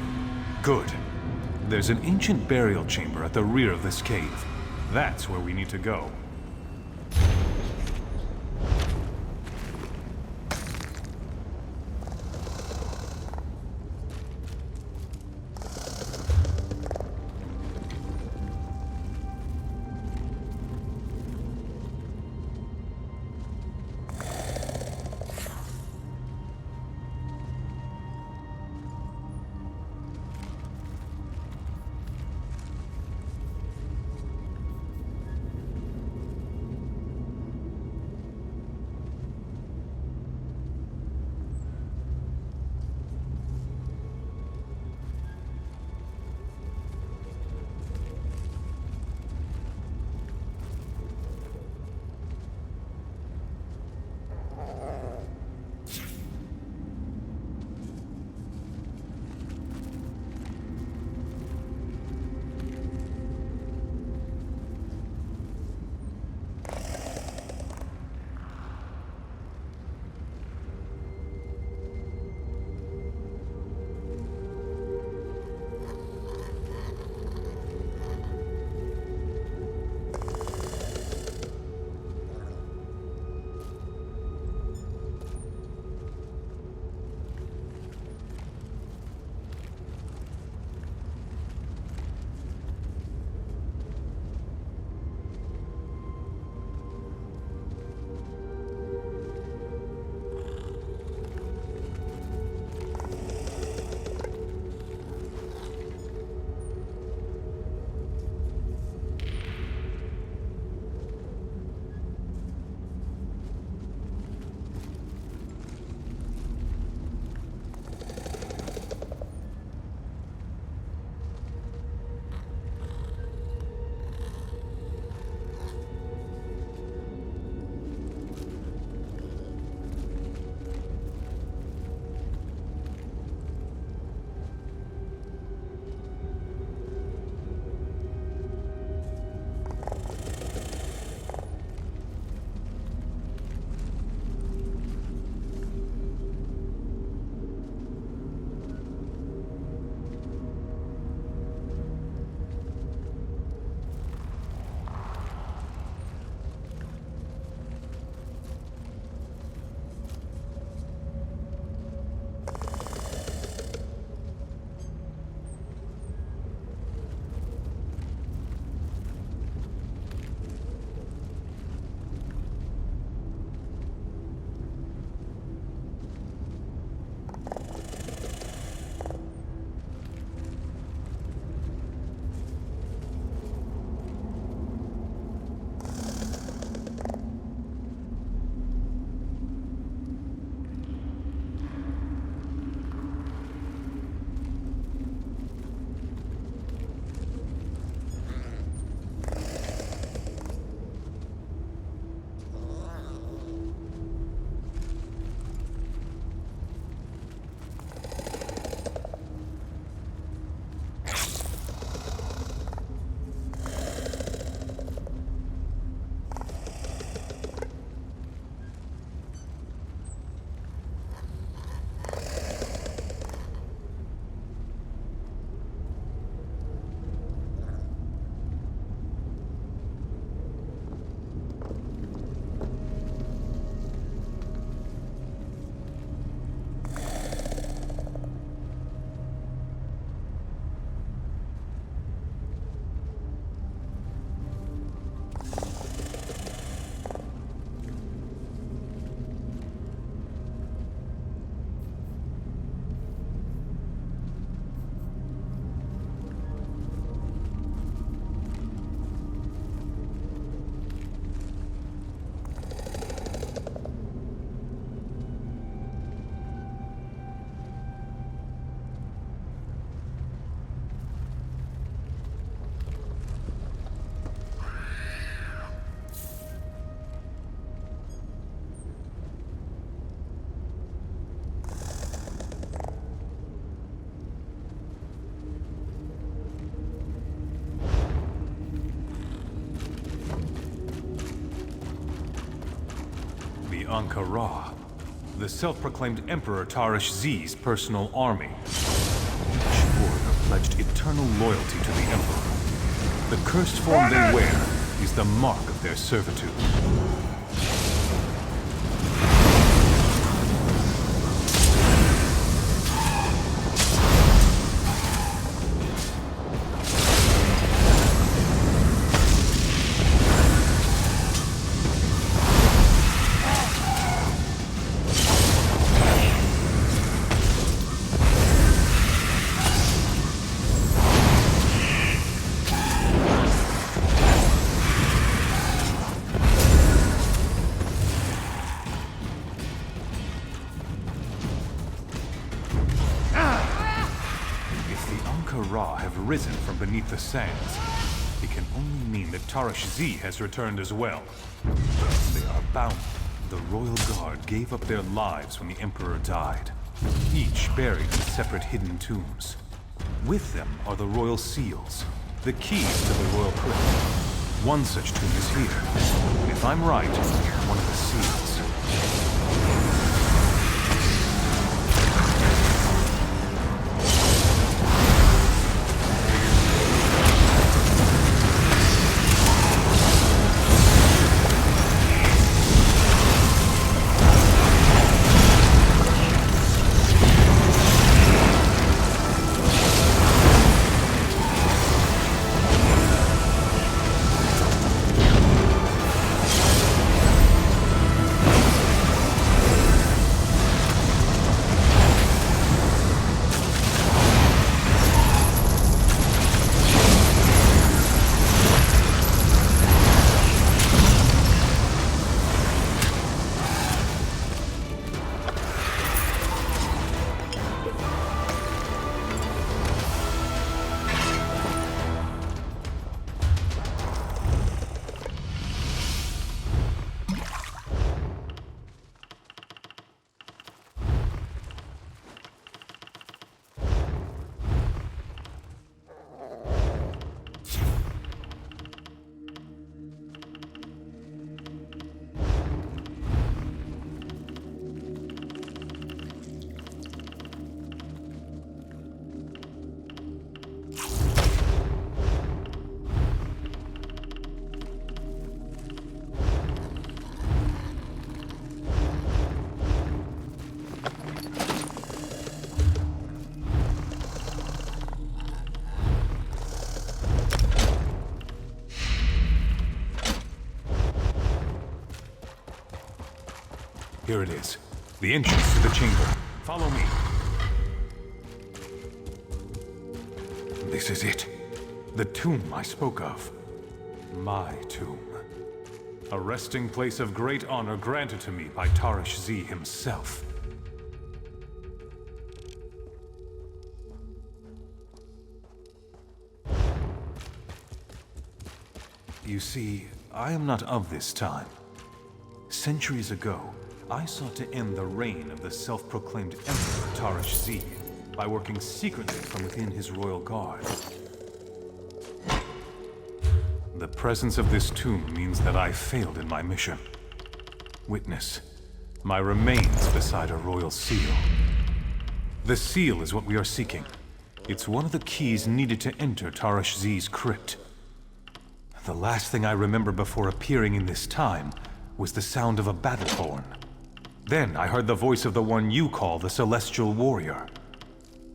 Good. There's an ancient burial chamber at the rear of this cave. That's where we need to go. Ankara, the self-proclaimed Emperor Tarish Z's personal army. pledged eternal loyalty to the Emperor. The cursed form they wear is the mark of their servitude. Risen from beneath the sands, it can only mean that Tarash Z has returned as well. They are bound. The Royal Guard gave up their lives when the Emperor died, each buried in separate hidden tombs. With them are the Royal Seals, the keys to the Royal Crypt. One such tomb is here. If I'm right, one of the seals. Here it is. The entrance to the chamber. Follow me. This is it. The tomb I spoke of. My tomb. A resting place of great honor granted to me by Tarash Z himself. You see, I am not of this time. Centuries ago, I sought to end the reign of the self-proclaimed Emperor Tarash Z by working secretly from within his royal guard. The presence of this tomb means that I failed in my mission. Witness, my remains beside a royal seal. The seal is what we are seeking. It's one of the keys needed to enter Tarash Z's crypt. The last thing I remember before appearing in this time was the sound of a battle horn. Then I heard the voice of the one you call the Celestial Warrior.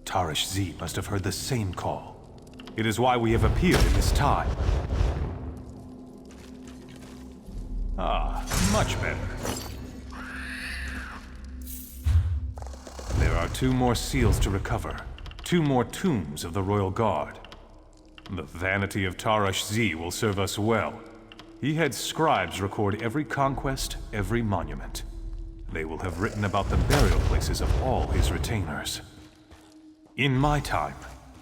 Tarash Z must have heard the same call. It is why we have appeared in this time. Ah, much better. There are 2 more seals to recover. 2 more tombs of the Royal Guard. The vanity of Tarash Z will serve us well. He had scribes record every conquest, every monument. They will have written about the burial places of all his retainers. In my time,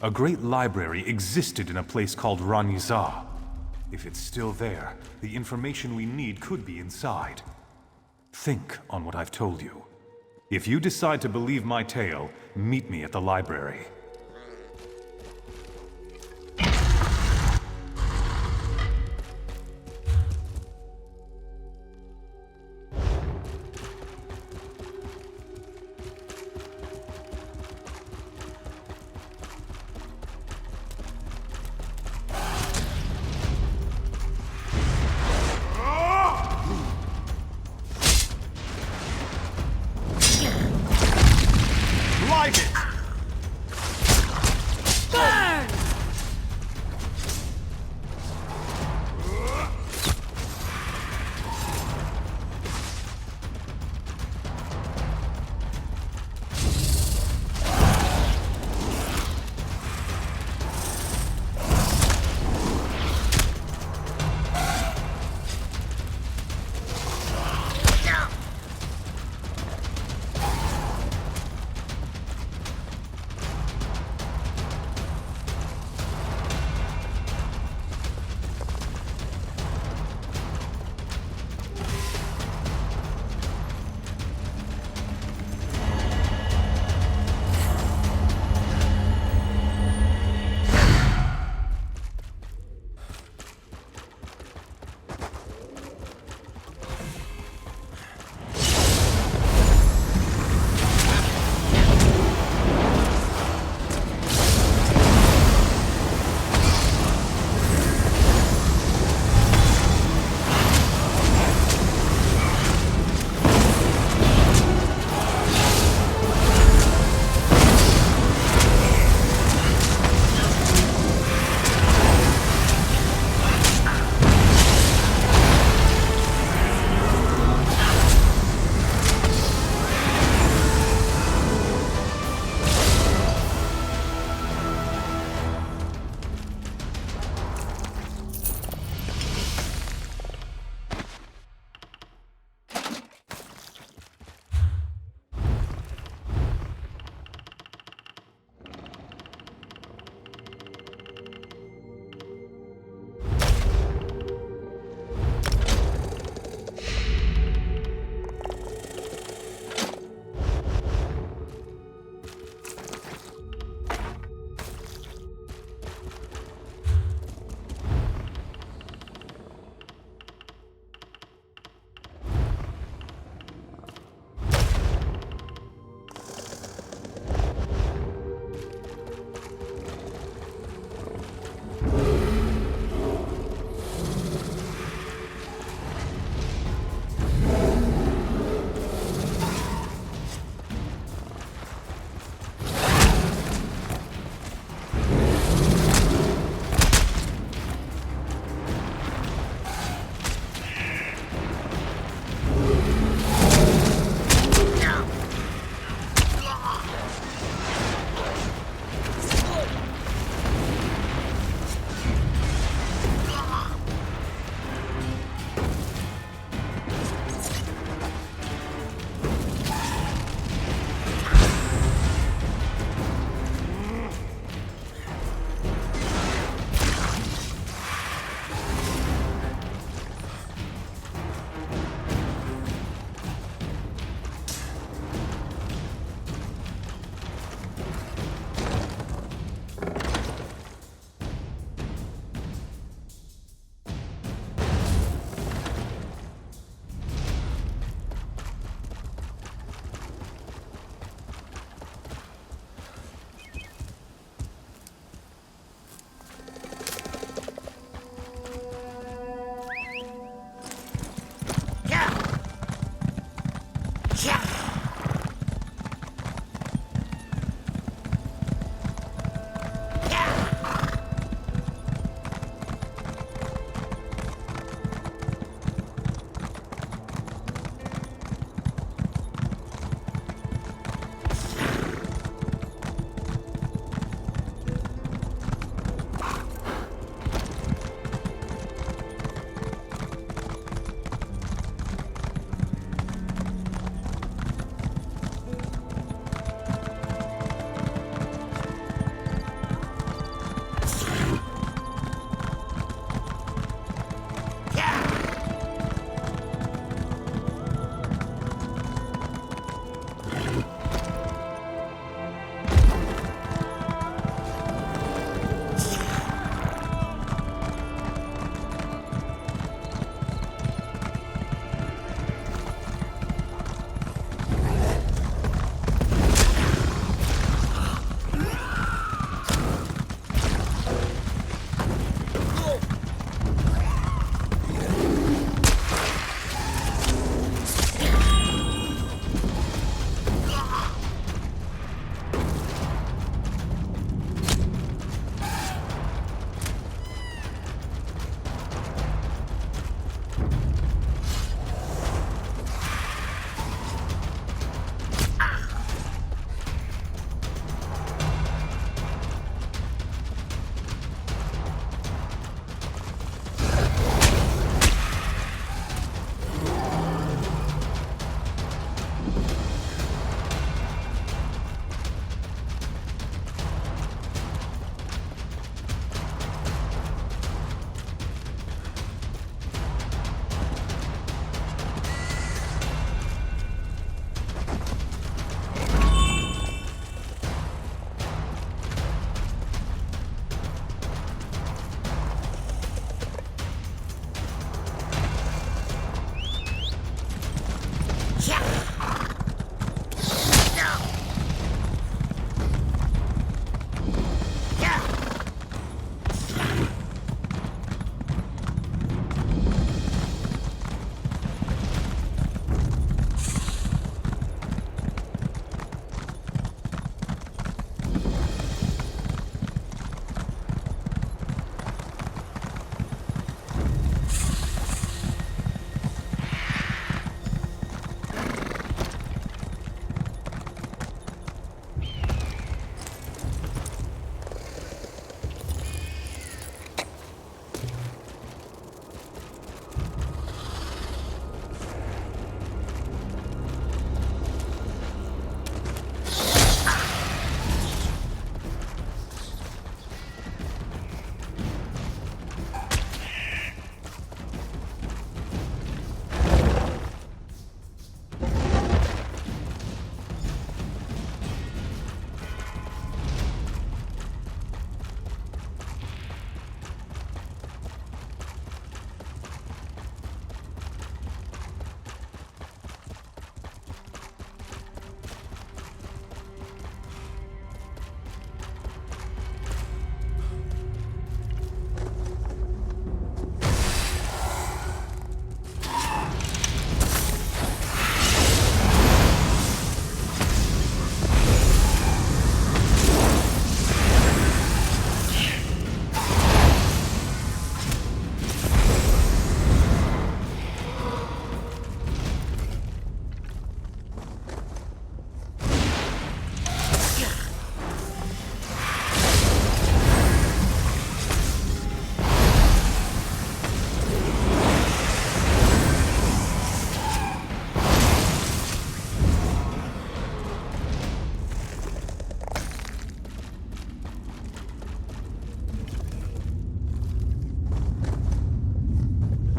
a great library existed in a place called Ranizah. If it's still there, the information we need could be inside. Think on what I've told you. If you decide to believe my tale, meet me at the library.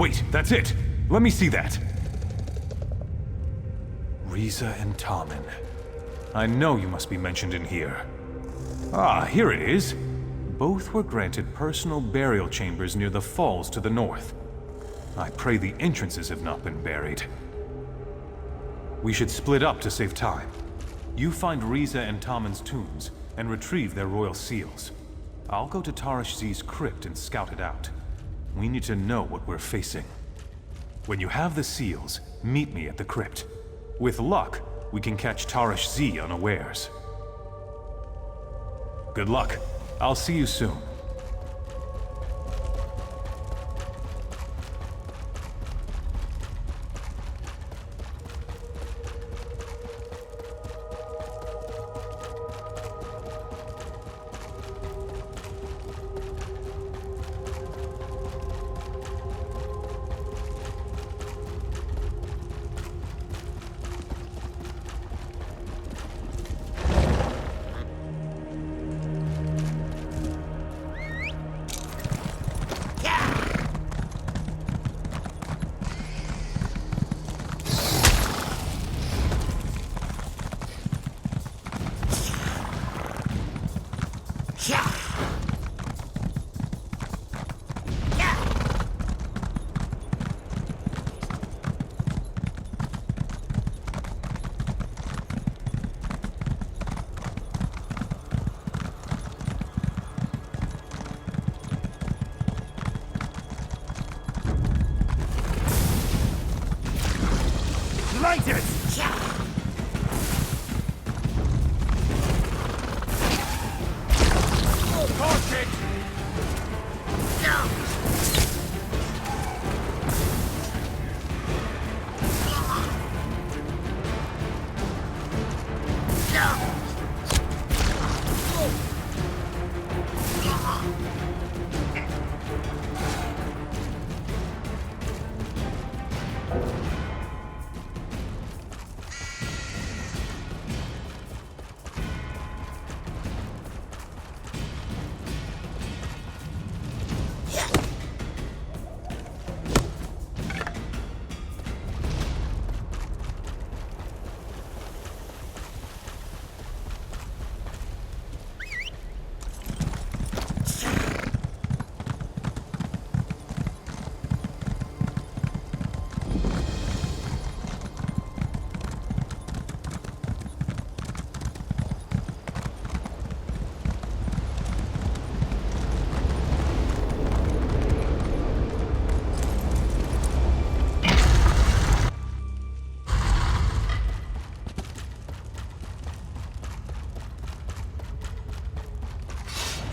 Wait, that's it! Let me see that! Riza and Tommen. I know you must be mentioned in here. Ah, here it is! Both were granted personal burial chambers near the falls to the north. I pray the entrances have not been buried. We should split up to save time. You find Riza and Tommen's tombs, and retrieve their royal seals. I'll go to Tarish Z's crypt and scout it out. We need to know what we're facing. When you have the seals, meet me at the crypt. With luck, we can catch Tarish Z unawares. Good luck. I'll see you soon.
Light it! Torch it!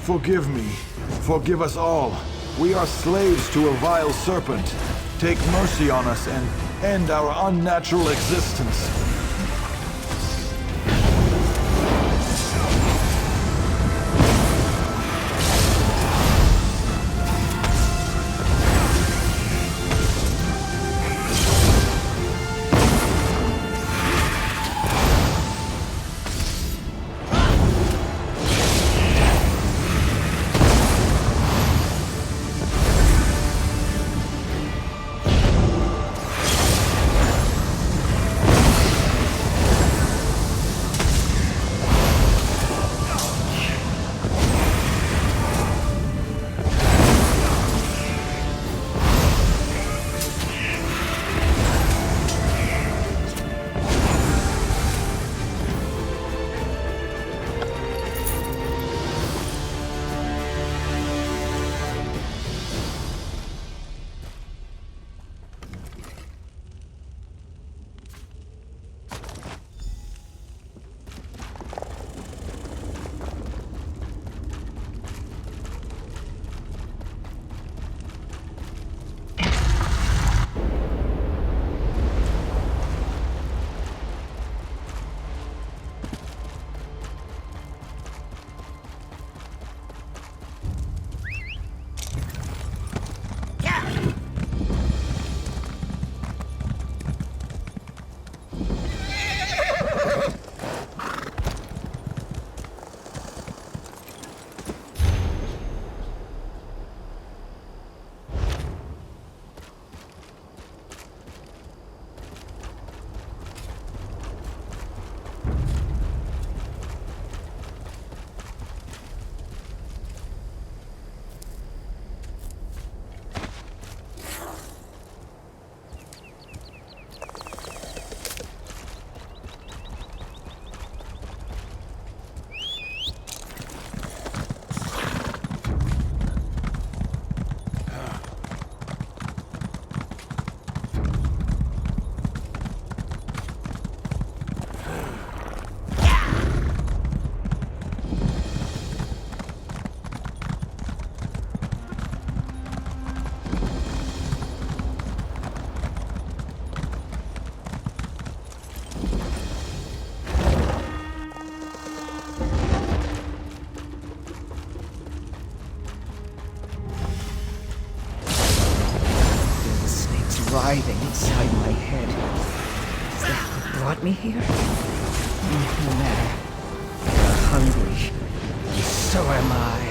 Forgive me. Forgive us all. We are slaves to a vile serpent. Take mercy on us and end our unnatural existence.
Writhing inside my head. Is that what brought me here? No matter. You're hungry. And so am I.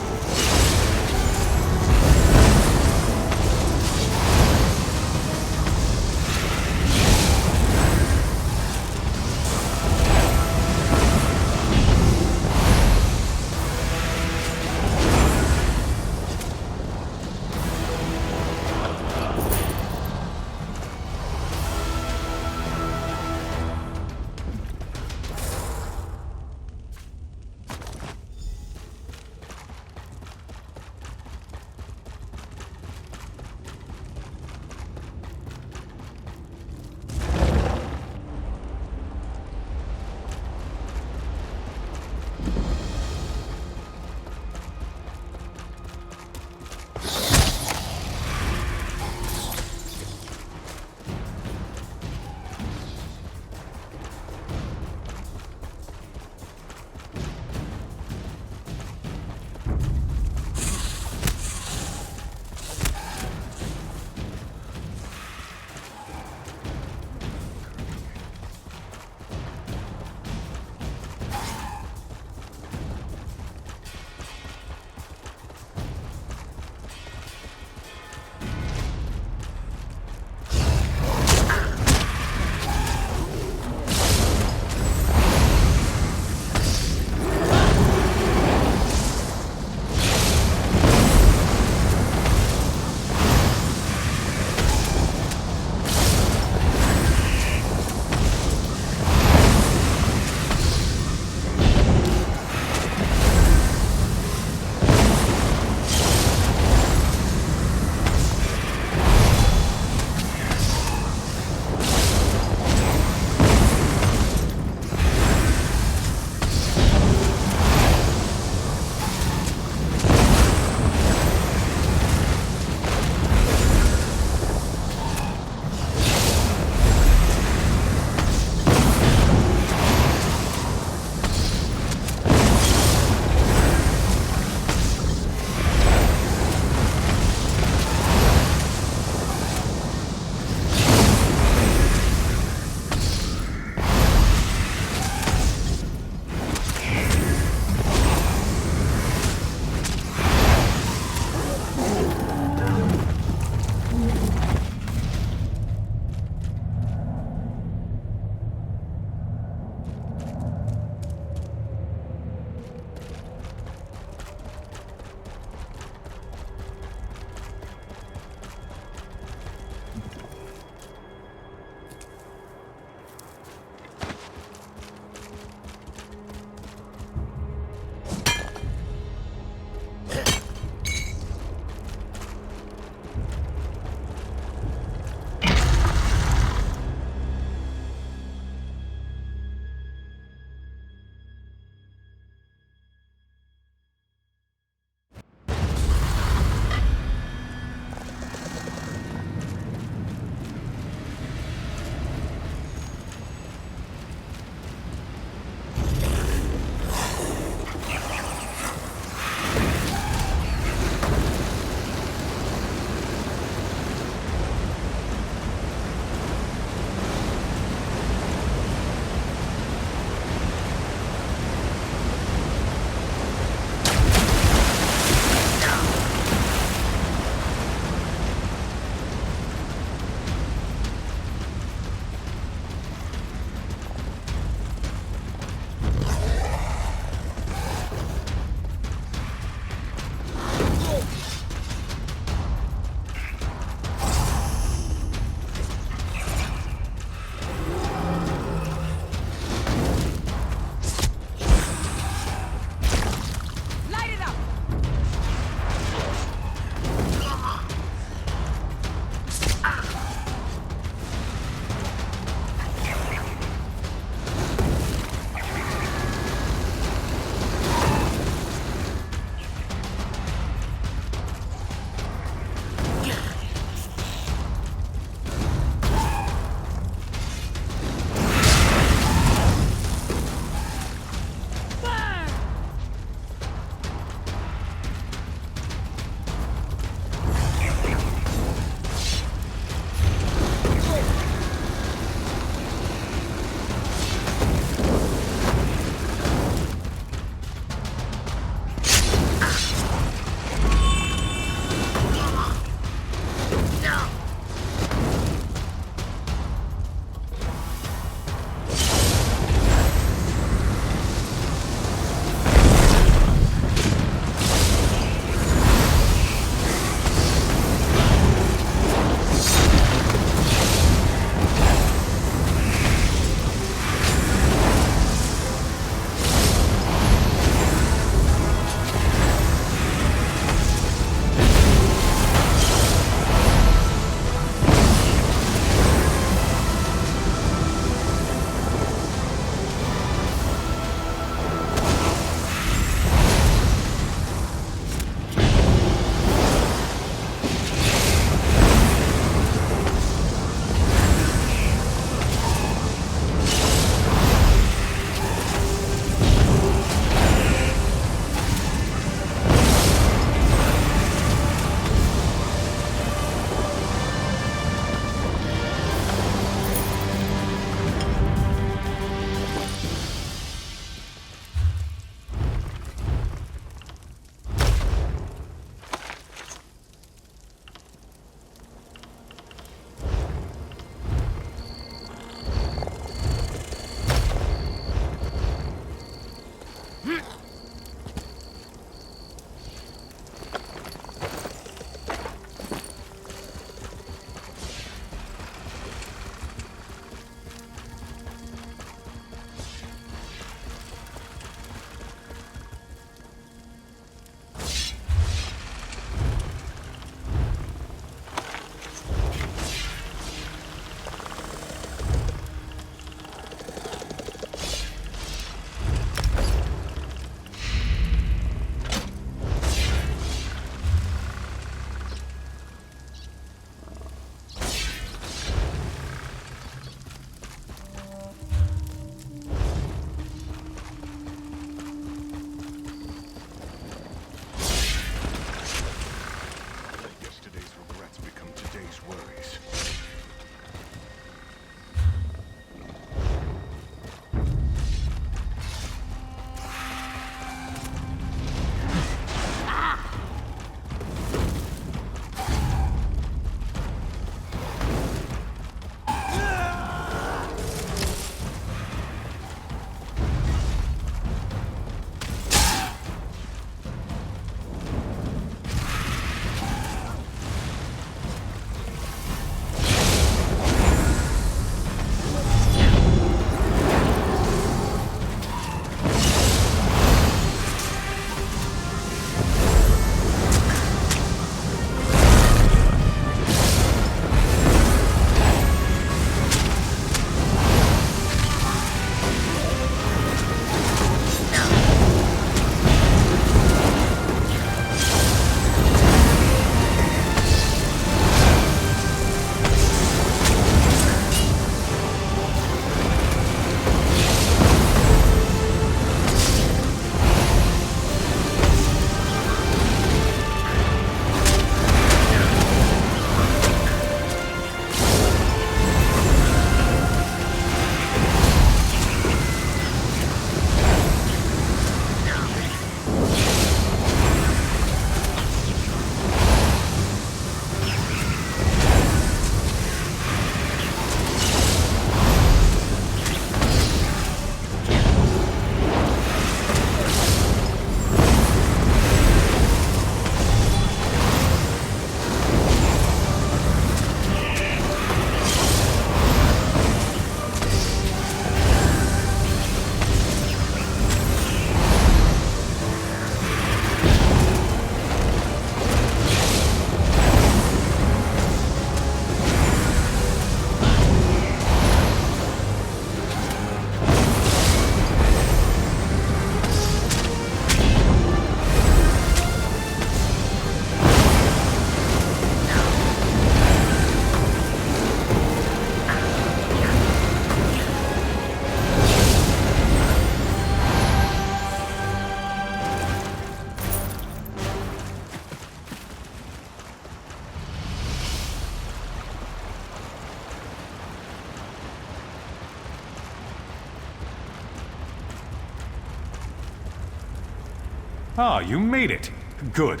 Ah, you made it. Good.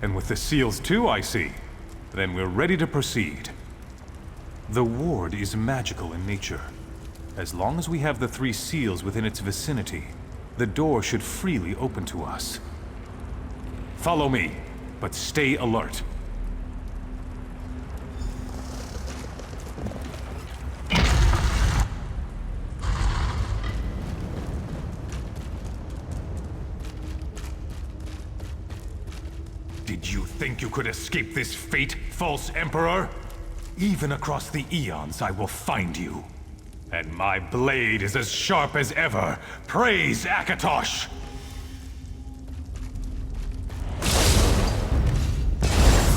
And with the seals too, I see. Then we're ready to proceed. The ward is magical in nature. As long as we have the 3 seals within its vicinity, the door should freely open to us. Follow me, but stay alert. Did you think you could escape this fate, false Emperor? Even across the eons, I will find you. And my blade is as sharp as ever. Praise Akatosh!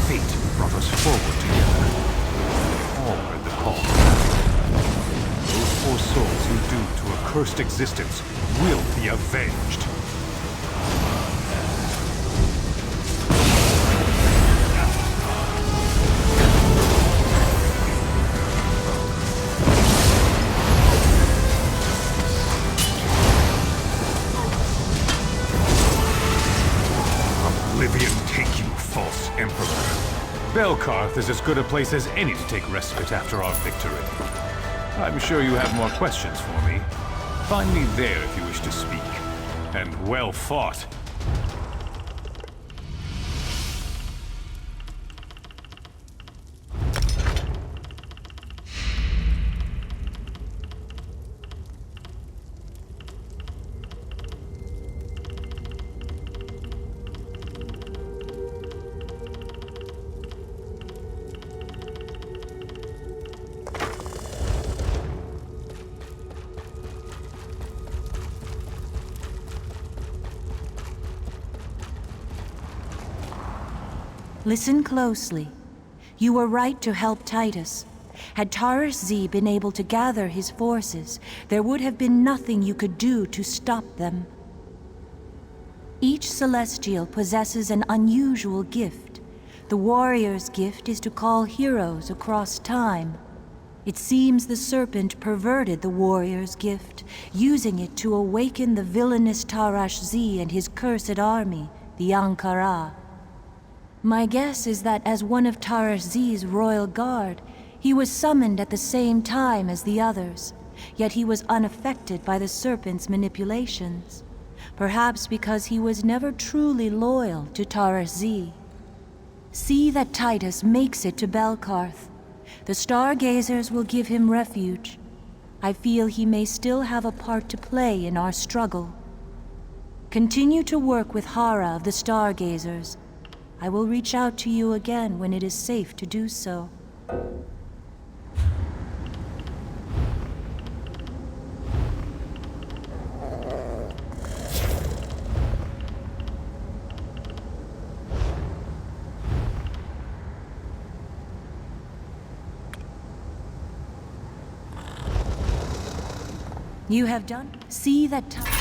Fate brought us forward together. All heard the call. Those poor souls who doomed to a cursed existence will be avenged. Belkarth is as good a place as any to take respite after our victory. I'm sure you have more questions for me. Find me there if you wish to speak. And well fought.
Listen closely. You were right to help Titus. Had Taras Z been able to gather his forces, there would have been nothing you could do to stop them. Each Celestial possesses an unusual gift. The warrior's gift is to call heroes across time. It seems the Serpent perverted the warrior's gift, using it to awaken the villainous Taras Z and his cursed army, the Ankara. My guess is that as one of Taras Z's royal guard, he was summoned at the same time as the others, yet he was unaffected by the Serpent's manipulations. Perhaps because he was never truly loyal to Taras Z. See that Titus makes it to Belkarth. The Stargazers will give him refuge. I feel he may still have a part to play in our struggle. Continue to work with Hara of the Stargazers. I will reach out to you again when it is safe to do so. You have done. See that time.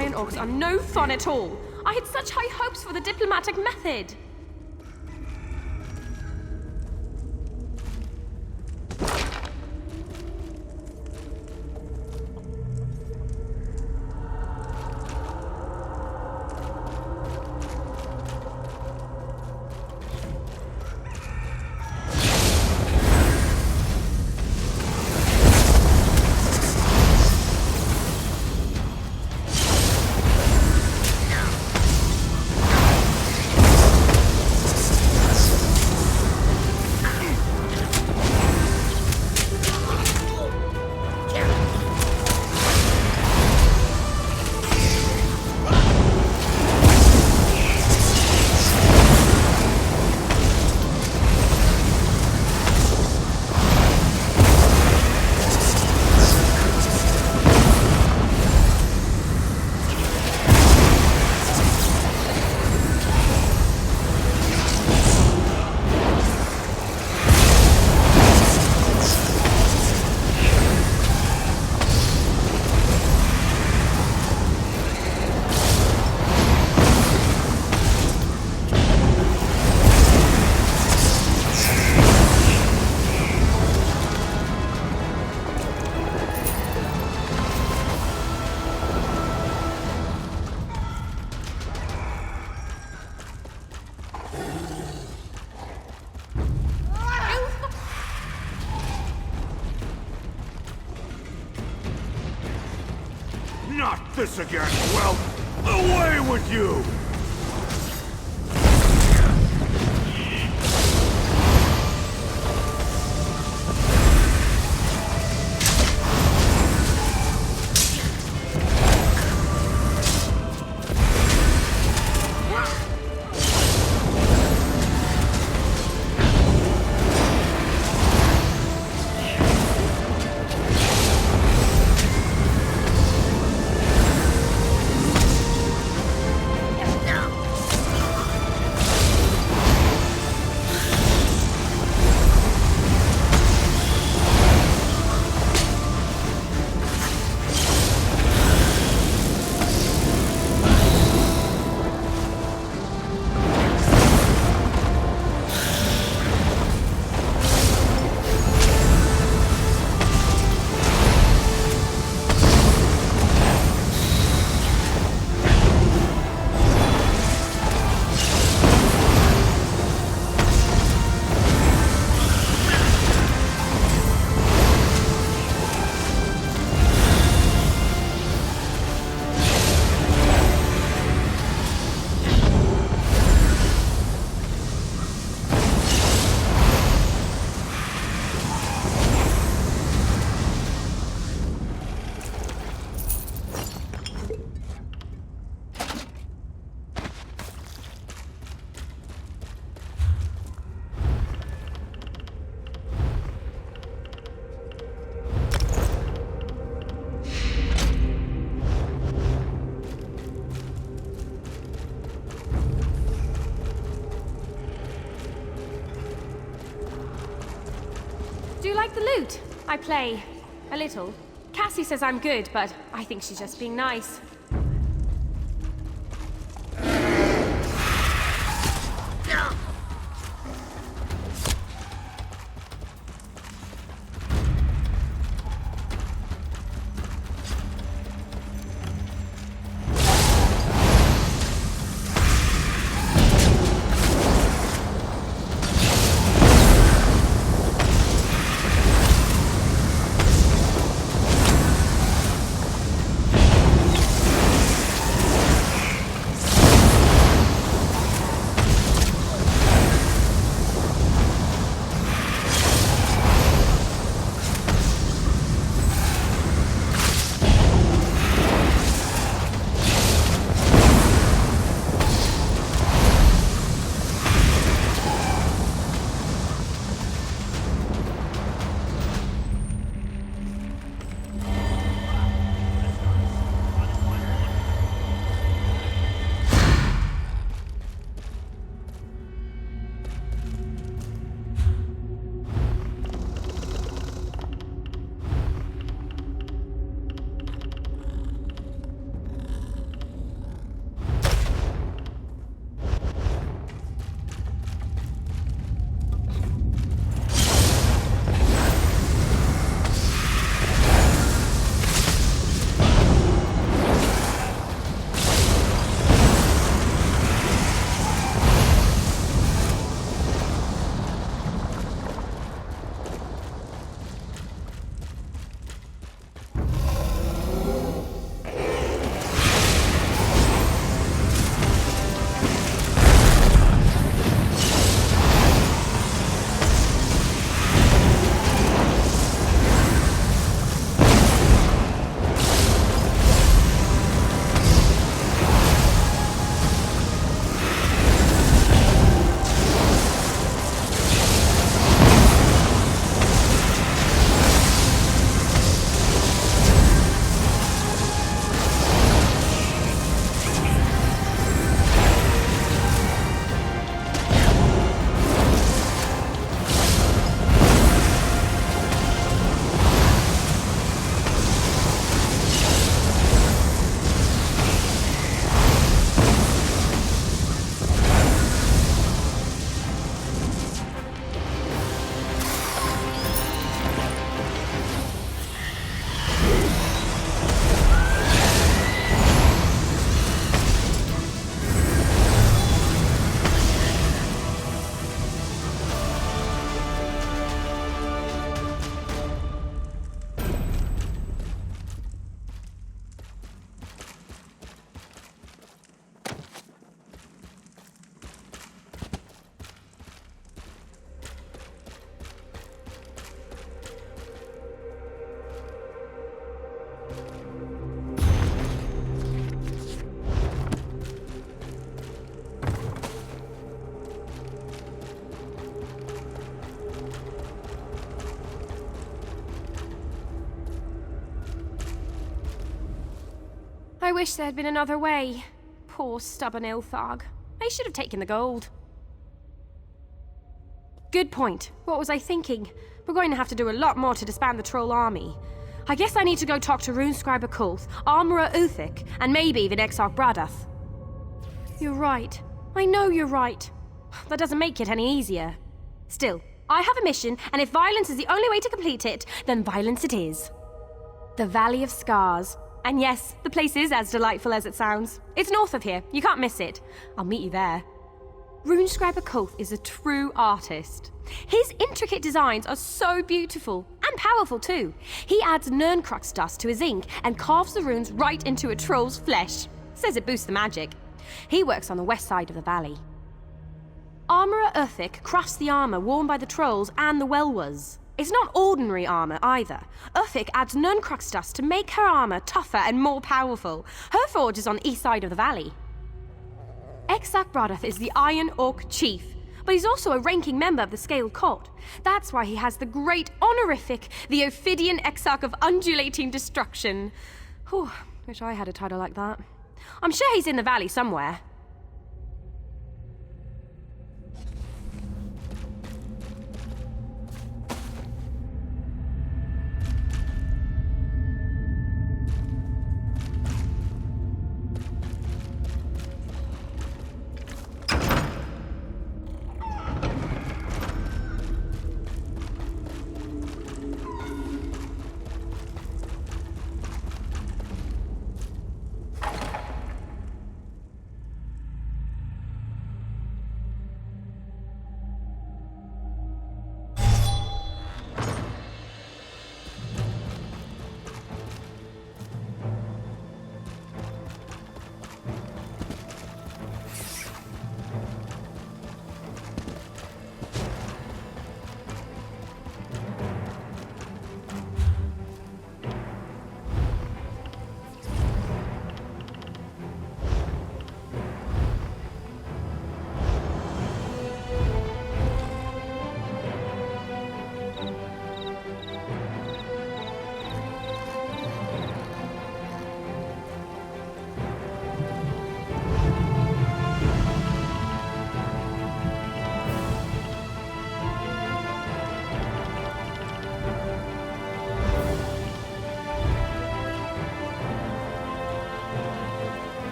Iron Orcs are no fun at all. I had such high hopes for the diplomatic method.
Not this again, well, away with you!
Do you like the lute? I play. A little. Cassie says I'm good, but I think she's just being nice. I wish there had been another way. Poor stubborn Ilthag. I should have taken the gold. Good point. What was I thinking? We're going to have to do a lot more to disband the troll army. I guess I need to go talk to Runescriber Kulth, Armourer Uthik, and maybe even Exarch Bradath. You're right. I know you're right. That doesn't make it any easier. Still, I have a mission, and if violence is the only way to complete it, then violence it is. The Valley of Scars. And yes, the place is as delightful as it sounds. It's north of here. You can't miss it. I'll meet you there. Runescriber Kulth is a true artist. His intricate designs are so beautiful, and powerful too. He adds Nirncrux dust to his ink and carves the runes right into a troll's flesh. Says it boosts the magic. He works on the west side of the valley. Armourer Uthik crafts the armour worn by the trolls and the Welwers. It's not ordinary armour either. Uthik adds Nirncrux dust to make her armour tougher and more powerful. Her forge is on the east side of the valley. Exarch Bradath is the Iron Orc Chief, but he's also a ranking member of the Scaled Court. That's why he has the great honorific, the Ophidian Exarch of Undulating Destruction. Whew, wish I had a title like that. I'm sure he's in the valley somewhere.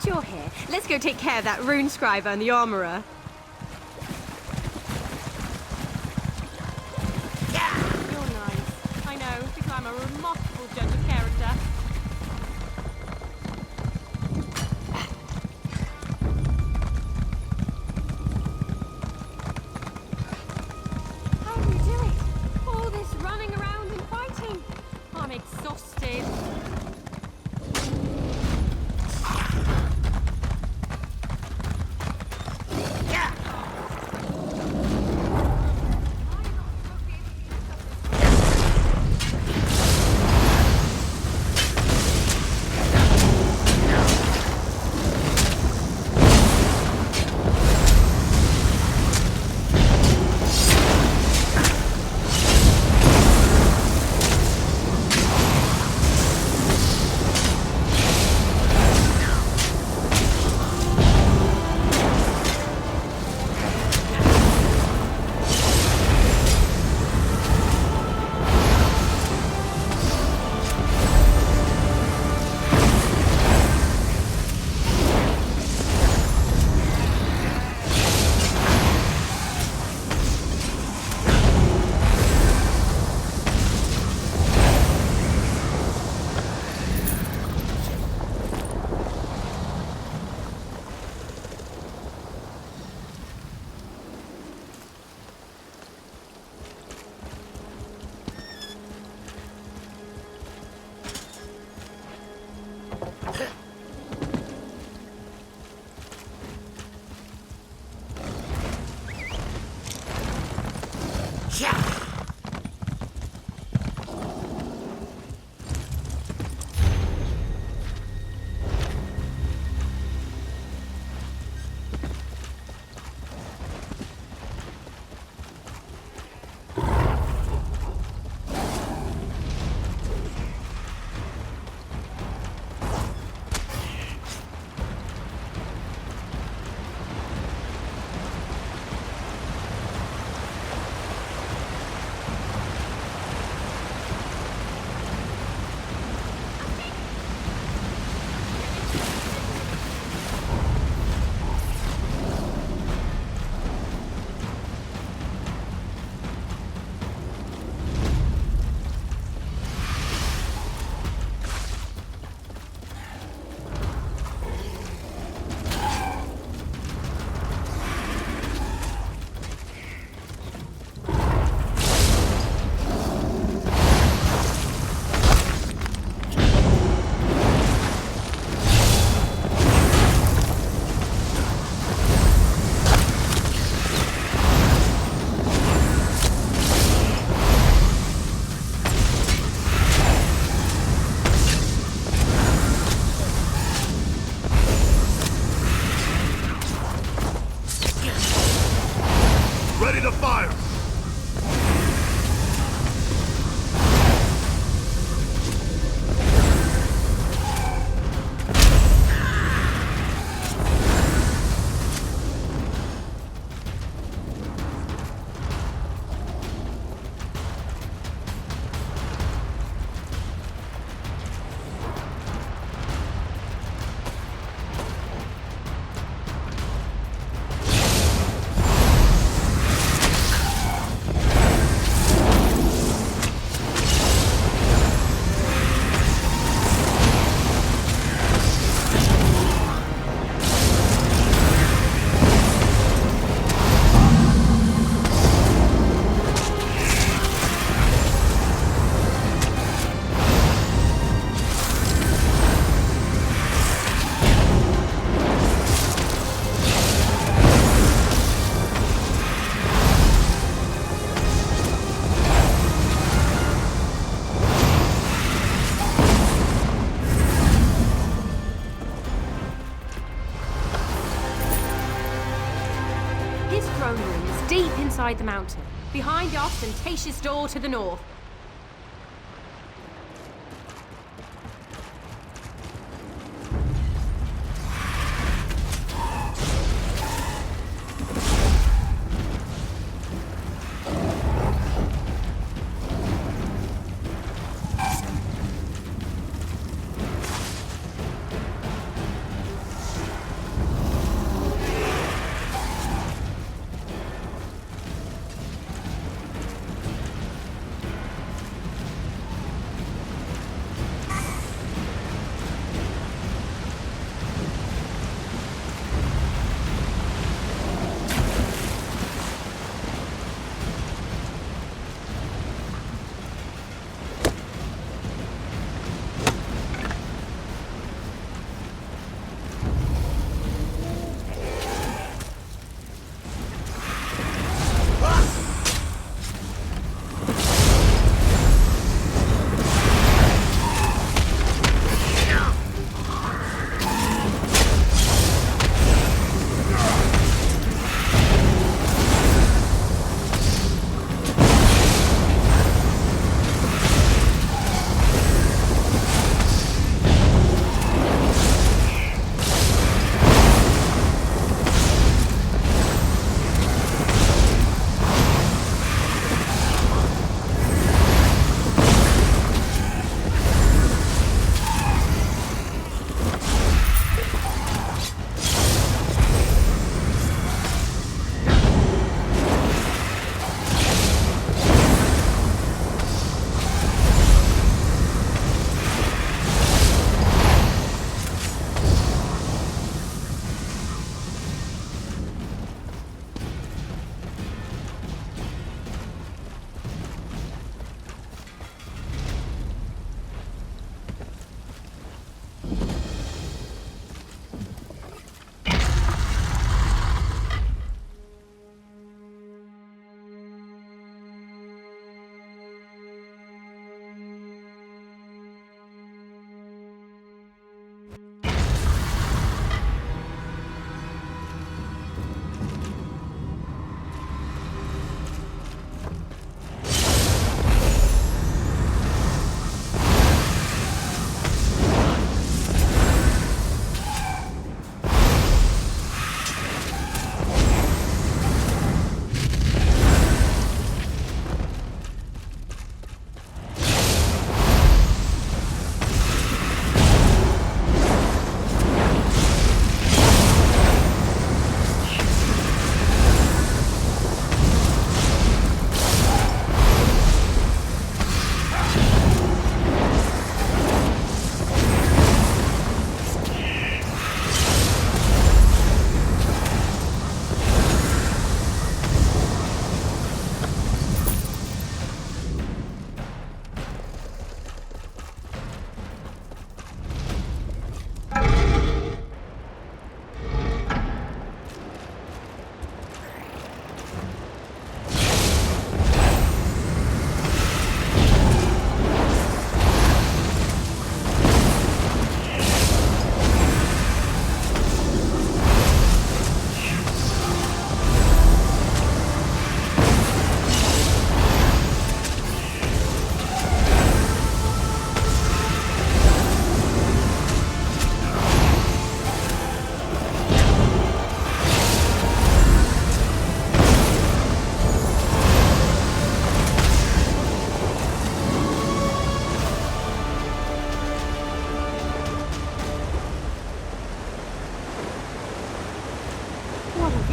You're here. Let's go take care of that Runescriber and the Armourer. You're nice. I know, because I'm a remarkable judge of character. How do you do it? All this running around and fighting. I'm exhausted. deep inside the mountain, behind the ostentatious door to the north.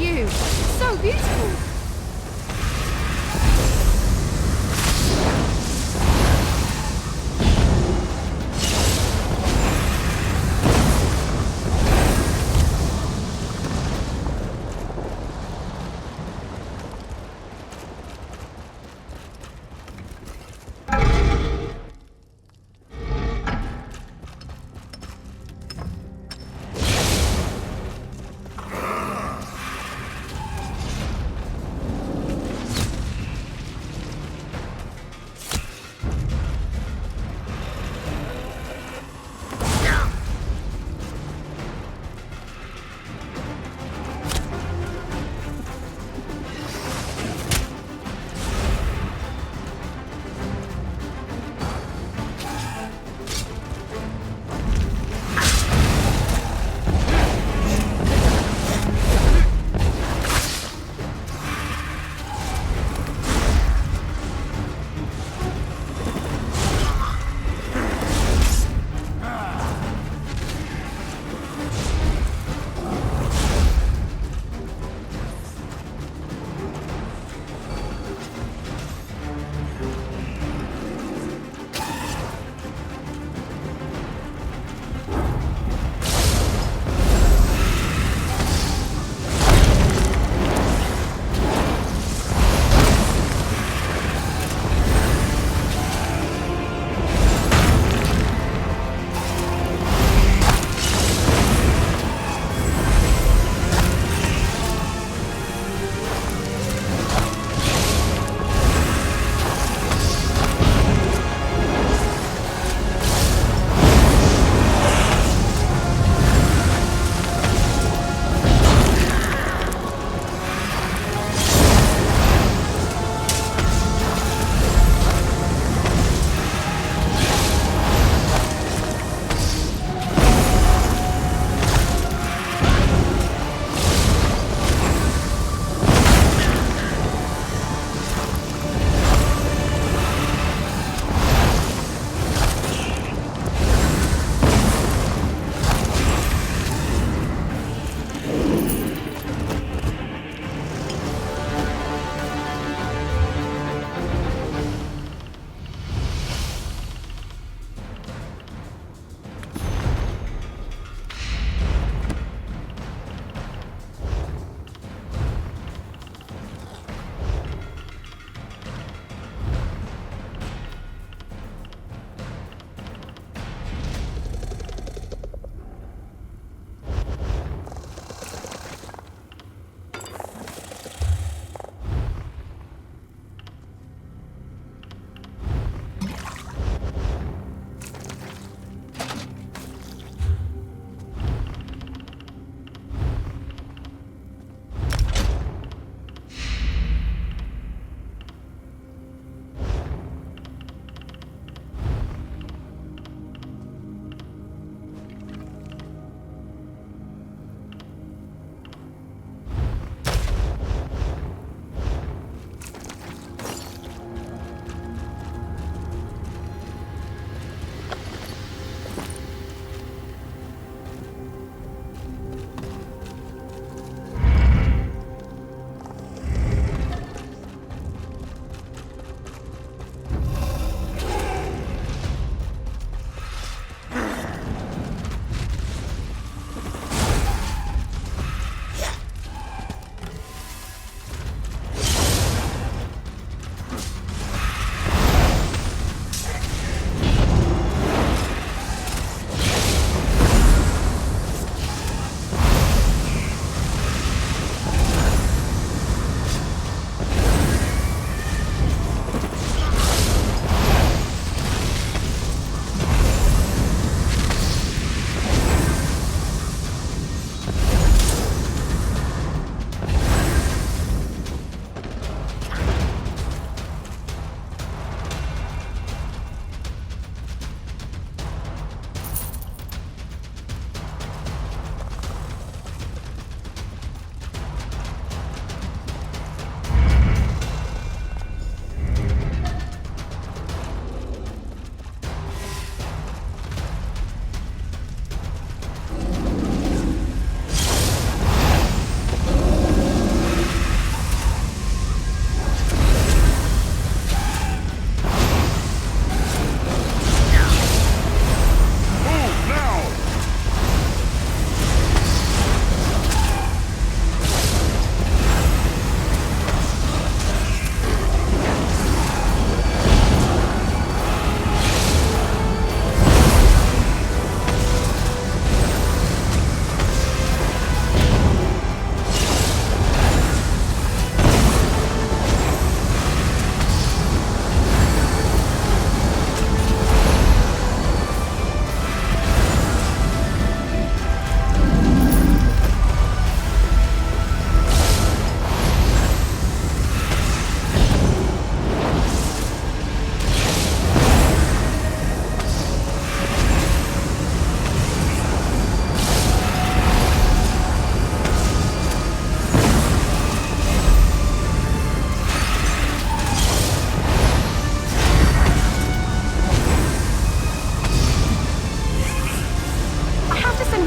view. So beautiful.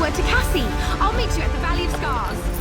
word to Cassie. I'll meet you at the Valley of Scars.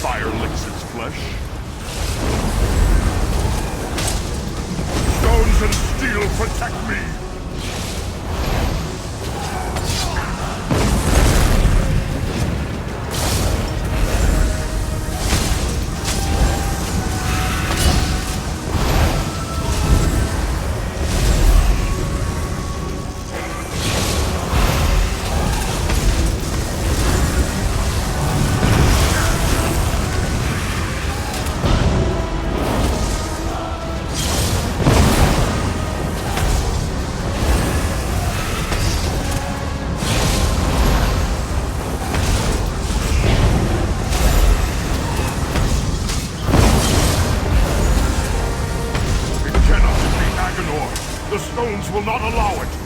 fire licks its flesh. Stones and steel protect me! The stones will not allow it.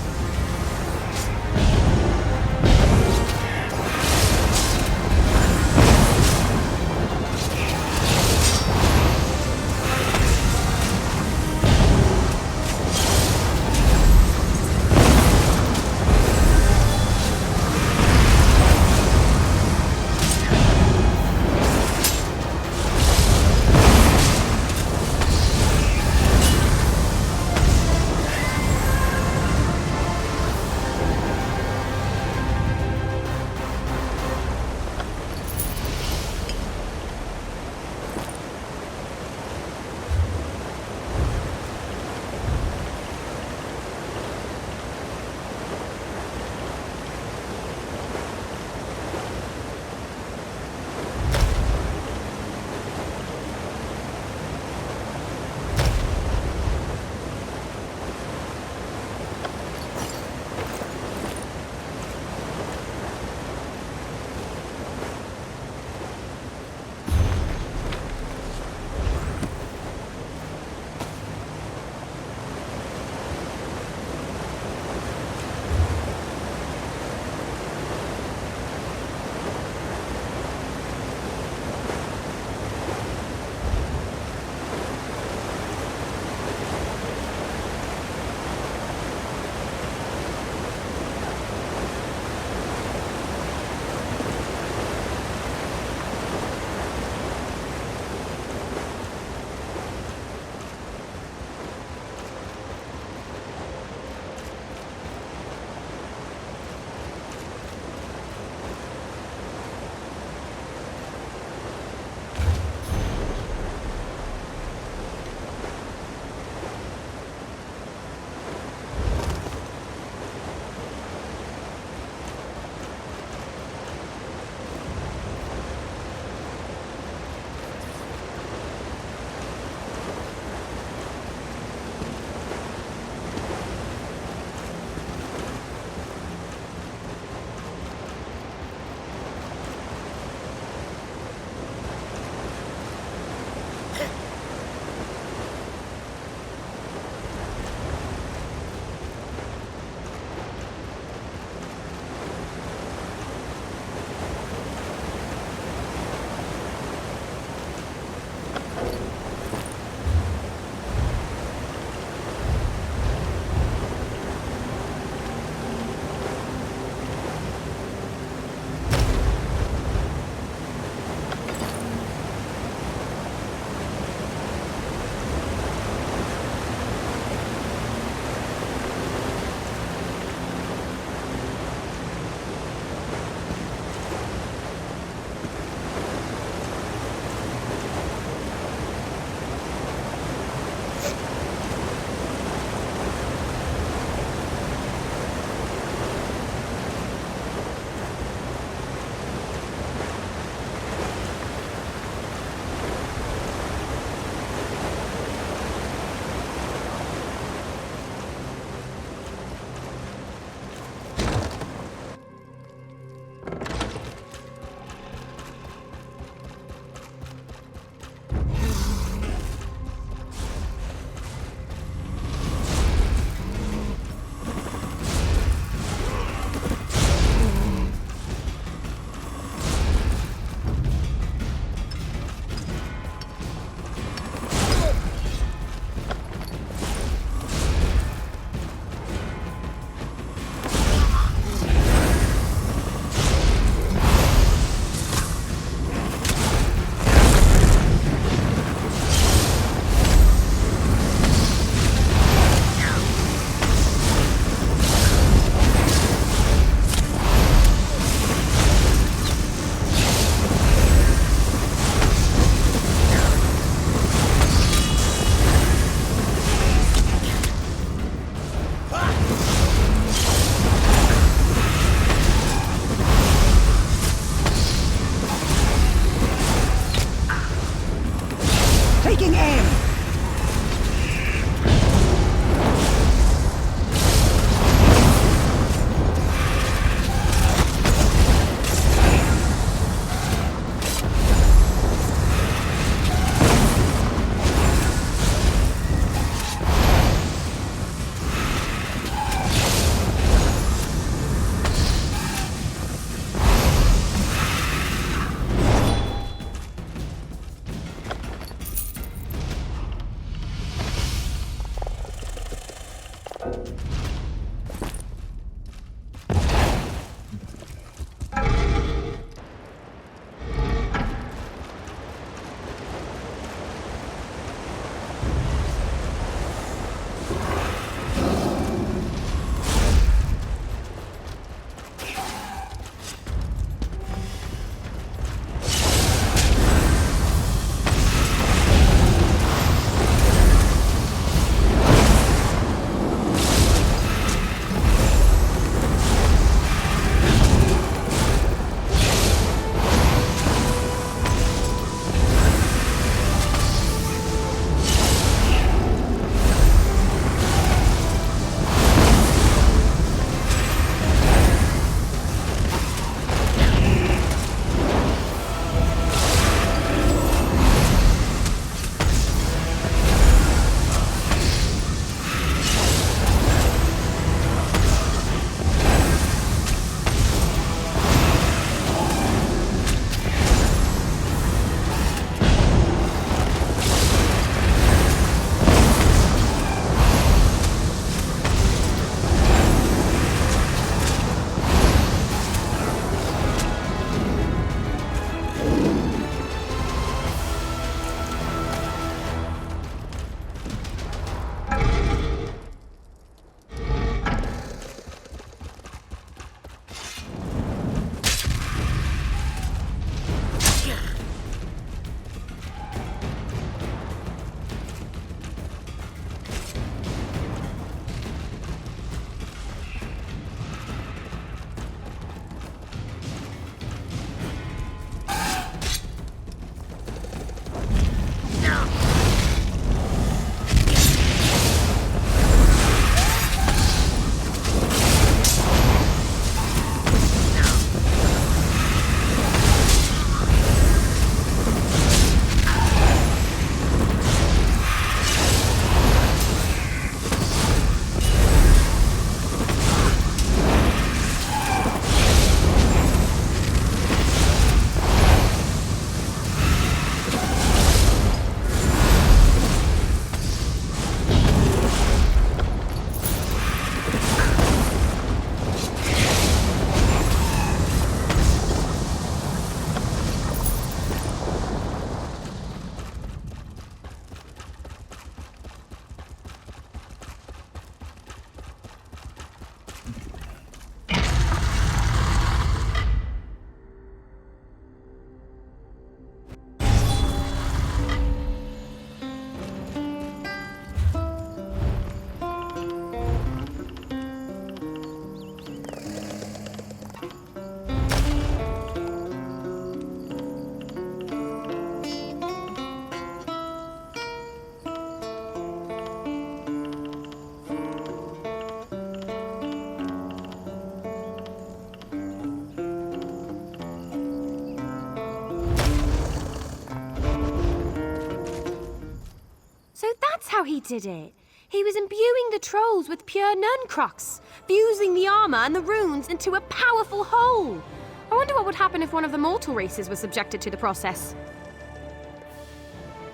That's how he did it. He was imbuing the trolls with pure Nuncrux, fusing the armor and the runes into a powerful whole. I wonder what would happen if one of the mortal races was subjected to the process.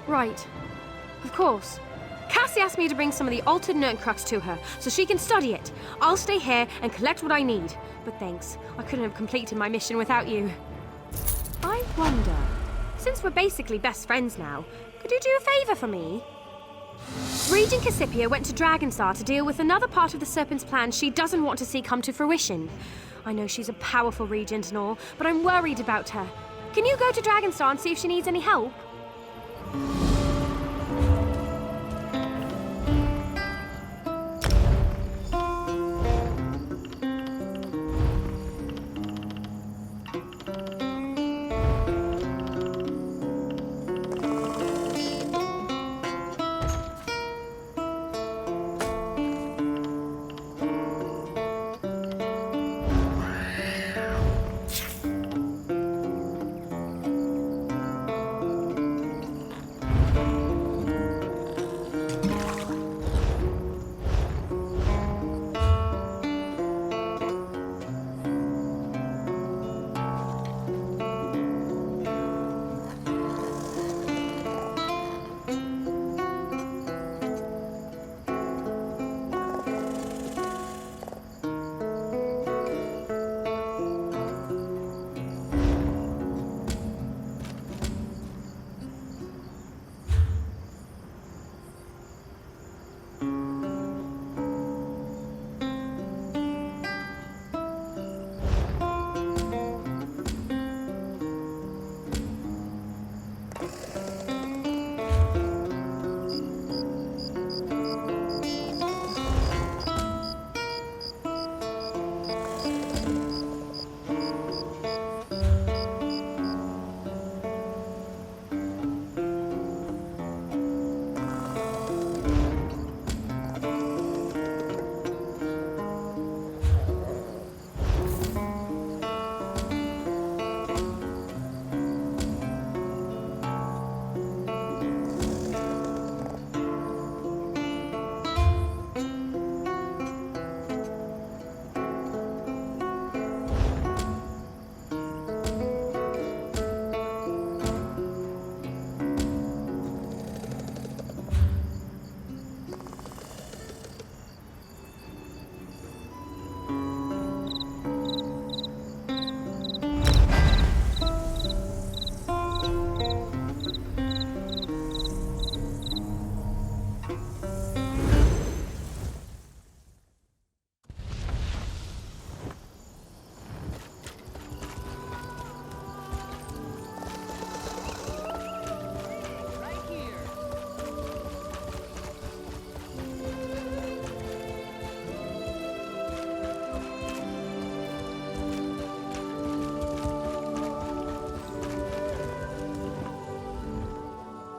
Right. Of course. Cassie asked me to bring some of the altered Nuncrux to her, so she can study it. I'll stay here and collect what I need. But thanks, I couldn't have completed my mission without you. I wonder, since we're basically best friends now, could you do a favor for me? Regent Cassipia went to Dragonstar to deal with another part of the Serpent's plan she doesn't want to see come to fruition. I know she's a powerful regent and all, but I'm worried about her. Can you go to Dragonstar and see if she needs any help?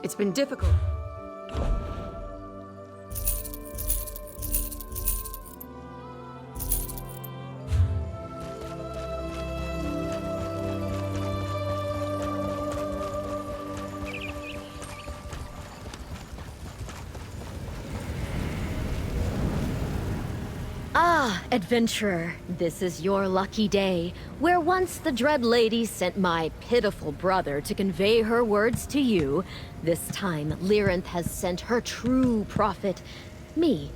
It's been difficult.
Ah, adventurer, this is your lucky day. Where once the Dread Lady sent my pitiful brother to convey her words to you, this time Lyrinth has sent her true prophet, me.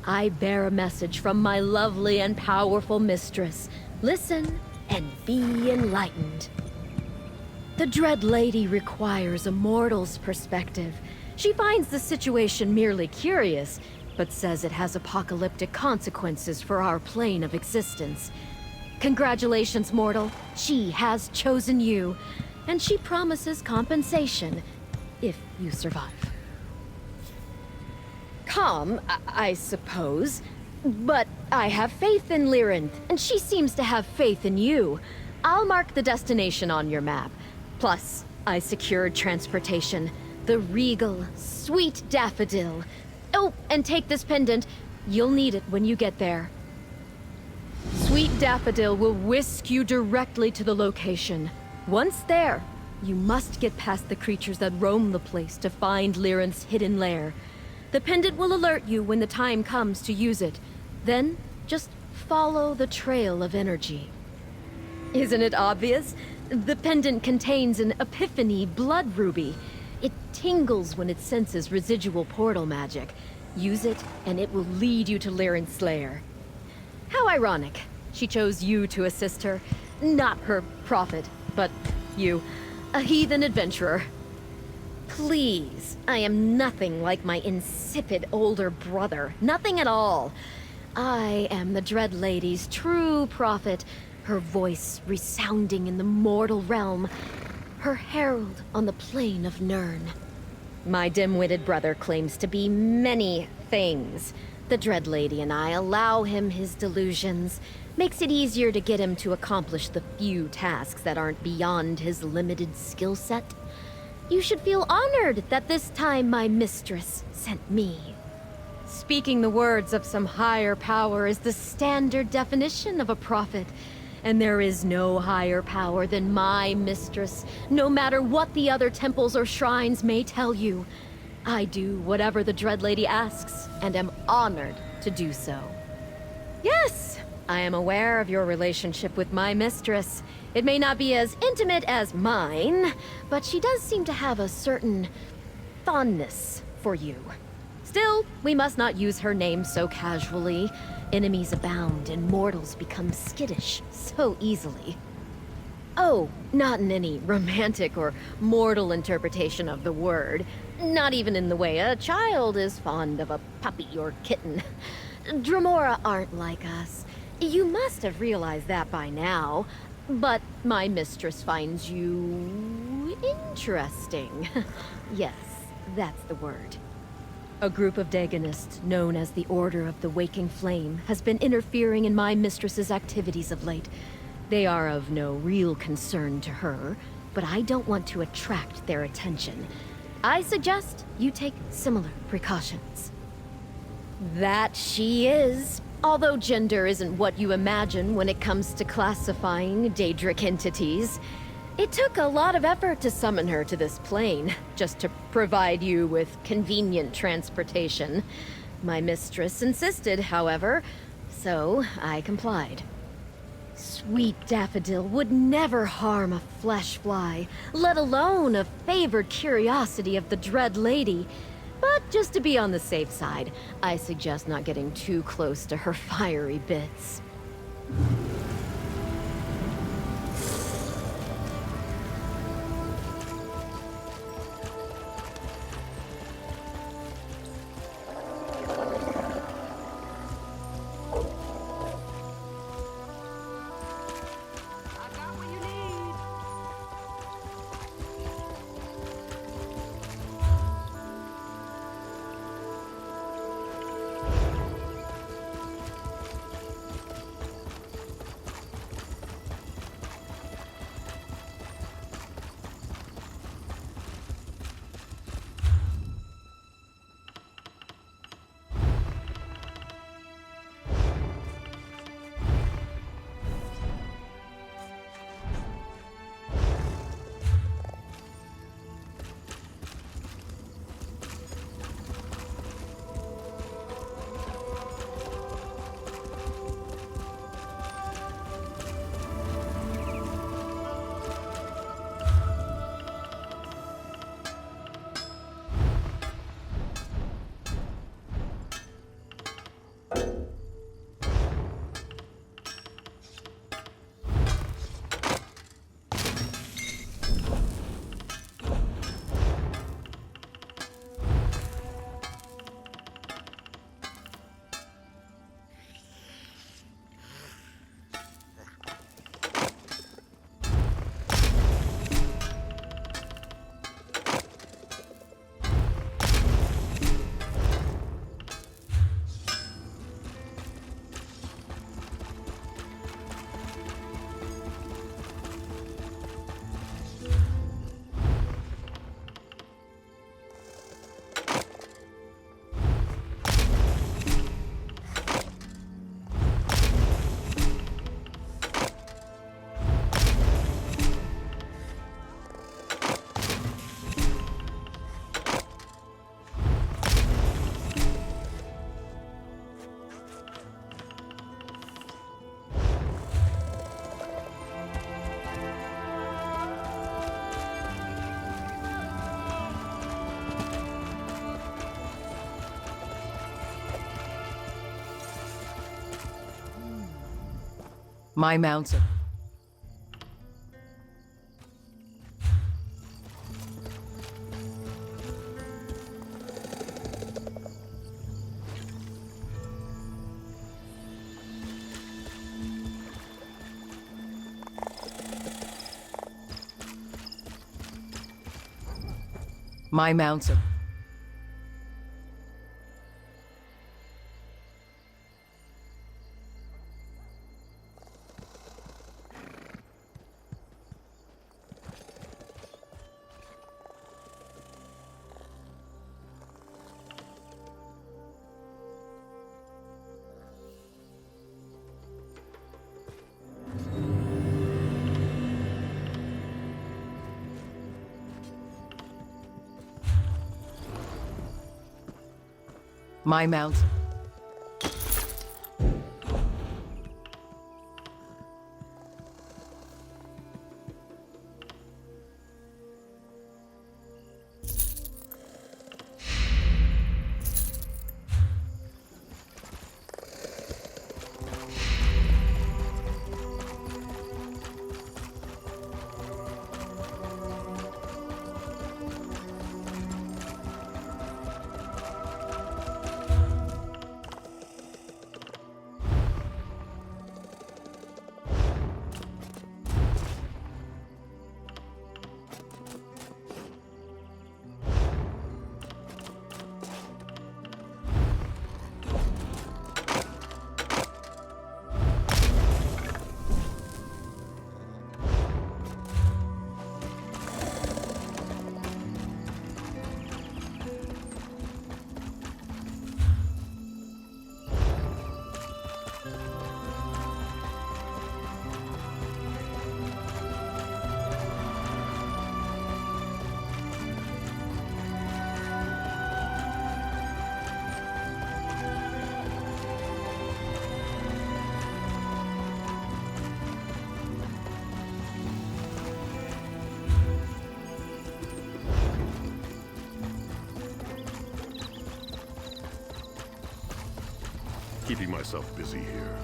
I bear a message from my lovely and powerful mistress. Listen and be enlightened. The Dread Lady requires a mortal's perspective. She finds the situation merely curious, but says it has apocalyptic consequences for our plane of existence. Congratulations, mortal. She has chosen you, and she promises compensation if you survive. Calm, I suppose, but I have faith in Lyrinth, and she seems to have faith in you. I'll mark the destination on your map. Plus, I secured transportation. The regal, sweet daffodil. Oh, and take this pendant. You'll need it when you get there. Sweet Daffodil will whisk you directly to the location. Once there, you must get past the creatures that roam the place to find Lyrinth's hidden lair. The pendant will alert you when the time comes to use it. Then, just follow the trail of energy. Isn't it obvious? The pendant contains an Epiphany blood ruby. It tingles when it senses residual portal magic. Use it, and it will lead you to Lyrinth's lair. How ironic. She chose you to assist her. Not her prophet, but you. A heathen adventurer. Please, I am nothing like my insipid older brother. Nothing at all. I am the Dread Lady's true prophet, her voice resounding in the mortal realm, her herald on the plane of Nirn. My dim-witted brother claims to be many things. The Dread Lady and I allow him his delusions. Makes it easier to get him to accomplish the few tasks that aren't beyond his limited skill set. You should feel honored that this time my mistress sent me. Speaking the words of some higher power is the standard definition of a prophet. And there is no higher power than my mistress, no matter what the other temples or shrines may tell you. I do whatever the Dread Lady asks, and am honored to do so. Yes, I am aware of your relationship with my mistress. It may not be as intimate as mine, but she does seem to have a certain fondness for you. Still, we must not use her name so casually. Enemies abound, and mortals become skittish so easily. Oh, not in any romantic or mortal interpretation of the word. Not even in the way a child is fond of a puppy or kitten. Dremora aren't like us. You must have realized that by now. But my mistress finds you interesting. Yes, that's the word. A group of Dagonists, known as the Order of the Waking Flame, has been interfering in my mistress's activities of late. They are of no real concern to her, but I don't want to attract their attention. I suggest you take similar precautions. That she is. Although gender isn't what you imagine when it comes to classifying Daedric entities. It took a lot of effort to summon her to this plane, just to provide you with convenient transportation. My mistress insisted, however, so I complied. Sweet Daffodil would never harm a flesh fly, let alone a favored curiosity of the Dread Lady. But just to be on the safe side, I suggest not getting too close to her fiery bits.
My mounts are... My mounts are... My mounts...
Keeping myself busy here.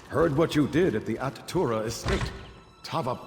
Heard what you did at the At-Tura estate. Tava...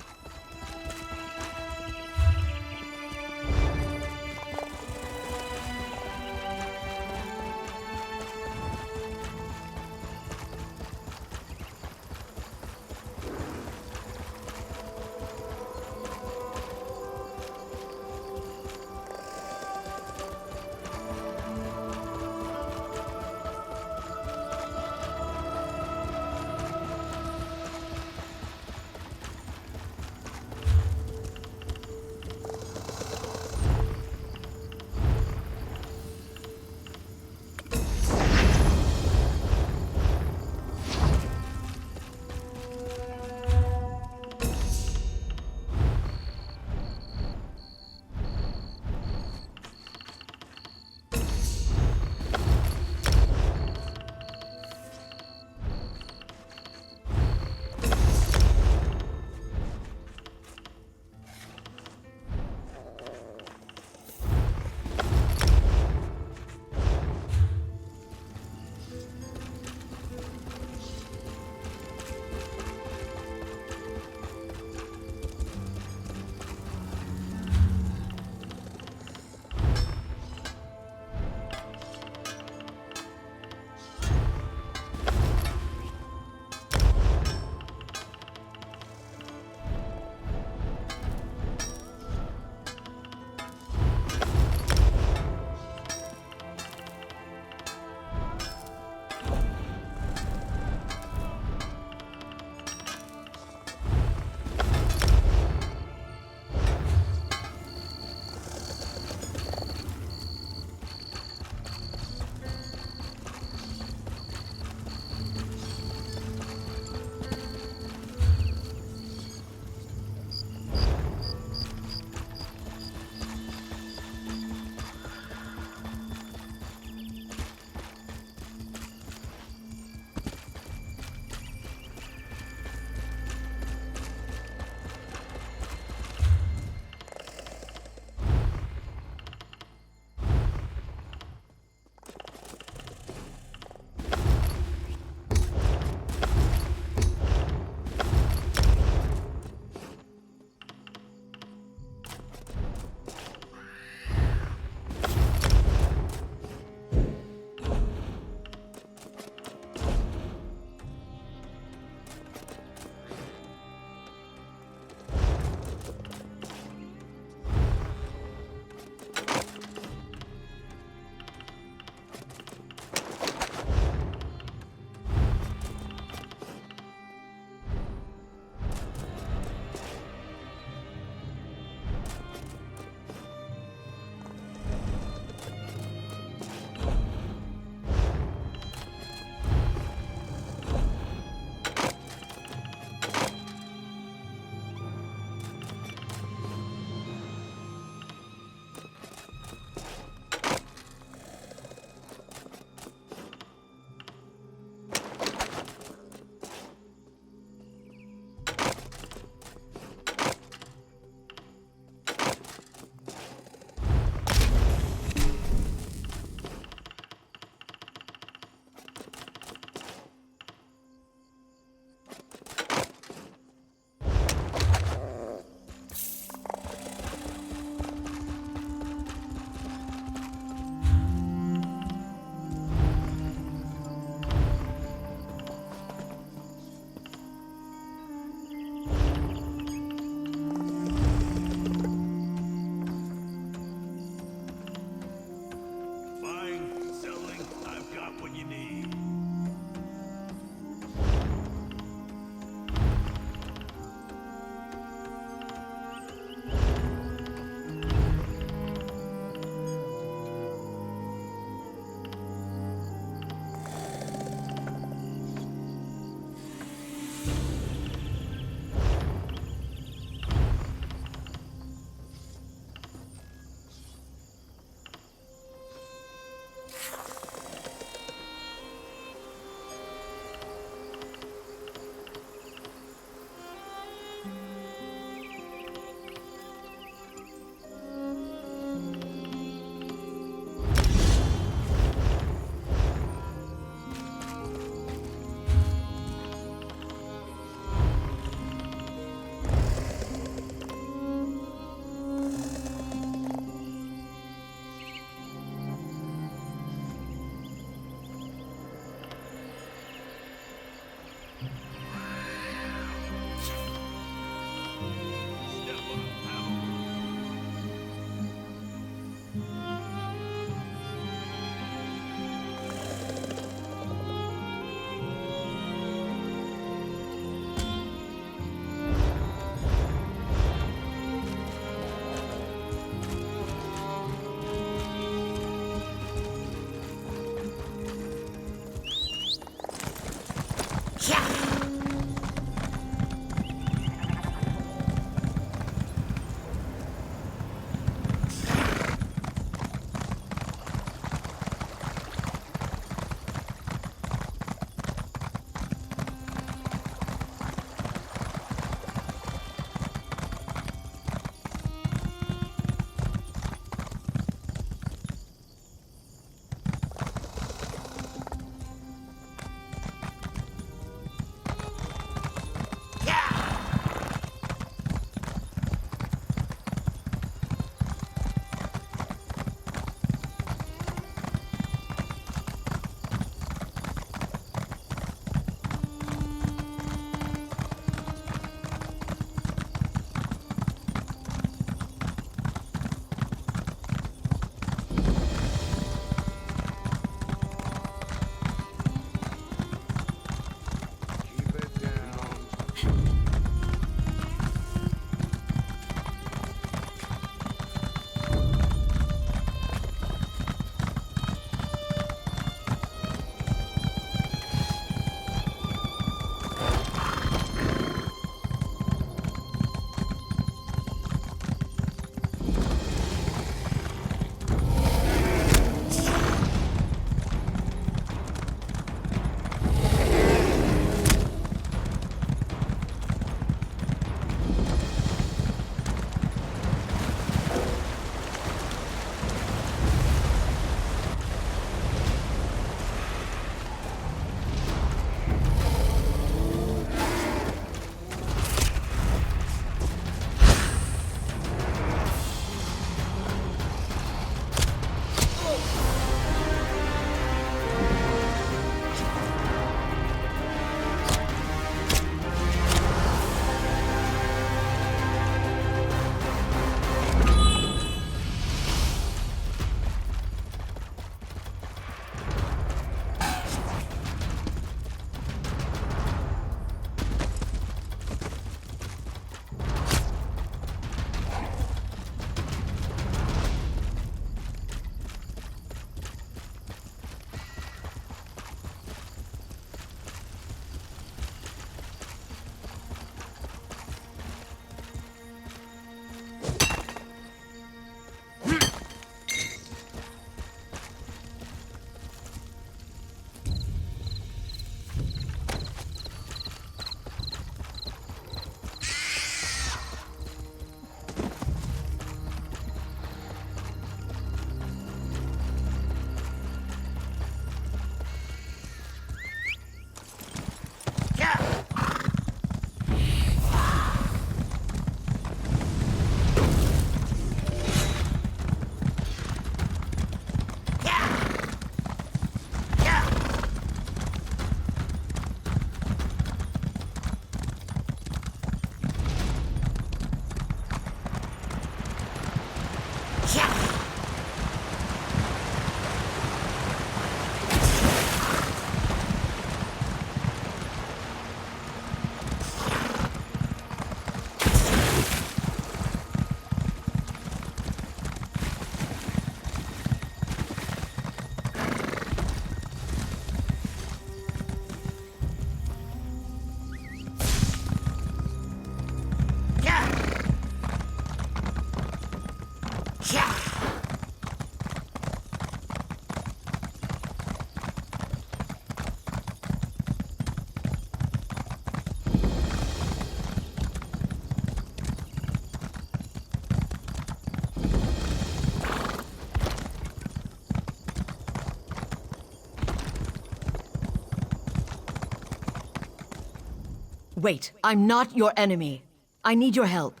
Wait, I'm not your enemy. I need your help.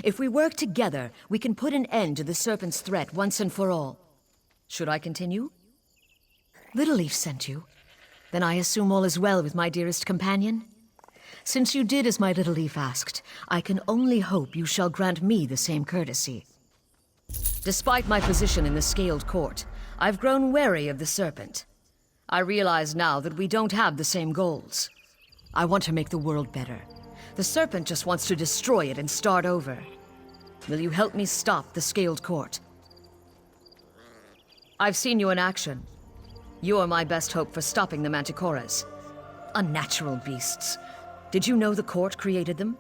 If we work together, we can put an end to the Serpent's threat once and for all. Should I continue? Little Leaf sent you. Then I assume all is well with my dearest companion? Since you did as my Little Leaf asked, I can only hope you shall grant me the same courtesy. Despite my position in the Scaled Court, I've grown wary of the Serpent. I realize now that we don't have the same goals. I want to make the world better. The Serpent just wants to destroy it and start over. Will you help me stop the Scaled Court? I've seen you in action. You are my best hope for stopping the Manticoras. Unnatural beasts. Did you know the court created them?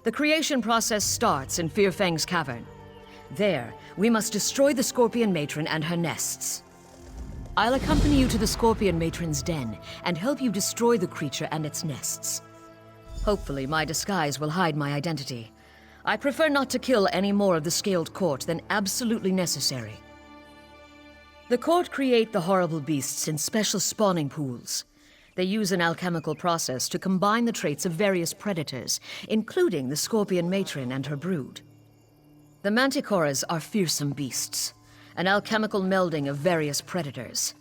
The creation process starts in Fearfang's cavern. There, we must destroy the Scorpion Matron and her nests. I'll accompany you to the Scorpion Matron's den and help you destroy the creature and its nests. Hopefully, my disguise will hide my identity. I prefer not to kill any more of the Scaled Court than absolutely necessary. The court create the horrible beasts in special spawning pools. They use an alchemical process to combine the traits of various predators, including the Scorpion Matron and her brood. The Manticoras are fearsome beasts, an alchemical melding of various predators.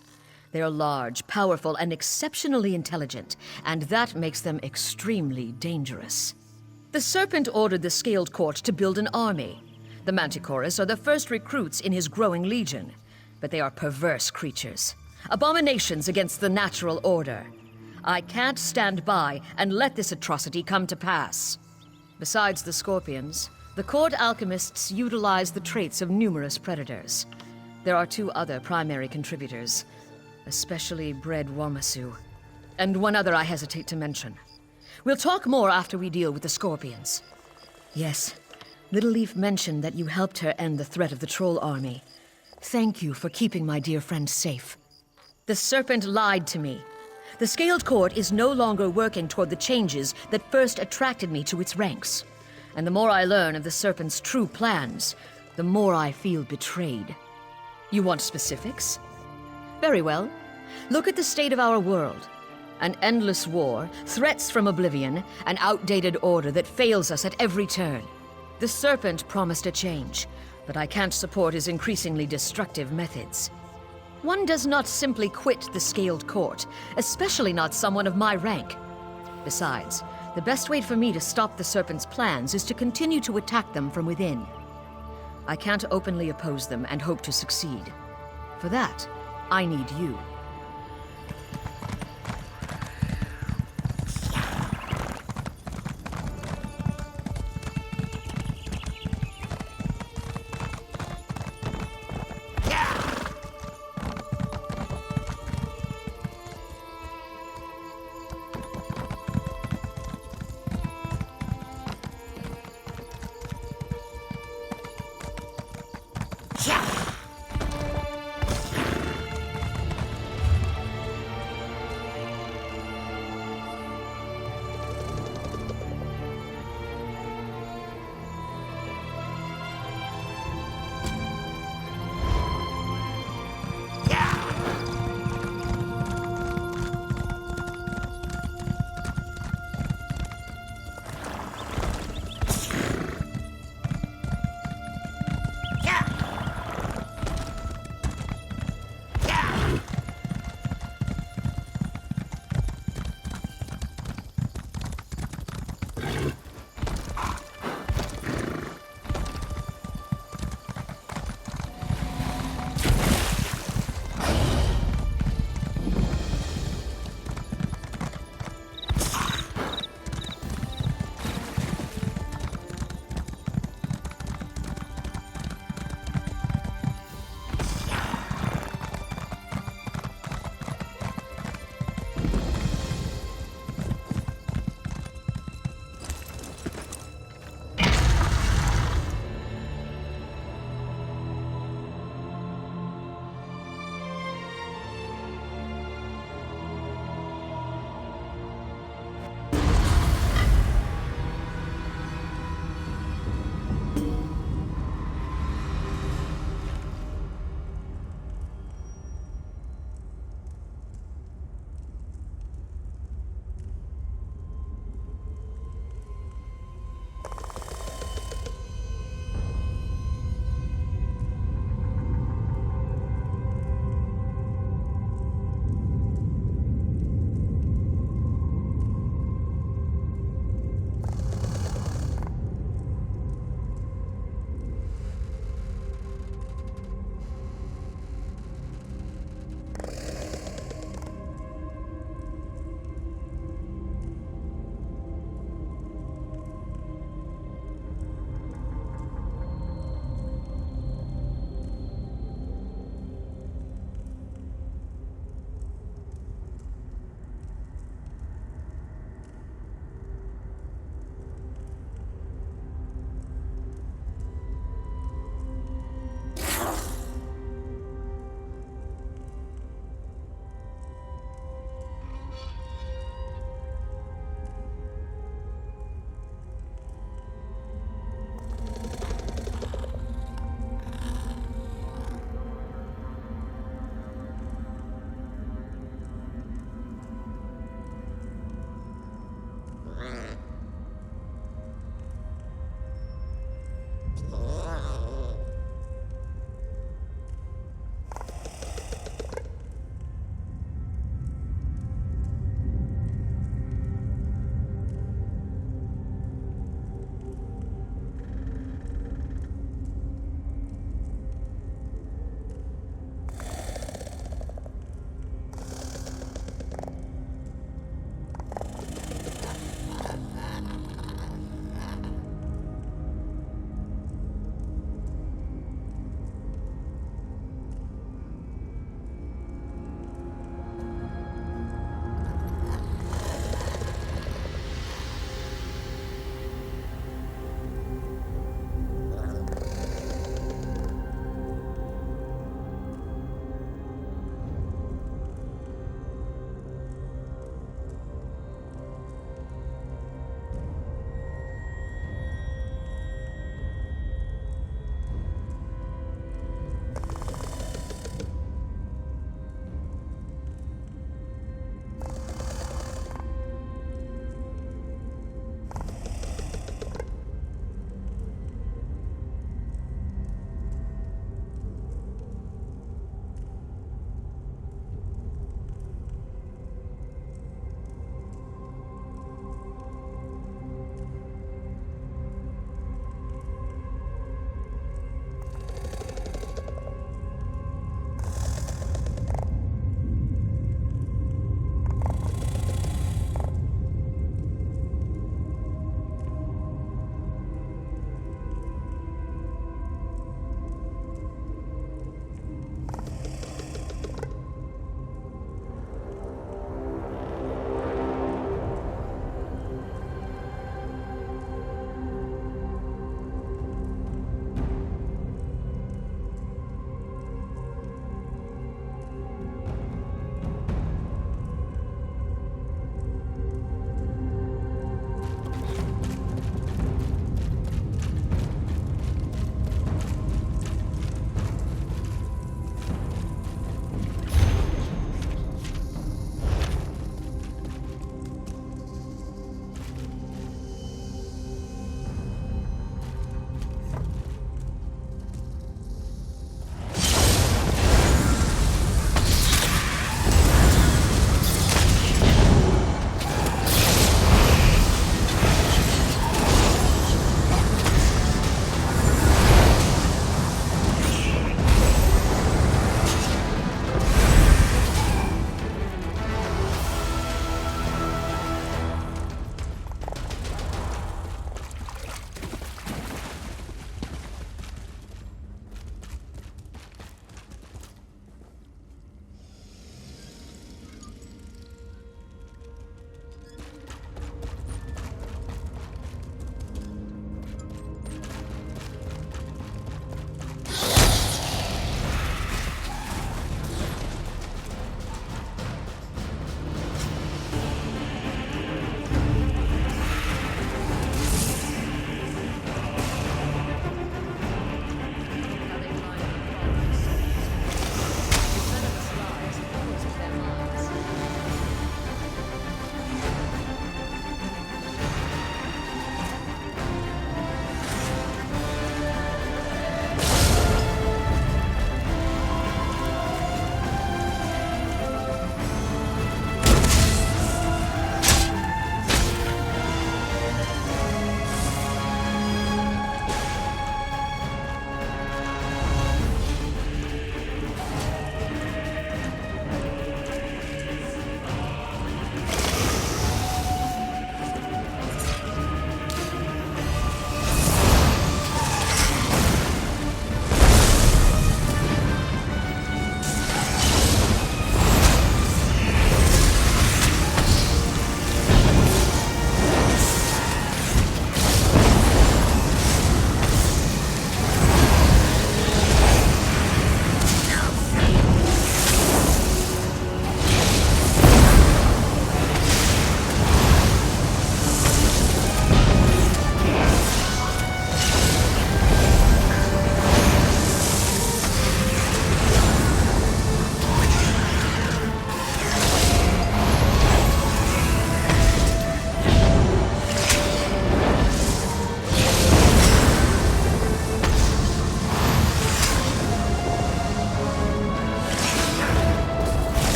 They are large, powerful, and exceptionally intelligent, and that makes them extremely dangerous. The Serpent ordered the Scaled Court to build an army. The Manticoras are the first recruits in his growing legion, but they are perverse creatures, abominations against the natural order. I can't stand by and let this atrocity come to pass. Besides the Scorpions, the court alchemists utilize the traits of numerous predators. There are 2 other primary contributors, especially bred Warmasu, and one other I hesitate to mention. We'll talk more after we deal with the Scorpions. Yes, Little Leaf mentioned that you helped her end the threat of the Troll army. Thank you for keeping my dear friend safe. The Serpent lied to me. The Scaled Court is no longer working toward the changes that first attracted me to its ranks. And the more I learn of the Serpent's true plans, the more I feel betrayed. You want specifics? Very well. Look at the state of our world. An endless war, threats from oblivion, an outdated order that fails us at every turn. The Serpent promised a change, but I can't support his increasingly destructive methods. One does not simply quit the Scaled Court, especially not someone of my rank. Besides, the best way for me to stop the Serpent's plans is to continue to attack them from within. I can't openly oppose them and hope to succeed. For that, I need you.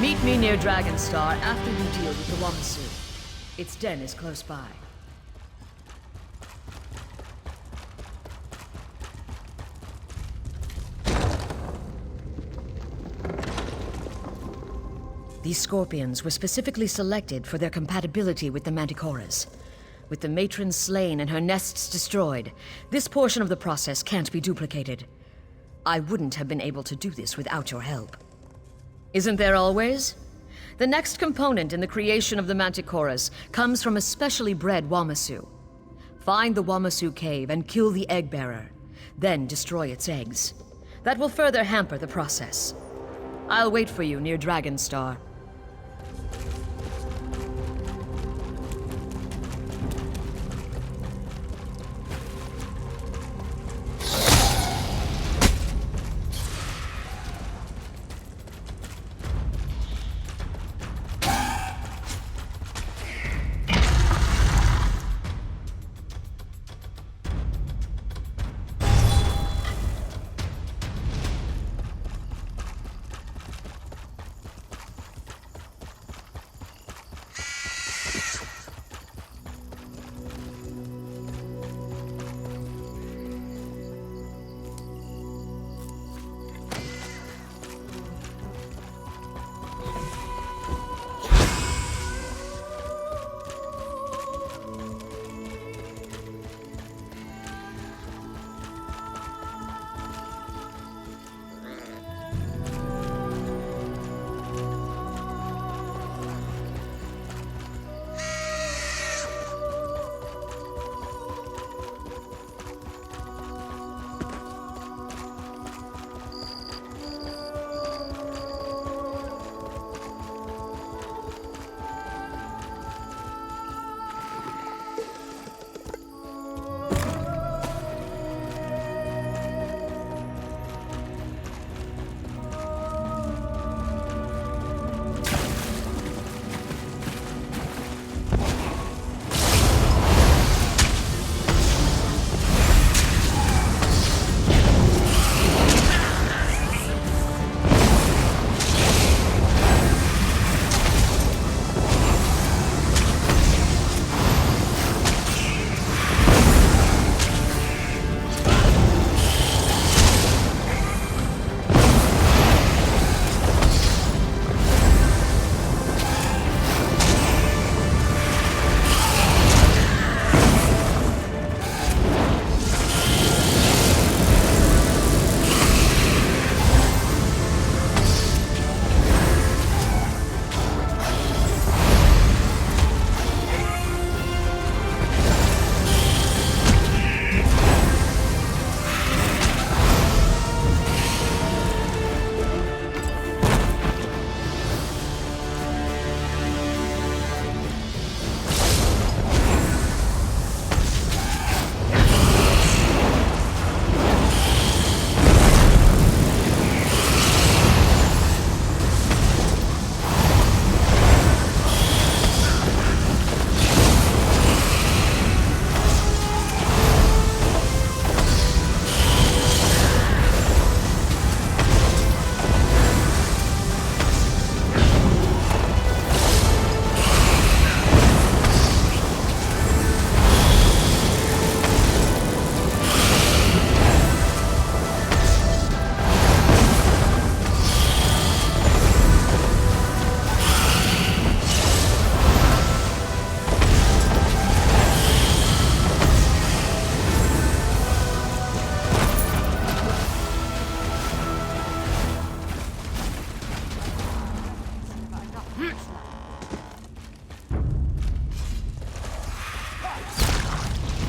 Meet me near Dragonstar after you deal with the Wamasu. Its den is close by. These scorpions were specifically selected for their compatibility with the Manticoras. With the matron slain and her nests destroyed, this portion of the process can't be duplicated. I wouldn't have been able to do this without your help. Isn't there always? The next component in the creation of the Manticoras comes from a specially bred Wamasu. Find the Wamasu cave and kill the egg bearer, then destroy its eggs. That will further hamper the process. I'll wait for you near Dragonstar.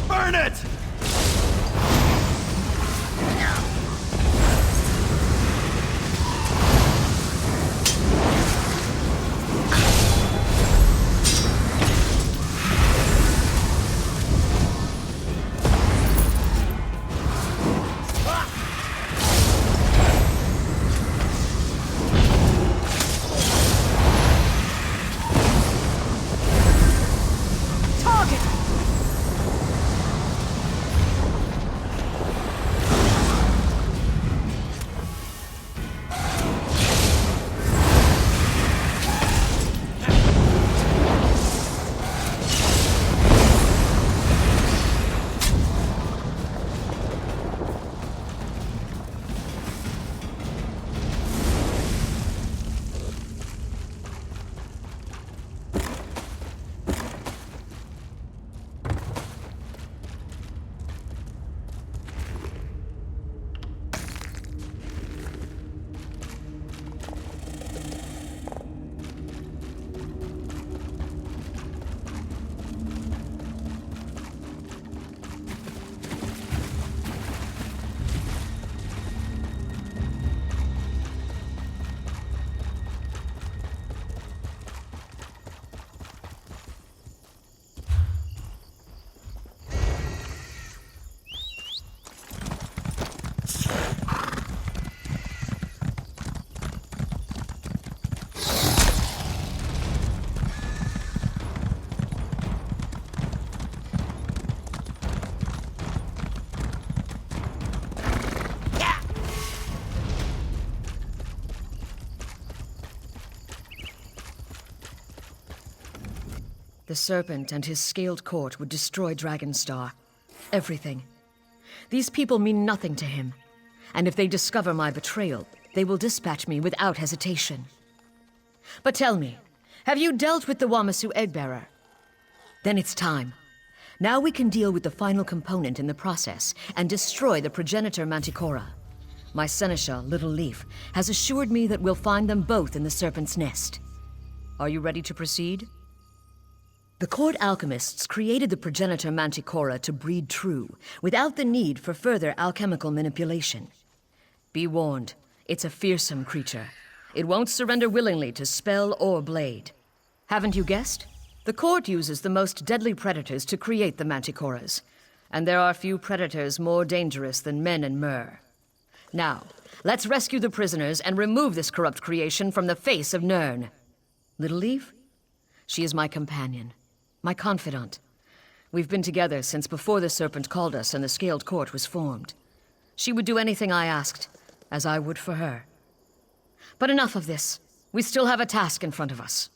Burn it!
The Serpent and his scaled court would destroy Dragonstar. Everything. These people mean nothing to him. And if they discover my betrayal, they will dispatch me without hesitation. But tell me, have you dealt with the Wamasu Eggbearer? Then it's time. Now we can deal with the final component in the process and destroy the progenitor Manticora. My seneschal, Little Leaf, has assured me that we'll find them both in the Serpent's Nest. Are you ready to proceed? The court alchemists created the progenitor Manticora to breed true, without the need for further alchemical manipulation. Be warned, it's a fearsome creature. It won't surrender willingly to spell or blade. Haven't you guessed? The court uses the most deadly predators to create the Manticoras, and there are few predators more dangerous than men and myrrh. Now, let's rescue the prisoners and remove this corrupt creation from the face of Nirn. Little Leaf? She is my companion, my confidant. We've been together since before the Serpent called us and the Scaled Court was formed. She would do anything I asked, as I would for her. But enough of this. We still have a task in front of us.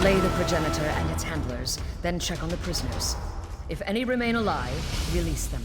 Slay the progenitor and its handlers, then check on the prisoners. If any remain alive, release them.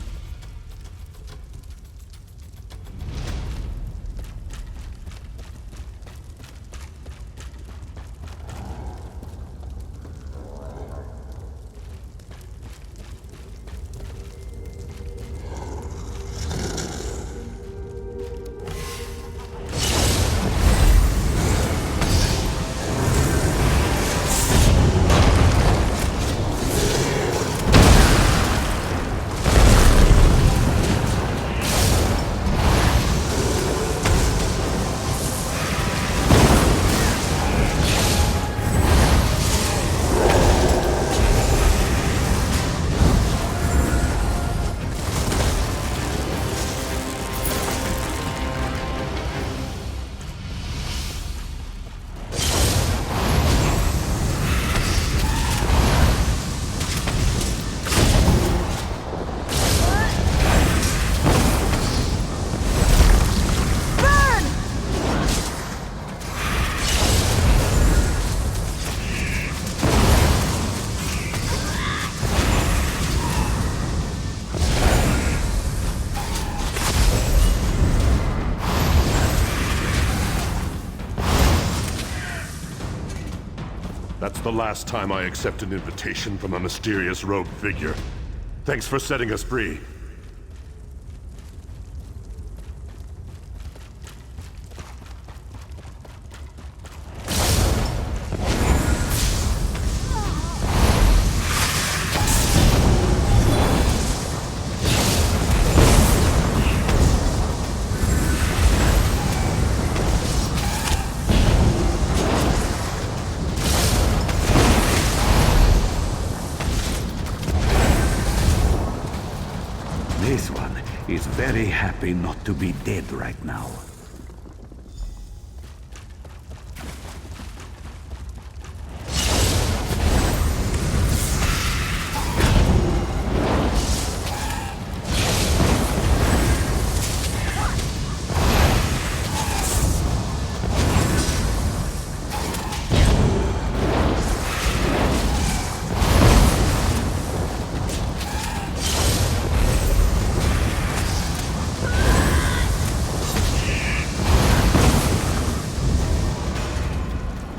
That's the last time I accept an invitation from a mysterious rogue figure. Thanks for setting us free.
This one is very happy not to be dead right now.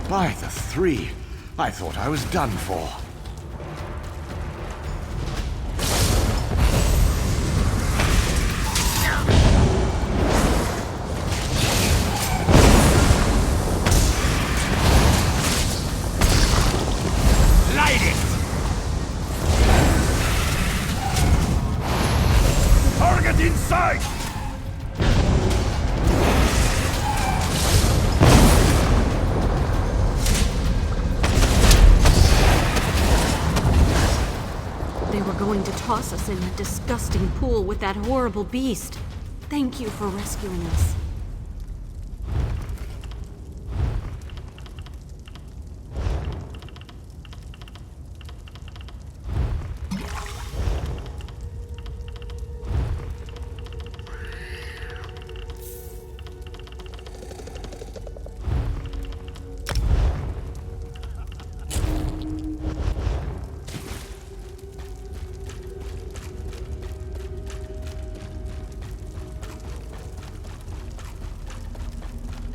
By the three, I thought I was done for.
Light it!
Target in sight!
They were going to toss us in that disgusting pool with that horrible beast. Thank you for rescuing us.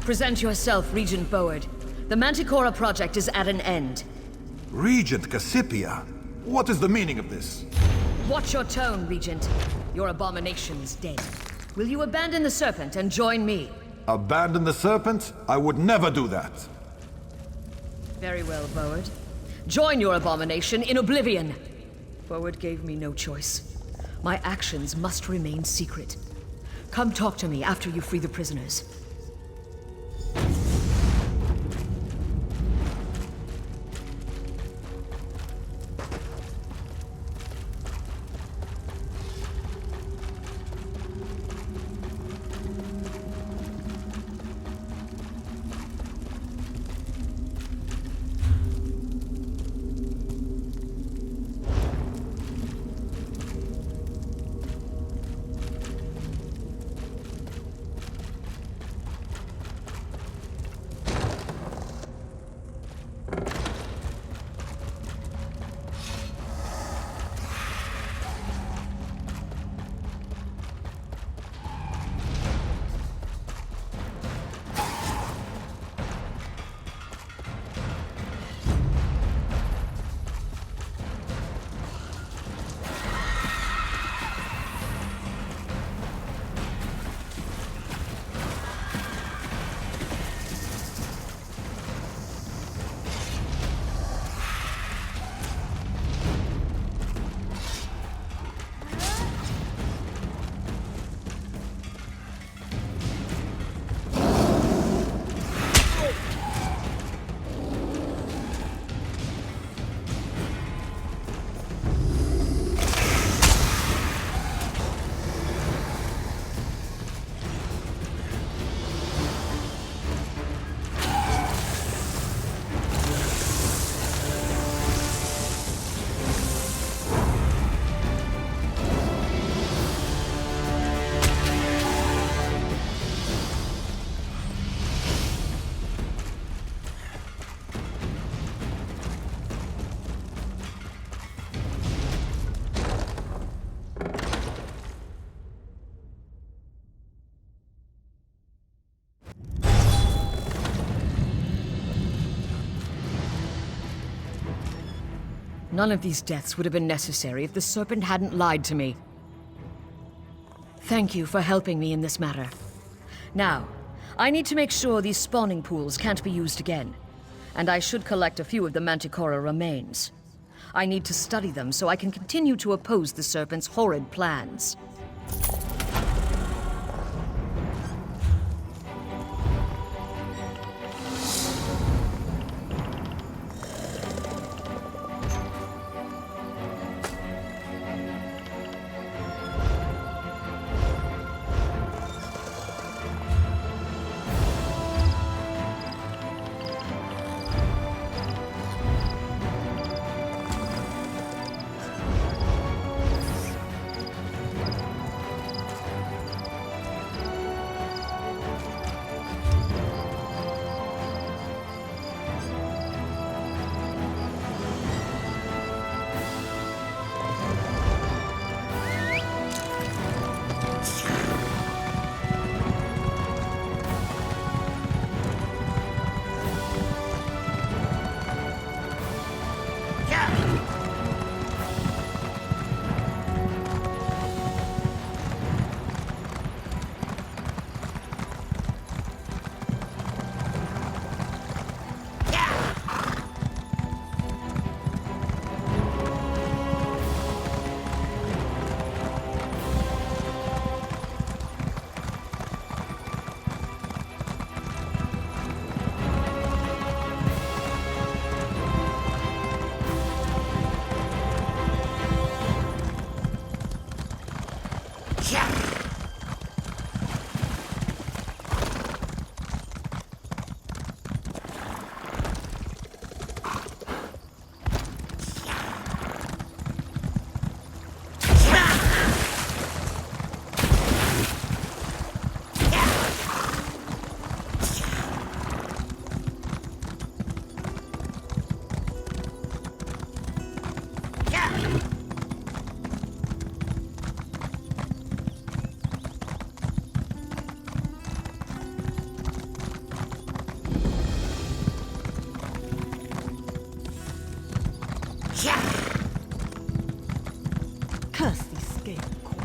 Present yourself, Regent Boward. The Manticora project is at an end.
Regent Cassipia? What is the meaning of this?
Watch your tone, Regent. Your abomination's dead. Will you abandon the Serpent and join me?
Abandon the Serpent? I would never do that.
Very well, Boward. Join your abomination in oblivion. Boward gave me no choice. My actions must remain secret. Come talk to me after you free the prisoners. None of these deaths would have been necessary if the serpent hadn't lied to me. Thank you for helping me in this matter. Now, I need to make sure these spawning pools can't be used again. And I should collect a few of the Manticora remains. I need to study them so I can continue to oppose the serpent's horrid plans.
Curse these scale corn.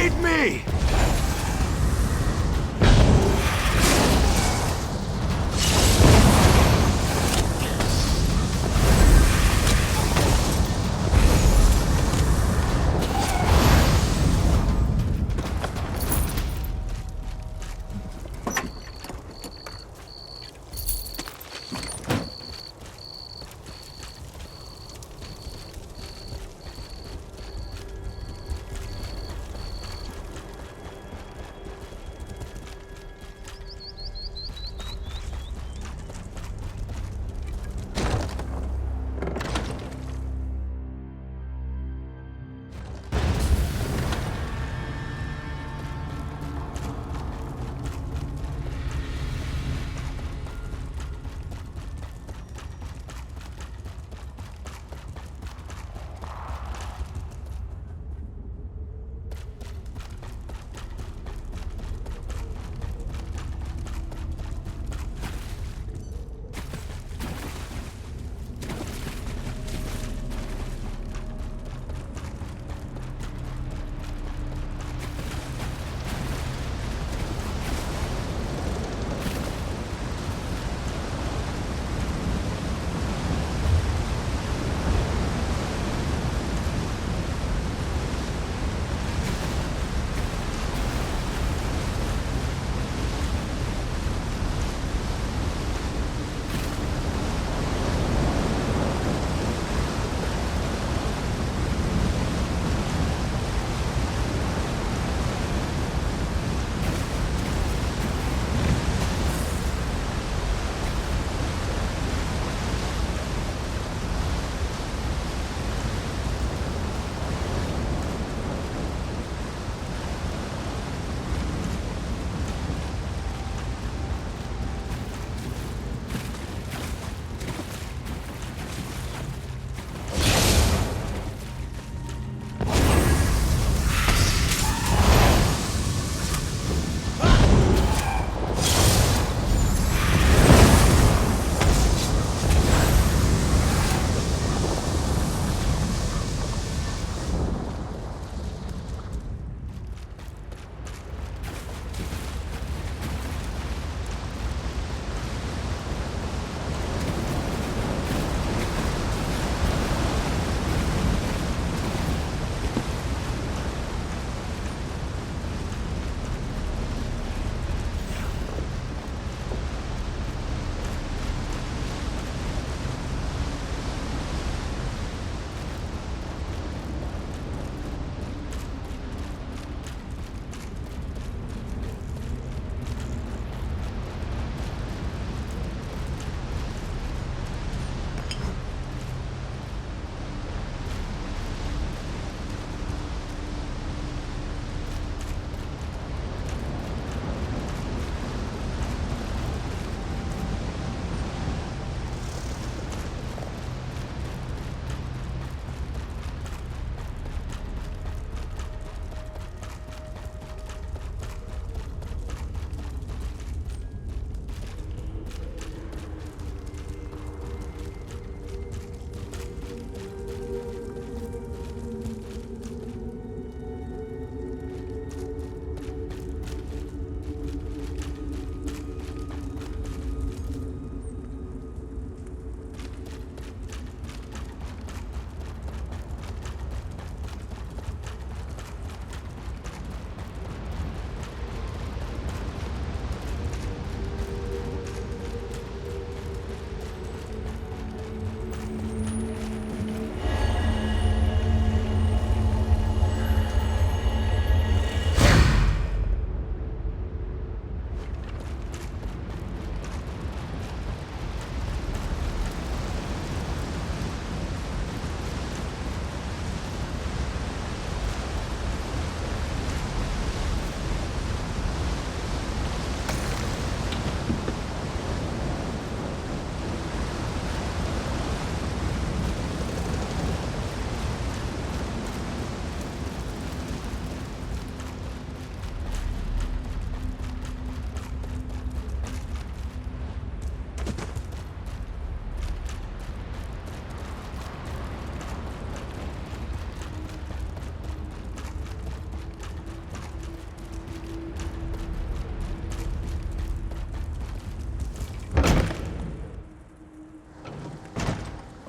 Aid me!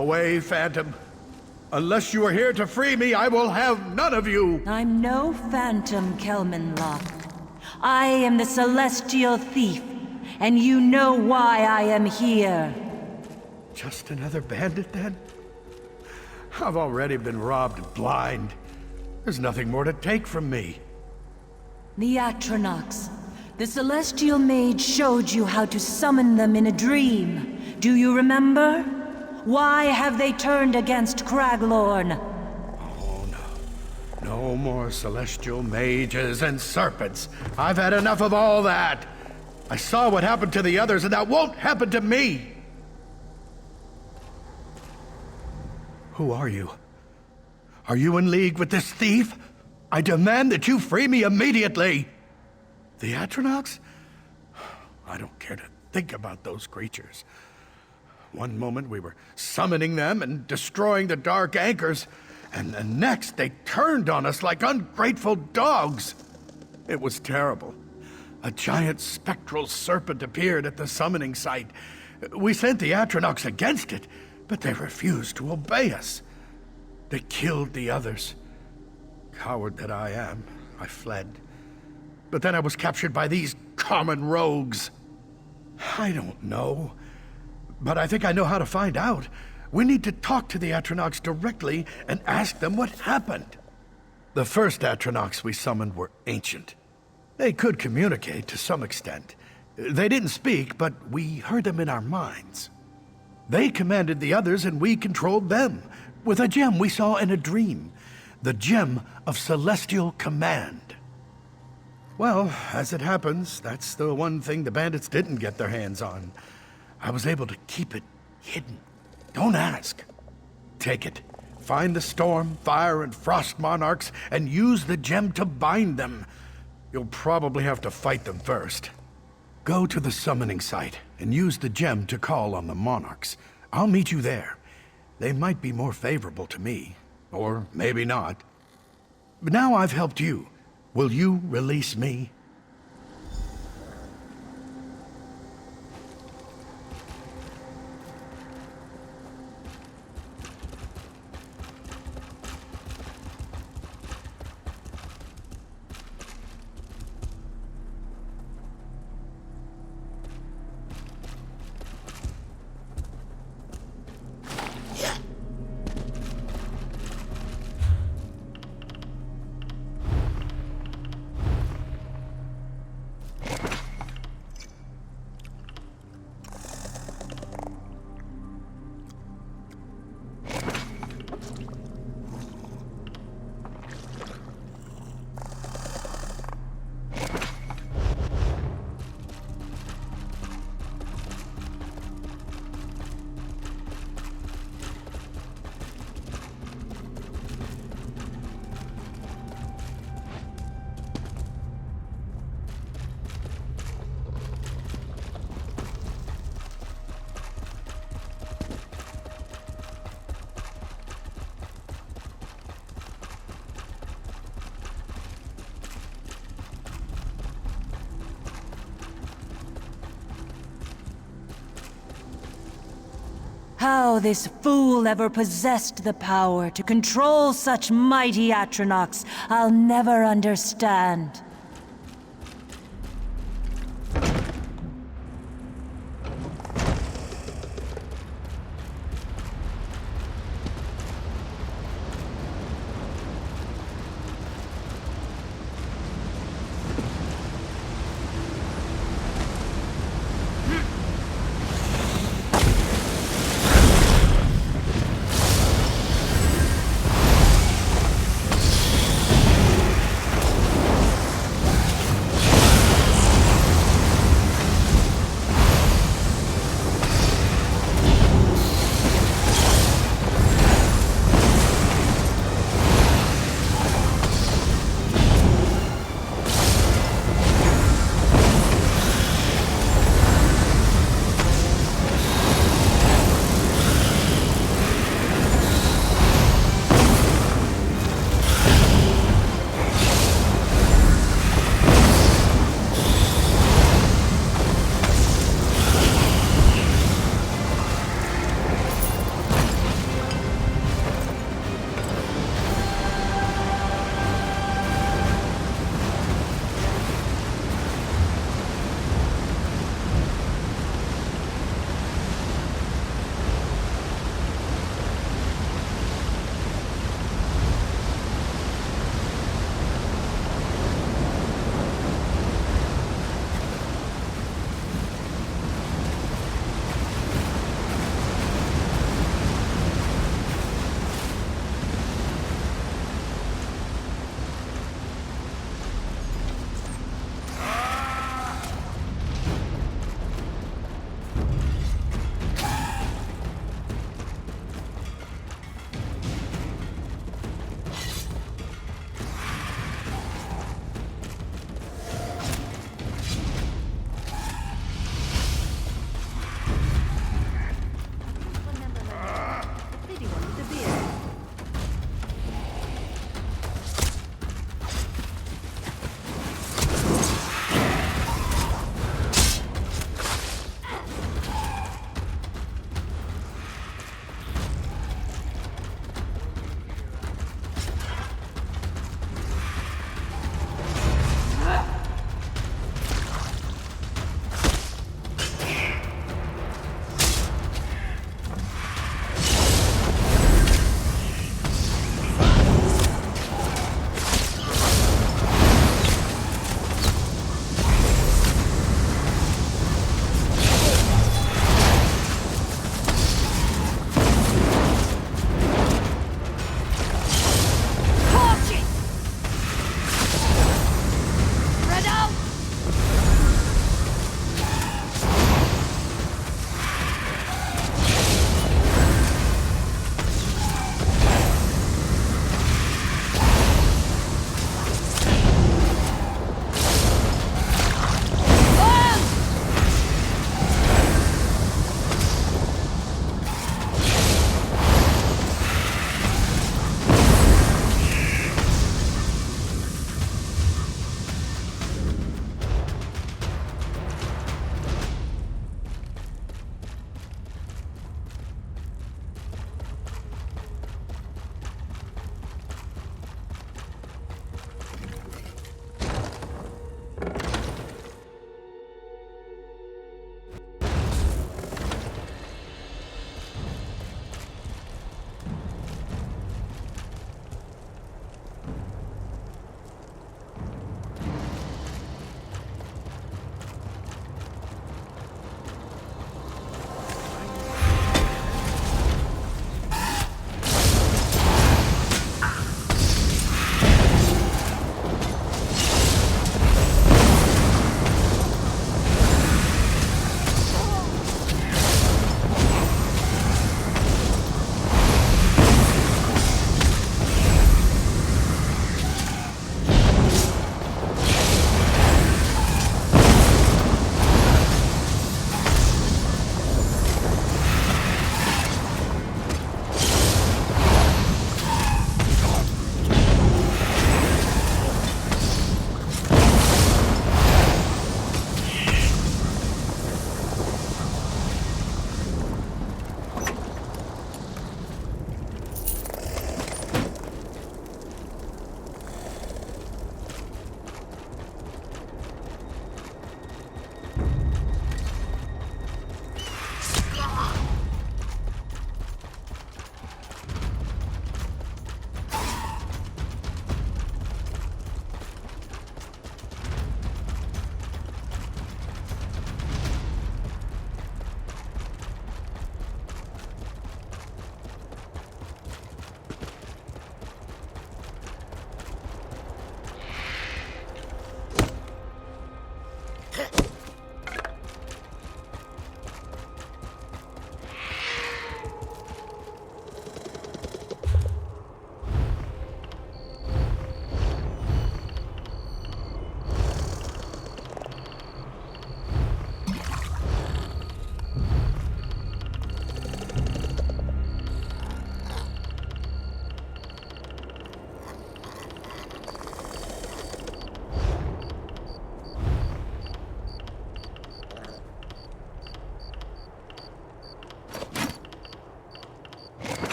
Away, Phantom. Unless you are here to free me, I will have none of you!
I'm no phantom, Kelmanlock. I am the Celestial Thief, and you know why I am here.
Just another bandit, then? I've already been robbed blind. There's nothing more to take from me.
The Atronachs. The Celestial Mage showed you how to summon them in a dream. Do you remember? Why have they turned against Craglorn?
Oh, no. No more celestial mages and serpents. I've had enough of all that. I saw what happened to the others, and that won't happen to me! Who are you? Are you in league with this thief? I demand that you free me immediately! The Atronachs? I don't care to think about those creatures. One moment we were summoning them and destroying the dark anchors, and the next they turned on us like ungrateful dogs. It was terrible. A giant spectral serpent appeared at the summoning site. We sent the Atronachs against it, but they refused to obey us. They killed the others. Coward that I am, I fled. But then I was captured by these common rogues. I don't know, but I think I know how to find out. We need to talk to the Atronachs directly and ask them what happened. The first Atronachs we summoned were ancient. They could communicate to some extent. They didn't speak, but we heard them in our minds. They commanded the others and we controlled them, with a gem we saw in a dream. The gem of celestial command. Well, as it happens, that's the one thing the bandits didn't get their hands on. I was able to keep it hidden. Don't ask. Take it. Find the storm, fire, and frost monarchs, and use the gem to bind them. You'll probably have to fight them first. Go to the summoning site, and use the gem to call on the monarchs. I'll meet you there. They might be more favorable to me, or maybe not. But now I've helped you. Will you release me?
How this fool ever possessed the power to control such mighty Atronachs, I'll never understand.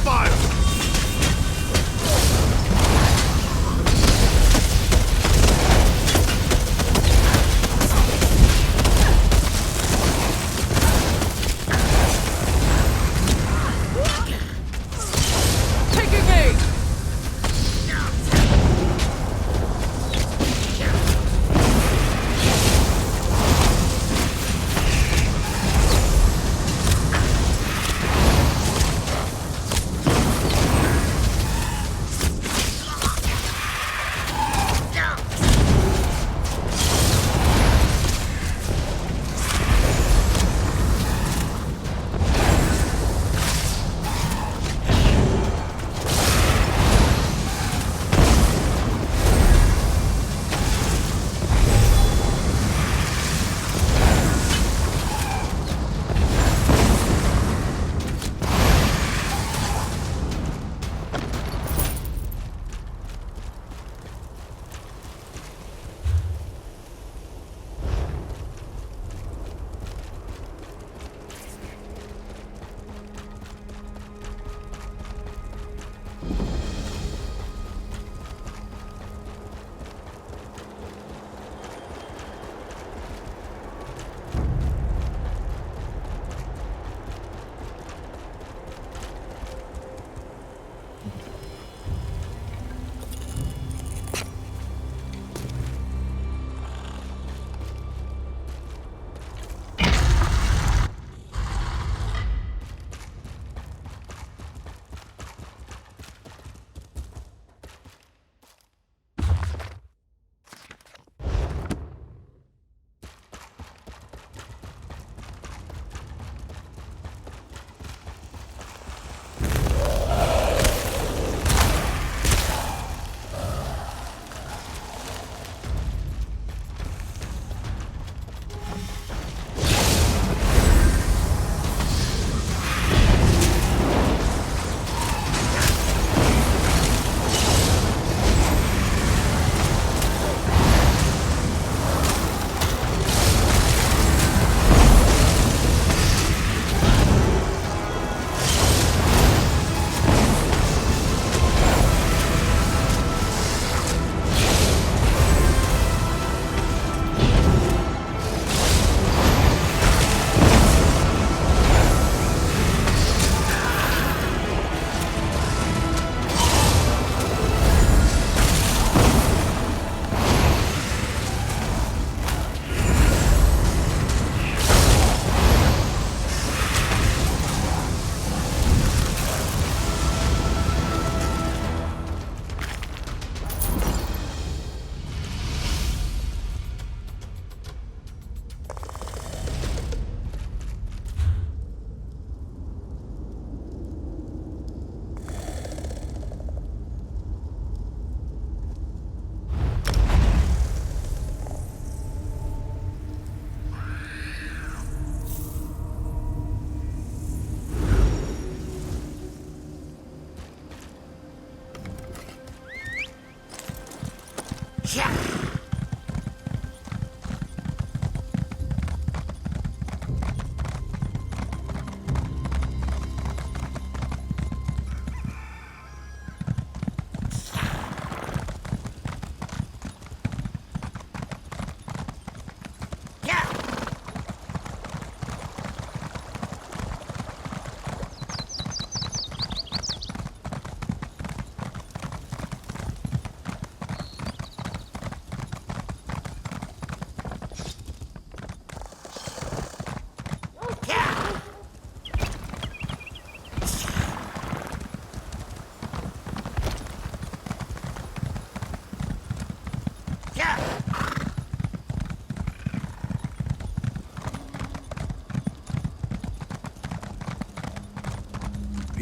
fire!
Taking aim!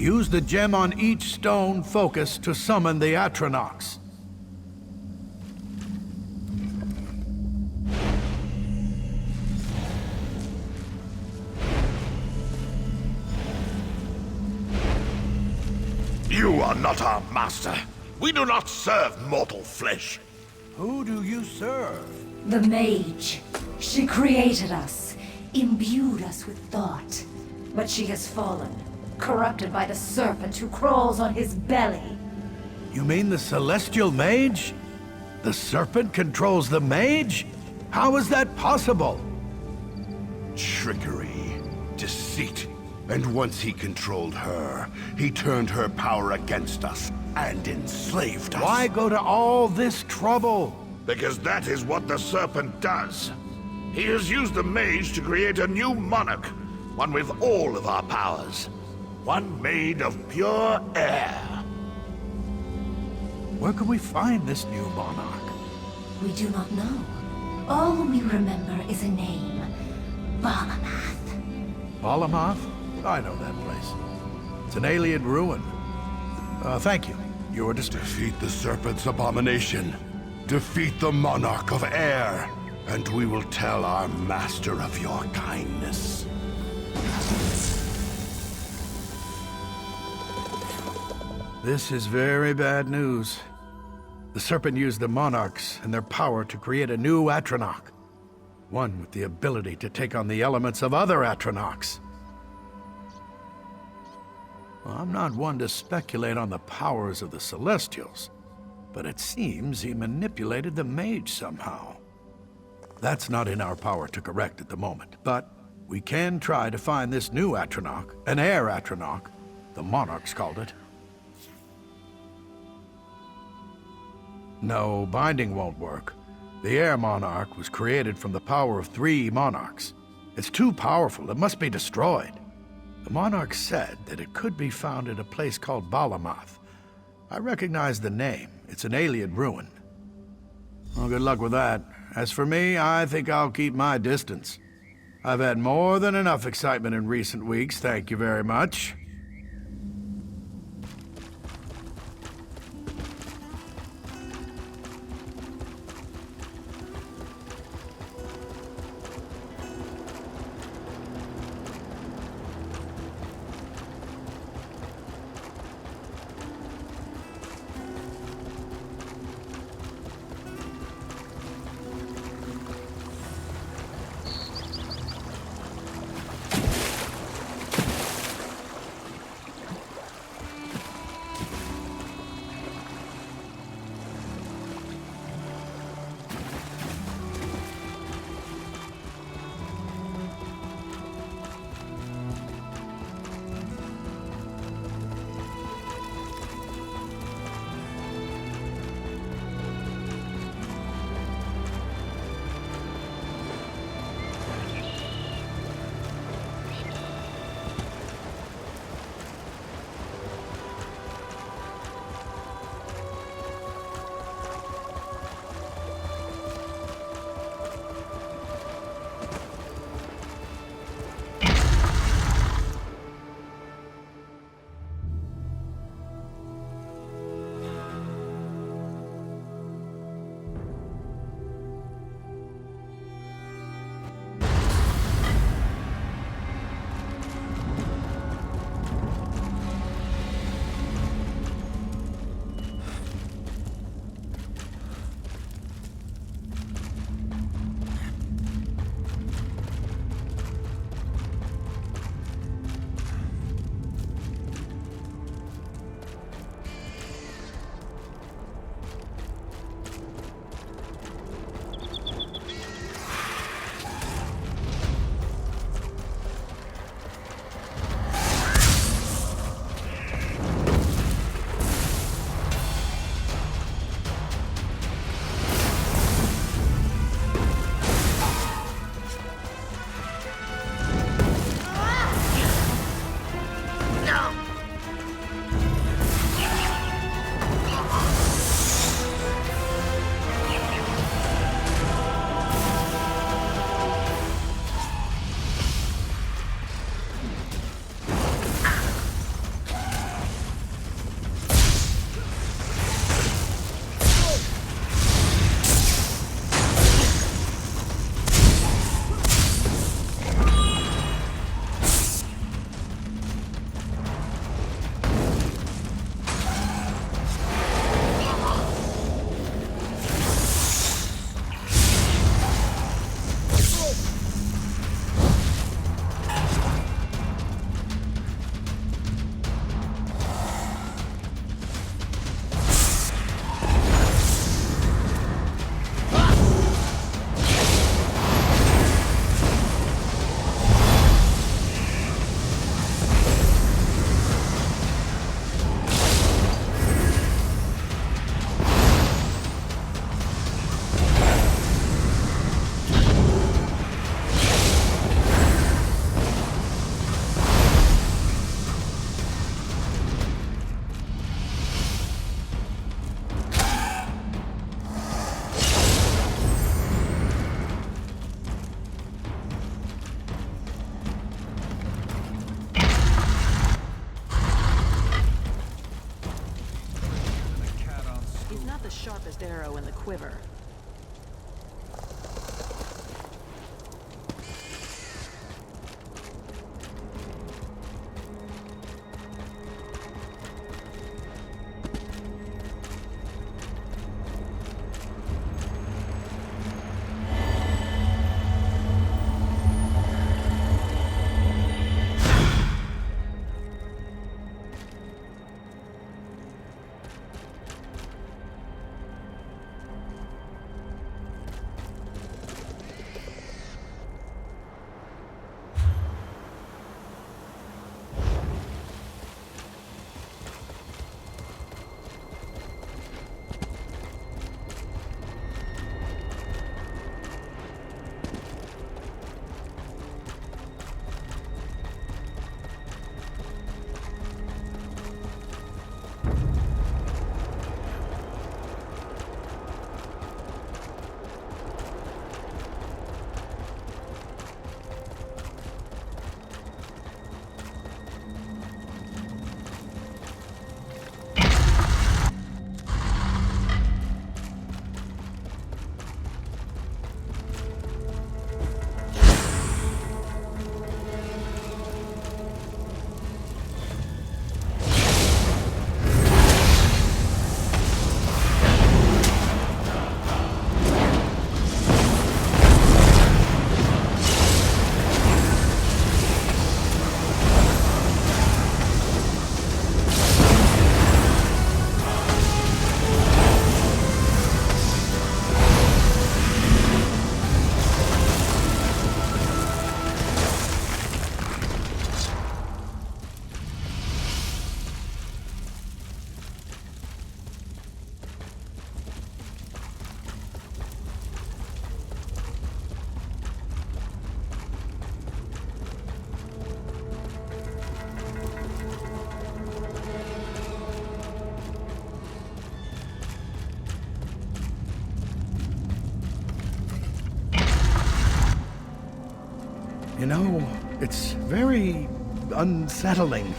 Use the gem on each stone focus to summon the Atronachs.
You are not our master. We do not serve mortal flesh.
Who do you serve?
The mage. She created us, imbued us with thought. But she has fallen.
corrupted by the serpent who crawls on his belly.
You mean the Celestial Mage? The serpent controls the mage? How is that possible?
Trickery, deceit, and once he controlled her, he turned her power against us and enslaved us.
Why go to all this trouble?
Because that is what the serpent does. He has used the mage to create a new monarch, one with all of our powers. One made of pure air.
Where can we find this new monarch?
We do not know. All we remember is a name. Balamath.
Balamath? I know that place. It's an alien ruin. Thank you. You are dismissed.
Defeat the serpent's abomination. Defeat the monarch of air. And we will tell our master of your kindness.
This is very bad news. The serpent used the monarchs and their power to create a new Atronach. One with the ability to take on the elements of other Atronachs. Well, I'm not one to speculate on the powers of the Celestials, but it seems he manipulated the mage somehow. That's not in our power to correct at the moment, but we can try to find this new Atronach, an air Atronach, the monarchs called it. No, binding won't work. The air monarch was created from the power of 3 monarchs. It's too powerful, it must be destroyed. The monarch said that it could be found at a place called Balamath. I recognize the name. It's an alien ruin. Well, good luck with that. As for me, I think I'll keep my distance. I've had more than enough excitement in recent weeks, thank you very much.
arrow in the quiver.
You know, it's very unsettling,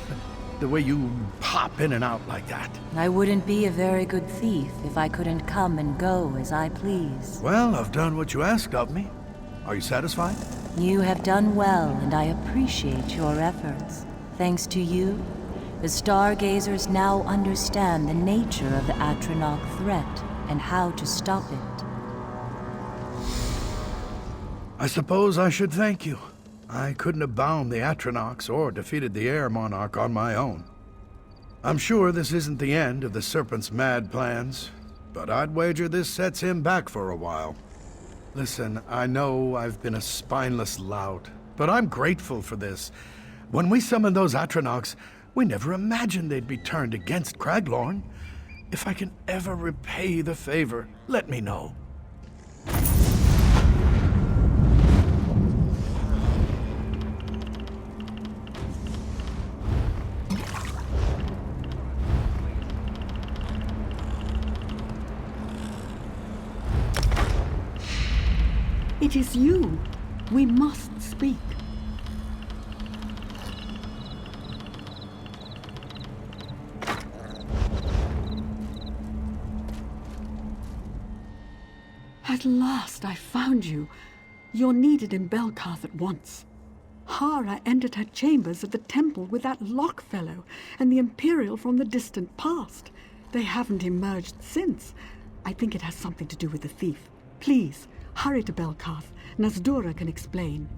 the way you pop in and out like that.
I wouldn't be a very good thief if I couldn't come and go as I please.
Well, I've done what you asked of me. Are you satisfied?
You have done well, and I appreciate your efforts. Thanks to you, the Stargazers now understand the nature of the Atronach threat and how to stop it.
I suppose I should thank you. I couldn't have bound the Atronachs or defeated the Air Monarch on my own. I'm sure this isn't the end of the Serpent's mad plans, but I'd wager this sets him back for a while. Listen, I know I've been a spineless lout, but I'm grateful for this. When we summoned those Atronachs, we never imagined they'd be turned against Craglorn. If I can ever repay the favor, let me know.
It is you. We must speak. At last I found you. You're needed in Belkarth at once. Hara entered her chambers at the temple with that Locke fellow and the Imperial from the distant past. They haven't emerged since. I think it has something to do with the thief. Please, hurry to Belkarth. Nasdura can explain.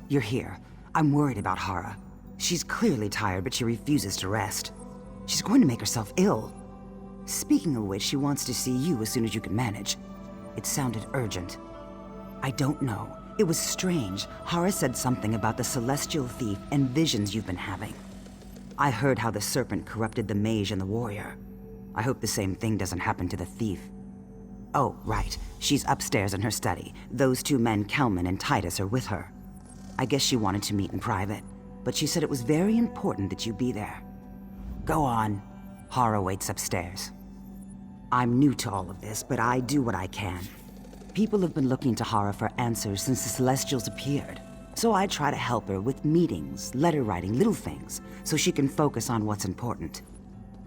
you're here. I'm worried about Hara. She's clearly tired, but she refuses to rest. She's going to make herself ill. Speaking of which, she wants to see you as soon as you can manage. It sounded urgent. I don't know. It was strange. Hara said something about the celestial thief and visions you've been having. I heard how the serpent corrupted the mage and the warrior. I hope the same thing doesn't happen to the thief. Oh, right. She's upstairs in her study. Those two men, Kelman and Titus, are with her. I guess she wanted to meet in private, but she said it was very important that you be there. Go on. Hara waits upstairs. I'm new to all of this, but I do what I can. People have been looking to Hara for answers since the Celestials appeared. So I try to help her with meetings, letter writing, little things, so she can focus on what's important.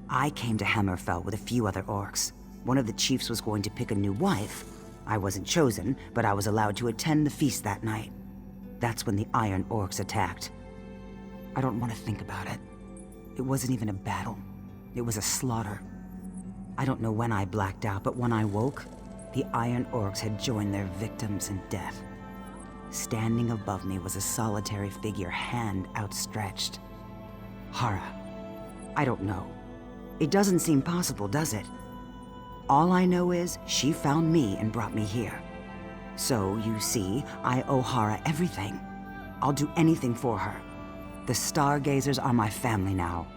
I came to Hammerfell with a few other orcs. One of the chiefs was going to pick a new wife. I wasn't chosen, but I was allowed to attend the feast that night. That's when the Iron Orcs attacked. I don't want to think about it. It wasn't even a battle. It was a slaughter. I don't know when I blacked out, but when I woke, the Iron Orcs had joined their victims in death. Standing above me was a solitary figure, hand outstretched. Hara. I don't know. It doesn't seem possible, does it? All I know is she found me and brought me here. So, you see, I owe Hara everything. I'll do anything for her. The Stargazers are my family now.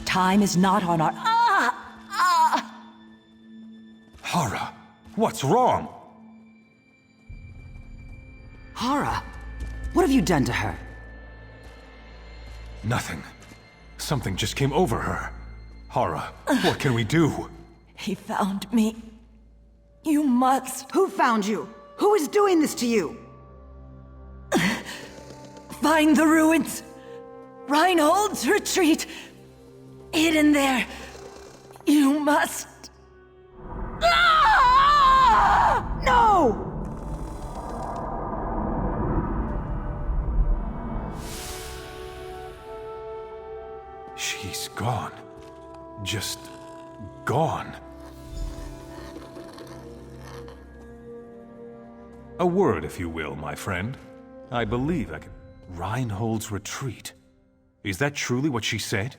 Time is not on our...
Hara, what's wrong?
Hara, what have you done to her?
Nothing. Something just came over her. Hara, what can we do?
He found me. You must...
Who found you? Who is doing this to you?
Find the ruins. Reinhold's retreat. Hidden there. You must...
No!
She's gone. Just gone. A word, if you will, my friend. I believe I can... Reinhold's retreat. Is that truly what she said?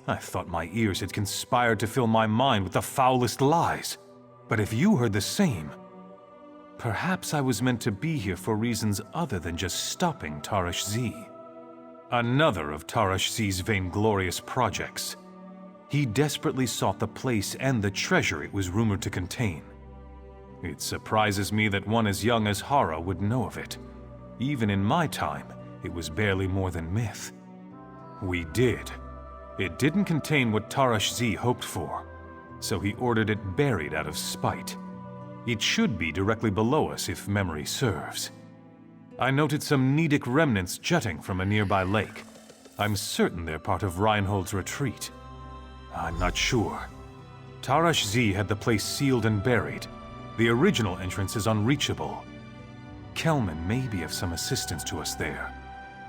I thought my ears had conspired to fill my mind with the foulest lies. But if you heard the same, perhaps I was meant to be here for reasons other than just stopping Tarash Z. Another of Tarash Z's vainglorious projects. He desperately sought the place and the treasure it was rumored to contain. It surprises me that one as young as Hara would know of it. Even in my time, it was barely more than myth. We did. It didn't contain what Tarash Z hoped for, so he ordered it buried out of spite. It should be directly below us if memory serves. I noted some Nedic remnants jutting from a nearby lake. I'm certain they're part of Reinhold's retreat. I'm not sure. Tarash Z had the place sealed and buried. The original entrance is unreachable. Kelman may be of some assistance to us there,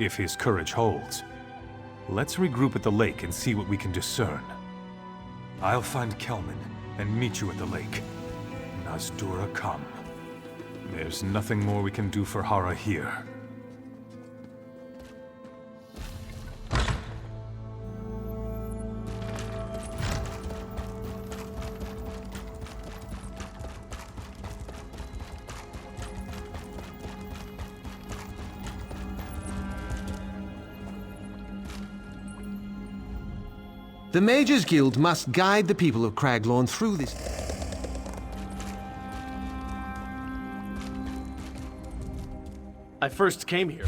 if his courage holds. Let's regroup at the lake and see what we can discern. I'll find Kelman and meet you at the lake. Nazdura come. There's nothing more we can do for Hara here.
The Mages Guild must guide the people of Craglorn through this.
I first came here.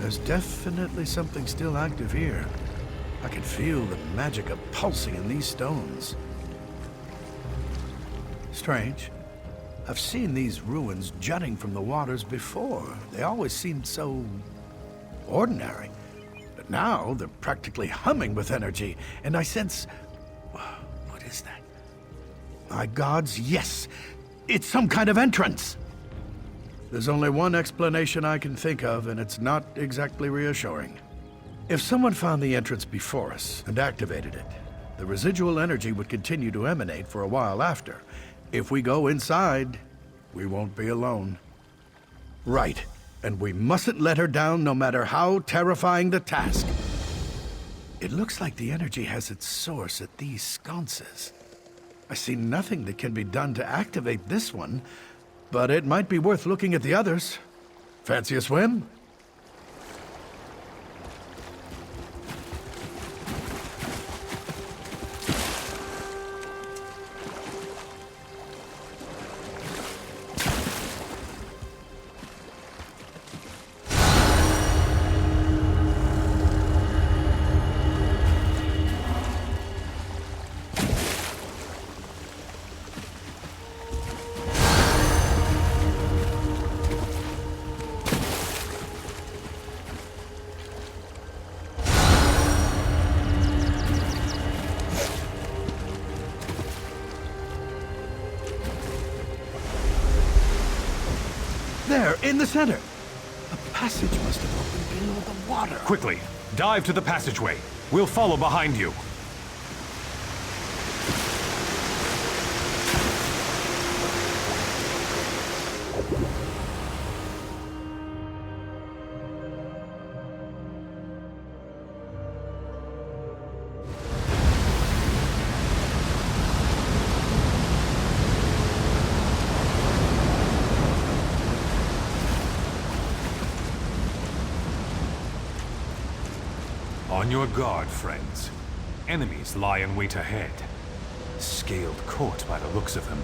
There's definitely something still active here. I can feel the magicka pulsing in these stones. Strange. I've seen these ruins jutting from the waters before. They always seemed so ordinary. But now they're practically humming with energy, and I sense... What is that? My gods, yes! It's some kind of entrance! There's only one explanation I can think of, and it's not exactly reassuring. If someone found the entrance before us and activated it, the residual energy would continue to emanate for a while after. If we go inside, we won't be alone. Right, and we mustn't let her down no matter how terrifying the task. It looks like the energy has its source at these sconces. I see nothing that can be done to activate this one, but it might be worth looking at the others. Fancy a swim? There, in the center. A passage must have opened below the water.
Quickly, dive to the passageway. We'll follow behind you. On your guard, friends. Enemies lie in wait ahead. Scaled court by the looks of them.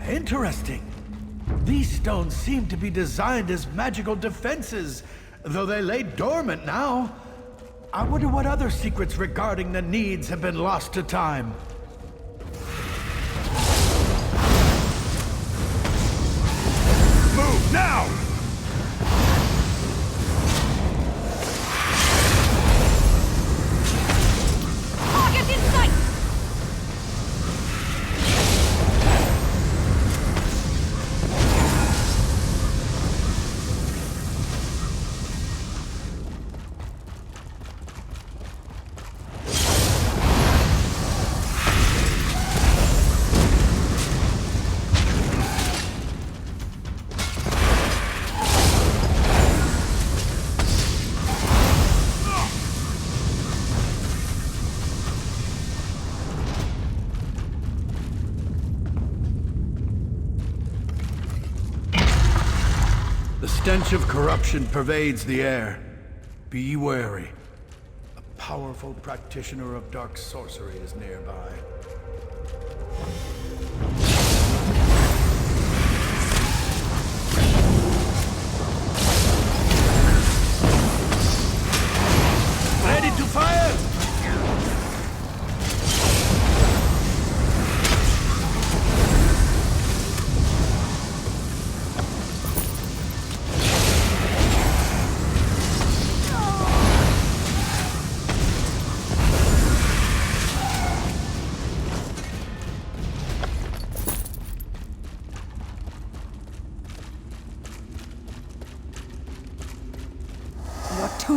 Interesting. These stones seem to be designed as magical defenses, though they lay dormant now. I wonder what other secrets regarding the needs have been lost to time.
Move now!
Target in sight!
The stench of corruption pervades the air. Be wary. A powerful practitioner of dark sorcery is nearby. Ready to fire?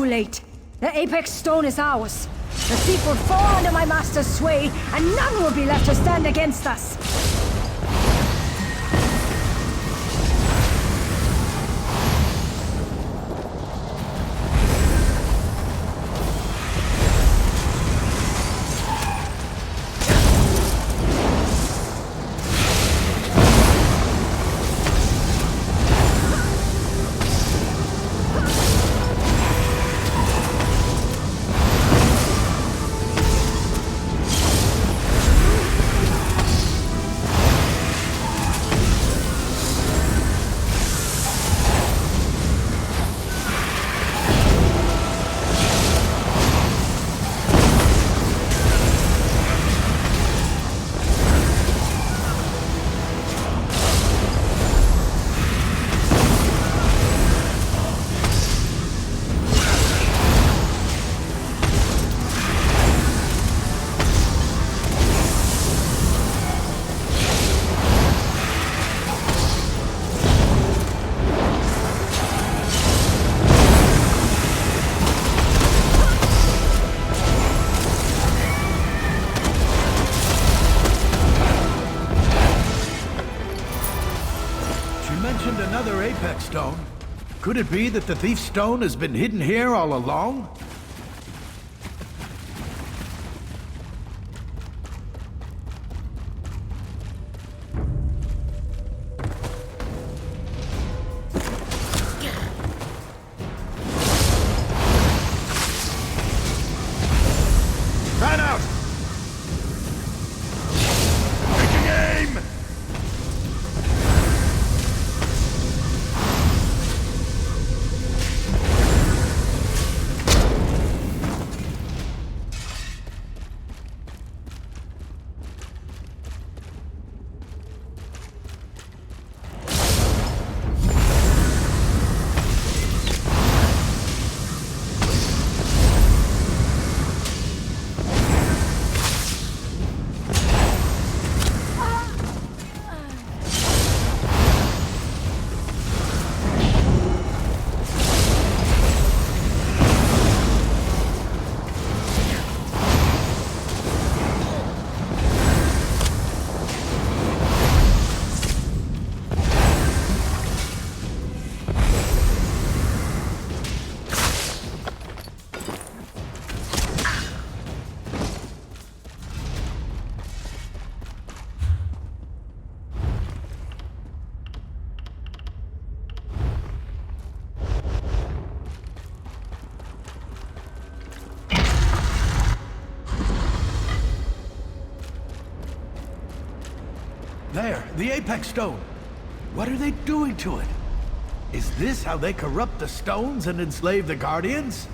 too late. The Apex Stone is ours. The thief will fall under my master's sway, and none will be left to stand against us.
Another Apex Stone. Could it be that the Thief's Stone has been hidden here all along?
Fan out! Taking aim!
There, the Apex Stone. What are they doing to it? Is this how they corrupt the stones and enslave the Guardians?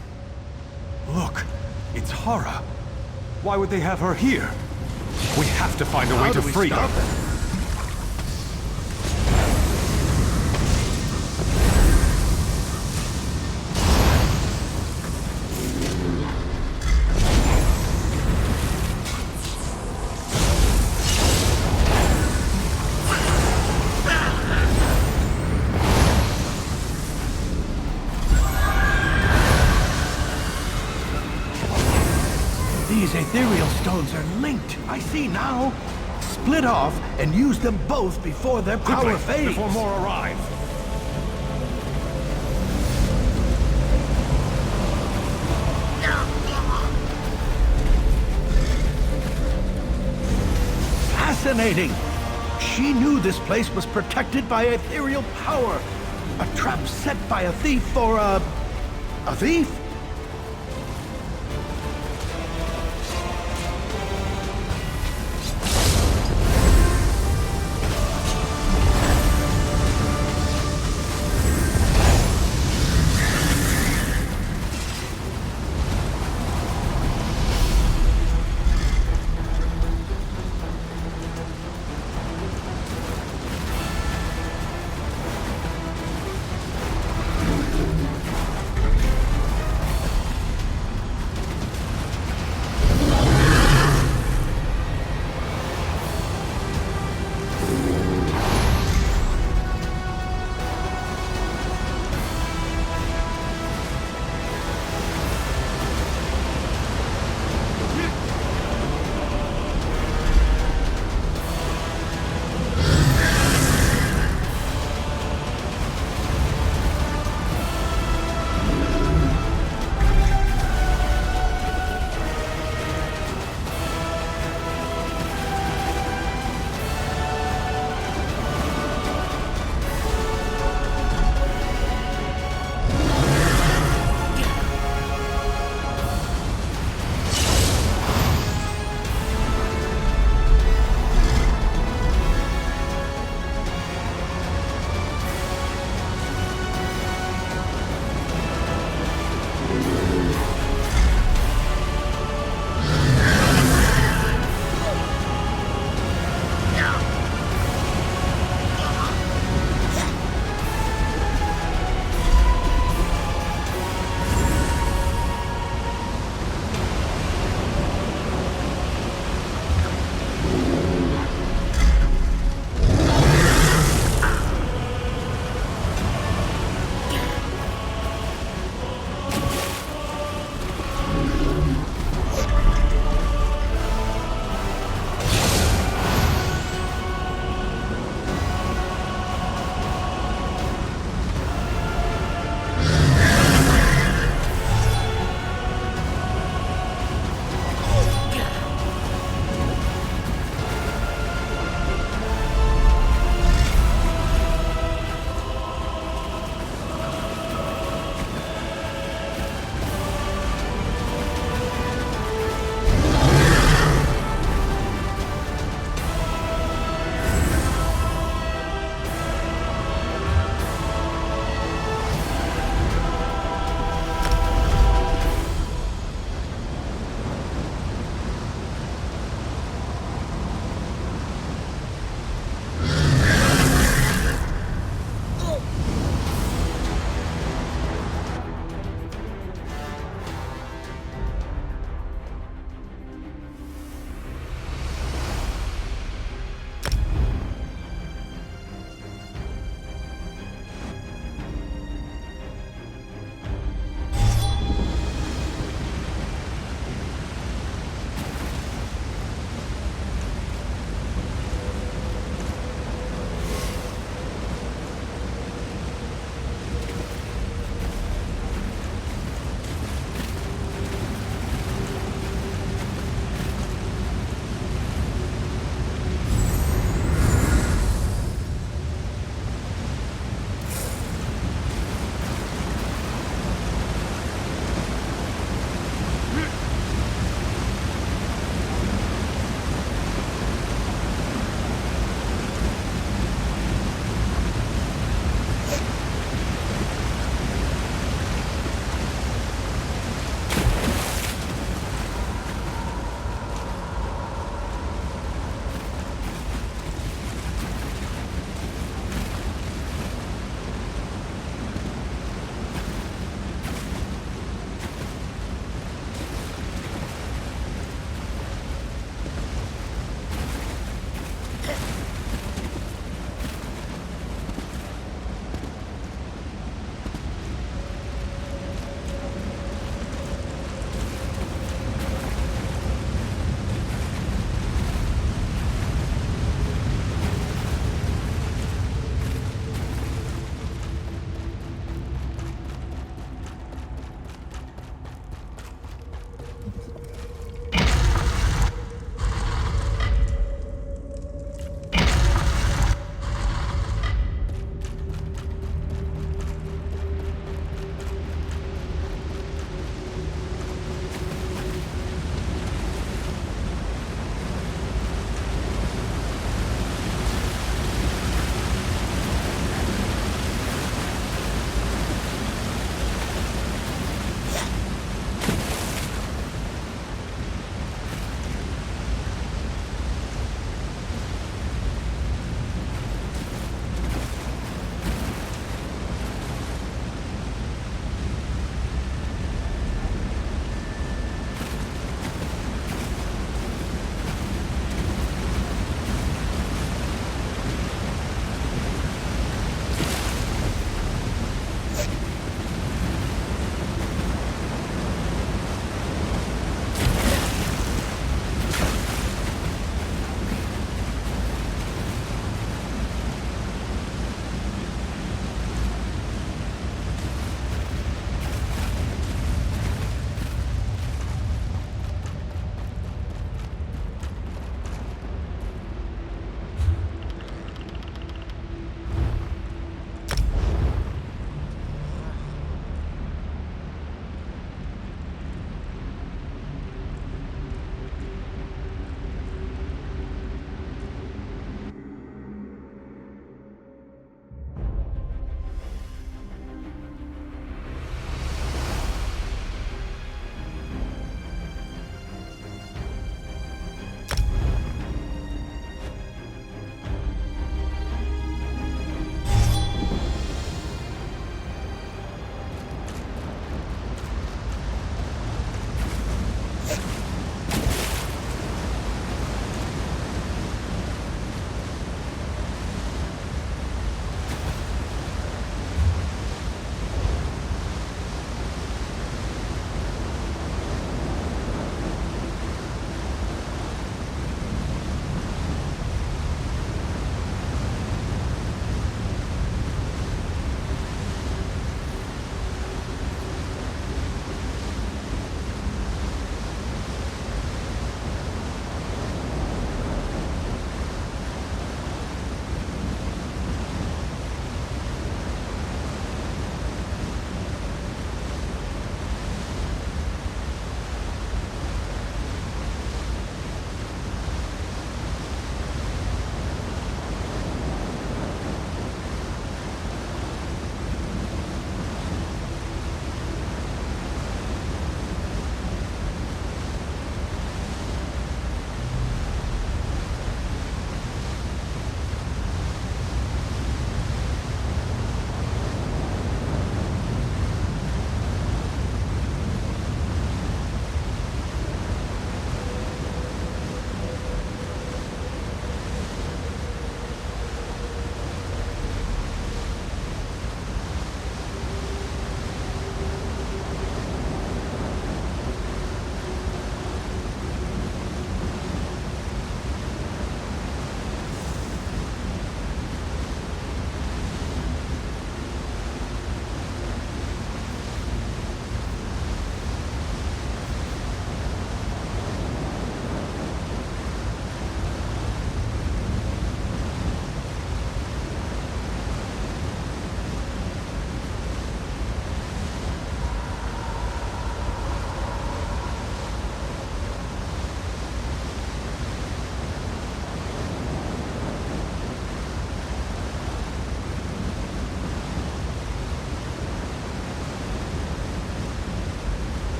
Look, it's Hara. Why would they have her here? We have to find a way to free her.
These ethereal stones are linked. I see now. Split off and use them both before their power fades.
Before more arrive.
Fascinating. She knew this place was protected by ethereal power. A trap set by a thief for a thief?